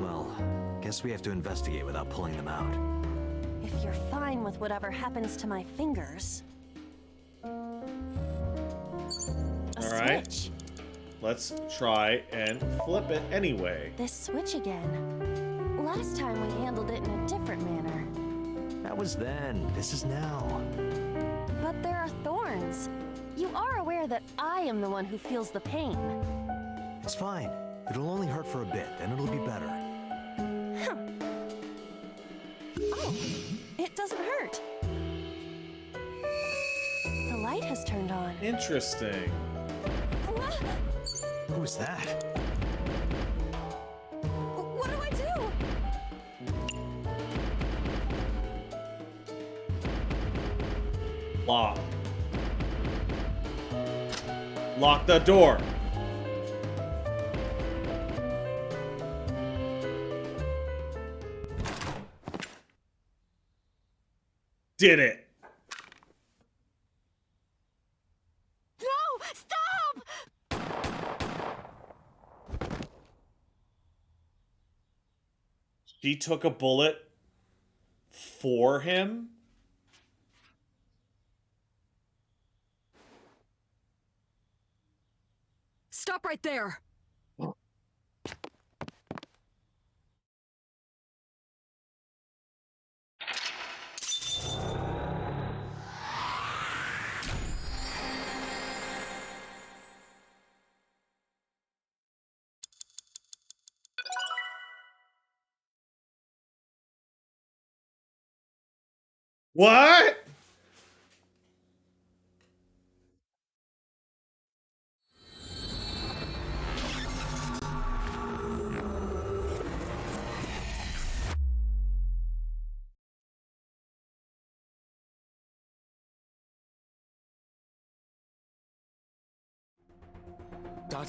Well, guess we have to investigate without pulling them out. If you're fine with whatever happens to my fingers. A Alright. switch. Let's try and flip it anyway. This switch again. Last time we handled it in a different manner. That was then. This is now. But there are thorns. You are aware that I am the one who feels the pain. It's fine. It'll only hurt for a bit, then it'll be better. Huh. Oh, it doesn't hurt. The light has turned on. Interesting. Who was that? What do I do? Lock. Lock the door. Did it. No! Stop! She took a bullet for him. Stop right there! What?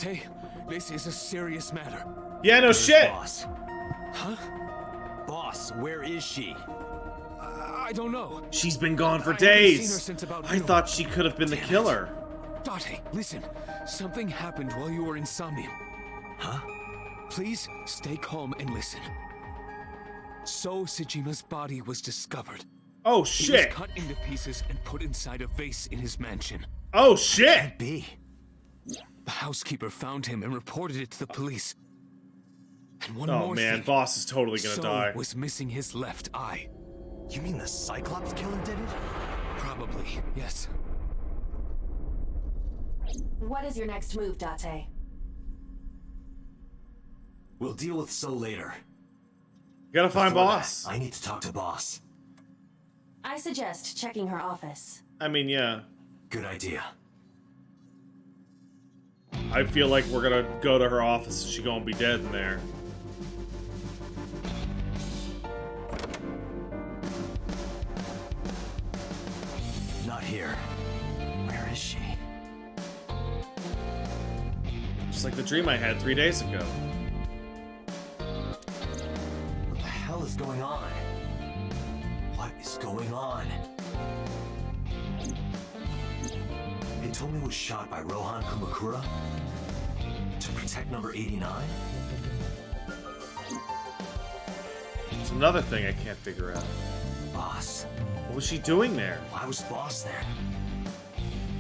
Date, this is a serious matter. Yeah, no Where's shit. Boss? Huh? Boss, where is she? I don't know. She's been gone for I haven't seen days. her since about I noon. thought she could have been the killer. Date, listen. Something happened while you were in Somnium. Huh? Please stay calm and listen. So Sejima's body was discovered. Oh He shit. was cut into pieces and put inside a vase in his mansion. Oh shit. Can't be. The housekeeper found him and reported it to the police. And one Oh more man, thing. Boss is totally gonna So die. was missing his left eye. You mean the Cyclops killer did it? Probably, yes. What is your next move, Date? We'll deal with So later. You gotta find Before Boss. that, I need to talk to Boss. I suggest checking her office. I mean, yeah. Good idea. I feel like we're gonna go to her office and she gonna be dead in there. Not here. Where is she? Just like the dream I had 3 days ago. What the hell is going on? What is going on? They told me it was shot by Rohan Kumakura to protect number 89? It's another thing I can't figure out. Boss. What was she doing there? Why was Boss there?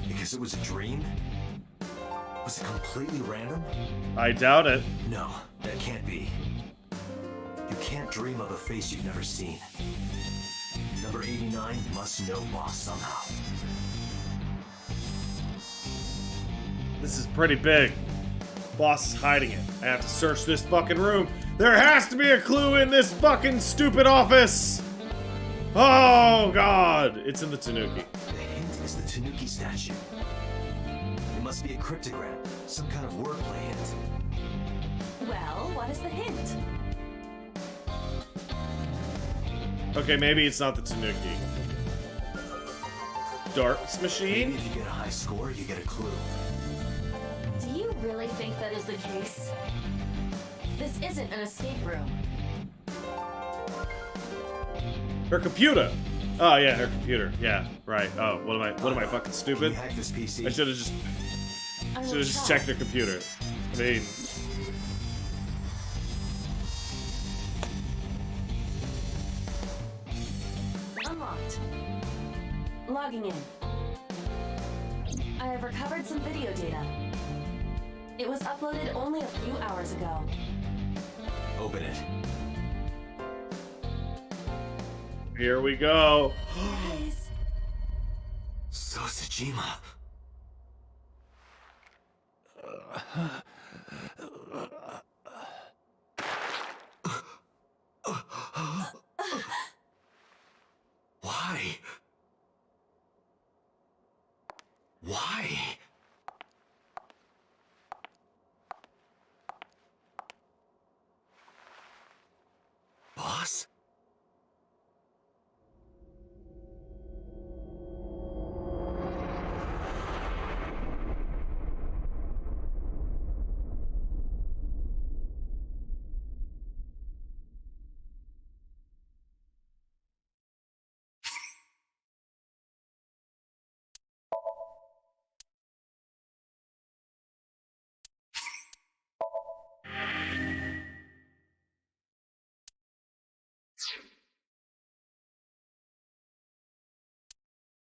Because it was a dream? Was it completely random? I doubt it. No, that can't be. You can't dream of a face you've never seen. Number 89 must know Boss somehow. This is pretty big. Boss is hiding it. I have to search this fucking room. There has to be a clue in this fucking stupid office. Oh god, it's in the Tanuki. The hint is the Tanuki statue. It must be a cryptogram, some kind of wordplay hint. Well, what is the hint? Okay, maybe it's not the Tanuki. Darts machine? Maybe if you get a high score, you get a clue. Do you really think that is the case? This isn't an escape room. Her computer. Oh yeah, her computer. Yeah, right. Oh, what am I fucking stupid? Can you hack this PC? I should have just checked her computer. I mean, Unlocked. Logging in. I have recovered some video data. It was uploaded only a few hours ago. Open it. here we go. Guys. So Sejima. Why? Why? Boss?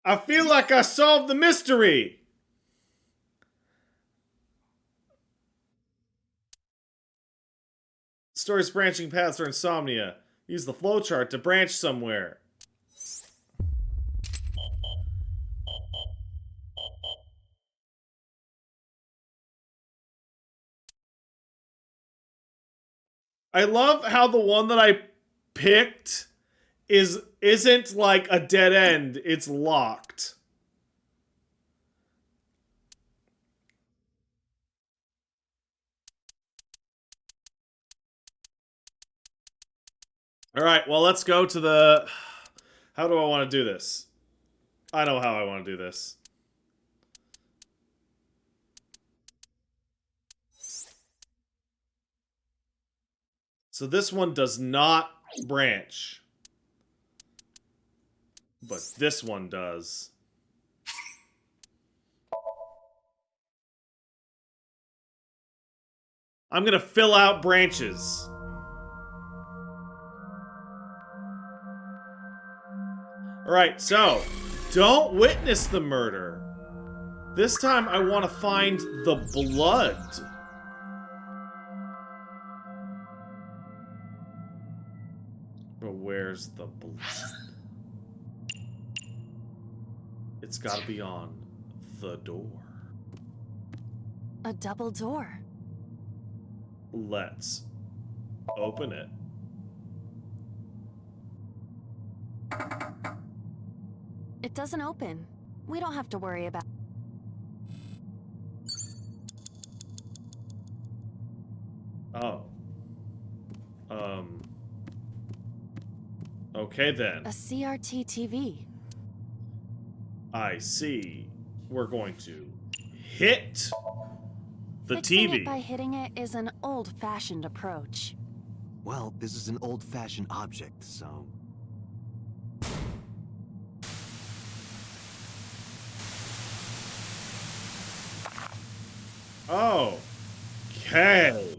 I feel like I solved the mystery. Story's branching paths are insomnia. Use the flowchart to branch somewhere. I love how the one that I picked isn't like a dead end, it's locked. All right, well, let's go to the... How do I want to do this? I know how I want to do this. So this one does not branch. But this one does. I'm going to fill out branches. Alright, so, don't witness the murder. This time I want to find the blood. But where's the blood? It's gotta be on the door. A double door. Let's open it. It doesn't open. We don't have to worry about... Oh. Okay then. A CRT TV. I see. We're going to hit the Fixing TV. it by hitting it is an old-fashioned approach. Well, this is an old-fashioned object, so... Oh. Okay.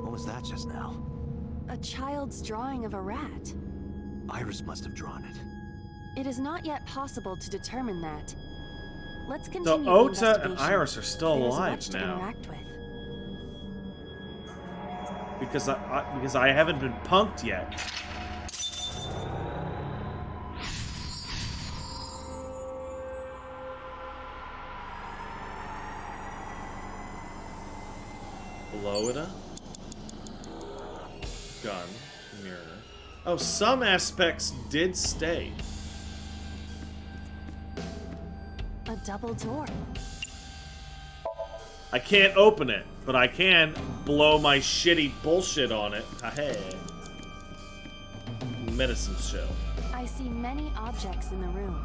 What was that just now? A child's drawing of a rat. Iris must have drawn it. It is not yet possible to determine that. Let's So continue the Ota and investigation. Iris are still There's alive much to now. interact with. Because I haven't been punked yet. Blow it up. Gun. Mirror. Oh, some aspects did stay. A double door. I can't open it, but I can blow my shitty bullshit on it. Hey. Medicine show. I see many objects in the room.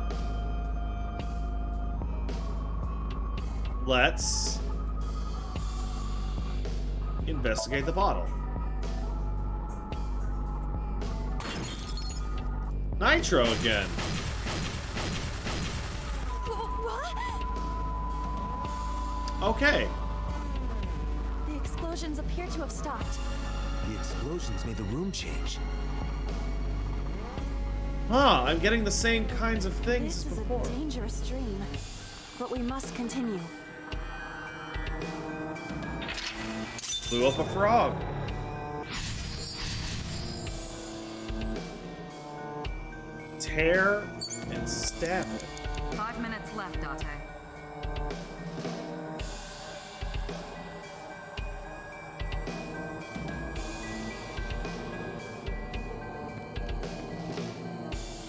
Let's investigate the bottle. Nitro again. Okay. The explosions appear to have stopped. The explosions made the room change. Huh, I'm getting the same kinds of things This is before. a dangerous dream, but we must continue. Blew up a frog. Tear and stab it. 5 minutes left, Date.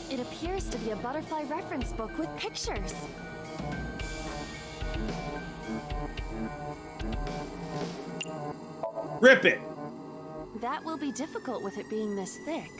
It appears to be a butterfly reference book with pictures. Rip it! That will be difficult with it being this thick.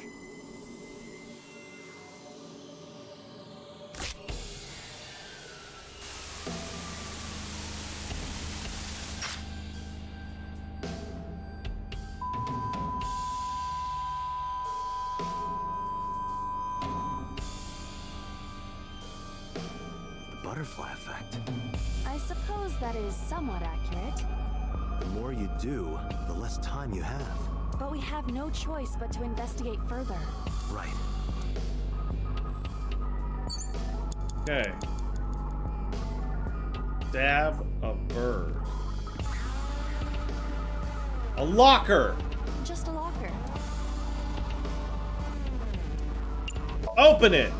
The butterfly effect. I suppose that is somewhat accurate. The more you do, the less time you have. But we have no choice but to investigate further. Right. Okay. Stab a bird. A locker! Just a locker. Open it!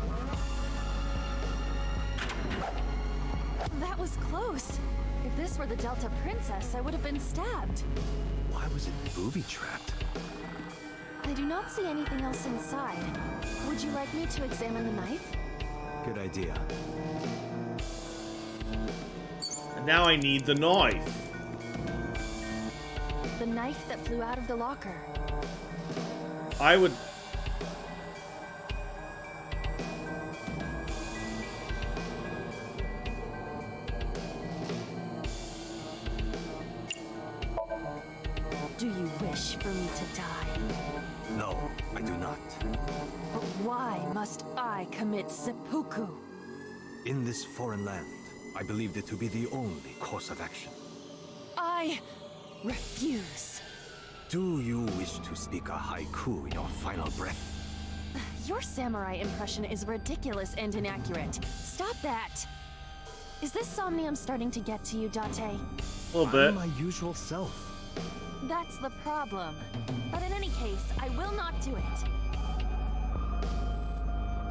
That was close. If this were the Delta Princess, I would have been stabbed. Why was it booby-trapped? I do not see anything else inside. Would you like me to examine the knife? Good idea. And now I need the knife. The knife that flew out of the locker. I would... Do you wish for me to die? No, I do not. But why must I commit seppuku? In this foreign land, I believed it to be the only course of action. I refuse. Do you wish to speak a haiku in your final breath? Your samurai impression is ridiculous and inaccurate. Stop that! Is this Somnium starting to get to you, Date? A little bit. I'm my usual self. That's the problem. But in any case, I will not do it.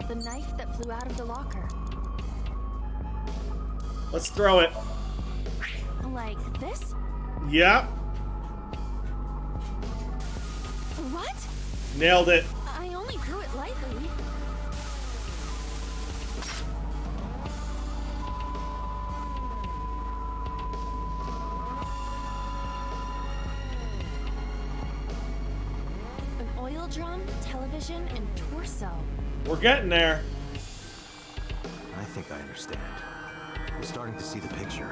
The knife that flew out of the locker. Let's throw it. Like this? Yep. What? Nailed it. I only threw it lightly. An oil drum, television, and torso. We're getting there. I think I understand. I'm starting to see the picture.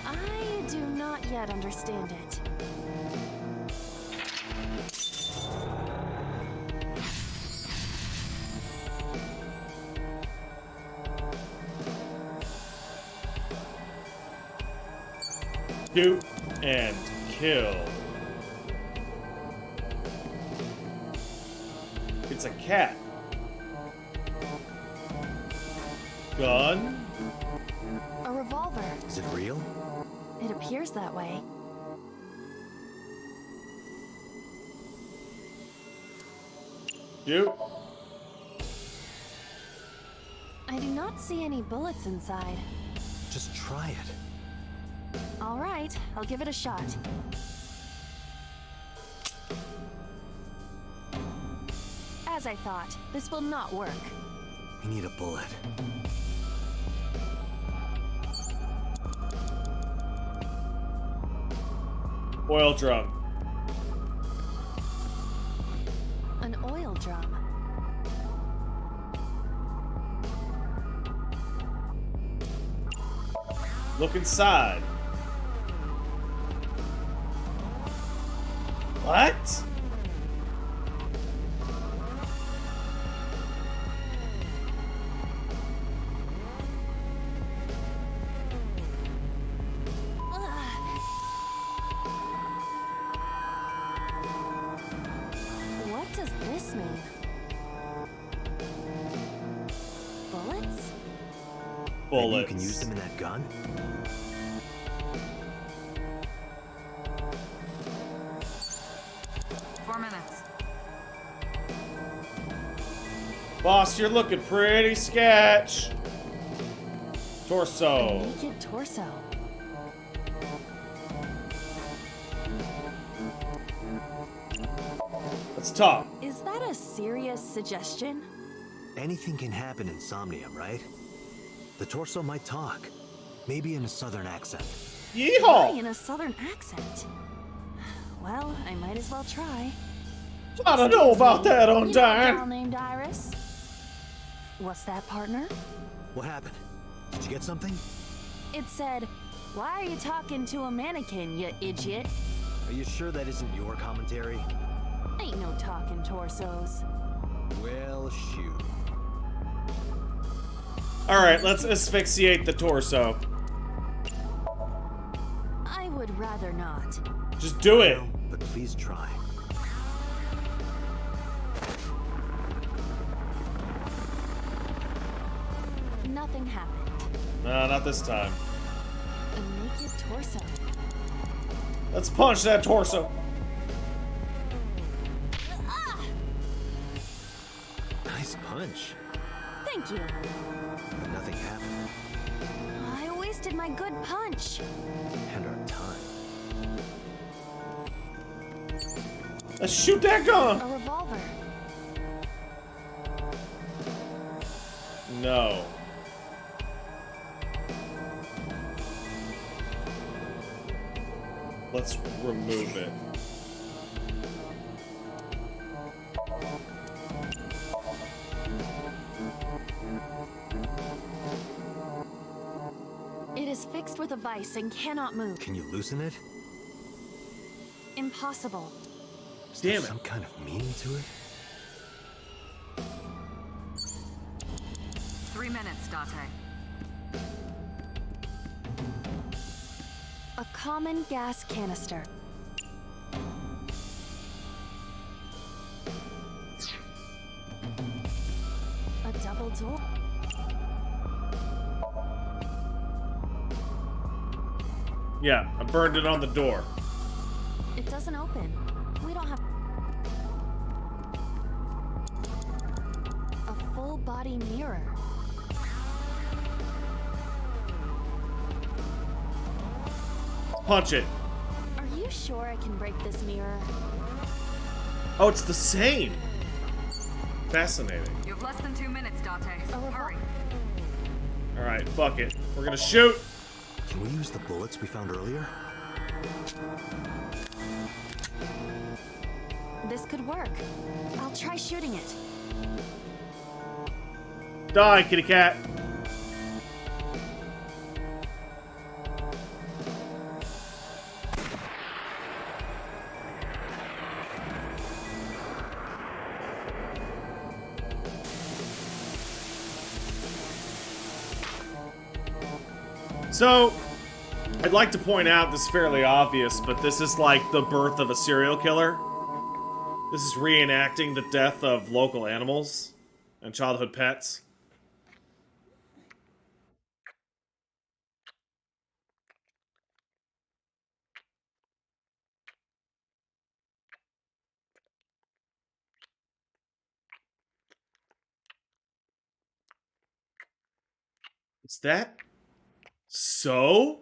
I do not yet understand it. Shoot and kill. It's a cat. Gun? A revolver. Is it real? It appears that way. Shoot. I do not see any bullets inside. Just try it. All right, I'll give it a shot. As I thought, this will not work. We need a bullet. Oil drum. An oil drum. Look inside. What? What does this mean? Bullets? Maybe you can use them in that gun? Boss, you're looking pretty sketch. Torso. A naked torso. Let's talk. Is that a serious suggestion? Anything can happen in Somnium, right? The torso might talk. Maybe in a southern accent. Yeehaw! Why in a southern accent? Well, I might as well try. I don't know about that on You know a time. girl named Iris? What's that, partner? What happened? Did you get something? It said, "Why are you talking to a mannequin, you idiot?" Are you sure that isn't your commentary? Ain't no talking torsos. Well, shoot. Alright, let's asphyxiate the torso. I would rather not. Just do it. But please try. Nothing happened. No, not this time. A naked torso. Let's punch that torso. Nice punch. Thank you. But nothing happened. I wasted my good punch. And our time. Let's shoot that gun. A revolver. No. Let's remove it. It is fixed with a vice and cannot move. Can you loosen it? Impossible. Is there some kind of meaning to it? 3 minutes, Date. A common gas canister. A double door. Yeah, I burned it on the door. It doesn't open. We don't have a full body mirror. Punch it. Are you sure I can break this mirror? Oh, it's the same. Fascinating. You have less than 2 minutes, Date. Hurry. All right, fuck it. We're gonna shoot. Can we use the bullets we found earlier? This could work. I'll try shooting it. Die, kitty cat. So, I'd like to point out this is fairly obvious, but this is like the birth of a serial killer. This is reenacting the death of local animals and childhood pets. Is that so?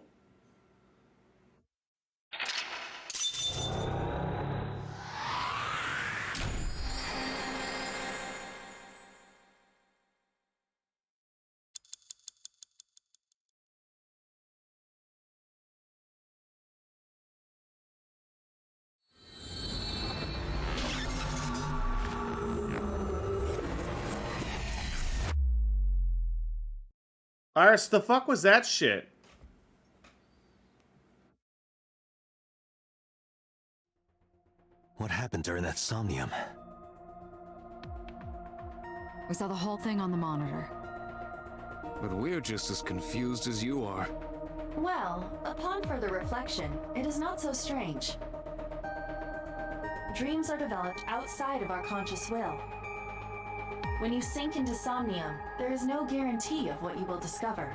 Iris, the fuck was that shit? What happened during that Somnium? We saw the whole thing on the monitor. But we're just as confused as you are. Well, upon further reflection, it is not so strange. Dreams are developed outside of our conscious will. When you sink into Somnium, there is no guarantee of what you will discover.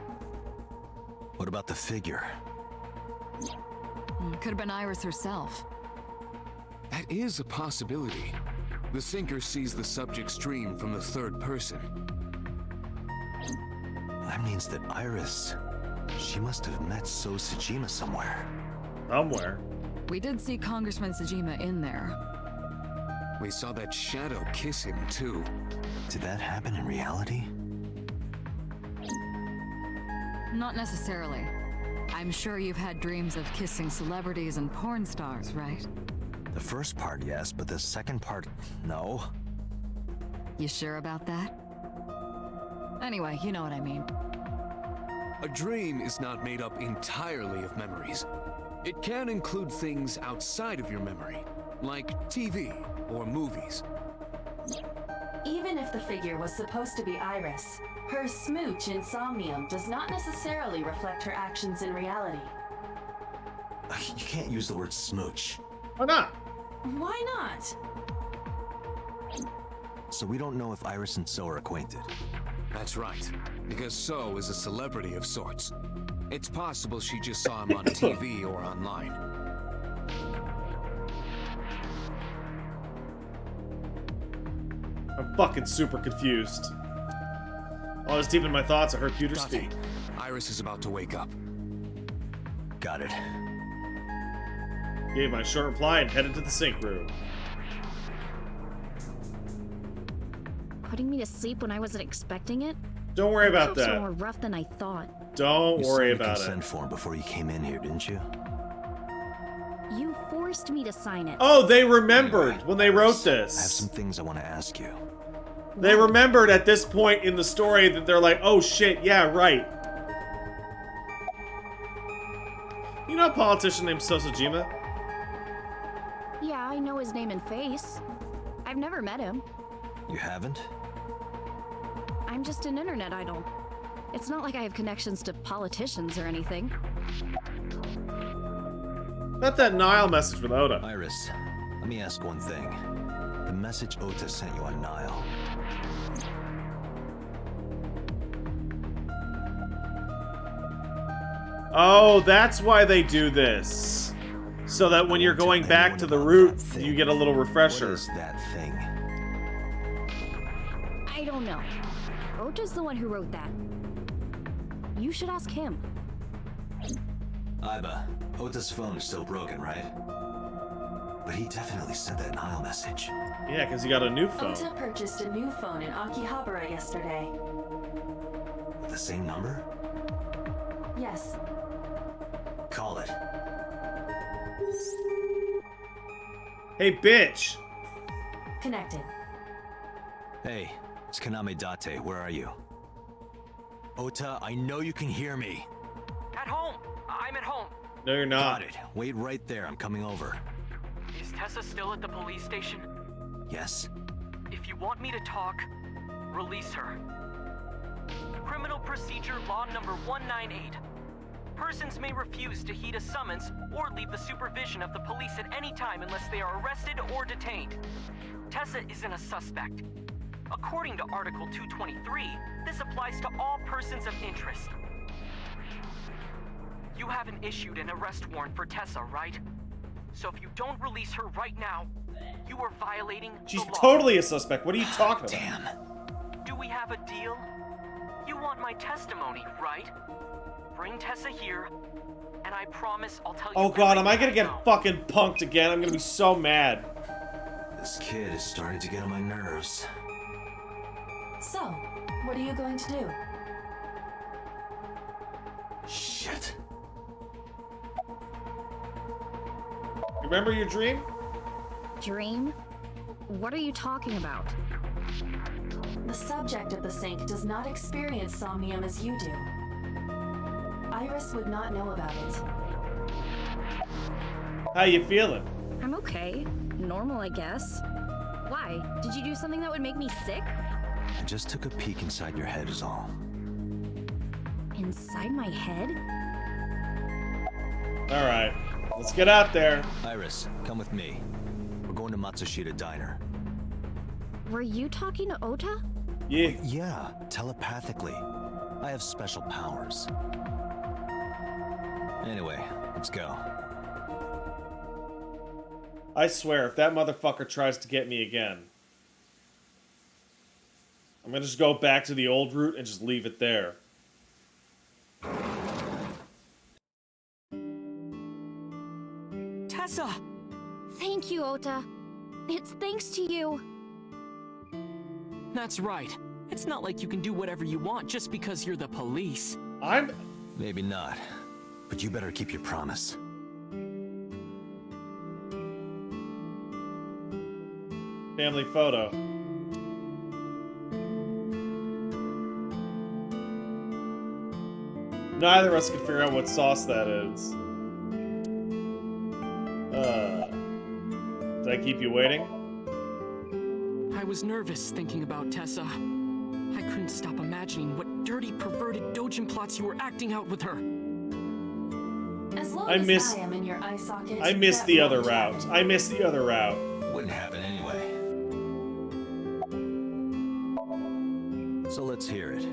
What about the figure? Could have been Iris herself. That is a possibility. The sinker sees the subject's dream from the third person. That means that Iris, she must have met So Sajima somewhere. Somewhere? We did see Congressman Sajima in there. We saw that shadow kiss him, too. Did that happen in reality? Not necessarily. I'm sure you've had dreams of kissing celebrities and porn stars, right? The first part, yes, but the second part, no. You sure about that? Anyway, you know what I mean. A dream is not made up entirely of memories. It can include things outside of your memory, like TV or movies. Even if the figure was supposed to be Iris, her smooch in Somnium does not necessarily reflect her actions in reality. You can't use the word smooch. Why not? Why not? So we don't know if Iris and So are acquainted. That's right, because So is a celebrity of sorts. It's possible she just saw him on TV or online. I'm fucking super confused. While I was deep in my thoughts, I heard Peter speak. Iris is about to wake up. Got it. Gave my short reply and headed to the sync room. Putting me to sleep when I wasn't expecting it? Don't worry about The cops that. are more rough than I thought. Don't worry You about signed a consent it. form before you came in here, didn't you? You forced me to sign it. Oh, they remembered when they wrote I have this. some things I want to ask you. They remembered at this point in the story that they're like, oh shit, yeah, right. You know a politician named Sosajima? Yeah, I know his name and face. I've never met him. You haven't? I'm just an internet idol. It's not like I have connections to politicians or anything. Not that Nile message with Oda. Iris, let me ask one thing. The message Ota sent you on Nile. Oh, that's why they do this. So that when you're going back to the route, you get a little refresher. What is that thing? I don't know. Ota's the one who wrote that. You should ask him. Aiba, Ota's phone is still broken, right? But he definitely sent that Nile message. Yeah, because he got a new phone. Ota purchased a new phone in Akihabara yesterday. With the same number? Yes. Call it. Hey, bitch! Connected. Hey, it's Kaname Date. Where are you? Ota, I know you can hear me. At home. I'm at home. No, you're not. Got it. Wait right there. I'm coming over. Is Tessa still at the police station? Yes? If you want me to talk, release her. Criminal Procedure Law number 198. Persons may refuse to heed a summons or leave the supervision of the police at any time unless they are arrested or detained. Tessa isn't a suspect. According to Article 223, this applies to all persons of interest. You haven't issued an arrest warrant for Tessa, right? So if you don't release her right now, you are violating She's the law. totally a suspect. What are you talking about? Damn. Do we have a deal? You want my testimony, right? Bring Tessa here, and I promise I'll tell you. Oh god, am I gonna everything get know. fucking punked again? I'm gonna be so mad. This kid is starting to get on my nerves. So, what are you going to do? Shit. Remember your dream? Dream? What are you talking about? The subject of the sync does not experience Somnium as you do. Iris would not know about it. How you feeling? I'm okay. Normal, I guess. Why? Did you do something that would make me sick? I just took a peek inside your head is all. Inside my head? Alright, let's get out there. Iris, come with me. We're going to Matsushita Diner. Were you talking to Ota? Yeah. Yeah, telepathically. I have special powers. Anyway, let's go. I swear, if that motherfucker tries to get me again, I'm gonna just go back to the old route and just leave it there. Tessa! Thank you, Ota. It's thanks to you. That's right. It's not like you can do whatever you want just because you're the police. Maybe not, but you better keep your promise. Family photo. Neither of us can figure out what sauce that is. Did I keep you waiting? I was nervous thinking about Tessa. I couldn't stop imagining what dirty, perverted dojin plots you were acting out with her. As long I miss. as I am in your eye socket, I miss that the other won't route. happen. I miss the other route. Wouldn't happen anyway. So let's hear it.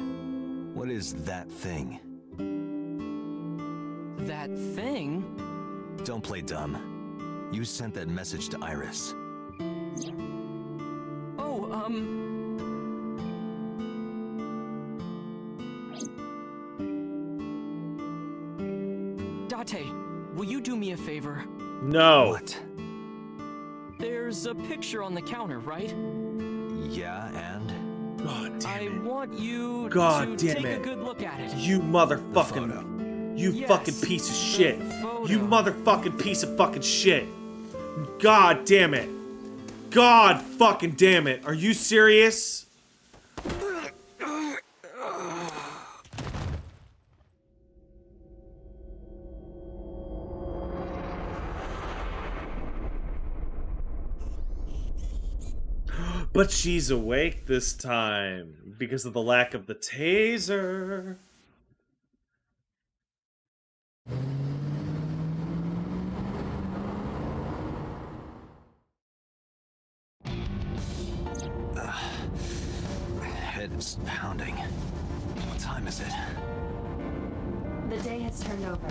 What is that thing? That thing? Don't play dumb. You sent that message to Iris. Oh, Date, will you do me a favor? No. What? There's a picture on the counter, right? Yeah, and? God damn it. I want you God to damn take it. a good look at it. You motherfucking. You Yes, fucking piece of shit. photo. You motherfucking piece of fucking shit. God damn it. God fucking damn it. Are you serious? But she's awake this time because of the lack of the taser. My head is pounding. What time is it? The day has turned over.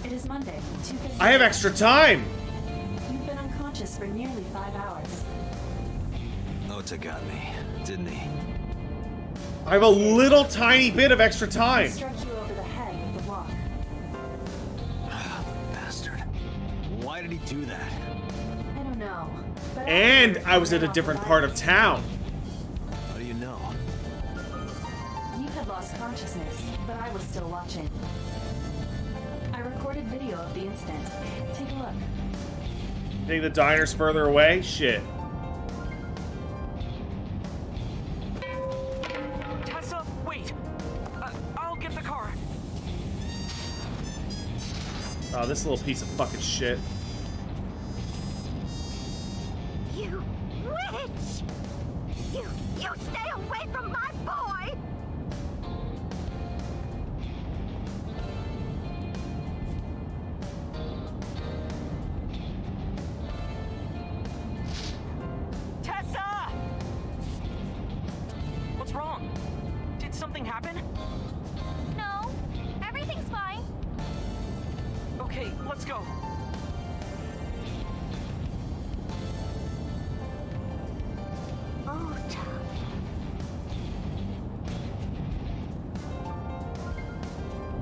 It is Monday, 2:50. I have extra time. You've been unconscious for nearly 5 hours. Ota got me, didn't he? I have a little tiny bit of extra He time. struck you over the head with the walk. Bastard. Why did he do that? I don't know. But And afterward, I was you in ran a off different the part of lights. town. How do you know? You had lost consciousness, but I was still watching. I recorded video of the incident. Take a look. Think the diner's further away? Shit. Tessa, wait! I'll get the car. Oh, this little piece of fucking shit. You witch! You stay away from my boy! Tessa! What's wrong? Did something happen? No, everything's fine. Okay, let's go. Ota.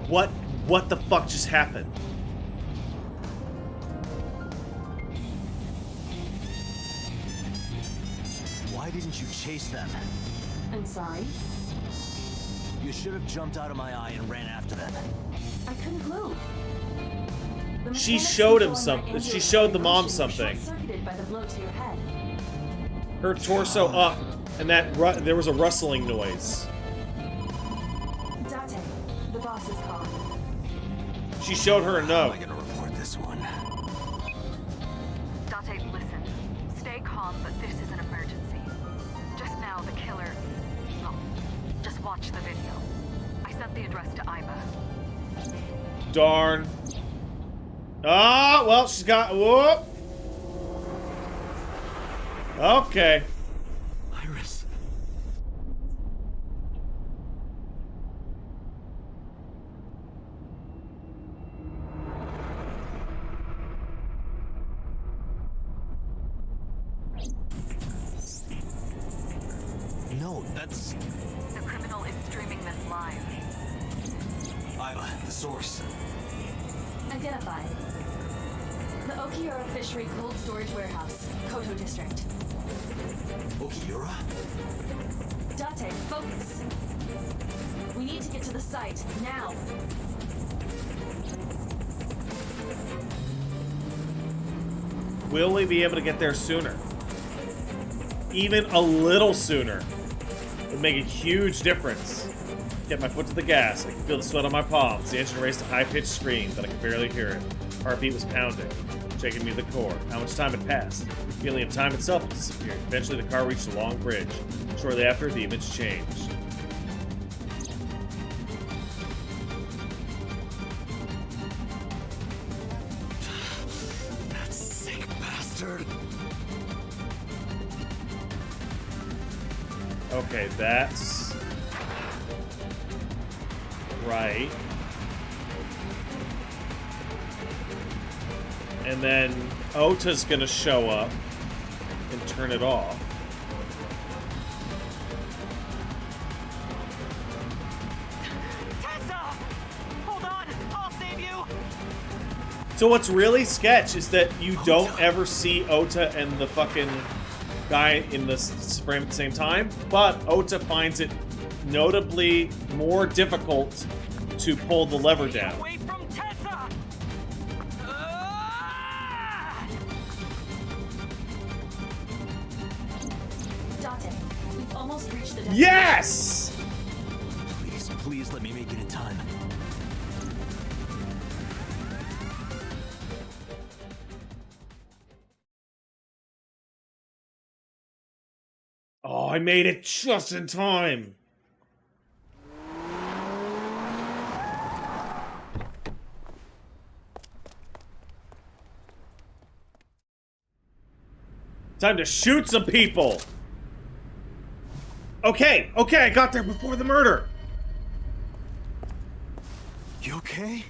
What the fuck just happened? Why didn't you chase them? I'm sorry. You should have jumped out of my eye and ran after them. I couldn't move. The She mechanics showed him controlling my something. She ambulatory showed the mom motion were something. short-circuited by the blow to your head. Her torso up, and there was a rustling noise. Date, the boss is calling. She showed her a How note. am I gonna report this one? Date, listen. Stay calm, but this is an emergency. Just now, the killer... Well, just watch the video. I sent the address to Iba. Darn. Ah, well, she's got. Whoop. Okay. Iris. No, that's The criminal is streaming this live. Iva, the source. Identified. The Okiura Fishery Cold Storage Warehouse, Koto District. Okiura? Date, focus. We need to get to the site, now. Will we be able to get there sooner? Even a little sooner would make a huge difference. Get my foot to the gas. I can feel the sweat on my palms. The engine raced a high-pitched scream that I could barely hear it. Heartbeat was pounding, shaking me to the core. How much time had passed? The feeling of time itself had disappeared. Eventually, the car reached a long bridge. Shortly after, the image changed. Okay, that's right. And then Ota's gonna show up and turn it off. Tessa! Hold on! I'll save you! So what's really sketch is that you don't ever see Ota and the fucking guy in the frame at the same time, but Ota finds it notably more difficult to pull the lever down. Away from Tessa! Dante, we've almost reached the destination. Yes! Please, please let me make it in time. Oh, I made it just in time. Time to shoot some people. Okay, I got there before the murder. You okay?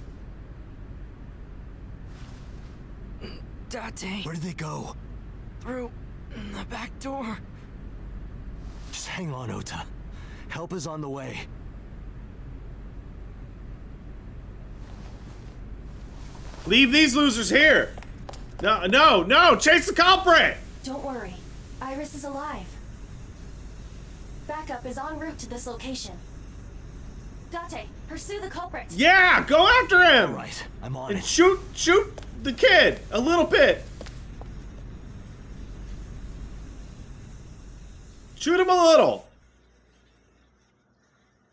Dante. Where did they go? Through the back door. Just hang on, Ota. Help is on the way. Leave these losers here. No, chase the culprit. Don't worry. Iris is alive. Backup is en route to this location. Dante, pursue the culprit. Yeah, go after him. All right, I'm on and it. shoot the kid a little bit. Shoot him a little.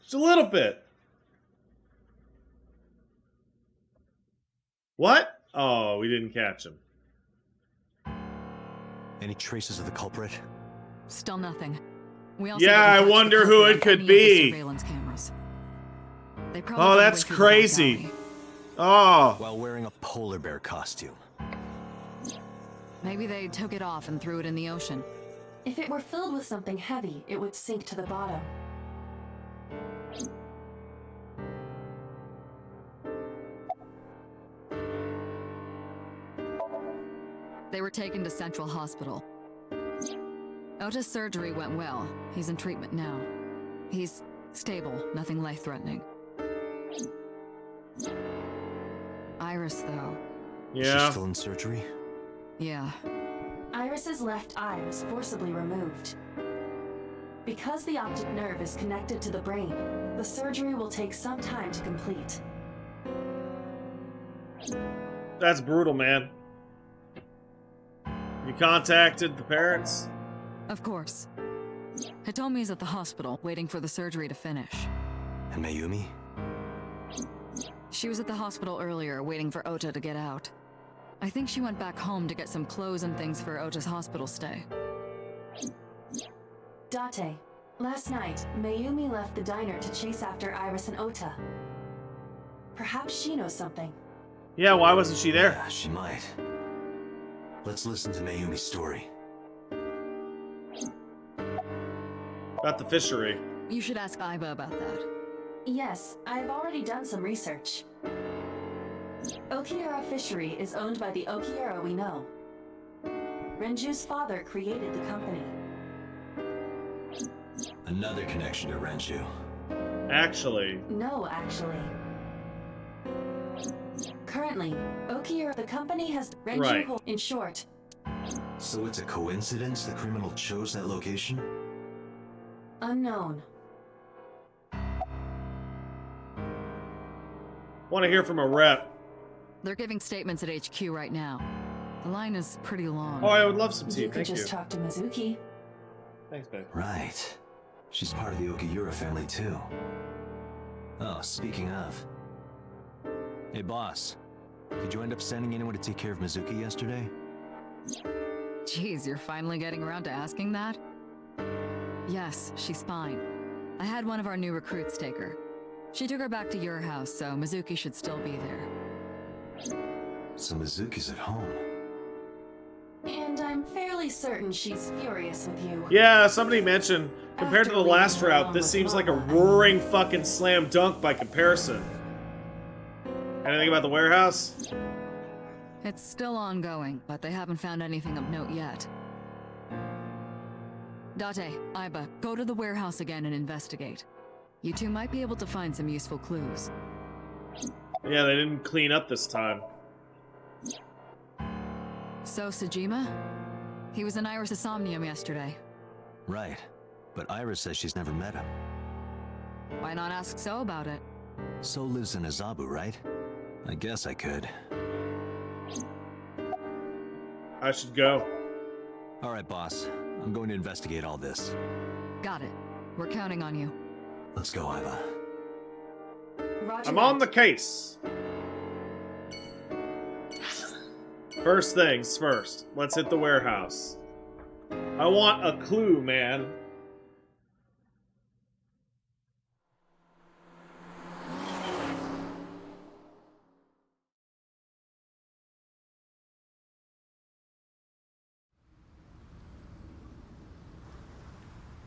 Just a little bit. What? Oh, we didn't catch him. Any traces of the culprit? Still nothing. We also Yeah, I didn't catch wonder the who culprit it could on any of the be. surveillance cameras. They probably Oh, got that's away through the back crazy. alley. Oh. While wearing a polar bear costume. Maybe they took it off and threw it in the ocean. If it were filled with something heavy, it would sink to the bottom. They were taken to Central Hospital. Ota's surgery went well. He's in treatment now. He's stable, nothing life-threatening. Iris, though. Yeah. She's still in surgery? Yeah. Iris's left eye was forcibly removed. Because the optic nerve is connected to the brain, the surgery will take some time to complete. That's brutal, man. You contacted the parents? Of course. Hitomi's at the hospital, waiting for the surgery to finish. And Mayumi? She was at the hospital earlier, waiting for Ota to get out. I think she went back home to get some clothes and things for Ota's hospital stay. Date, last night, Mayumi left the diner to chase after Iris and Ota. Perhaps she knows something. Yeah, why wasn't she there? Yeah, she might. Let's listen to Mayumi's story. About the fishery. You should ask Aiba about that. Yes, I've already done some research. Okiura Fishery is owned by the Okiura we know. Renju's father created the company. Another connection to Renju. Actually. No, actually. Currently, Okiura, the company has Renju Right. in short. So it's a coincidence the criminal chose that location? Unknown. Want to hear from a rep. They're giving statements at HQ right now. The line is pretty long. Oh, I would love some tea. You could Thank just you. talk to Mizuki. Thanks, babe. Right. She's part of the Okiura family too. Oh, speaking of. Hey, boss. Did you end up sending anyone to take care of Mizuki yesterday? Jeez, you're finally getting around to asking that? Yes, she's fine. I had one of our new recruits take her. She took her back to your house, so Mizuki should still be there. So Mizuki's at home. And I'm fairly certain she's furious with you. Yeah, somebody mentioned Compared to the last route, this seems like a roaring fucking slam dunk by comparison. Anything about the warehouse? It's still ongoing, but they haven't found anything of note yet. Date, Aiba, go to the warehouse again and investigate. You two might be able to find some useful clues. Yeah, they didn't clean up this time. So, Sajima? He was in Iris' Somnium yesterday. Right. But Iris says she's never met him. Why not ask So about it? So lives in Azabu, right? I guess I could. I should go. Alright, boss. I'm going to investigate all this. Got it. We're counting on you. Let's go, Iva. Roger I'm that. on the case. First things first. Let's hit the warehouse. I want a clue, man.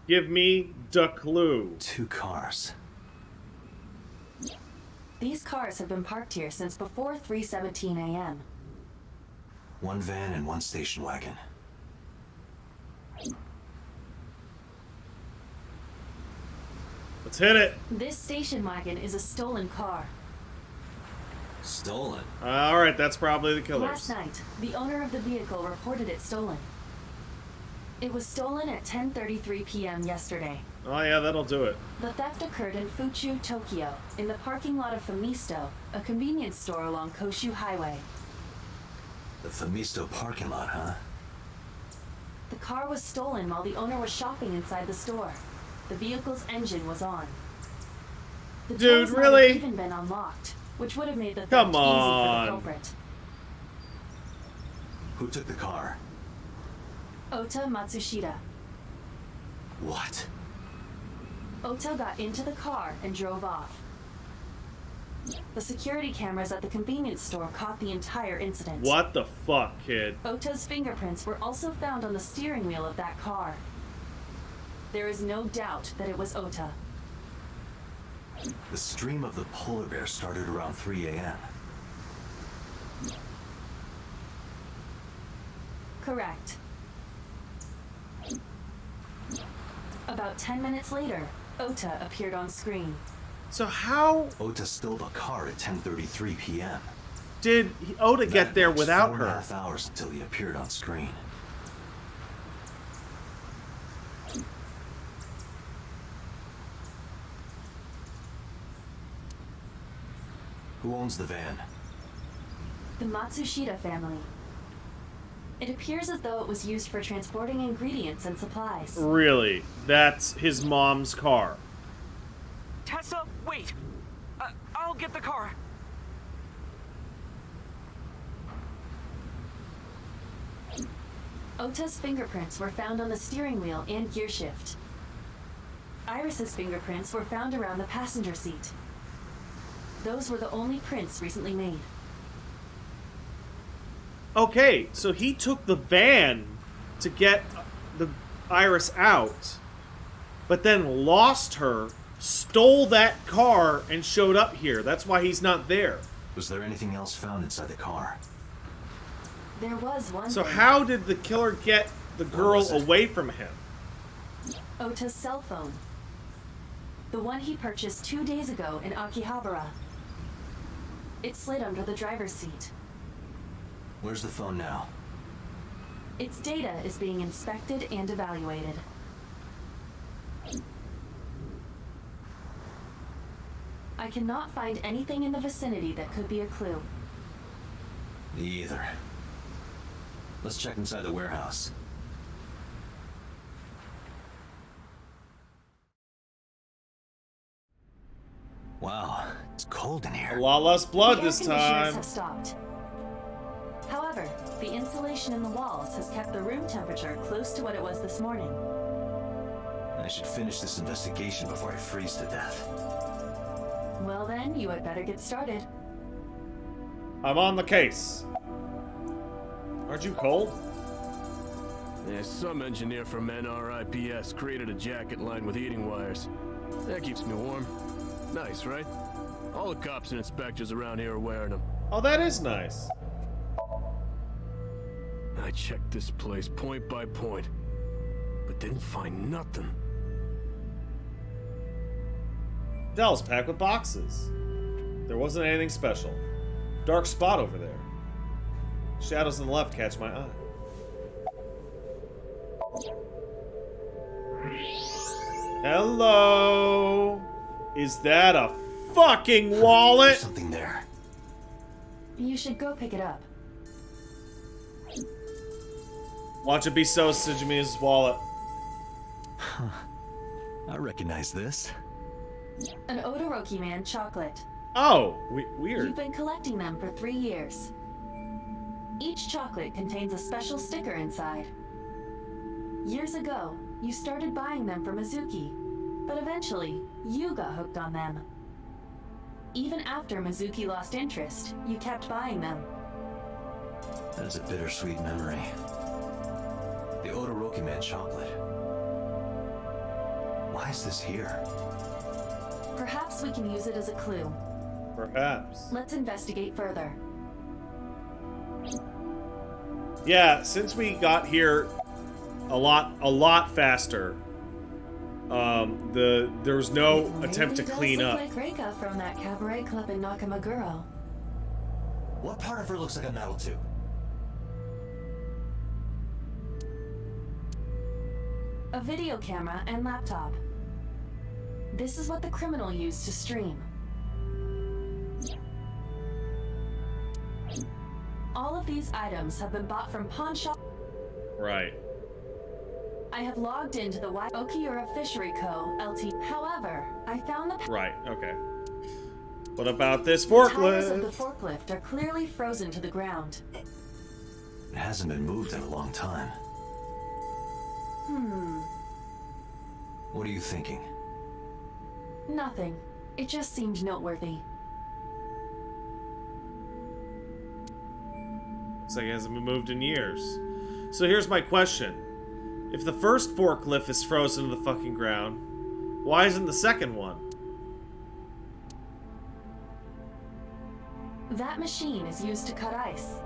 Give me the clue. 2 cars. These cars have been parked here since before 3:17 a.m. 1 van and 1 station wagon. Let's hit it. This station wagon is a stolen car. Stolen? Alright, that's probably the killers. Last night, the owner of the vehicle reported it stolen. It was stolen at 10:33 p.m. yesterday. Oh yeah, that'll do it. The theft occurred in Fuchu, Tokyo, in the parking lot of Famisto, a convenience store along Koshu Highway. The Famisto parking lot, huh? The car was stolen while the owner was shopping inside the store. The vehicle's engine was on. The Dude, doors might have really? even been unlocked, which would have made the theft Come easy for on. the culprit. Who took the car? Ota Matsushita. What? Ota got into the car and drove off. The security cameras at the convenience store caught the entire incident. What the fuck, kid? Ota's fingerprints were also found on the steering wheel of that car. There is no doubt that it was Ota. The stream of the polar bear started around 3 a.m. Correct. About 10 minutes later, Ota appeared on screen. So how Ota stole the car at 10:33 p.m. did Oda get there without her? 4.5 hours until he appeared on screen. Who owns the van? The Matsushita family. It appears as though it was used for transporting ingredients and supplies. Really? That's his mom's car. Tessa, wait! I'll get the car. Ota's fingerprints were found on the steering wheel and gear shift. Iris's fingerprints were found around the passenger seat. Those were the only prints recently made. Okay, so he took the van to get the Iris out, but then lost her, stole that car, and showed up here. That's why he's not there. Was there anything else found inside the car? There was one So thing. how did the killer get the girl away from him? Ota's cell phone. The one he purchased 2 days ago in Akihabara. It slid under the driver's seat. Where's the phone now? Its data is being inspected and evaluated. I cannot find anything in the vicinity that could be a clue. Me either. Let's check inside the warehouse. Wow, it's cold in here. A lot less blood The this air conditioners time. have stopped. However, the insulation in the walls has kept the room temperature close to what it was this morning. I should finish this investigation before I freeze to death. Well then, you had better get started. I'm on the case. Aren't you cold? Yeah, some engineer from NRIPS created a jacket lined with heating wires. That keeps me warm. Nice, right? All the cops and inspectors around here are wearing them. Oh, that is nice. I checked this place point by point, but didn't find nothing. Dell's packed with boxes. There wasn't anything special. Dark spot over there. Shadows on the left catch my eye. Hello? Is that a fucking wallet? There's something there. You should go pick it up. Watch it be so, Sujimi's wallet. Huh. I recognize this. An Odoroki Man chocolate. Oh, weird. You've been collecting them for 3 years. Each chocolate contains a special sticker inside. Years ago, you started buying them from Mizuki, but eventually, you got hooked on them. Even after Mizuki lost interest, you kept buying them. That is a bittersweet memory. The Odoroki Man chocolate. Why is this here? Perhaps we can use it as a clue. Perhaps. Let's investigate further. Yeah, since we got here a lot faster, there was no attempt to clean up. Like Reika from that cabaret club in Nakamaguro. What part of her looks like a metal tube? A video camera and laptop. This is what the criminal used to stream. All of these items have been bought from pawn shop. Right. I have logged into the Okiura Fishery Co. LT. However, I found the Right, okay. What about this tires of forklift? the forklift are clearly frozen to the ground. It hasn't been moved in a long time. What are you thinking? Nothing. It just seemed noteworthy. Looks like it hasn't been moved in years. So here's my question. If the first forklift is frozen to the fucking ground, why isn't the second one? That machine is used to cut ice.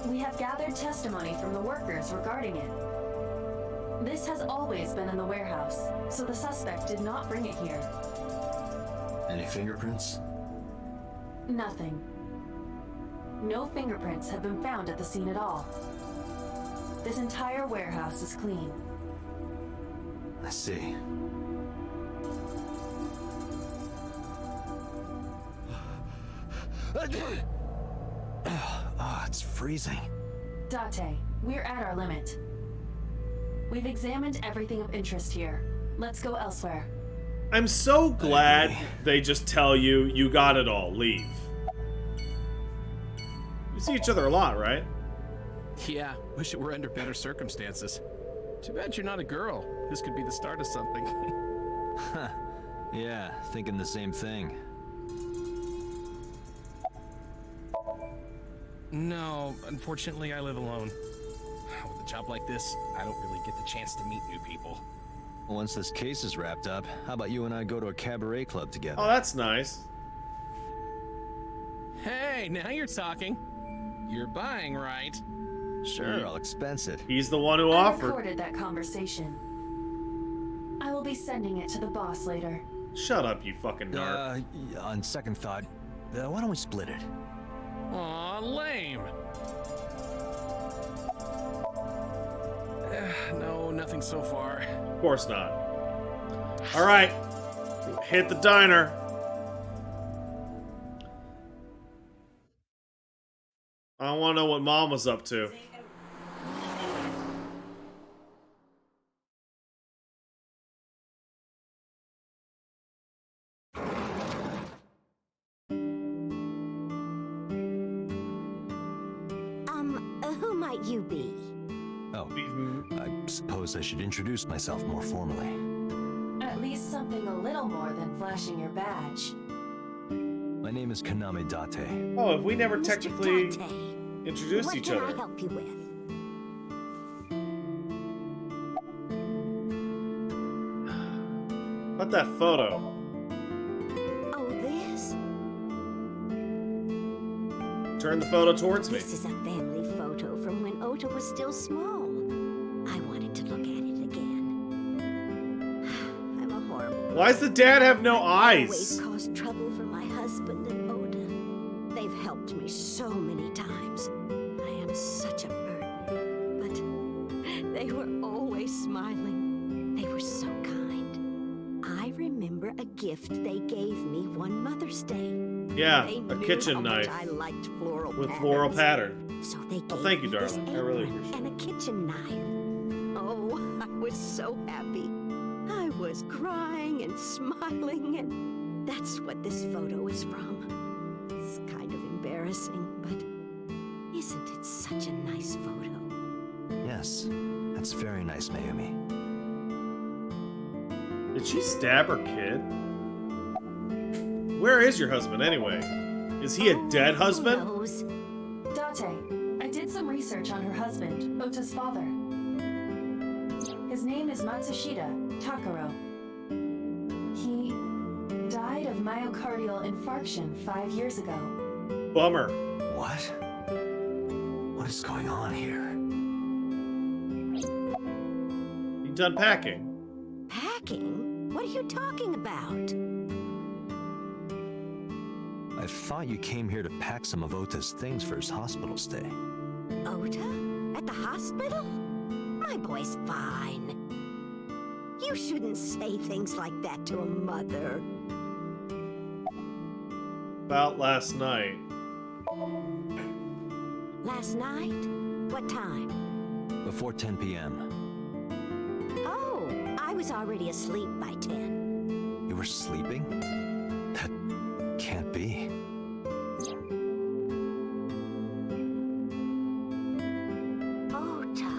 We have gathered testimony from the workers regarding it. This has always been in the warehouse, so the suspect did not bring it here. Any fingerprints? Nothing. No fingerprints have been found at the scene at all. This entire warehouse is clean. I see. Oh, it's freezing. Date, we're at our limit. We've examined everything of interest here. Let's go elsewhere. I'm so glad they just tell you, you got it all, leave. You see each other a lot, right? Yeah, wish it were under better circumstances. Too bad you're not a girl. This could be the start of something. Yeah, thinking the same thing. No, unfortunately I live alone. With a job like this, I don't really get the chance to meet new people. Once this case is wrapped up, how about you and I go to a cabaret club together? Oh, that's nice. Hey, now you're talking. You're buying, right? Sure, I'll expense it. He's the one who I offered. recorded that conversation. I will be sending it to the boss later. Shut up, you fucking narc. On second thought, why don't we split it? Aw, lame. No, nothing so far. Of course not. Alright. Hit the diner. I want to know what Mom was up to. Who might you be? Oh, I suppose I should introduce myself more formally. At least something a little more than flashing your badge. My name is Kaname Date. Oh, have we never technically introduced What each can other? I help you with? Not that photo. Oh, this? Turn the photo towards me. This is a family photo from when Ota was still small. I wanted to look at it again. I'm a horrible. Why does the dad have no eyes? Always caused trouble for my husband and Ota. They've helped me so many times. I am such a burden. But they were always smiling. They were so kind. I remember a gift they gave me one Mother's Day. Yeah, They a knew kitchen how much knife I liked floral with patterns. floral pattern. So they gave Oh, thank you, me this darling. I really apron appreciate and a kitchen knife. Oh, I was so happy. I was crying and smiling, and that's what this photo is from. It's kind of embarrassing, but isn't it such a nice photo? Yes, that's very nice, Mayumi. Did she stab her kid? Where is your husband anyway? Is he a dead husband? Date, I did some research on her husband, Ota's father. His name is Matsushita Takaro. He died of myocardial infarction 5 years ago. Bummer. What? What is going on here? You done packing? Packing? What are you talking about? I thought you came here to pack some of Ota's things for his hospital stay. Ota? At the hospital? My boy's fine. You shouldn't say things like that to a mother. About last night. Last night? What time? Before 10 p.m. Oh, I was already asleep by 10. You were sleeping? That can't be. Ota.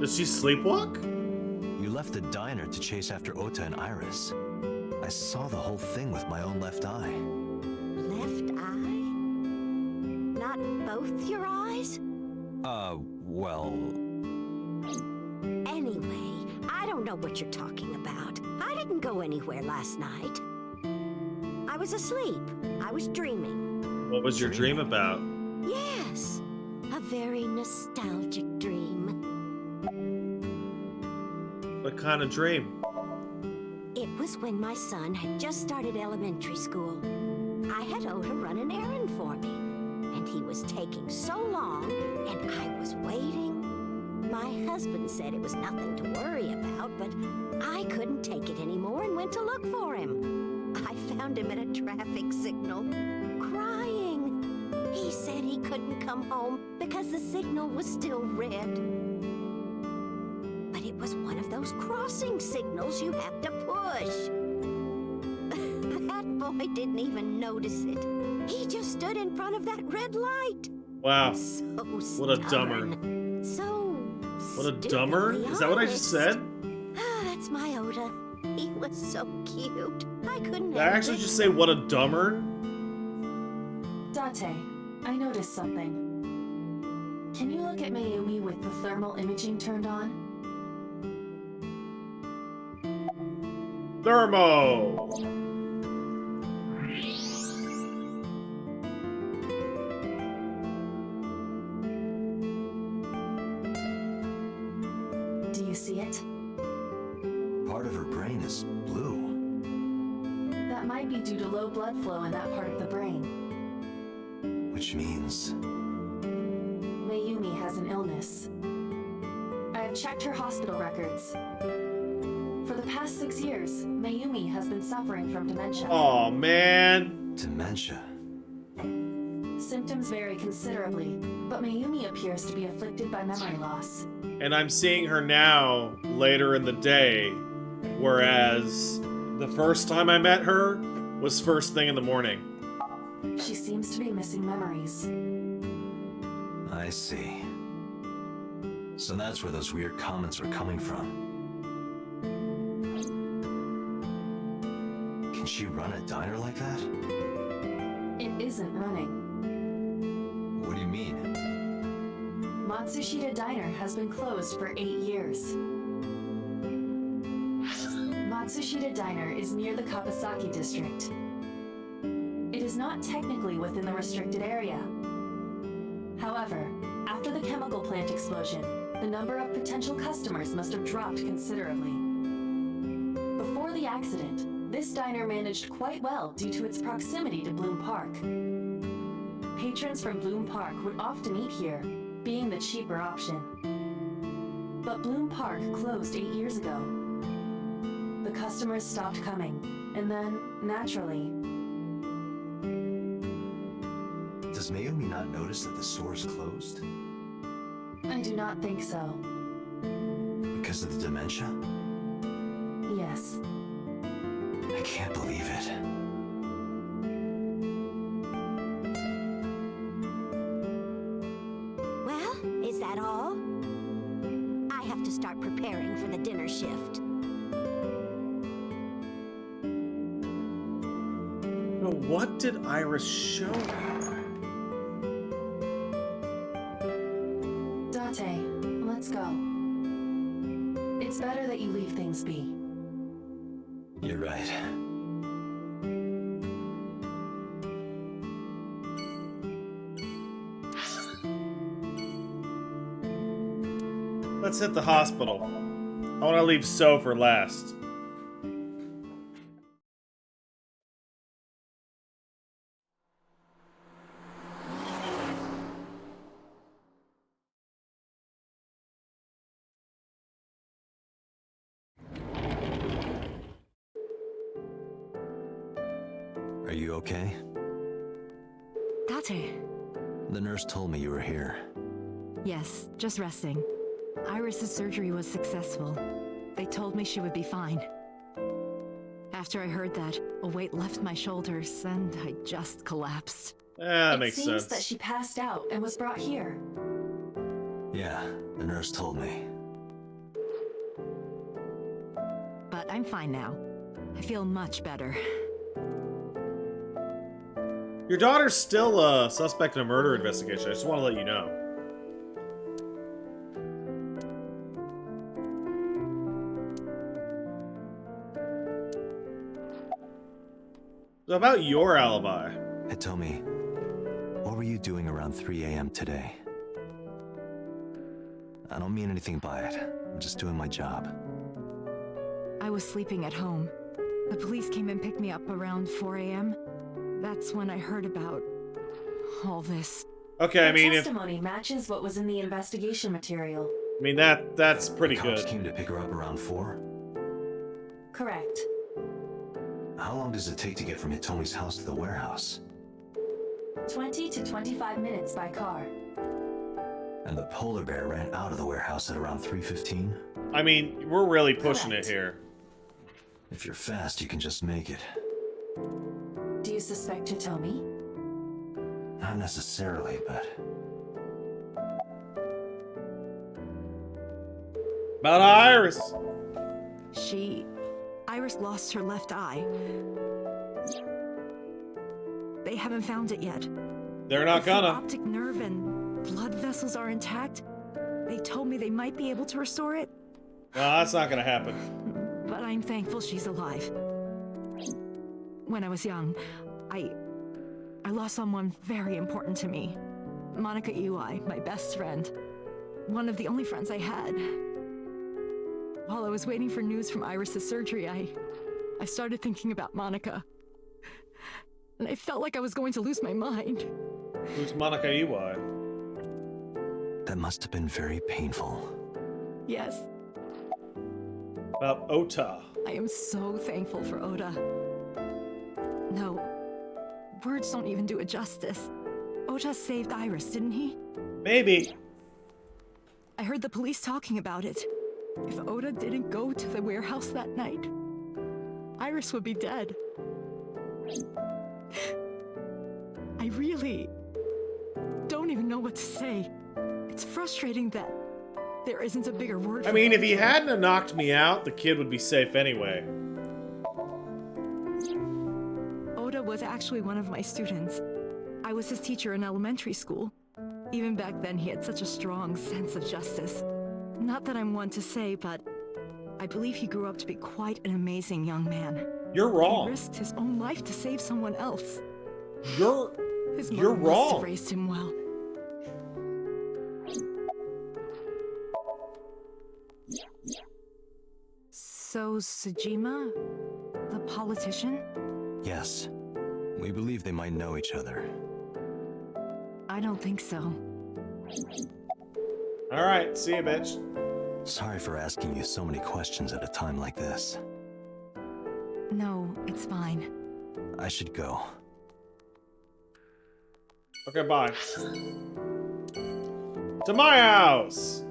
Does she sleepwalk? You left the diner to chase after Ota and Iris. I saw the whole thing with my own left eye. Left eye? Not both your eyes? Well... Anyway, I don't know what you're talking about. I didn't go anywhere last night. I was asleep. I was dreaming. What was your dream about? Yes, a very nostalgic dream. What kind of dream? It was when my son had just started elementary school. I had Ota run an errand for me, and he was taking so long, and I was waiting. My husband said it was nothing to worry about, but I couldn't take it anymore and went to look for him. I found him at a traffic signal, crying. He said he couldn't come home because the signal was still red. But it was one of those crossing signals you have to push. That boy didn't even notice it. He just stood in front of that red light. Wow. So What a dumber. So What a dumber? Is that what I just said? That's my Ota. He was so cute. I couldn't Did I help actually it. just say what a dumber? Date, I noticed something. Can you look at Mayumi with the thermal imaging turned on? Thermo! Do you see it? Part of her brain is blue. That might be due to low blood flow in that part of the brain. Which means... Mayumi has an illness. I have checked her hospital records. For the past 6 years, Mayumi has been suffering from dementia. Aw, man. Dementia. Symptoms vary considerably, but Mayumi appears to be afflicted by memory loss. And I'm seeing her now, later in the day, whereas the first time I met her was first thing in the morning. She seems to be missing memories. I see. So that's where those weird comments are coming from. Can she run a diner like that? It isn't running. What do you mean? Matsushita Diner has been closed for 8 years. Matsushita Diner is near the Kapasaki district. It is not technically within the restricted area. However, after the chemical plant explosion, the number of potential customers must have dropped considerably. Before the accident, this diner managed quite well due to its proximity to Bloom Park. Patrons from Bloom Park would often eat here, being the cheaper option. But Bloom Park closed 8 years ago. The customers stopped coming, and then, naturally... Does Mayumi not notice that the store's closed? I do not think so. Because of the dementia? Yes. I can't believe it. Well, is that all? I have to start preparing for the dinner shift. What did Iris show her? Date, let's go. It's better that you leave things be. You're right. Let's hit the hospital. I want to leave So for last. Are you okay? Date. The nurse told me you were here. Yes, just resting. Iris's surgery was successful. They told me she would be fine. After I heard that, a weight left my shoulders and I just collapsed. That makes sense. It seems that she passed out and was brought here. Yeah, the nurse told me. But I'm fine now. I feel much better. Your daughter's still a suspect in a murder investigation. I just want to let you know. So about your alibi. Hitomi, what were you doing around 3 a.m. today? I don't mean anything by it. I'm just doing my job. I was sleeping at home. The police came and picked me up around 4 a.m. That's when I heard about all this. Okay, I mean, the testimony matches what was in the investigation material. I mean, that's pretty the good. Cops came to pick her up around 4? Correct. How long does it take to get from Hitomi's house to the warehouse? 20 to 25 minutes by car. And the polar bear ran out of the warehouse at around 3:15? I mean, we're really pushing Correct. it here. If you're fast, you can just make it. Do you suspect Hitomi? Not necessarily, but... About Iris. Iris lost her left eye. They haven't found it yet. They're not If gonna. the optic nerve and blood vessels are intact, they told me they might be able to restore it. No, that's not gonna happen. But I'm thankful she's alive. When I was young, I lost someone very important to me. Monica Iwai, my best friend. One of the only friends I had. While I was waiting for news from Iris's surgery, I started thinking about Monica. And I felt like I was going to lose my mind. Who's Monica Iwai? That must have been very painful. Yes. About Ota. I am so thankful for Oda. No, words don't even do it justice. Ota saved Iris, didn't he? Maybe. I heard the police talking about it. If Oda didn't go to the warehouse that night, Iris would be dead. I really don't even know what to say. It's frustrating that there isn't a bigger word for I mean, if he thank you. hadn't have knocked me out, the kid would be safe anyway. Oda was actually one of my students. I was his teacher in elementary school. Even back then, he had such a strong sense of justice. Not that I'm one to say, but I believe he grew up to be quite an amazing young man. You're wrong. He risked his own life to save someone else. His mother You're must wrong. have raised him well. So, Sejima, the politician? Yes. We believe they might know each other. I don't think so. Alright, see you, bitch. Sorry for asking you so many questions at a time like this. No, it's fine. I should go. Okay, bye. To my house!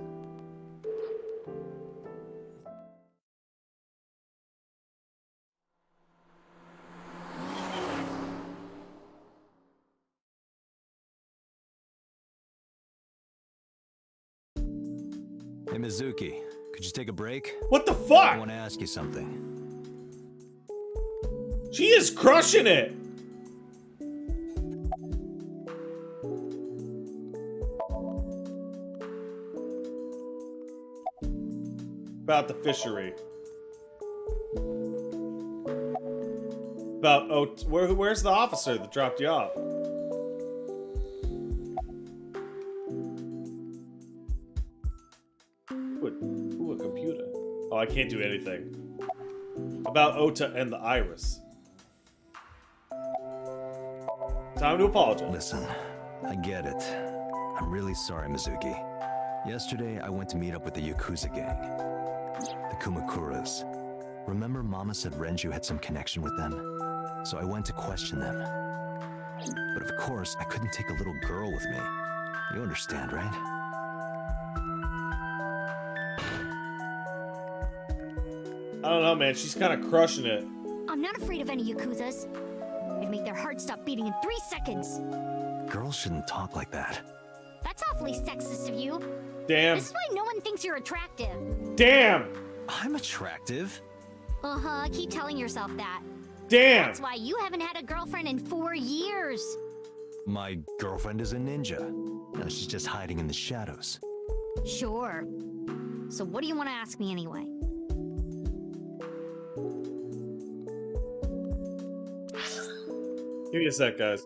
Hey, Mizuki, could you take a break? What the fuck? I want to ask you something. She is crushing it! About the fishery. About, oh, where's the officer that dropped you off? Ooh, a computer. Oh, I can't do anything. About Ota and the iris. Time to apologize. Listen, I get it. I'm really sorry, Mizuki. Yesterday, I went to meet up with the Yakuza gang. The Kumakuras. Remember Mama said Renju had some connection with them? So I went to question them. But of course, I couldn't take a little girl with me. You understand, right? I don't know, man. She's kind of crushing it. I'm not afraid of any Yakuzas. I'd make their hearts stop beating in 3 seconds. Girls shouldn't talk like that. That's awfully sexist of you. Damn. This is why no one thinks you're attractive. Damn! I'm attractive. Uh-huh, keep telling yourself that. Damn! That's why you haven't had a girlfriend in 4 years. My girlfriend is a ninja. No, she's just hiding in the shadows. Sure. So what do you want to ask me anyway? Give me a sec, guys.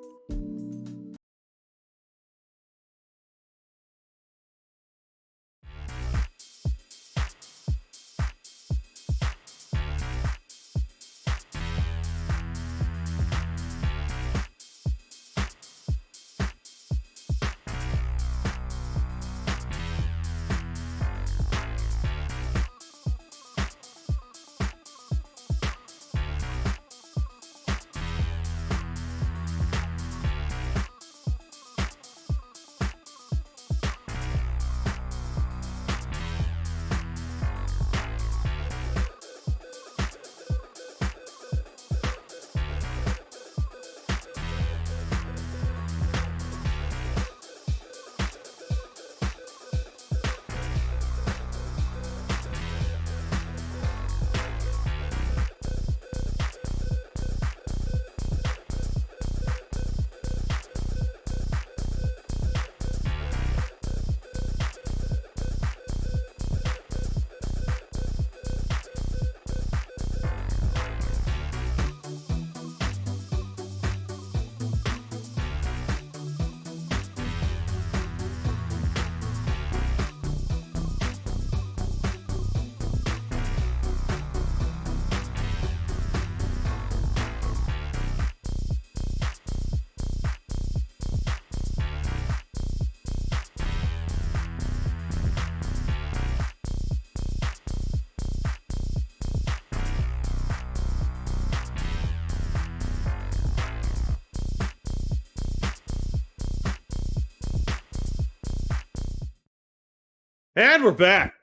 And we're back.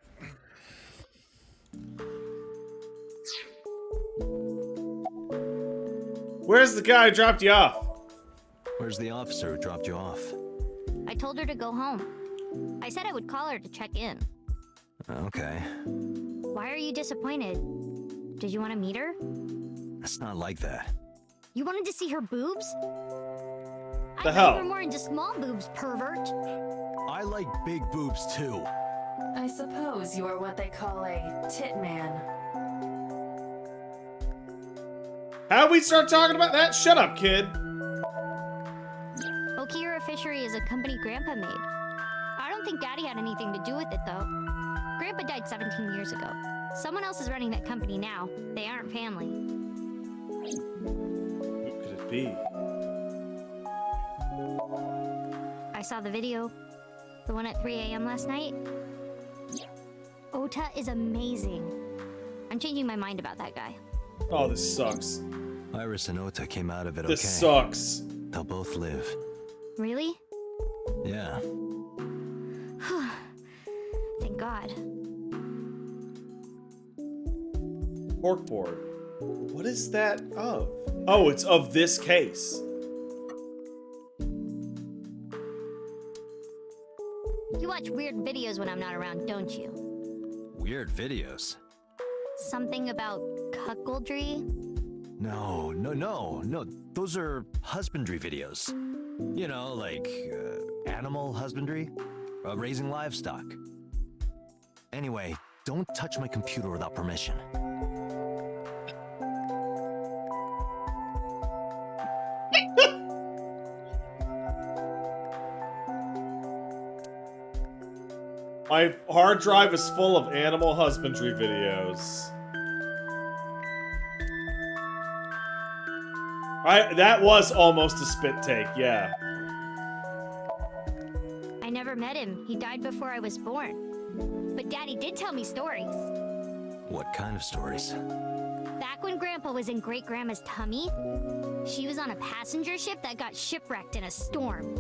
Where's the guy who dropped you off? Where's the officer who dropped you off? I told her to go home. I said I would call her to check in. Okay. Why are you disappointed? Did you want to meet her? It's not like that. You wanted to see her boobs? The I thought hell? you were more into small boobs, pervert. I like big boobs too. I suppose you are what they call a tit man. How'd we start talking about that? Shut up, kid. Okira Fishery is a company Grandpa made. I don't think Daddy had anything to do with it, though. Grandpa died 17 years ago. Someone else is running that company now. They aren't family. Who could it be? I saw the video. The one at 3 a.m. last night. Ota is amazing. I'm changing my mind about that guy. Oh, this sucks. Iris and Ota came out of it This okay. sucks. They'll both live. Really? Yeah. Thank God. Corkboard. What is that of? Oh, it's of this case. You watch weird videos when I'm not around, don't you? Weird videos. Something about cuckoldry? No. Those are husbandry videos. You know, like animal husbandry, raising livestock. Anyway, don't touch my computer without permission. My hard drive is full of animal husbandry videos. That was almost a spit take, yeah. I never met him. He died before I was born. But Daddy did tell me stories. What kind of stories? Back when Grandpa was in Great-Grandma's tummy, she was on a passenger ship that got shipwrecked in a storm.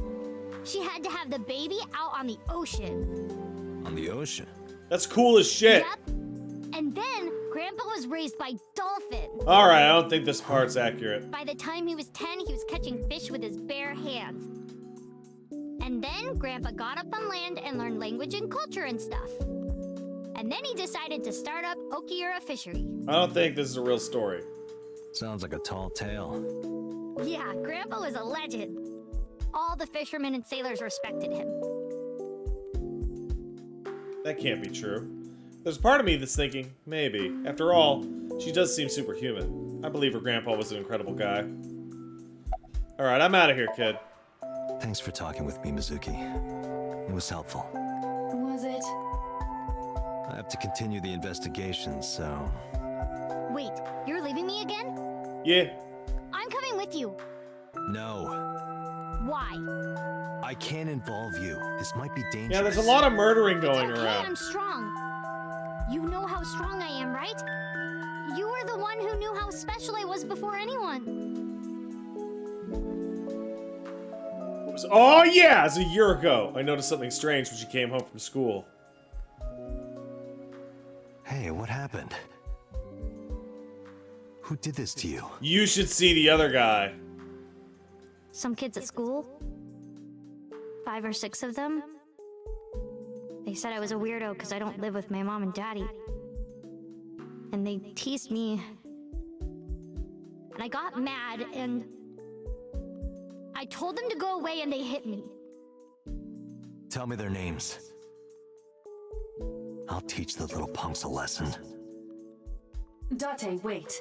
She had to have the baby out on the ocean. On the ocean? That's cool as shit. Yep. And then Grandpa was raised by dolphins. Alright, I don't think this part's accurate. By the time he was 10, he was catching fish with his bare hands. And then Grandpa got up on land and learned language and culture and stuff. And then he decided to start up Okira Fishery. I don't think this is a real story. Sounds like a tall tale. Yeah, Grandpa was a legend. All the fishermen and sailors respected him. That can't be true. There's part of me that's thinking, maybe. After all, she does seem superhuman. I believe her grandpa was an incredible guy. Alright, I'm out of here, kid. Thanks for talking with me, Mizuki. It was helpful. Was it? I have to continue the investigation, so... Wait, you're leaving me again? Yeah. I'm coming with you. No. Why? I can't involve you. This might be dangerous. Yeah, there's a lot of murdering going It's okay, around. I'm strong. You know how strong I am, right? You were the one who knew how special I was before anyone. Oh yeah, it was a year ago. I noticed something strange when she came home from school. Hey, what happened? Who did this to you? You should see the other guy. Some kids at school. 5 or 6 of them. They said I was a weirdo because I don't live with my mom and daddy. And they teased me. And I got mad and... I told them to go away and they hit me. Tell me their names. I'll teach the little punks a lesson. Date, wait.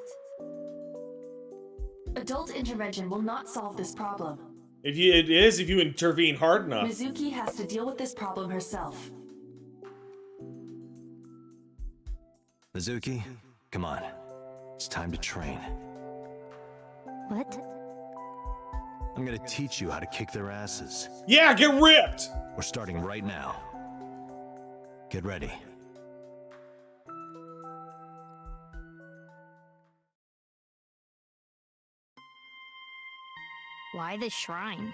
Adult intervention will not solve this problem. It is if you intervene hard enough. Mizuki has to deal with this problem herself. Mizuki, come on. It's time to train. What? I'm gonna teach you how to kick their asses. Yeah, get ripped! We're starting right now. Get ready. Why the shrine?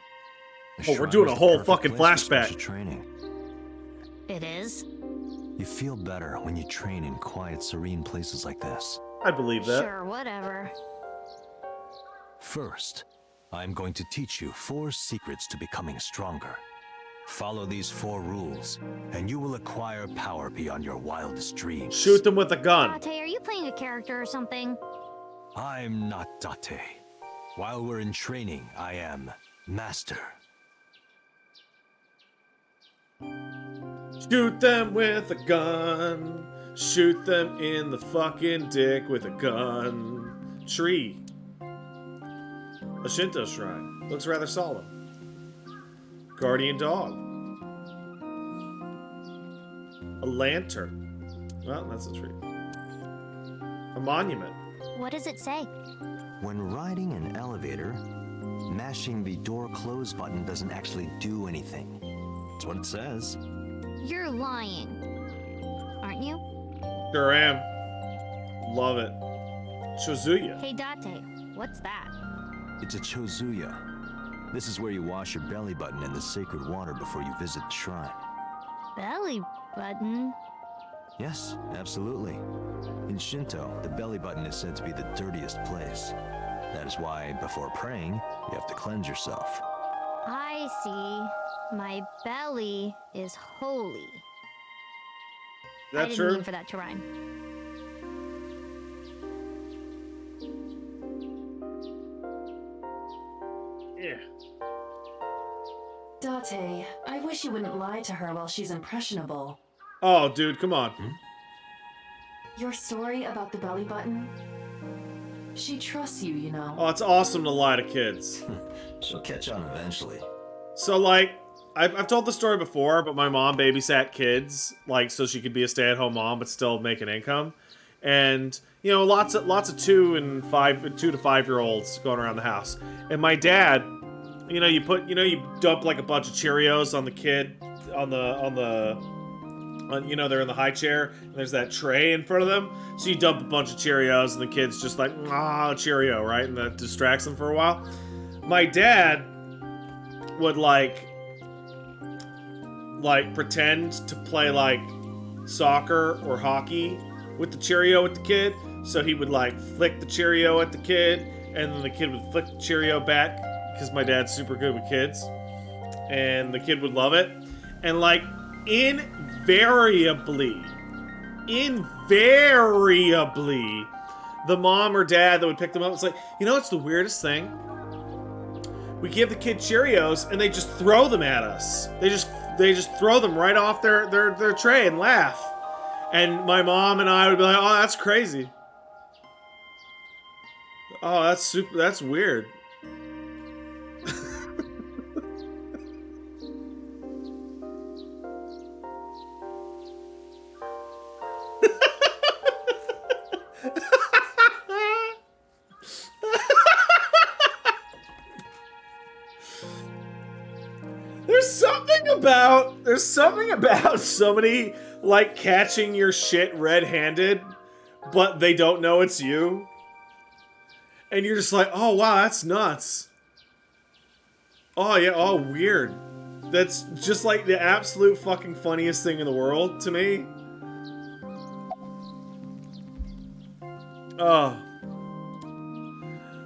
The Oh, we're shrine doing is a the whole perfect fucking place for flashback. special training. It is? You feel better when you train in quiet, serene places like this. I believe that. Sure, whatever. First, I'm going to teach you 4 secrets to becoming stronger. Follow these 4 rules, and you will acquire power beyond your wildest dreams. Shoot them with a gun. Date, are you playing a character or something? I'm not Date. While we're in training, I am Master. Shoot them with a gun. Shoot them in the fucking dick with a gun. Tree. A Shinto shrine. Looks rather solemn. Guardian dog. A lantern. Well, that's a tree. A monument. What does it say? When riding an elevator, mashing the door close button doesn't actually do anything. That's what it says. You're lying. Aren't you? Sure am. Love it. Chozuya. Hey, Date, what's that? It's a chozuya. This is where you wash your belly button in the sacred water before you visit the shrine. Belly button? Yes, absolutely. In Shinto, the belly button is said to be the dirtiest place. That is why, before praying, you have to cleanse yourself. I see. My belly is holy. That's I didn't true. mean for that to rhyme. Yeah. Date, I wish you wouldn't lie to her while she's impressionable. Oh, dude, come on. Your story about the belly button? She trusts you, you know. Oh, it's awesome to lie to kids. She'll catch on eventually. So, like, I've told the story before, but my mom babysat kids, like, so she could be a stay-at-home mom but still make an income. And, you know, lots of 2 to 5-year-olds going around the house. And my dad, you know, you dump like a bunch of Cheerios on the kid, you know, they're in the high chair, and there's that tray in front of them. So you dump a bunch of Cheerios, and the kid's just like, ah, Cheerio, right? And that distracts them for a while. My dad would like pretend to play like soccer or hockey with the Cheerio with the kid. So he would like flick the Cheerio at the kid, and then the kid would flick the Cheerio back, because my dad's super good with kids. And the kid would love it. And like, invariably, the mom or dad that would pick them up was like, you know what's the weirdest thing? We give the kid Cheerios and they just throw them at us. They just throw them right off their tray and laugh. And my mom and I would be like, oh, that's crazy. Oh, that's weird. There's something about somebody like catching your shit red-handed, but they don't know it's you. And you're just like, oh wow, that's nuts. Oh yeah, oh weird. That's just like the absolute fucking funniest thing in the world to me. Oh.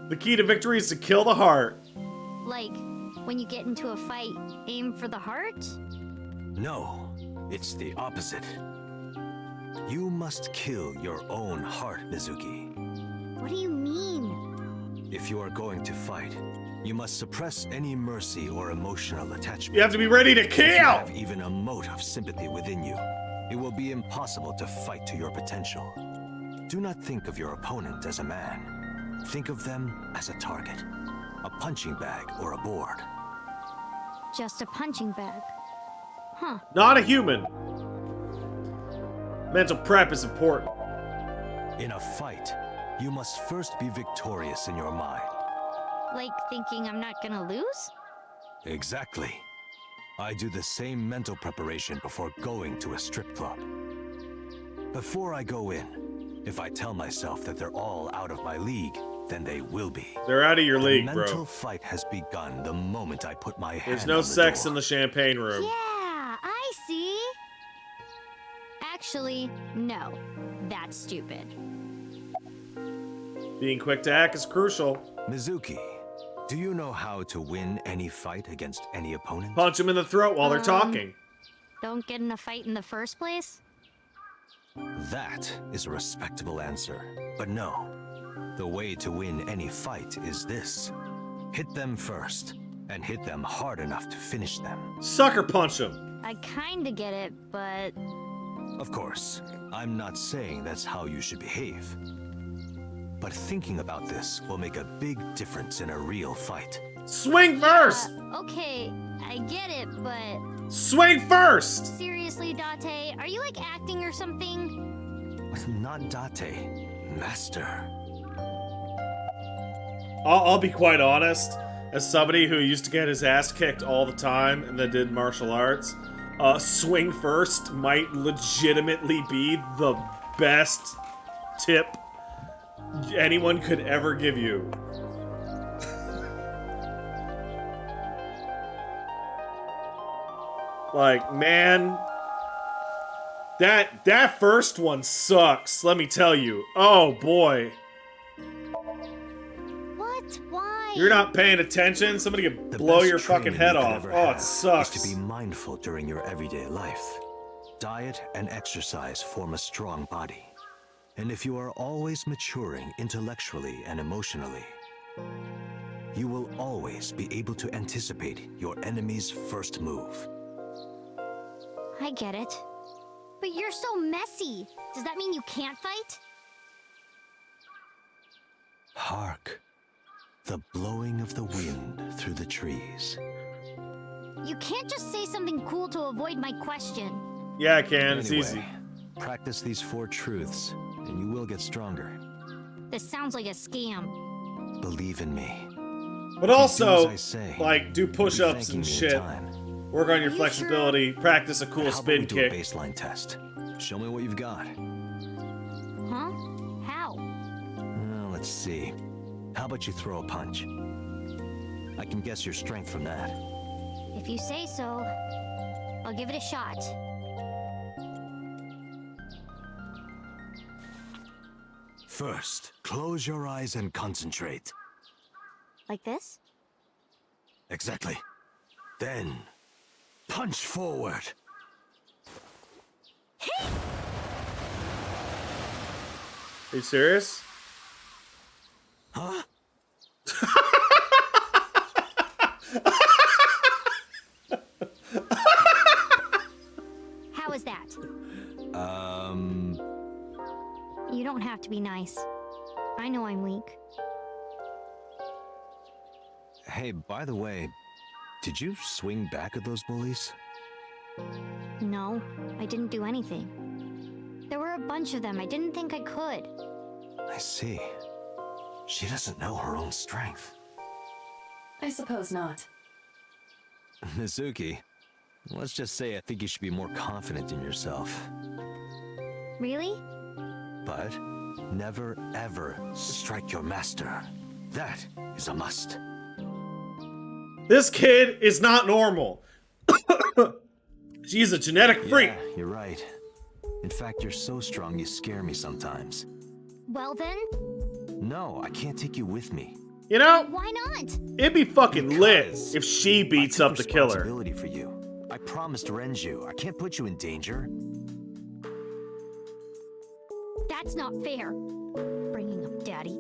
The key to victory is to kill the heart. Like, when you get into a fight, aim for the heart? No, it's the opposite. You must kill your own heart, Mizuki. What do you mean? If you are going to fight, you must suppress any mercy or emotional attachment. You have to be ready to kill! If you have even a mote of sympathy within you, it will be impossible to fight to your potential. Do not think of your opponent as a man. Think of them as a target, a punching bag or a board. Just a punching bag. Huh. Not a human. Mental prep is important. In a fight, you must first be victorious in your mind. Like thinking I'm not gonna lose? Exactly. I do the same mental preparation before going to a strip club. Before I go in, if I tell myself that they're all out of my league, then they will be. They're out of your league, bro. The mental fight has begun the moment I put my hand There's no sex in the champagne room. Yeah, I see. Actually, no. That's stupid. Being quick to act is crucial. Mizuki, do you know how to win any fight against any opponent? Punch them in the throat while they're talking. Don't get in a fight in the first place? That is a respectable answer. But no. The way to win any fight is this. Hit them first, and hit them hard enough to finish them. Sucker punch them. I kinda get it, but... Of course, I'm not saying that's how you should behave. But thinking about this will make a big difference in a real fight. Swing first! Okay, I get it, but... Swing first! Seriously, Date, are you like acting or something? Not Date, Master. I'll be quite honest. As somebody who used to get his ass kicked all the time and then did martial arts, swing first might legitimately be the best tip anyone could ever give you. Like, man, that first one sucks, let me tell you. Oh boy. What? Why? You're not paying attention? Somebody could blow your fucking head off. Oh, it sucks. Is to be mindful during your everyday life. Diet and exercise form a strong body. And if you are always maturing intellectually and emotionally, you will always be able to anticipate your enemy's first move. I get it. But you're so messy. Does that mean you can't fight? Hark, the blowing of the wind through the trees. You can't just say something cool to avoid my question. Yeah, I can. It's Anyway, easy. Practice these 4 truths, and you will get stronger. This sounds like a scam. Believe in me. But If you do also, as I say, like, do you'll be push-ups thanking and me in shit. time. Work on your flexibility. Practice a cool How about spin we do kick. a baseline test? Show me what you've got. Huh? How? Let's see. How about you throw a punch? I can guess your strength from that. If you say so, I'll give it a shot. First, close your eyes and concentrate. Like this? Exactly. Then, punch forward. Are you serious? Huh? How is that? You don't have to be nice. I know I'm weak. Hey, by the way, did you swing back at those bullies? No, I didn't do anything. There were a bunch of them. I didn't think I could. I see. She doesn't know her own strength. I suppose not. Mizuki, let's just say I think you should be more confident in yourself. Really? But never ever strike your master. That is a must. This kid is not normal. She's a genetic freak. Yeah, you're right. In fact, you're so strong you scare me sometimes. Well then? No, I can't take you with me. You know, why not? It'd be fucking lit if she beats up the killer. Responsibility for you. I promised Renju. I can't put you in danger. That's not fair. Bringing up Daddy.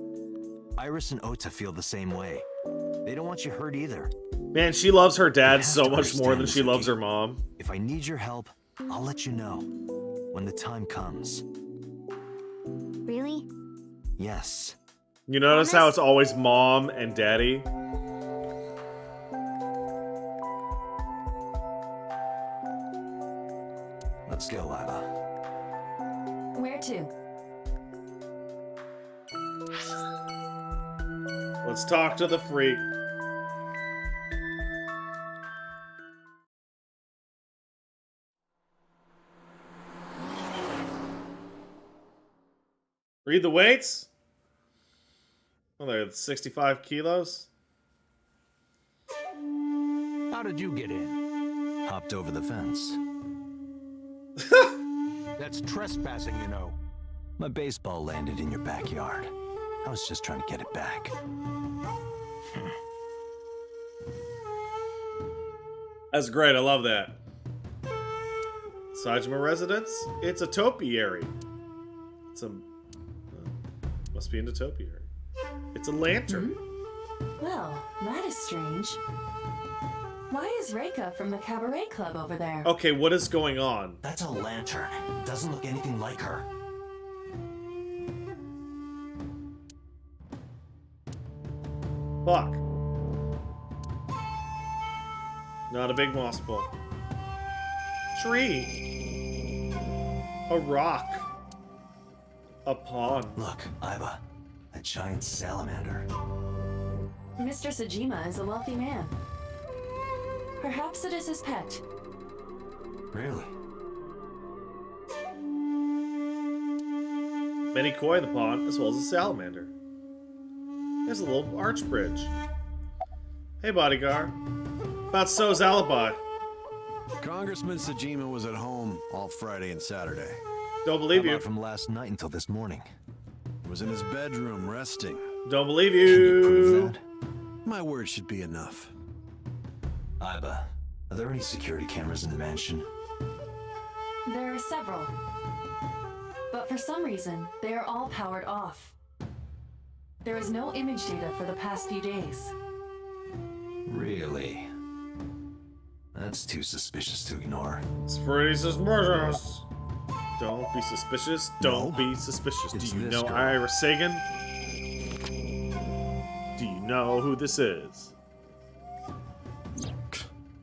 Iris and Ota feel the same way. They don't want you hurt either. Man, she loves her dad You so have to much more than she understand, loves Mizuki. her mom. If I need your help, I'll let you know. When the time comes. Really? Yes. You notice how it's always mom and daddy? Let's go, Lila. Where to? Let's talk to the freak. Read the weights? Oh, they're 65 kilos. How did you get in? Hopped over the fence. That's trespassing, you know. My baseball landed in your backyard. I was just trying to get it back. That's great. I love that. Sajima residence? It's a topiary. It's a... must be in the topiary. It's a lantern. Well, that is strange. Why is Reika from the Cabaret Club over there? Okay, what is going on? That's a lantern. Doesn't look anything like her. Fuck. Not a big moss ball. Tree. A rock. A pond. Look, Iba. A giant salamander. Mr. Sajima is a wealthy man. Perhaps it is his pet. Really? Many koi in the pond, as well as a salamander. There's a little arch bridge. Hey, bodyguard. About So's alibi. Congressman Sajima was at home all Friday and Saturday. Don't believe you. Not from last night until this morning. Was in his bedroom resting. Don't believe you. Can you prove that? My word should be enough. Iba, are there any security cameras in the mansion? There are several. But for some reason, they are all powered off. There is no image data for the past few days. Really? That's too suspicious to ignore. It's pretty suspicious. Don't be suspicious. Don't be suspicious. It's Do you this know girl. Ira Sagan? Do you know who this is?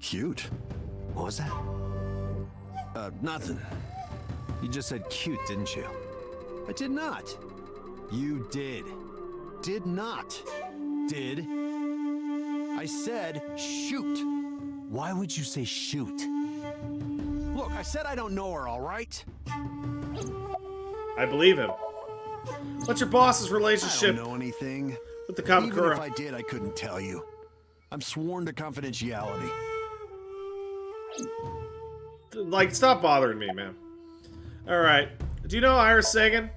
Cute. What was that? Nothing. You just said cute, didn't you? I did not. You did. Did not. Did. I said shoot. Why would you say shoot? Look, I said I don't know her, all right? I believe him. What's your boss's I relationship don't know anything. with the Even if Kamakura? I did, I couldn't tell you. I'm sworn to confidentiality. Like, stop bothering me, man. Alright. Do you know Ira Sagan?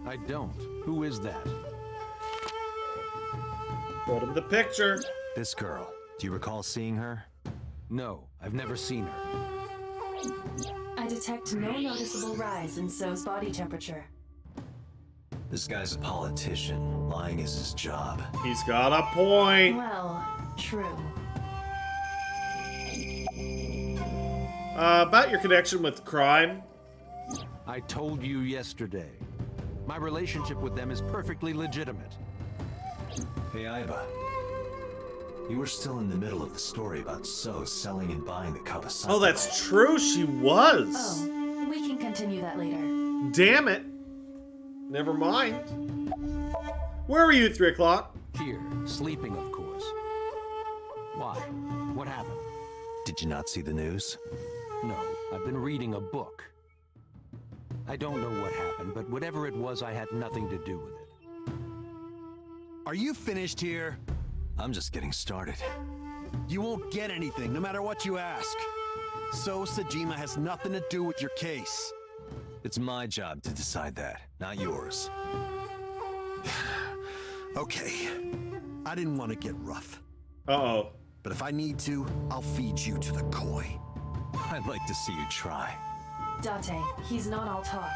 I don't. Who is that? Put him the picture. This girl. Do you recall seeing her? No, I've never seen her. I detect no noticeable rise in So's body temperature. This guy's a politician. Lying is his job. He's got a point. Well, true. About your connection with crime. I told you yesterday. My relationship with them is perfectly legitimate. Hey, Iba. You were still in the middle of the story about So selling and buying the Kawasaki. Oh, that's true. She was. Oh, we can continue that later. Damn it. Never mind. Where were you at 3 o'clock? Here, sleeping, of course. Why? What happened? Did you not see the news? No, I've been reading a book. I don't know what happened, but whatever it was, I had nothing to do with it. Are you finished here? I'm just getting started. You won't get anything, no matter what you ask. So Sajima has nothing to do with your case. It's my job to decide that, not yours. Okay. I didn't want to get rough. Uh-oh. But if I need to, I'll feed you to the koi. I'd like to see you try. Date, he's not all talk.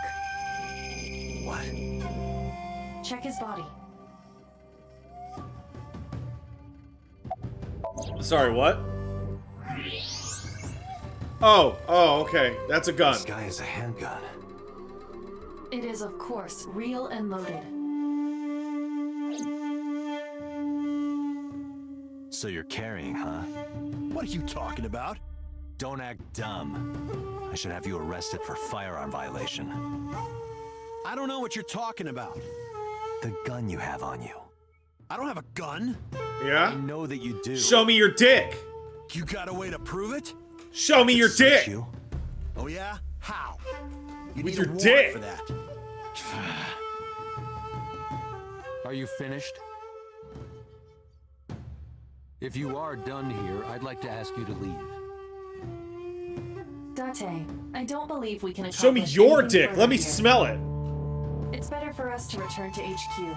What? Check his body. Sorry, what? Oh, okay. That's a gun. This guy has a handgun. It is, of course, real and loaded. So you're carrying, huh? What are you talking about? Don't act dumb. I should have you arrested for firearm violation. I don't know what you're talking about. The gun you have on you. I don't have a gun. Yeah? I know that you do. Show me your dick. You got a way to prove it? Show me your dick. You? Oh yeah? How? You With need your a warrant dick. for that. Are you finished? If you are done here, I'd like to ask you to leave. Date, I don't believe we can accomplish Show me your anything dick. further Let me here. smell it. It's better for us to return to HQ.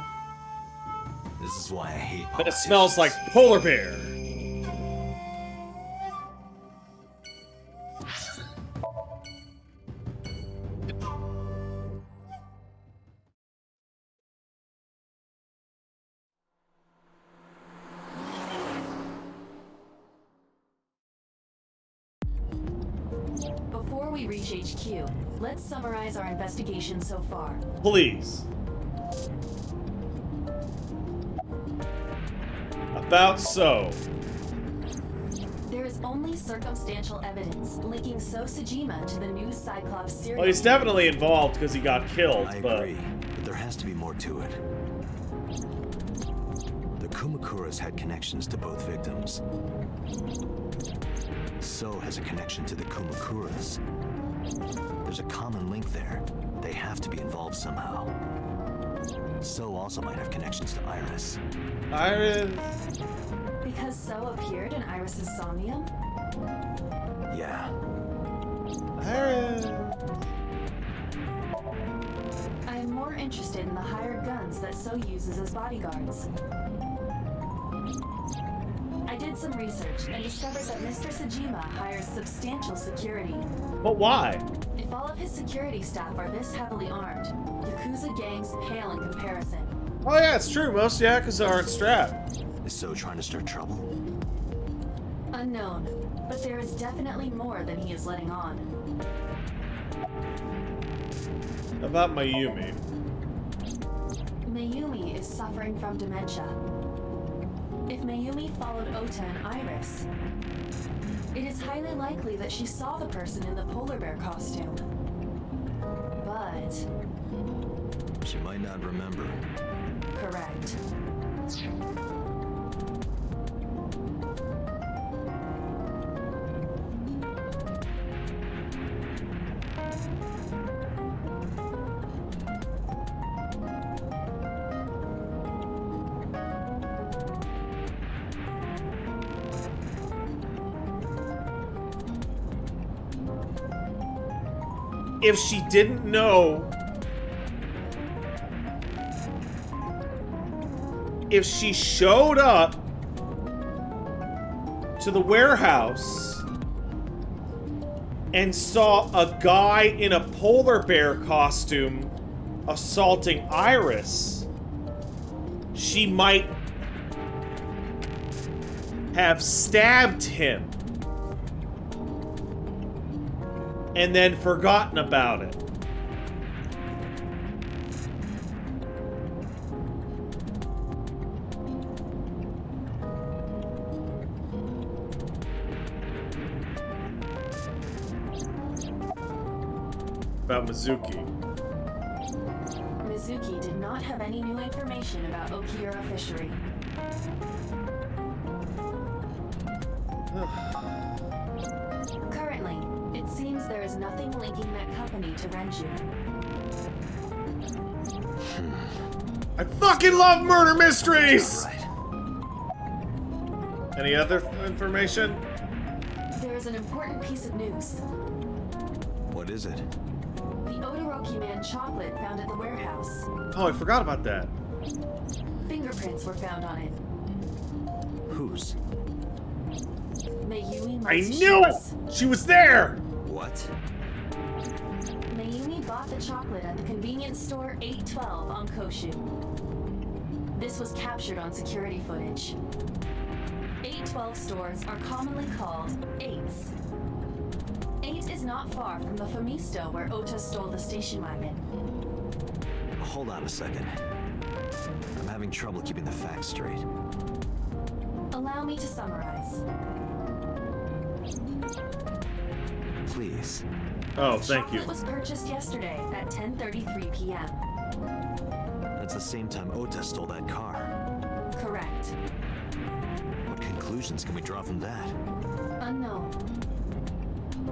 This is why I hate But it smells like polar bear. we reach HQ, let's summarize our investigation so far. Please. About so. There is only circumstantial evidence linking So Sejima to the new Cyclops serial. Well, he's definitely involved because he got killed, I but... agree, but there has to be more to it. The Kumakuras had connections to both victims. So has a connection to the Kumakuras. There's a common link there. They have to be involved somehow. So also might have connections to Iris. Iris... Because So appeared in Iris's Somnium? Yeah. Iris... I am more interested in the hired guns that So uses as bodyguards. I did some research and discovered that Mr. Sejima hires substantial security. But why? If all of his security staff are this heavily armed, Yakuza gangs pale in comparison. Oh yeah, it's true. Most Yakuza aren't strapped. Is So trying to start trouble? Unknown, but there is definitely more than he is letting on. About Mayumi. Mayumi is suffering from dementia. If Mayumi followed Ota and Iris, it is highly likely that she saw the person in the polar bear costume. But... she might not remember. Correct. If she didn't know... if she showed up to the warehouse and saw a guy in a polar bear costume assaulting Iris, she might have stabbed him and then forgotten about it. About Mizuki. Mizuki did not have any new information about Okiura Fishery. Currently, it seems there is nothing linking that company to Renju. I fucking love murder mysteries! Any other information? There is an important piece of news. What is it? The Odoroki Man chocolate found at the warehouse. Oh, I forgot about that. Fingerprints were found on it. Whose? Mayumi I knew it! She was there! What? Mayumi bought the chocolate at the convenience store 812 on Koshu. This was captured on security footage. 812 stores are commonly called 8s. 8 is not far from the Famisto where Ota stole the station wagon. Hold on a second. I'm having trouble keeping the facts straight. Allow me to summarize. Please. Oh, thank you. Chocolate was purchased yesterday at 10:33 p.m. That's the same time Ota stole that car. Correct. What conclusions can we draw from that? Unknown.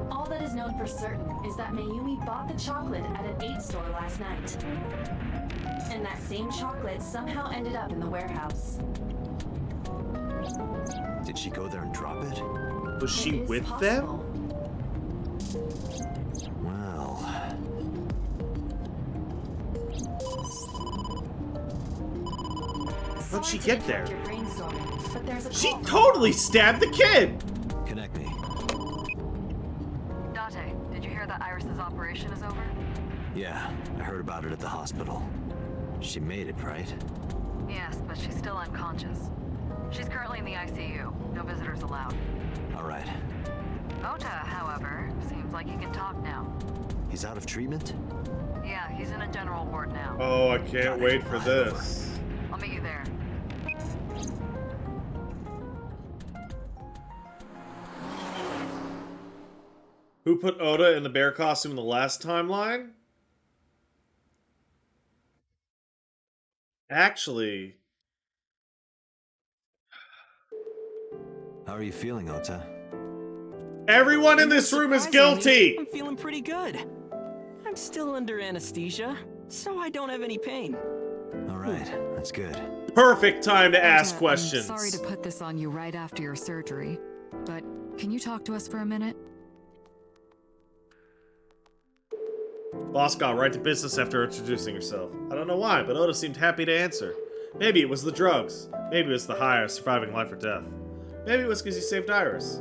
All that is known for certain is that Mayumi bought the chocolate at an 8 store last night. And that same chocolate somehow ended up in the warehouse. Did she go there and drop it? Was she It is with possible. them? Well... How'd she get there? Your brainstorming, but there's a She call. totally stabbed the kid! Connect me. Date, did you hear that Iris's operation is over? Yeah, I heard about it at the hospital. She made it, right? Yes, but she's still unconscious. She's currently in the ICU. No visitors allowed. All right. Ota, however, seems like he can talk now. He's out of treatment? Yeah, he's in a general ward now. Oh, I can't wait for this. I'll meet you there. Who put Oda in the bear costume in the last timeline? Actually... How are you feeling, Ota? Everyone in this room is guilty! I'm feeling pretty good. I'm still under anesthesia, so I don't have any pain. Alright, that's good. Perfect time to ask I'm questions. sorry to put this on you right after your surgery, but can you talk to us for a minute? Boss got right to business after introducing herself. I don't know why, but Oda seemed happy to answer. Maybe it was the drugs. Maybe it was the high of surviving life or death. Maybe it was because you saved Iris.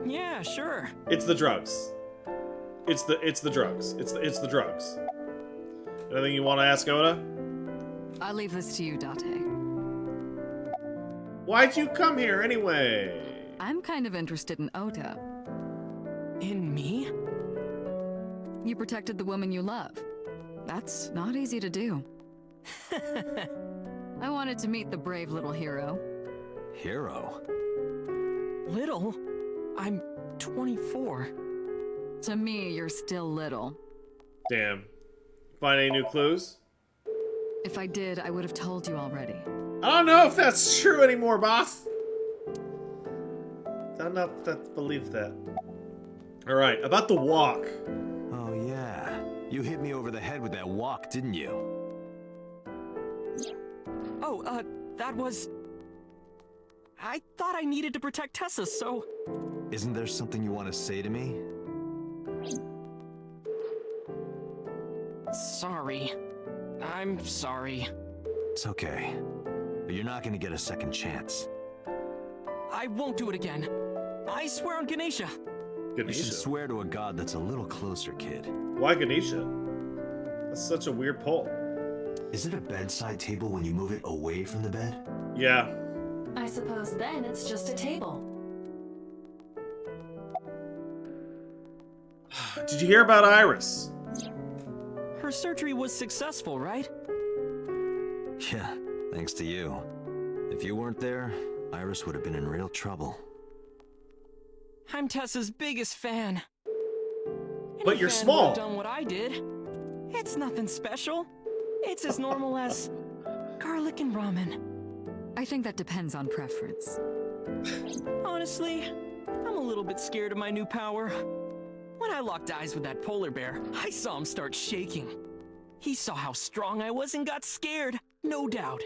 Yeah, sure. It's the drugs. It's the drugs. It's the drugs. Anything you want to ask Oda? I'll leave this to you, Date. Why'd you come here anyway? I'm kind of interested in Ota. In me? You protected the woman you love. That's not easy to do. I wanted to meet the brave little hero. Hero? Little? I'm 24. To me, you're still little. Damn. Find any new clues? If I did, I would have told you already. I don't know if that's true anymore, boss. I don't know if I believe that. Alright, about the walk. Oh yeah. You hit me over the head with that walk, didn't you? Oh, that was... I thought I needed to protect Tessa, so... Isn't there something you want to say to me? Sorry. I'm sorry. It's okay. But you're not gonna get a second chance. I won't do it again. I swear on Ganesha. You should swear to a god that's a little closer, kid. Why Ganesha? That's such a weird pull. Is it a bedside table when you move it away from the bed? Yeah. I suppose then it's just a table. Did you hear about Iris? Her surgery was successful, right? Yeah, thanks to you. If you weren't there, Iris would have been in real trouble. I'm Tessa's biggest fan. But you're Any fan small. would've done what I did. It's nothing special. It's as normal as garlic and ramen. I think that depends on preference. Honestly, I'm a little bit scared of my new power. When I locked eyes with that polar bear, I saw him start shaking. He saw how strong I was and got scared, no doubt.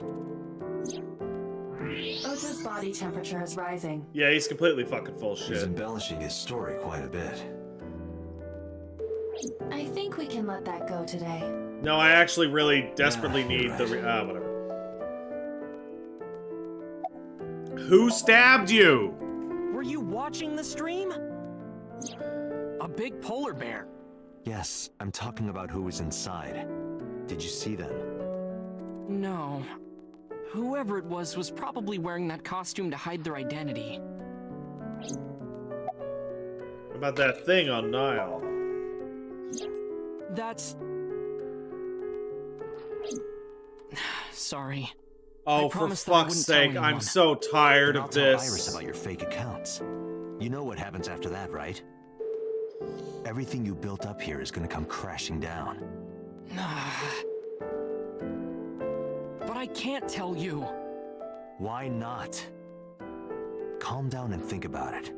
Ota's body temperature is rising. Yeah, he's completely fucking full of He's shit. embellishing his story quite a bit. I think we can let that go today. No, I actually really desperately need the whatever. Who stabbed you? Were you watching the stream? A big polar bear. Yes, I'm talking about who was inside. Did you see them? No. Whoever it was probably wearing that costume to hide their identity. What about that thing on Nile? That's... Sorry. Oh, I for promised that I fuck's wouldn't tell sake, I'm anyone. so tired Then I'll of tell this. Iris about your fake accounts. You know what happens after that, right? Everything you built up here is gonna come crashing down. But I can't tell you. Why not? Calm down and think about it.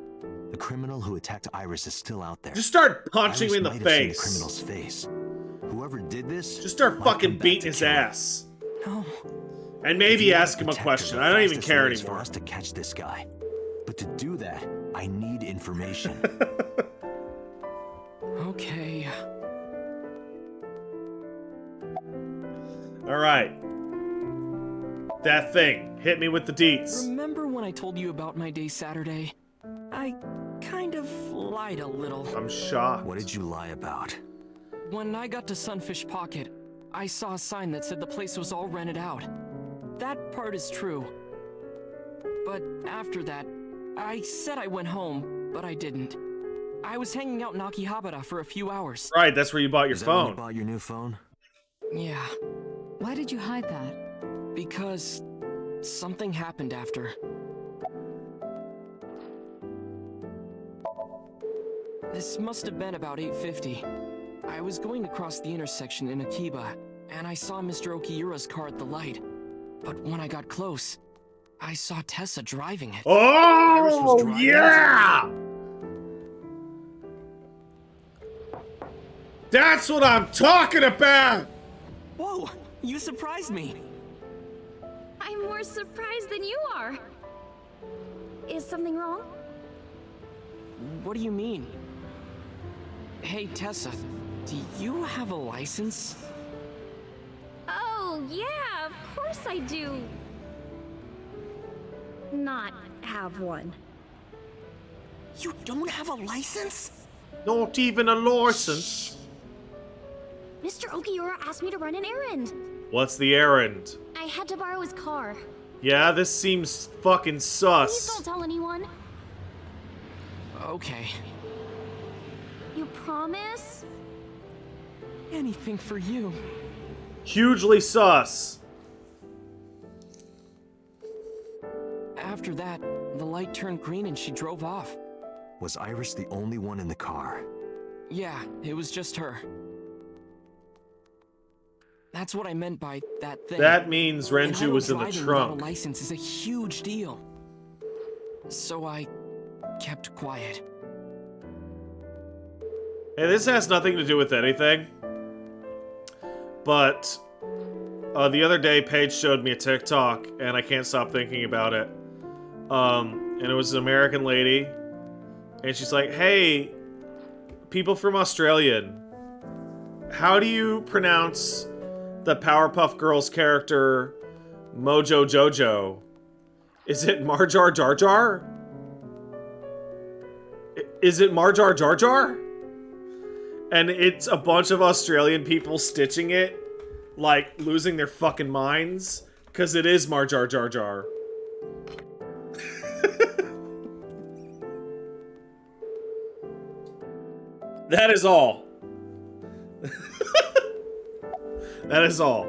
The criminal who attacked Iris is still out there. Just start punching Iris him in the might have seen face. the criminal's face. Whoever did this, Just start might fucking come back beating to his kill him. ass. No. And If maybe you wanna ask him a protect her, question. the I don't even fastest care way is anymore. for us to catch this guy. But to do that, I need information. Okay. Alright. That thing. Hit me with the deets. Remember when I told you about my day Saturday? I kind of lied a little. I'm shocked. What did you lie about? When I got to Sunfish Pocket, I saw a sign that said the place was all rented out. That part is true. But after that, I said I went home, but I didn't. I was hanging out in Akihabara for a few hours. Right, that's where you bought your Is that when you phone. bought your new phone? Yeah. Why did you hide that? Because something happened after. This must have been about 8:50. I was going to cross the intersection in Akiba, and I saw Mr. Okiura's car at the light. But when I got close, I saw Tessa driving it. Iris was Oh, driving yeah! That's what I'm talking about! Whoa, you surprised me. I'm more surprised than you are. Is something wrong? What do you mean? Hey, Tessa, do you have a license? Oh, yeah, of course I do. Not have one. You don't have a license? Not even a license. Mr. Okiura asked me to run an errand. What's the errand? I had to borrow his car. Yeah, this seems fucking Please sus. don't tell anyone. Okay. You promise? Anything for you. Hugely sus. After that, the light turned green and she drove off. Was Iris the only one in the car? Yeah, it was just her. That's what I meant by that thing. That means Renju was in the Driving without trunk. a license is a huge deal. So I kept quiet. Hey, this has nothing to do with anything. But the other day, Paige showed me a TikTok, and I can't stop thinking about it. And it was an American lady, and she's like, "Hey, people from Australia, how do you pronounce the Powerpuff Girls character Mojo Jojo? Is it Marjar Jar Jar? Is it Marjar Jar Jar?" And it's a bunch of Australian people stitching it, like losing their fucking minds, because it is Marjar Jar Jar. That is all. That is all.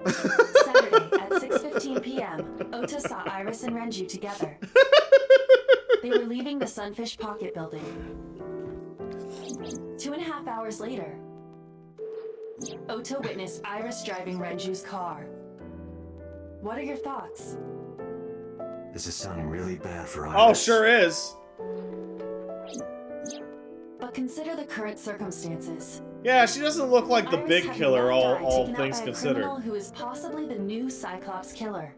Saturday at 6:15 p.m., Ota saw Iris and Renju together. They were leaving the Sunfish Pocket building. 2.5 hours later, Ota witnessed Iris driving Renju's car. What are your thoughts? This is sounding really bad for Iris. Oh, sure is. But consider the current circumstances. Yeah, she doesn't look like the Iris big had killer, now died, all taken out things by a considered. criminal who is possibly the new Cyclops killer.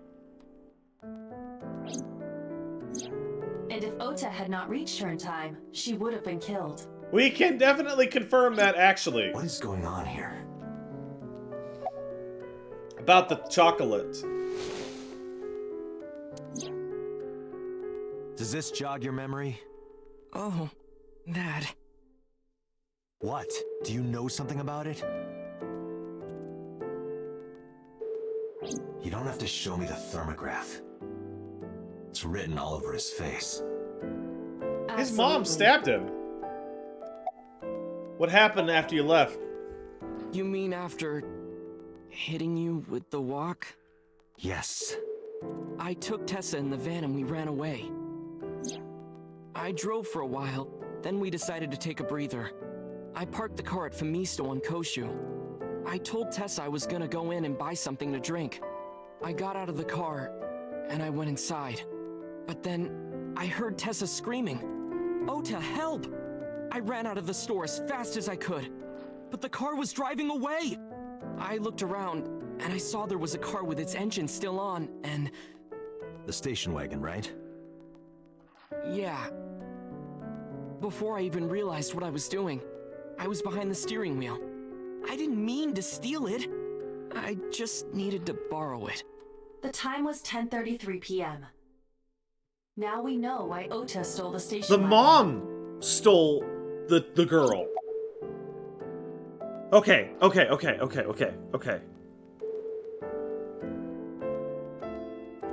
And if Ota had not reached her in time, she would have been killed. We can definitely confirm that, actually. What is going on here? About the chocolate. Does this jog your memory? Oh, that. What? Do you know something about it? You don't have to show me the thermograph. It's written all over his face. His mom stabbed him. What happened after you left? You mean after hitting you with the walk? Yes. I took Tessa in the van and we ran away. I drove for a while, then we decided to take a breather. I parked the car at Famisto on Koshu. I told Tessa I was gonna go in and buy something to drink. I got out of the car, and I went inside. But then, I heard Tessa screaming, "Ota, help!" I ran out of the store as fast as I could, but the car was driving away! I looked around, and I saw there was a car with its engine still on, and... The station wagon, right? yeah. Before I even realized what I was doing, I was behind the steering wheel. I didn't mean to steal it. I just needed to borrow it. The time was 10:33 p.m. Now we know why Ota stole the station The wagon. mom stole the girl. Okay.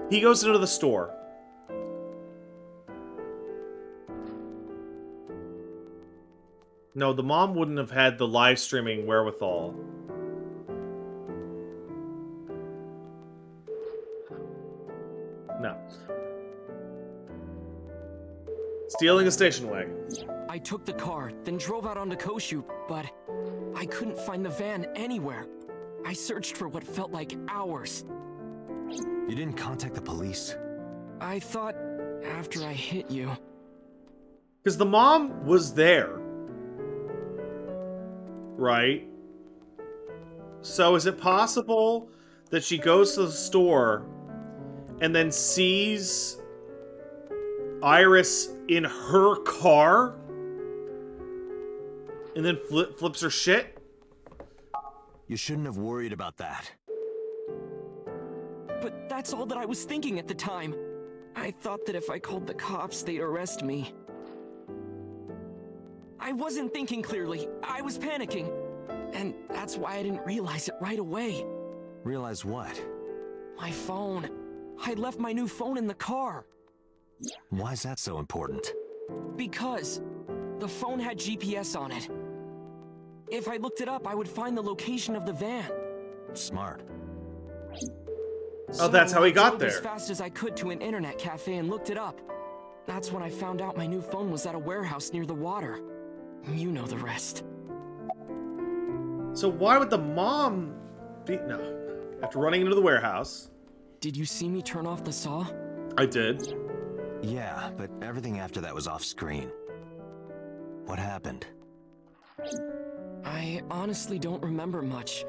He goes into the store. No, the mom wouldn't have had the live streaming wherewithal. No. Stealing a station wagon. I took the car, then drove out onto Koshu, but I couldn't find the van anywhere. I searched for what felt like hours. You didn't contact the police? I thought after I hit you. Because the mom was there. Right? So is it possible that she goes to the store and then sees Iris in her car and then flips her shit? You shouldn't have worried about that. But that's all that I was thinking at the time. I thought that if I called the cops, they'd arrest me. I wasn't thinking clearly. I was panicking. And that's why I didn't realize it right away. Realize what? My phone. I left my new phone in the car. Why is that so important? Because the phone had GPS on it. If I looked it up, I would find the location of the van. Smart. Oh, that's how he got I drove there. as fast as I could to an internet cafe and looked it up. That's when I found out my new phone was at a warehouse near the water. You know the rest. So why would the mom be... No. After running into the warehouse... Did you see me turn off the saw? I did. Yeah, but everything after that was off screen. What happened? I honestly don't remember much.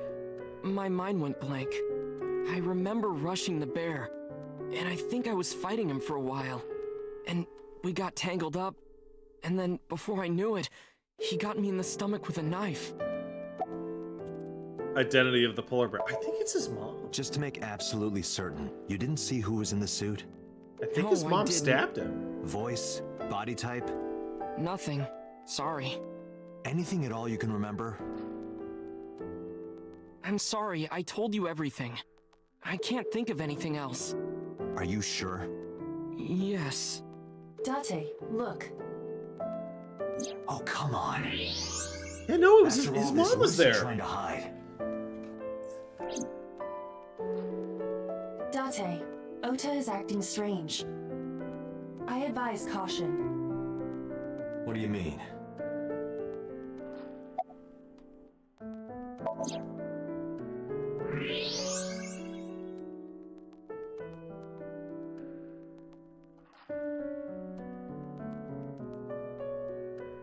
My mind went blank. I remember rushing the bear, and I think I was fighting him for a while. And we got tangled up, and then before I knew it, he got me in the stomach with a knife. Identity of the polar bear. I think it's his mom. Just to make absolutely certain, you didn't see who was in the suit? I think No, his I mom didn't. stabbed him. Voice? Body type? Nothing. Sorry. Anything at all you can remember? I'm sorry, I told you everything. I can't think of anything else. Are you sure? Yes. Date, look. Oh, come on. Yeah, no, it was After his all mom this, was what is he there. trying to hide? Date, Ota is acting strange. I advise caution. What do you mean?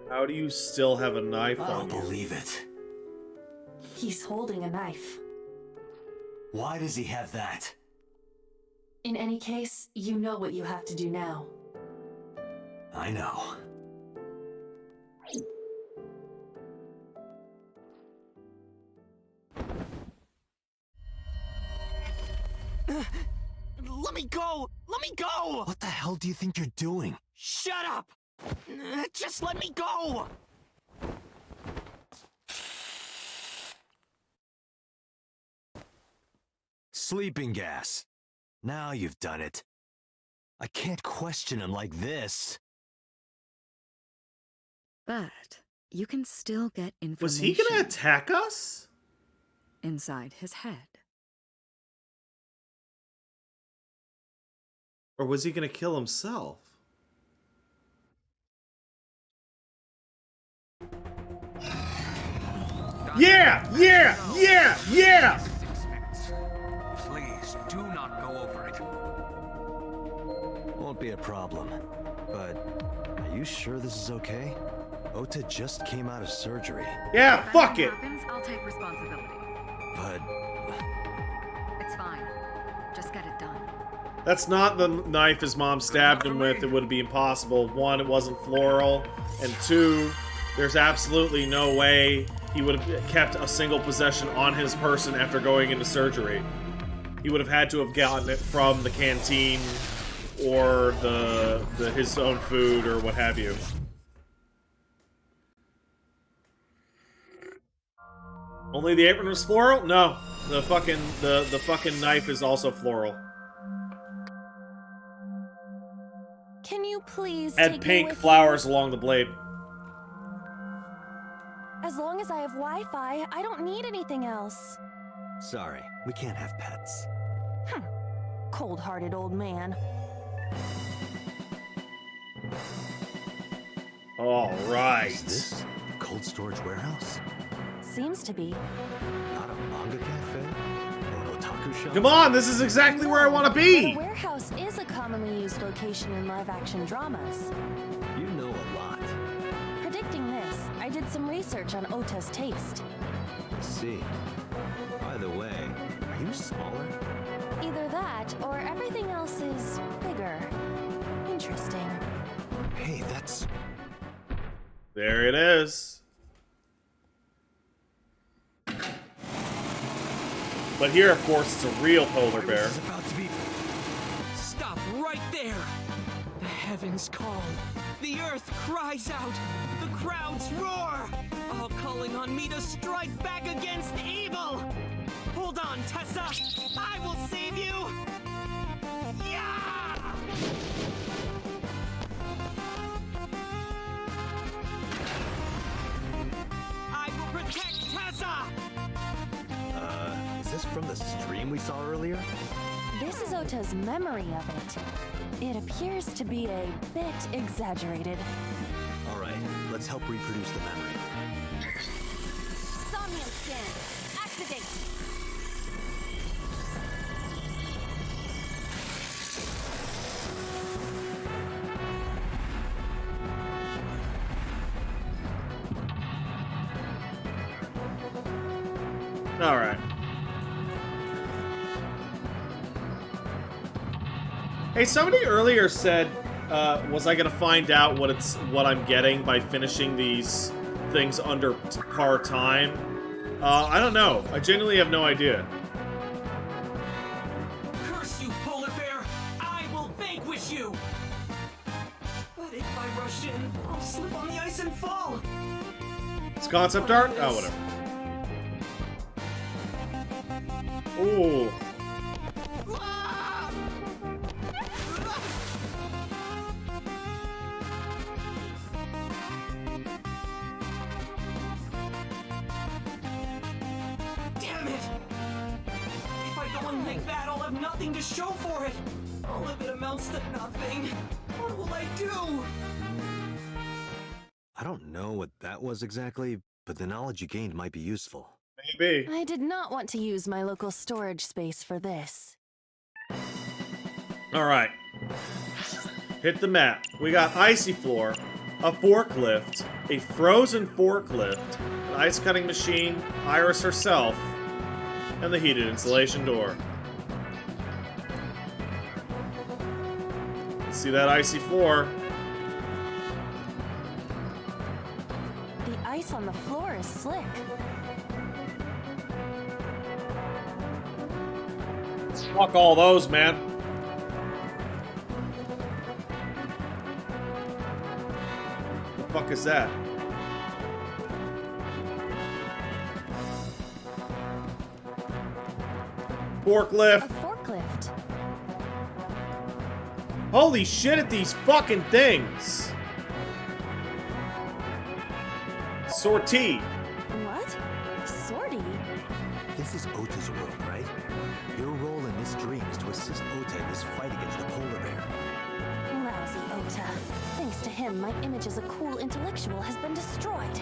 How do you still have a knife I on don't you? believe it. He's holding a knife. Why does he have that? In any case, you know what you have to do now. I know. Let me go! Let me go! What the hell do you think you're doing? Shut up! Just let me go! Sleeping gas. Now you've done it. I can't question him like this. But you can still get information. Was he gonna attack us? Inside his head. Or was he gonna kill himself? Yeah! Yeah! Yeah! Yeah! 6 minutes. Please, do not go over it. Won't be a problem. But are you sure this is okay? Ota just came out of surgery. Yeah, fuck it! Happens, I'll take responsibility. But It's fine. Just get it done. That's not the knife his mom stabbed him with. It would be impossible. One, it wasn't floral. And two, there's absolutely no way he would have kept a single possession on his person after going into surgery. He would have had to have gotten it from the canteen or his own food or what have you. Only the apron was floral? No. The fucking knife is also floral. Can you please Add take me pink with flowers along the blade. As long as I have Wi-Fi, I don't need anything else. Sorry, we can't have pets. Cold-hearted old man. All right. Is this a cold storage warehouse? Seems to be. Not a manga cafe? Or an otaku shop? Come on, this is exactly where I want to But a be. warehouse is a commonly used location in live-action dramas. You know a lot. Predicting this, I did some research on Ota's taste. I see. By the way, are you smaller? Either that, or everything else is bigger. Interesting. Hey, that's... There it is. But here, of course, it's a real polar bear. Stop right there! The heavens call. The earth cries out. The crowds roar. All calling on me to strike back against evil. Hold on, Tessa. I will save you. Yeah! I will protect Tessa. Is this from the stream we saw earlier? This is Ota's memory of it. It appears to be a bit exaggerated. Alright, let's help reproduce the memory. Somnium scan. Activate. All right. Hey, somebody earlier said, was I gonna find out what I'm getting by finishing these things under par time? I don't know. I genuinely have no idea. Curse you, polar bear! I will vanquish you! But if I rush in, I'll slip on the ice and fall! It's concept art? Oh, whatever. Ooh. Damn it! If I go in like that, I'll have nothing to show for it! All of it amounts to nothing. What will I do? I don't know what that was exactly, but the knowledge you gained might be useful. Maybe. I did not want to use my local storage space for this. All right. Hit the map. We got icy floor, a forklift, a frozen forklift, an ice cutting machine, Iris herself, and the heated insulation door. See that icy floor? The ice on the floor is slick. Fuck all those, man. The fuck is that? Forklift. A forklift. Holy shit at these fucking things. Sortie. What? Sortie? This is Ota's world, right? Your role in this dream is to assist Ota in his fight against the polar bear. Lousy Ota. Thanks to him, my image as a cool intellectual has been destroyed.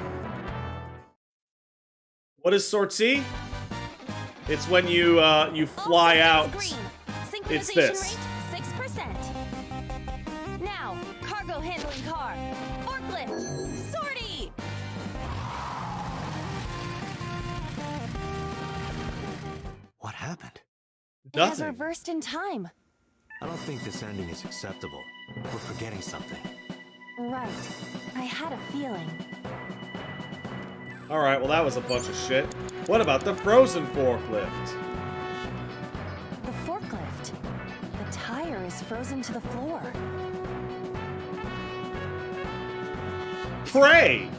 What is sortie? It's when you fly out. It's this. Rate 6%. Now, cargo handling car. Forklift. Sortie! What happened? It has reversed in time. I don't think this ending is acceptable. We're forgetting something. Right. I had a feeling. Alright, well that was a bunch of shit. What about the frozen forklift? The forklift. The tire is frozen to the floor. Pray!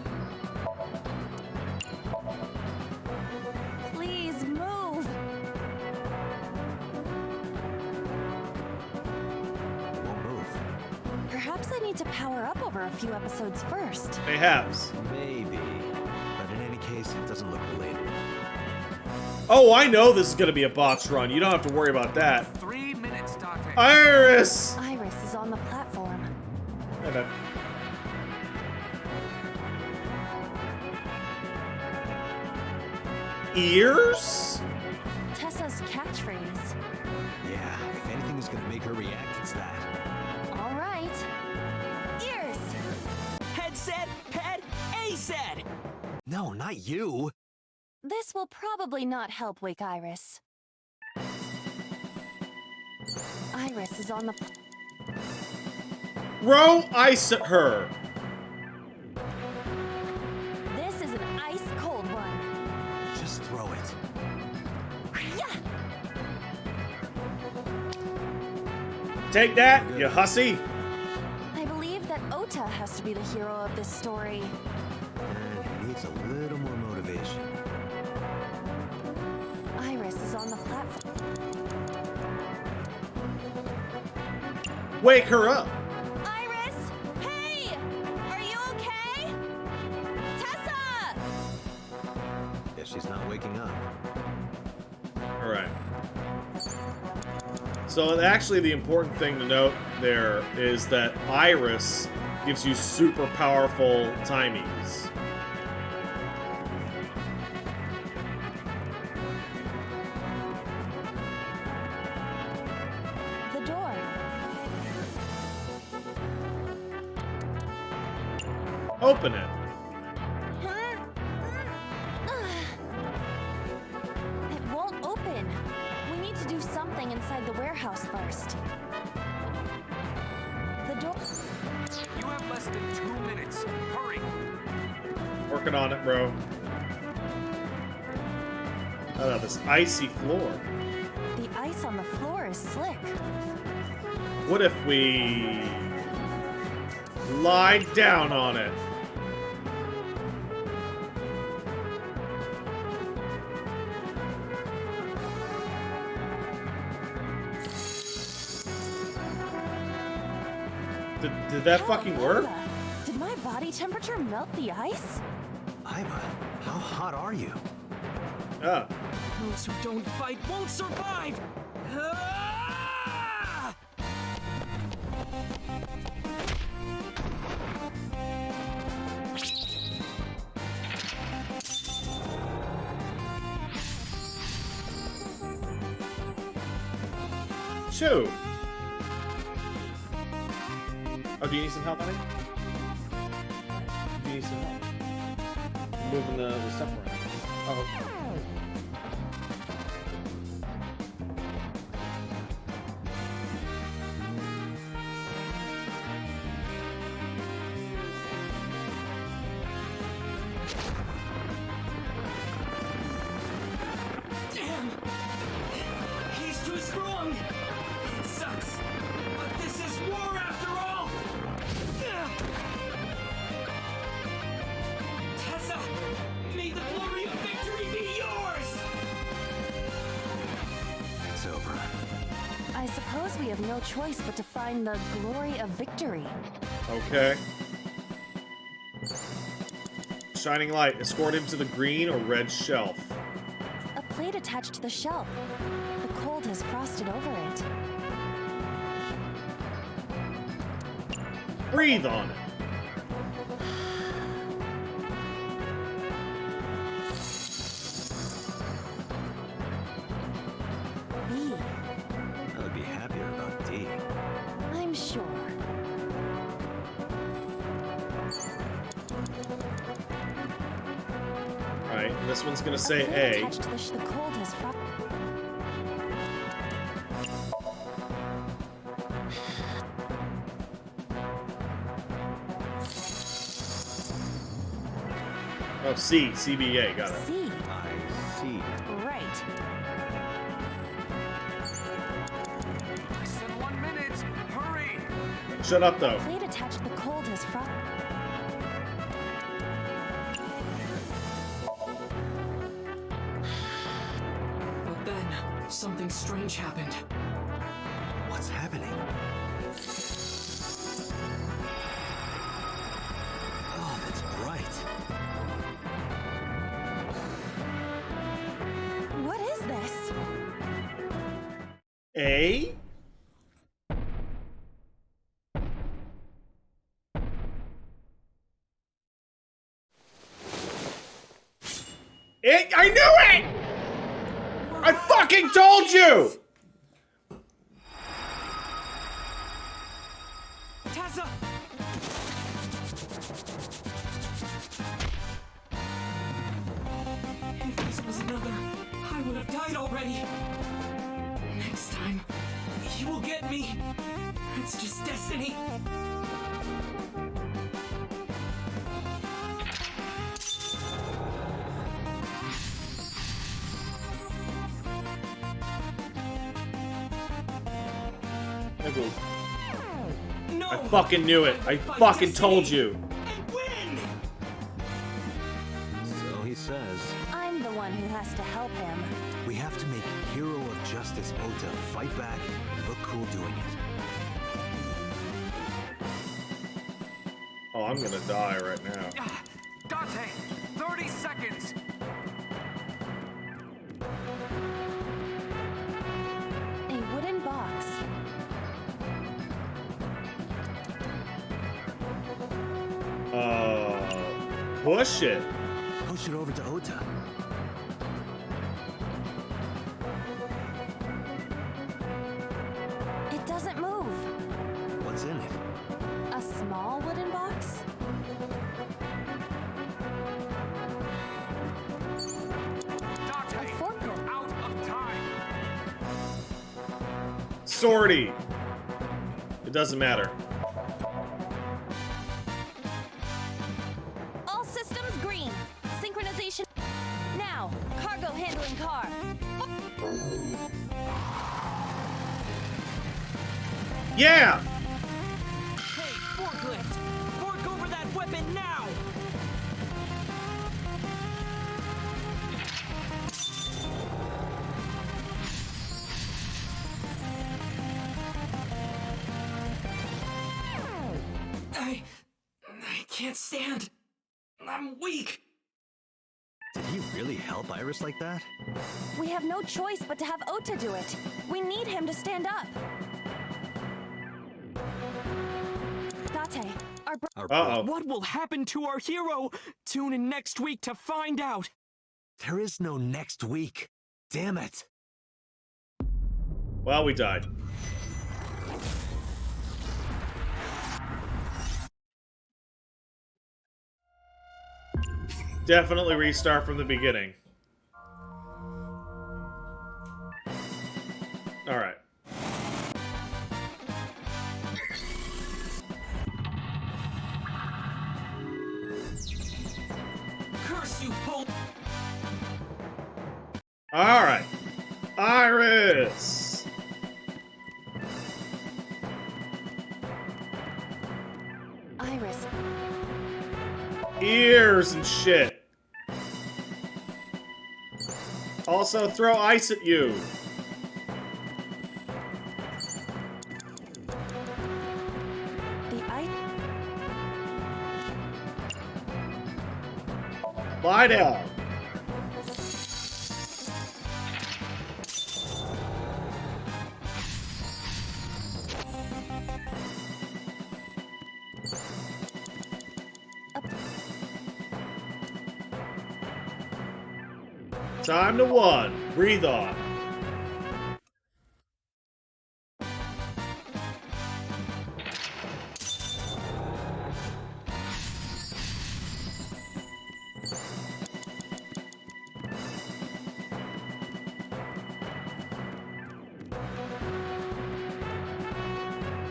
Please move. It won't move. Perhaps I need to power up over a few episodes first. Mayhaps. Maybe. But in any case, it doesn't look related. Oh, I know this is gonna be a botch run. You don't have to worry about that. 3 minutes, Dante. Iris! Iris is on the platform. Okay. Ears? Tessa's catchphrase. Yeah, if anything is gonna make her react, it's that. All right. Ears! Head said, pet, A said. No, not you. This will probably not help wake Iris. Iris is on the... Row ice at her. This is an ice-cold one. Just throw it. Yeah! Take that, you hussy. I believe that Ota has to be the hero of this story. He needs a little more motivation. Iris is on the platform. Wake her up. Iris! Hey! Are you okay? Tessa! Guess she's not waking up. All right. So actually the important thing to note there is that Iris gives you super powerful timings. The door. Open it. It won't open. We need to do something inside the warehouse first. The door... You have less than 2 minutes. Hurry. Working on it, bro. Oh no, this icy floor. The ice on the floor is slick. What if we lie down on it? Did that fucking work? Did my body temperature melt the ice? Iva, how hot are you? Ah. Those who don't fight won't survive! Ah! Two. Oh, do you need some help, honey? Do you need some help? Moving the stuff around. Oh. Damn! He's too strong! It sucks! But this is war after all! Tessa! May the glory of victory be yours! It's over. I suppose we have no choice but to find the glory of victory. Okay. Shining light. Escort him to the green or red shelf. A plate attached to the shelf. The cold has frosted over it. Breathe on it. B. I would be happier about D. I'm sure. Alright, this one's gonna say Plate A. attached to the cold has frosted. Oh, C. CBA. Got it. C. I see. Right. Less than 1 minute. Hurry. Shut up, though. Plate attached to the cold has frosted. But then, something strange happened. What's happening? Oh, that's bright. A? I knew it! I fucking told you! Tessa! If this was another, I would have died already. Next time, you will get me. It's just destiny. No. I fucking knew it. I fucking told you. So he says. I'm the one who has to help him. We have to make Hero of Justice Ota fight back and look cool doing it. Oh, I'm gonna die right now. Dante, 30 seconds. A wooden box. Push it. Push it over to Ota. It doesn't move. What's in it? A small wooden box? Dante, A forklift. you're out of time. Sortie. It doesn't matter. All systems green. Synchronization. Now, cargo handling car. Yeah! Hey, forklift! Fork over that weapon now! I can't stand. I'm weak. Did he really help Iris like that? We have no choice but to have Ota do it. We need him to stand up. Date, What will happen to our hero? Tune in next week to find out. There is no next week. Damn it. Well, we died. Definitely restart from the beginning. Alright. Curse you, Pole! Alright. Iris! Iris. Ears and shit. Also, throw ice at you. The ice. Lie down. Time to one. Breathe on.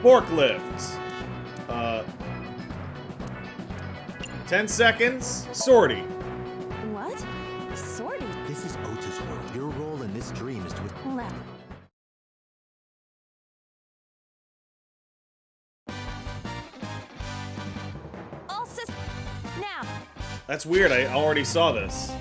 Forklift. 10 seconds. Sortie. What? Sorting? This is Ota's world. Your role in this dream is to... Left. All systems. Now. That's weird. I already saw this.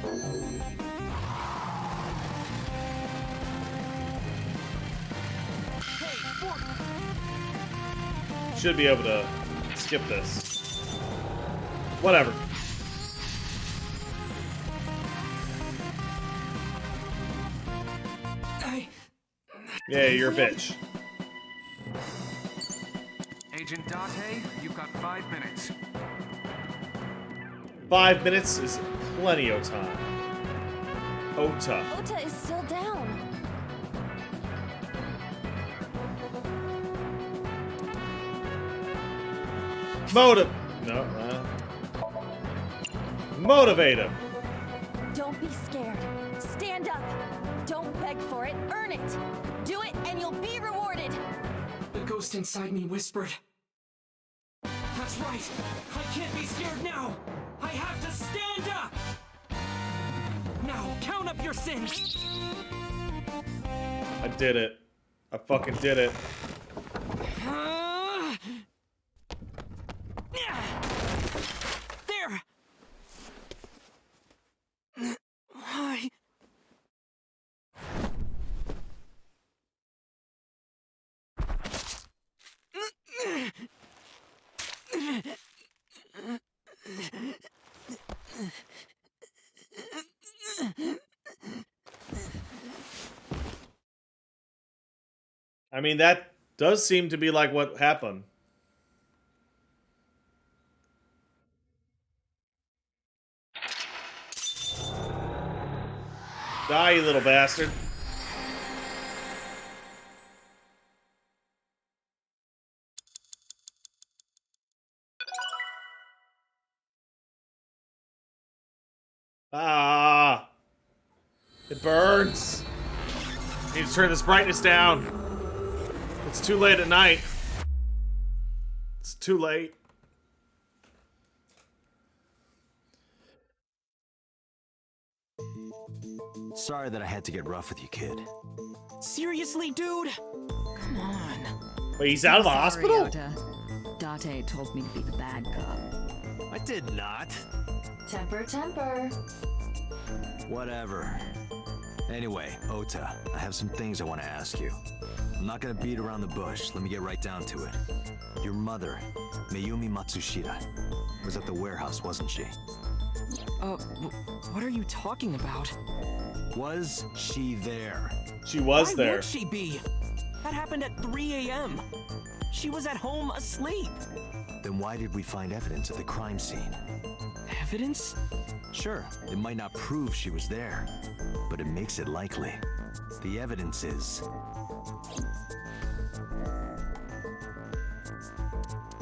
Should be able to skip this. Whatever. Yeah, you're a bitch. Agent Date, you've got 5 minutes. 5 minutes is plenty of time. Ota. Ota is still down. Motivate him. Don't be scared. Stand up. Don't beg for it. Earn it. Do it and you'll be rewarded. The ghost inside me whispered. That's right. I can't be scared now. I have to stand up. Now, count up your sins. I did it. I fucking did it. There. I mean, that does seem to be like what happened. Die, you little bastard. Ah! It burns! Need to turn this brightness down. It's too late at night. It's too late. Sorry that I had to get rough with you, kid. Seriously, dude? Come on. Wait, he's out of the hospital? Ota. Date told me to be the bad cop. I did not. Temper, temper. Whatever. Anyway, Ota, I have some things I want to ask you. I'm not gonna beat around the bush. Let me get right down to it. Your mother, Mayumi Matsushita, was at the warehouse, wasn't she? What are you talking about? Was she there? She was Why there. would she be? That happened at 3 a.m. She was at home asleep. Then why did we find evidence at the crime scene? Evidence? Sure, it might not prove she was there, but it makes it likely. The evidence is...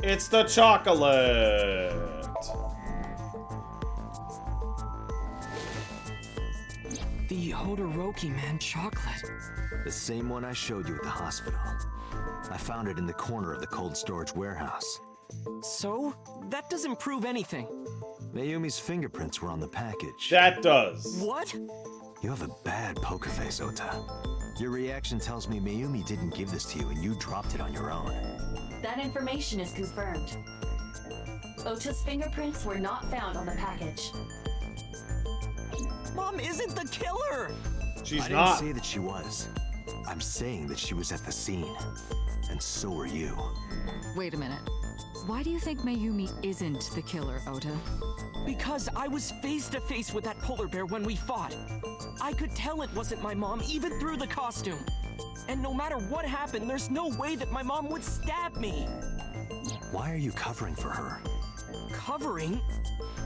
It's the chocolate! The Hodoroki man chocolate. The same one I showed you at the hospital. I found it in the corner of the cold storage warehouse. So? That doesn't prove anything. Mayumi's fingerprints were on the package. That does. What? You have a bad poker face, Ota. Your reaction tells me Mayumi didn't give this to you and you dropped it on your own. That information is confirmed. Ota's fingerprints were not found on the package. Mom isn't the killer! She's I not. didn't say that she was. I'm saying that she was at the scene. And so were you. Wait a minute. Why do you think Mayumi isn't the killer, Ota? Because I was face to face with that polar bear when we fought. I could tell it wasn't my mom even through the costume. And no matter what happened, there's no way that my mom would stab me. Why are you covering for her? Covering?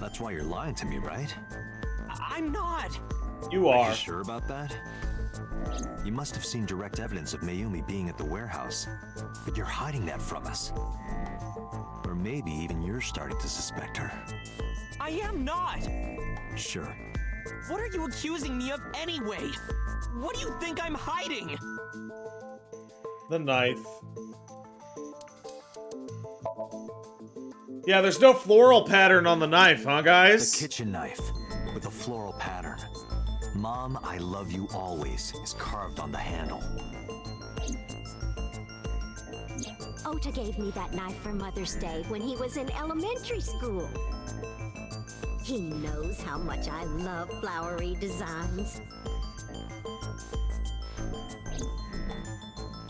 That's why you're lying to me, right? I'm not. You are. Are you sure about that? You must have seen direct evidence of Mayumi being at the warehouse, but you're hiding that from us. Or maybe even you're starting to suspect her. I am not. Sure. What are you accusing me of anyway? What do you think I'm hiding? The knife. Yeah, there's no floral pattern on the knife, huh, guys? The kitchen knife with a floral pattern. Mom, I love you always is carved on the handle. Ota gave me that knife for Mother's Day when he was in elementary school. He knows how much I love flowery designs.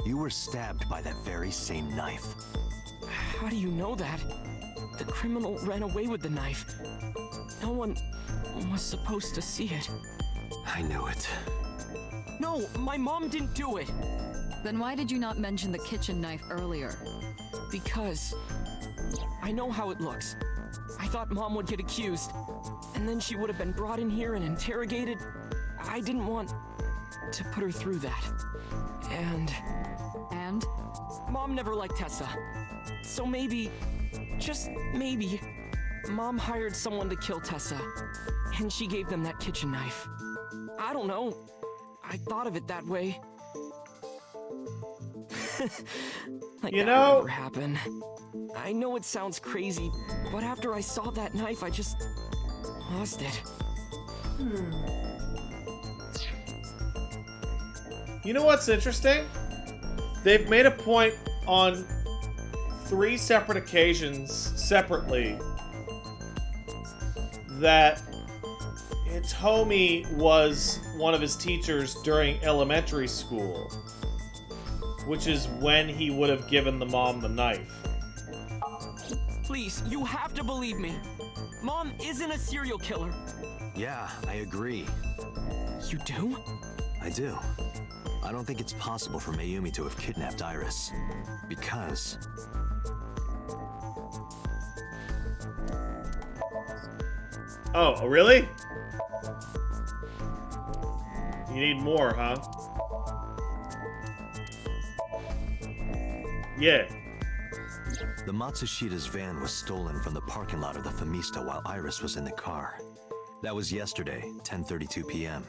You were stabbed by that very same knife. How do you know that? The criminal ran away with the knife. No one was supposed to see it. I knew it. No, my mom didn't do it. Then why did you not mention the kitchen knife earlier? Because I know how it looks. I thought Mom would get accused, and then she would have been brought in here and interrogated. I didn't want to put her through that. And? Mom never liked Tessa. So maybe, just maybe, Mom hired someone to kill Tessa, and she gave them that kitchen knife. I don't know. I thought of it that way. Like you that know, would never happen. I know it sounds crazy, but after I saw that knife, I just lost it. You know what's interesting? They've made a point on 3 separate occasions, separately, that Hitomi was one of his teachers during elementary school, which is when he would have given the mom the knife. Please, you have to believe me. Mom isn't a serial killer. Yeah, I agree. You do? I do. I don't think it's possible for Mayumi to have kidnapped Iris. Because... Oh, really? You need more, huh? Yeah. The Matsushita's van was stolen from the parking lot of the Famista while Iris was in the car. That was yesterday, 10:32 p.m.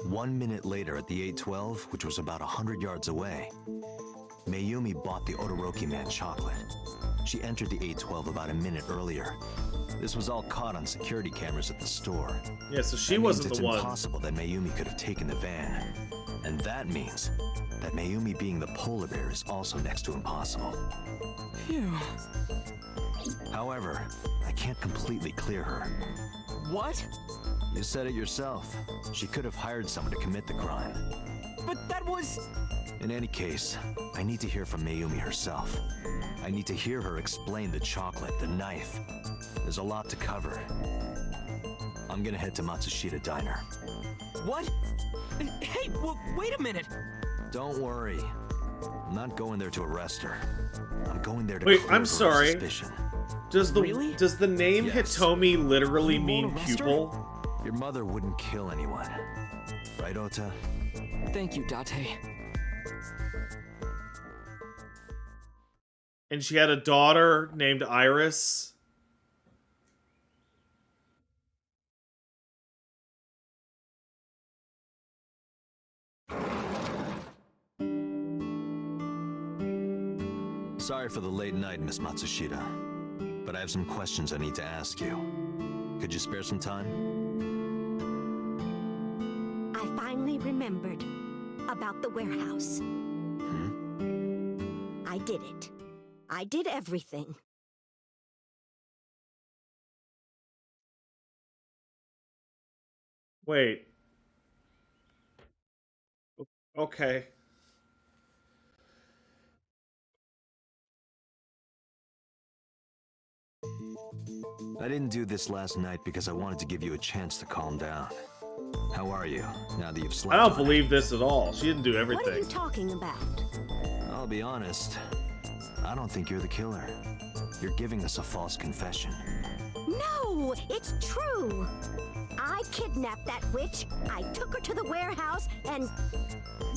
1 minute later at the 812, which was about 100 yards away, Mayumi bought the Odoroki Man chocolate. She entered the 812 about a minute earlier. This was all caught on security cameras at the store. Yeah, so she That wasn't means the one. It's impossible that Mayumi could have taken the van. And that means that Mayumi being the polar bear is also next to impossible. Phew. However, I can't completely clear her. What? You said it yourself. She could have hired someone to commit the crime. But that was... In any case, I need to hear from Mayumi herself. I need to hear her explain the chocolate, the knife. There's a lot to cover. I'm gonna head to Matsushita Diner. What? Hey, wait a minute! Don't worry. I'm not going there to arrest her. I'm going there to Wait, clear I'm her of sorry. suspicion. Does the name Yes. Hitomi literally mean pupil? Your mother wouldn't kill anyone. Right, Ota? Thank you, Date. And she had a daughter named Iris. Sorry for the late night, Miss Matsushita. But I have some questions I need to ask you. Could you spare some time? I finally remembered about the warehouse. I did it. I did everything. Wait. Okay. I didn't do this last night because I wanted to give you a chance to calm down. How are you, now that you've slept I don't on it? believe this at all. She didn't do What are you everything. talking about? I'll be honest. I don't think you're the killer. You're giving us a false confession. No, it's true. I kidnapped that witch. I took her to the warehouse and...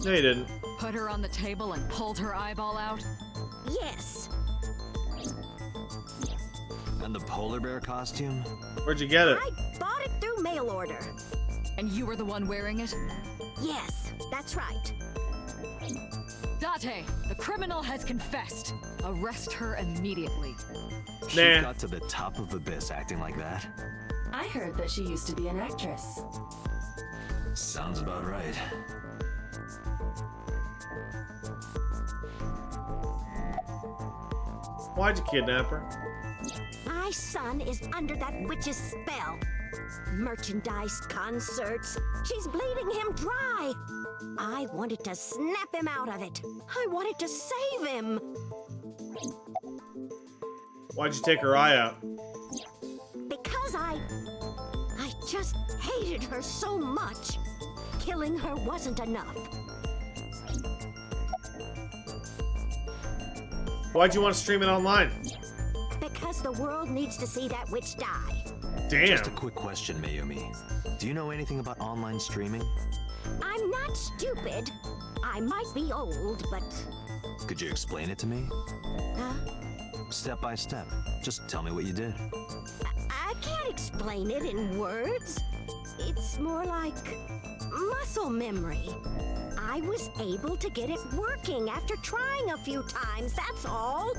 No, you didn't. Put her on the table and pulled her eyeball out? Yes. And the polar bear costume? Where'd you get it? I bought it through mail order. And you were the one wearing it? Yes, that's right. Date, the criminal has confessed. Arrest her immediately. She got to the top of Abyss acting like that? I heard that she used to be an actress. Sounds about right. Why'd you kidnap her? My son is under that witch's spell. Merchandise, concerts. She's bleeding him dry. I wanted to snap him out of it. I wanted to save him. Why'd you take her eye out? Because I just hated her so much. Killing her wasn't enough. Why'd you want to stream it online? Because the world needs to see that witch die. Damn. Just a quick question, Mayumi. Do you know anything about online streaming? I'm not stupid. I might be old, but... Could you explain it to me? Huh? Step by step. Just tell me what you did. I can't explain it in words. It's more like muscle memory. I was able to get it working after trying a few times, that's all.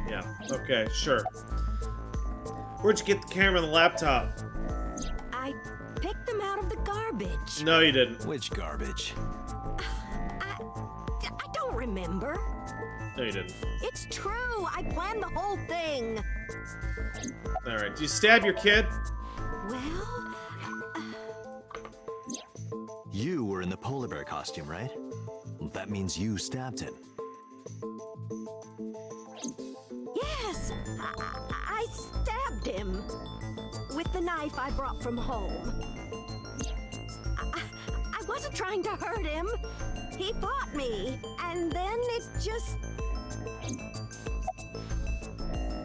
Yeah, okay, sure. Where'd you get the camera and the laptop? I picked them out of the garbage. No, you didn't. Which garbage? I don't remember. No, you didn't. It's true, I planned the whole thing. Alright, did you stab your kid? Well... You were in the polar bear costume, right? That means you stabbed him. Yes, I stabbed him with the knife I brought from home. I wasn't trying to hurt him. He fought me, and then it just...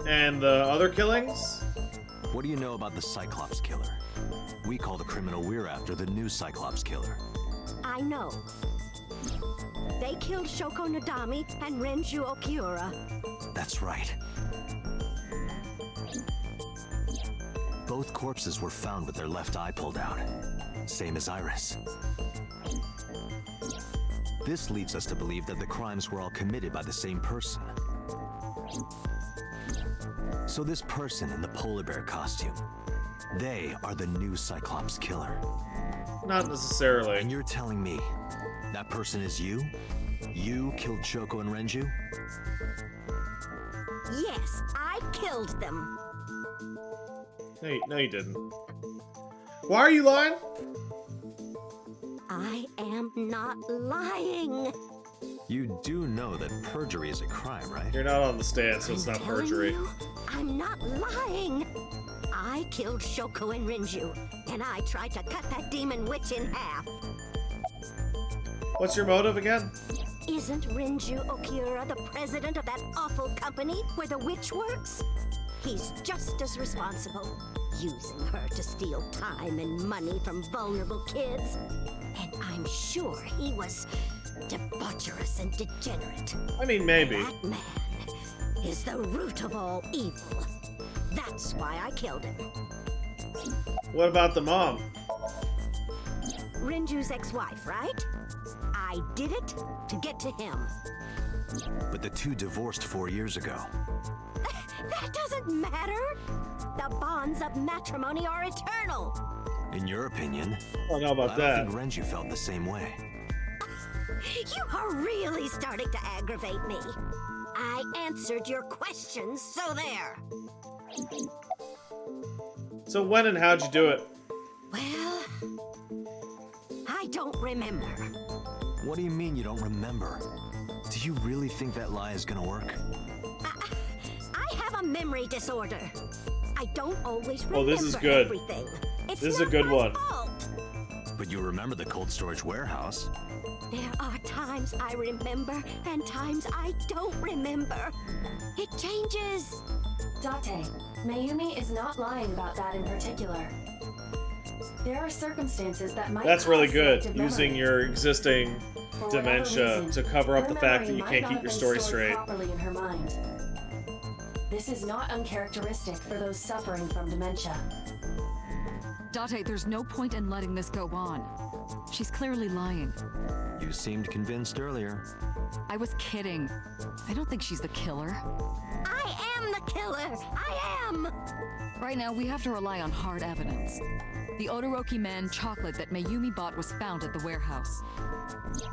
And the other killings? What do you know about the Cyclops killer? We call the criminal we're after the new Cyclops killer. I know. They killed Shoko Nadami and Renju Okiura. That's right. Both corpses were found with their left eye pulled out. Same as Iris. This leads us to believe that the crimes were all committed by the same person. So this person in the polar bear costume, they are the new Cyclops killer. Not necessarily. And you're telling me that person is you? You killed Shoko and Renju? Yes, I killed them. No, you didn't. Why are you lying? I am not lying. You do know that perjury is a crime, right? You're not on the stand, so it's not Telling perjury. you, I'm not lying. I killed Shoko and Renju, and I tried to cut that demon witch in half. What's your motive again? Isn't Renju Okiura the president of that awful company where the witch works? He's just as responsible, using her to steal time and money from vulnerable kids. And I'm sure he was debaucherous and degenerate. I mean, maybe. That man is the root of all evil. That's why I killed him. What about the mom? Renju's ex-wife, right? I did it to get to him. But the two divorced 4 years ago. That doesn't matter. The bonds of matrimony are eternal. In your opinion, I don't know about that. I don't think Renju felt the same way. You are really starting to aggravate me. I answered your questions, so there. So when and how'd you do it? Well, I don't remember. What do you mean you don't remember? Do you really think that lie is gonna work? I have a memory disorder. I don't always remember Oh, this is good. everything. It's This is a not good my one. fault. But you remember the cold storage warehouse. There are times I remember and times I don't remember. It changes. Date, Mayumi is not lying about that in particular. There are circumstances that might That's really cause good, selective using memory. your existing For whatever dementia reason, to cover up her the fact that memory you might can't not keep have your been story stored straight. properly in her mind. This is not uncharacteristic for those suffering from dementia. Date, there's no point in letting this go on. She's clearly lying. You seemed convinced earlier. I was kidding. I don't think she's the killer. I am the killer. I am. Right now, we have to rely on hard evidence. The Odoroki Man chocolate that Mayumi bought was found at the warehouse.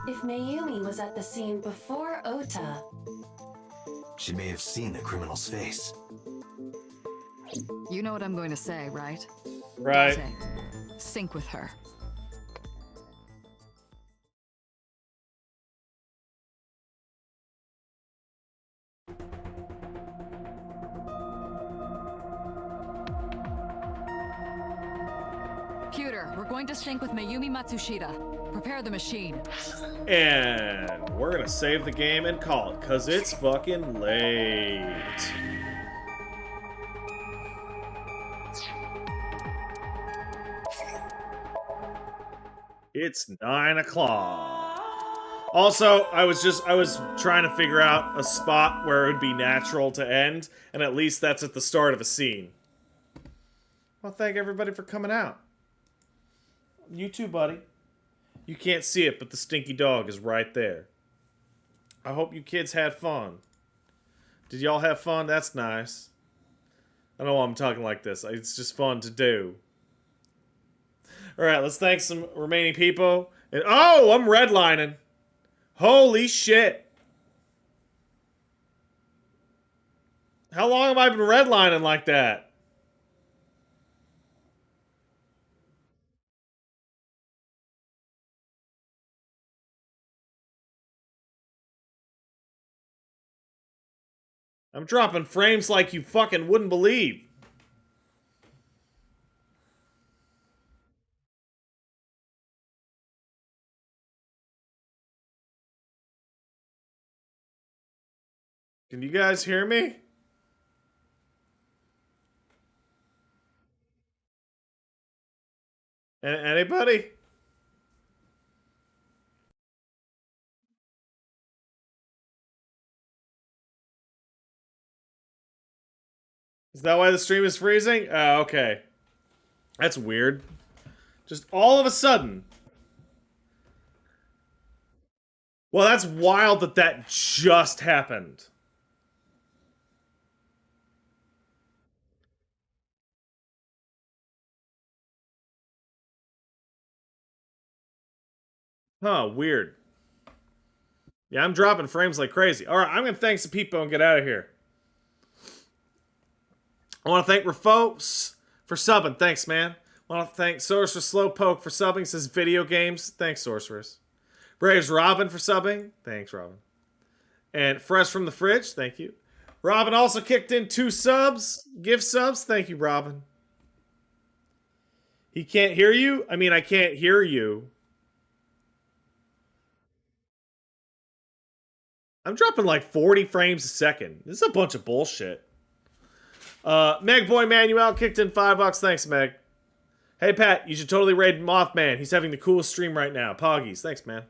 If Mayumi was at the scene before Ota, She may have seen the criminal's face. You know what I'm going to say, right? Right. Date, sync with her. Computer, we're going to sync with Mayumi Matsushita. Prepare the machine. And we're gonna save the game and call it, cause it's fucking late. It's 9 o'clock. Also, I was trying to figure out a spot where it would be natural to end, and at least that's at the start of a scene. Well, thank everybody for coming out. You too, buddy. You can't see it, but the stinky dog is right there. I hope you kids had fun. Did y'all have fun? That's nice. I know I'm talking like this. It's just fun to do. Alright, let's thank some remaining people. And oh, I'm redlining. Holy shit. How long have I been redlining like that? I'm dropping frames like you fucking wouldn't believe. Can you guys hear me? Anybody? Is that why the stream is freezing? Oh, okay. That's weird. Just all of a sudden. Well, that's wild that that just happened. Huh, weird. Yeah, I'm dropping frames like crazy. Alright, I'm gonna thank some people and get out of here. I want to thank Rafos for subbing. Thanks, man. I want to thank Sorceress Slowpoke for subbing. Says video games. Thanks, Sorceress. Braves Robin for subbing. Thanks, Robin. And Fresh from the Fridge. Thank you. Robin also kicked in 2 subs. Gift subs. Thank you, Robin. He can't hear you? I mean, I can't hear you. I'm dropping like 40 frames a second. This is a bunch of bullshit. Meg Boy Manuel kicked in $5. Thanks, Meg. Hey, Pat, you should totally raid Mothman. He's having the coolest stream right now. Poggies. Thanks, man.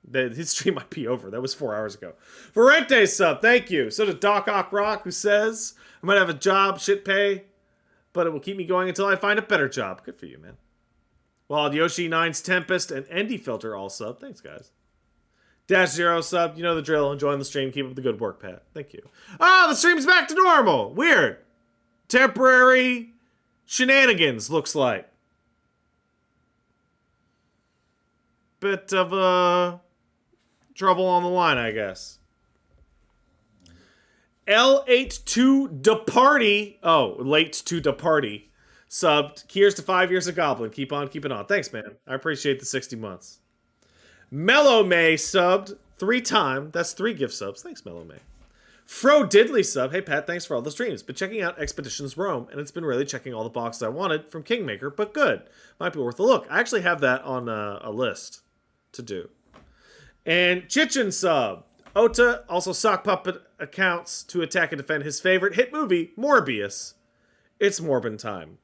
His stream might be over. That was 4 hours ago. Varente sub. Thank you. So did Doc Ock Rock, who says, I might have a job, shit pay, but it will keep me going until I find a better job. Good for you, man. Wild Yoshi 9's Tempest and Endy Filter all sub. Thanks, guys. Dash Zero sub. You know the drill. Enjoying the stream. Keep up the good work, Pat. Thank you. Ah, the stream's back to normal. Weird. Temporary shenanigans, looks like. Bit of trouble on the line, I guess. L82 Departy. Oh, late to Departy. Subbed. Here's to 5 years of Goblin. Keep on keeping on. Thanks, man. I appreciate the 60 months. Mellow May subbed 3 times. That's 3 gift subs. Thanks, Mellow May. Fro Diddley sub. Hey, Pat, thanks for all the streams. Been checking out Expeditions Rome, and it's been really checking all the boxes I wanted from Kingmaker, but good. Might be worth a look. I actually have that on a list to do. And Chichen sub. Ota also sock puppet accounts to attack and defend his favorite hit movie, Morbius. It's Morbin time.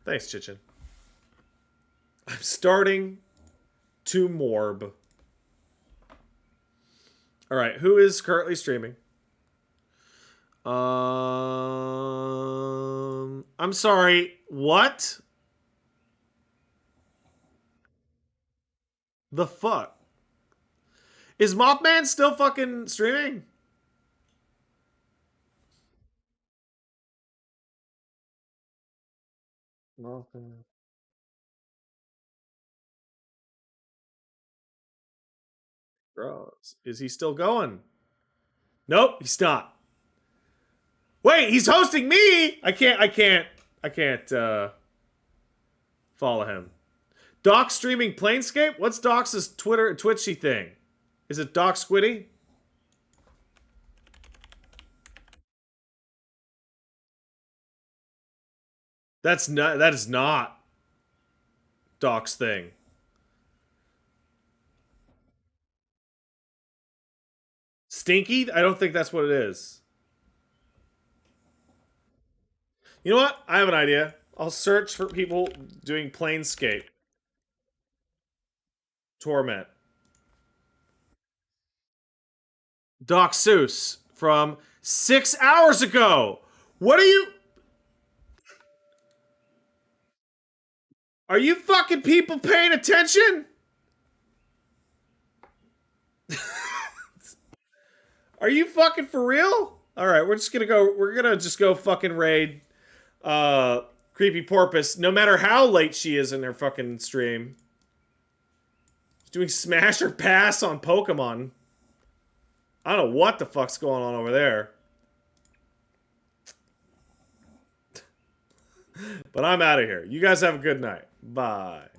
Thanks, Chichen. I'm starting to morb. Alright, who is currently streaming? I'm sorry, what? The fuck? Is Mothman still fucking streaming? Mothman. Gross. Is he still going? Nope, he's not. Wait, he's hosting me! I can't follow him. Doc streaming Planescape? What's Doc's Twitter Twitchy thing? Is it Doc Squiddy? That is not Doc's thing. Stinky? I don't think that's what it is. You know what? I have an idea. I'll search for people doing Planescape. Torment. Doc Seuss from 6 hours ago. What are you... Are you fucking people paying attention? Are you fucking for real? Alright, we're gonna just go fucking raid Creepy Porpoise, no matter how late she is in her fucking stream. She's doing smash or pass on Pokemon. I don't know what the fuck's going on over there. But I'm out of here. You guys have a good night. Bye.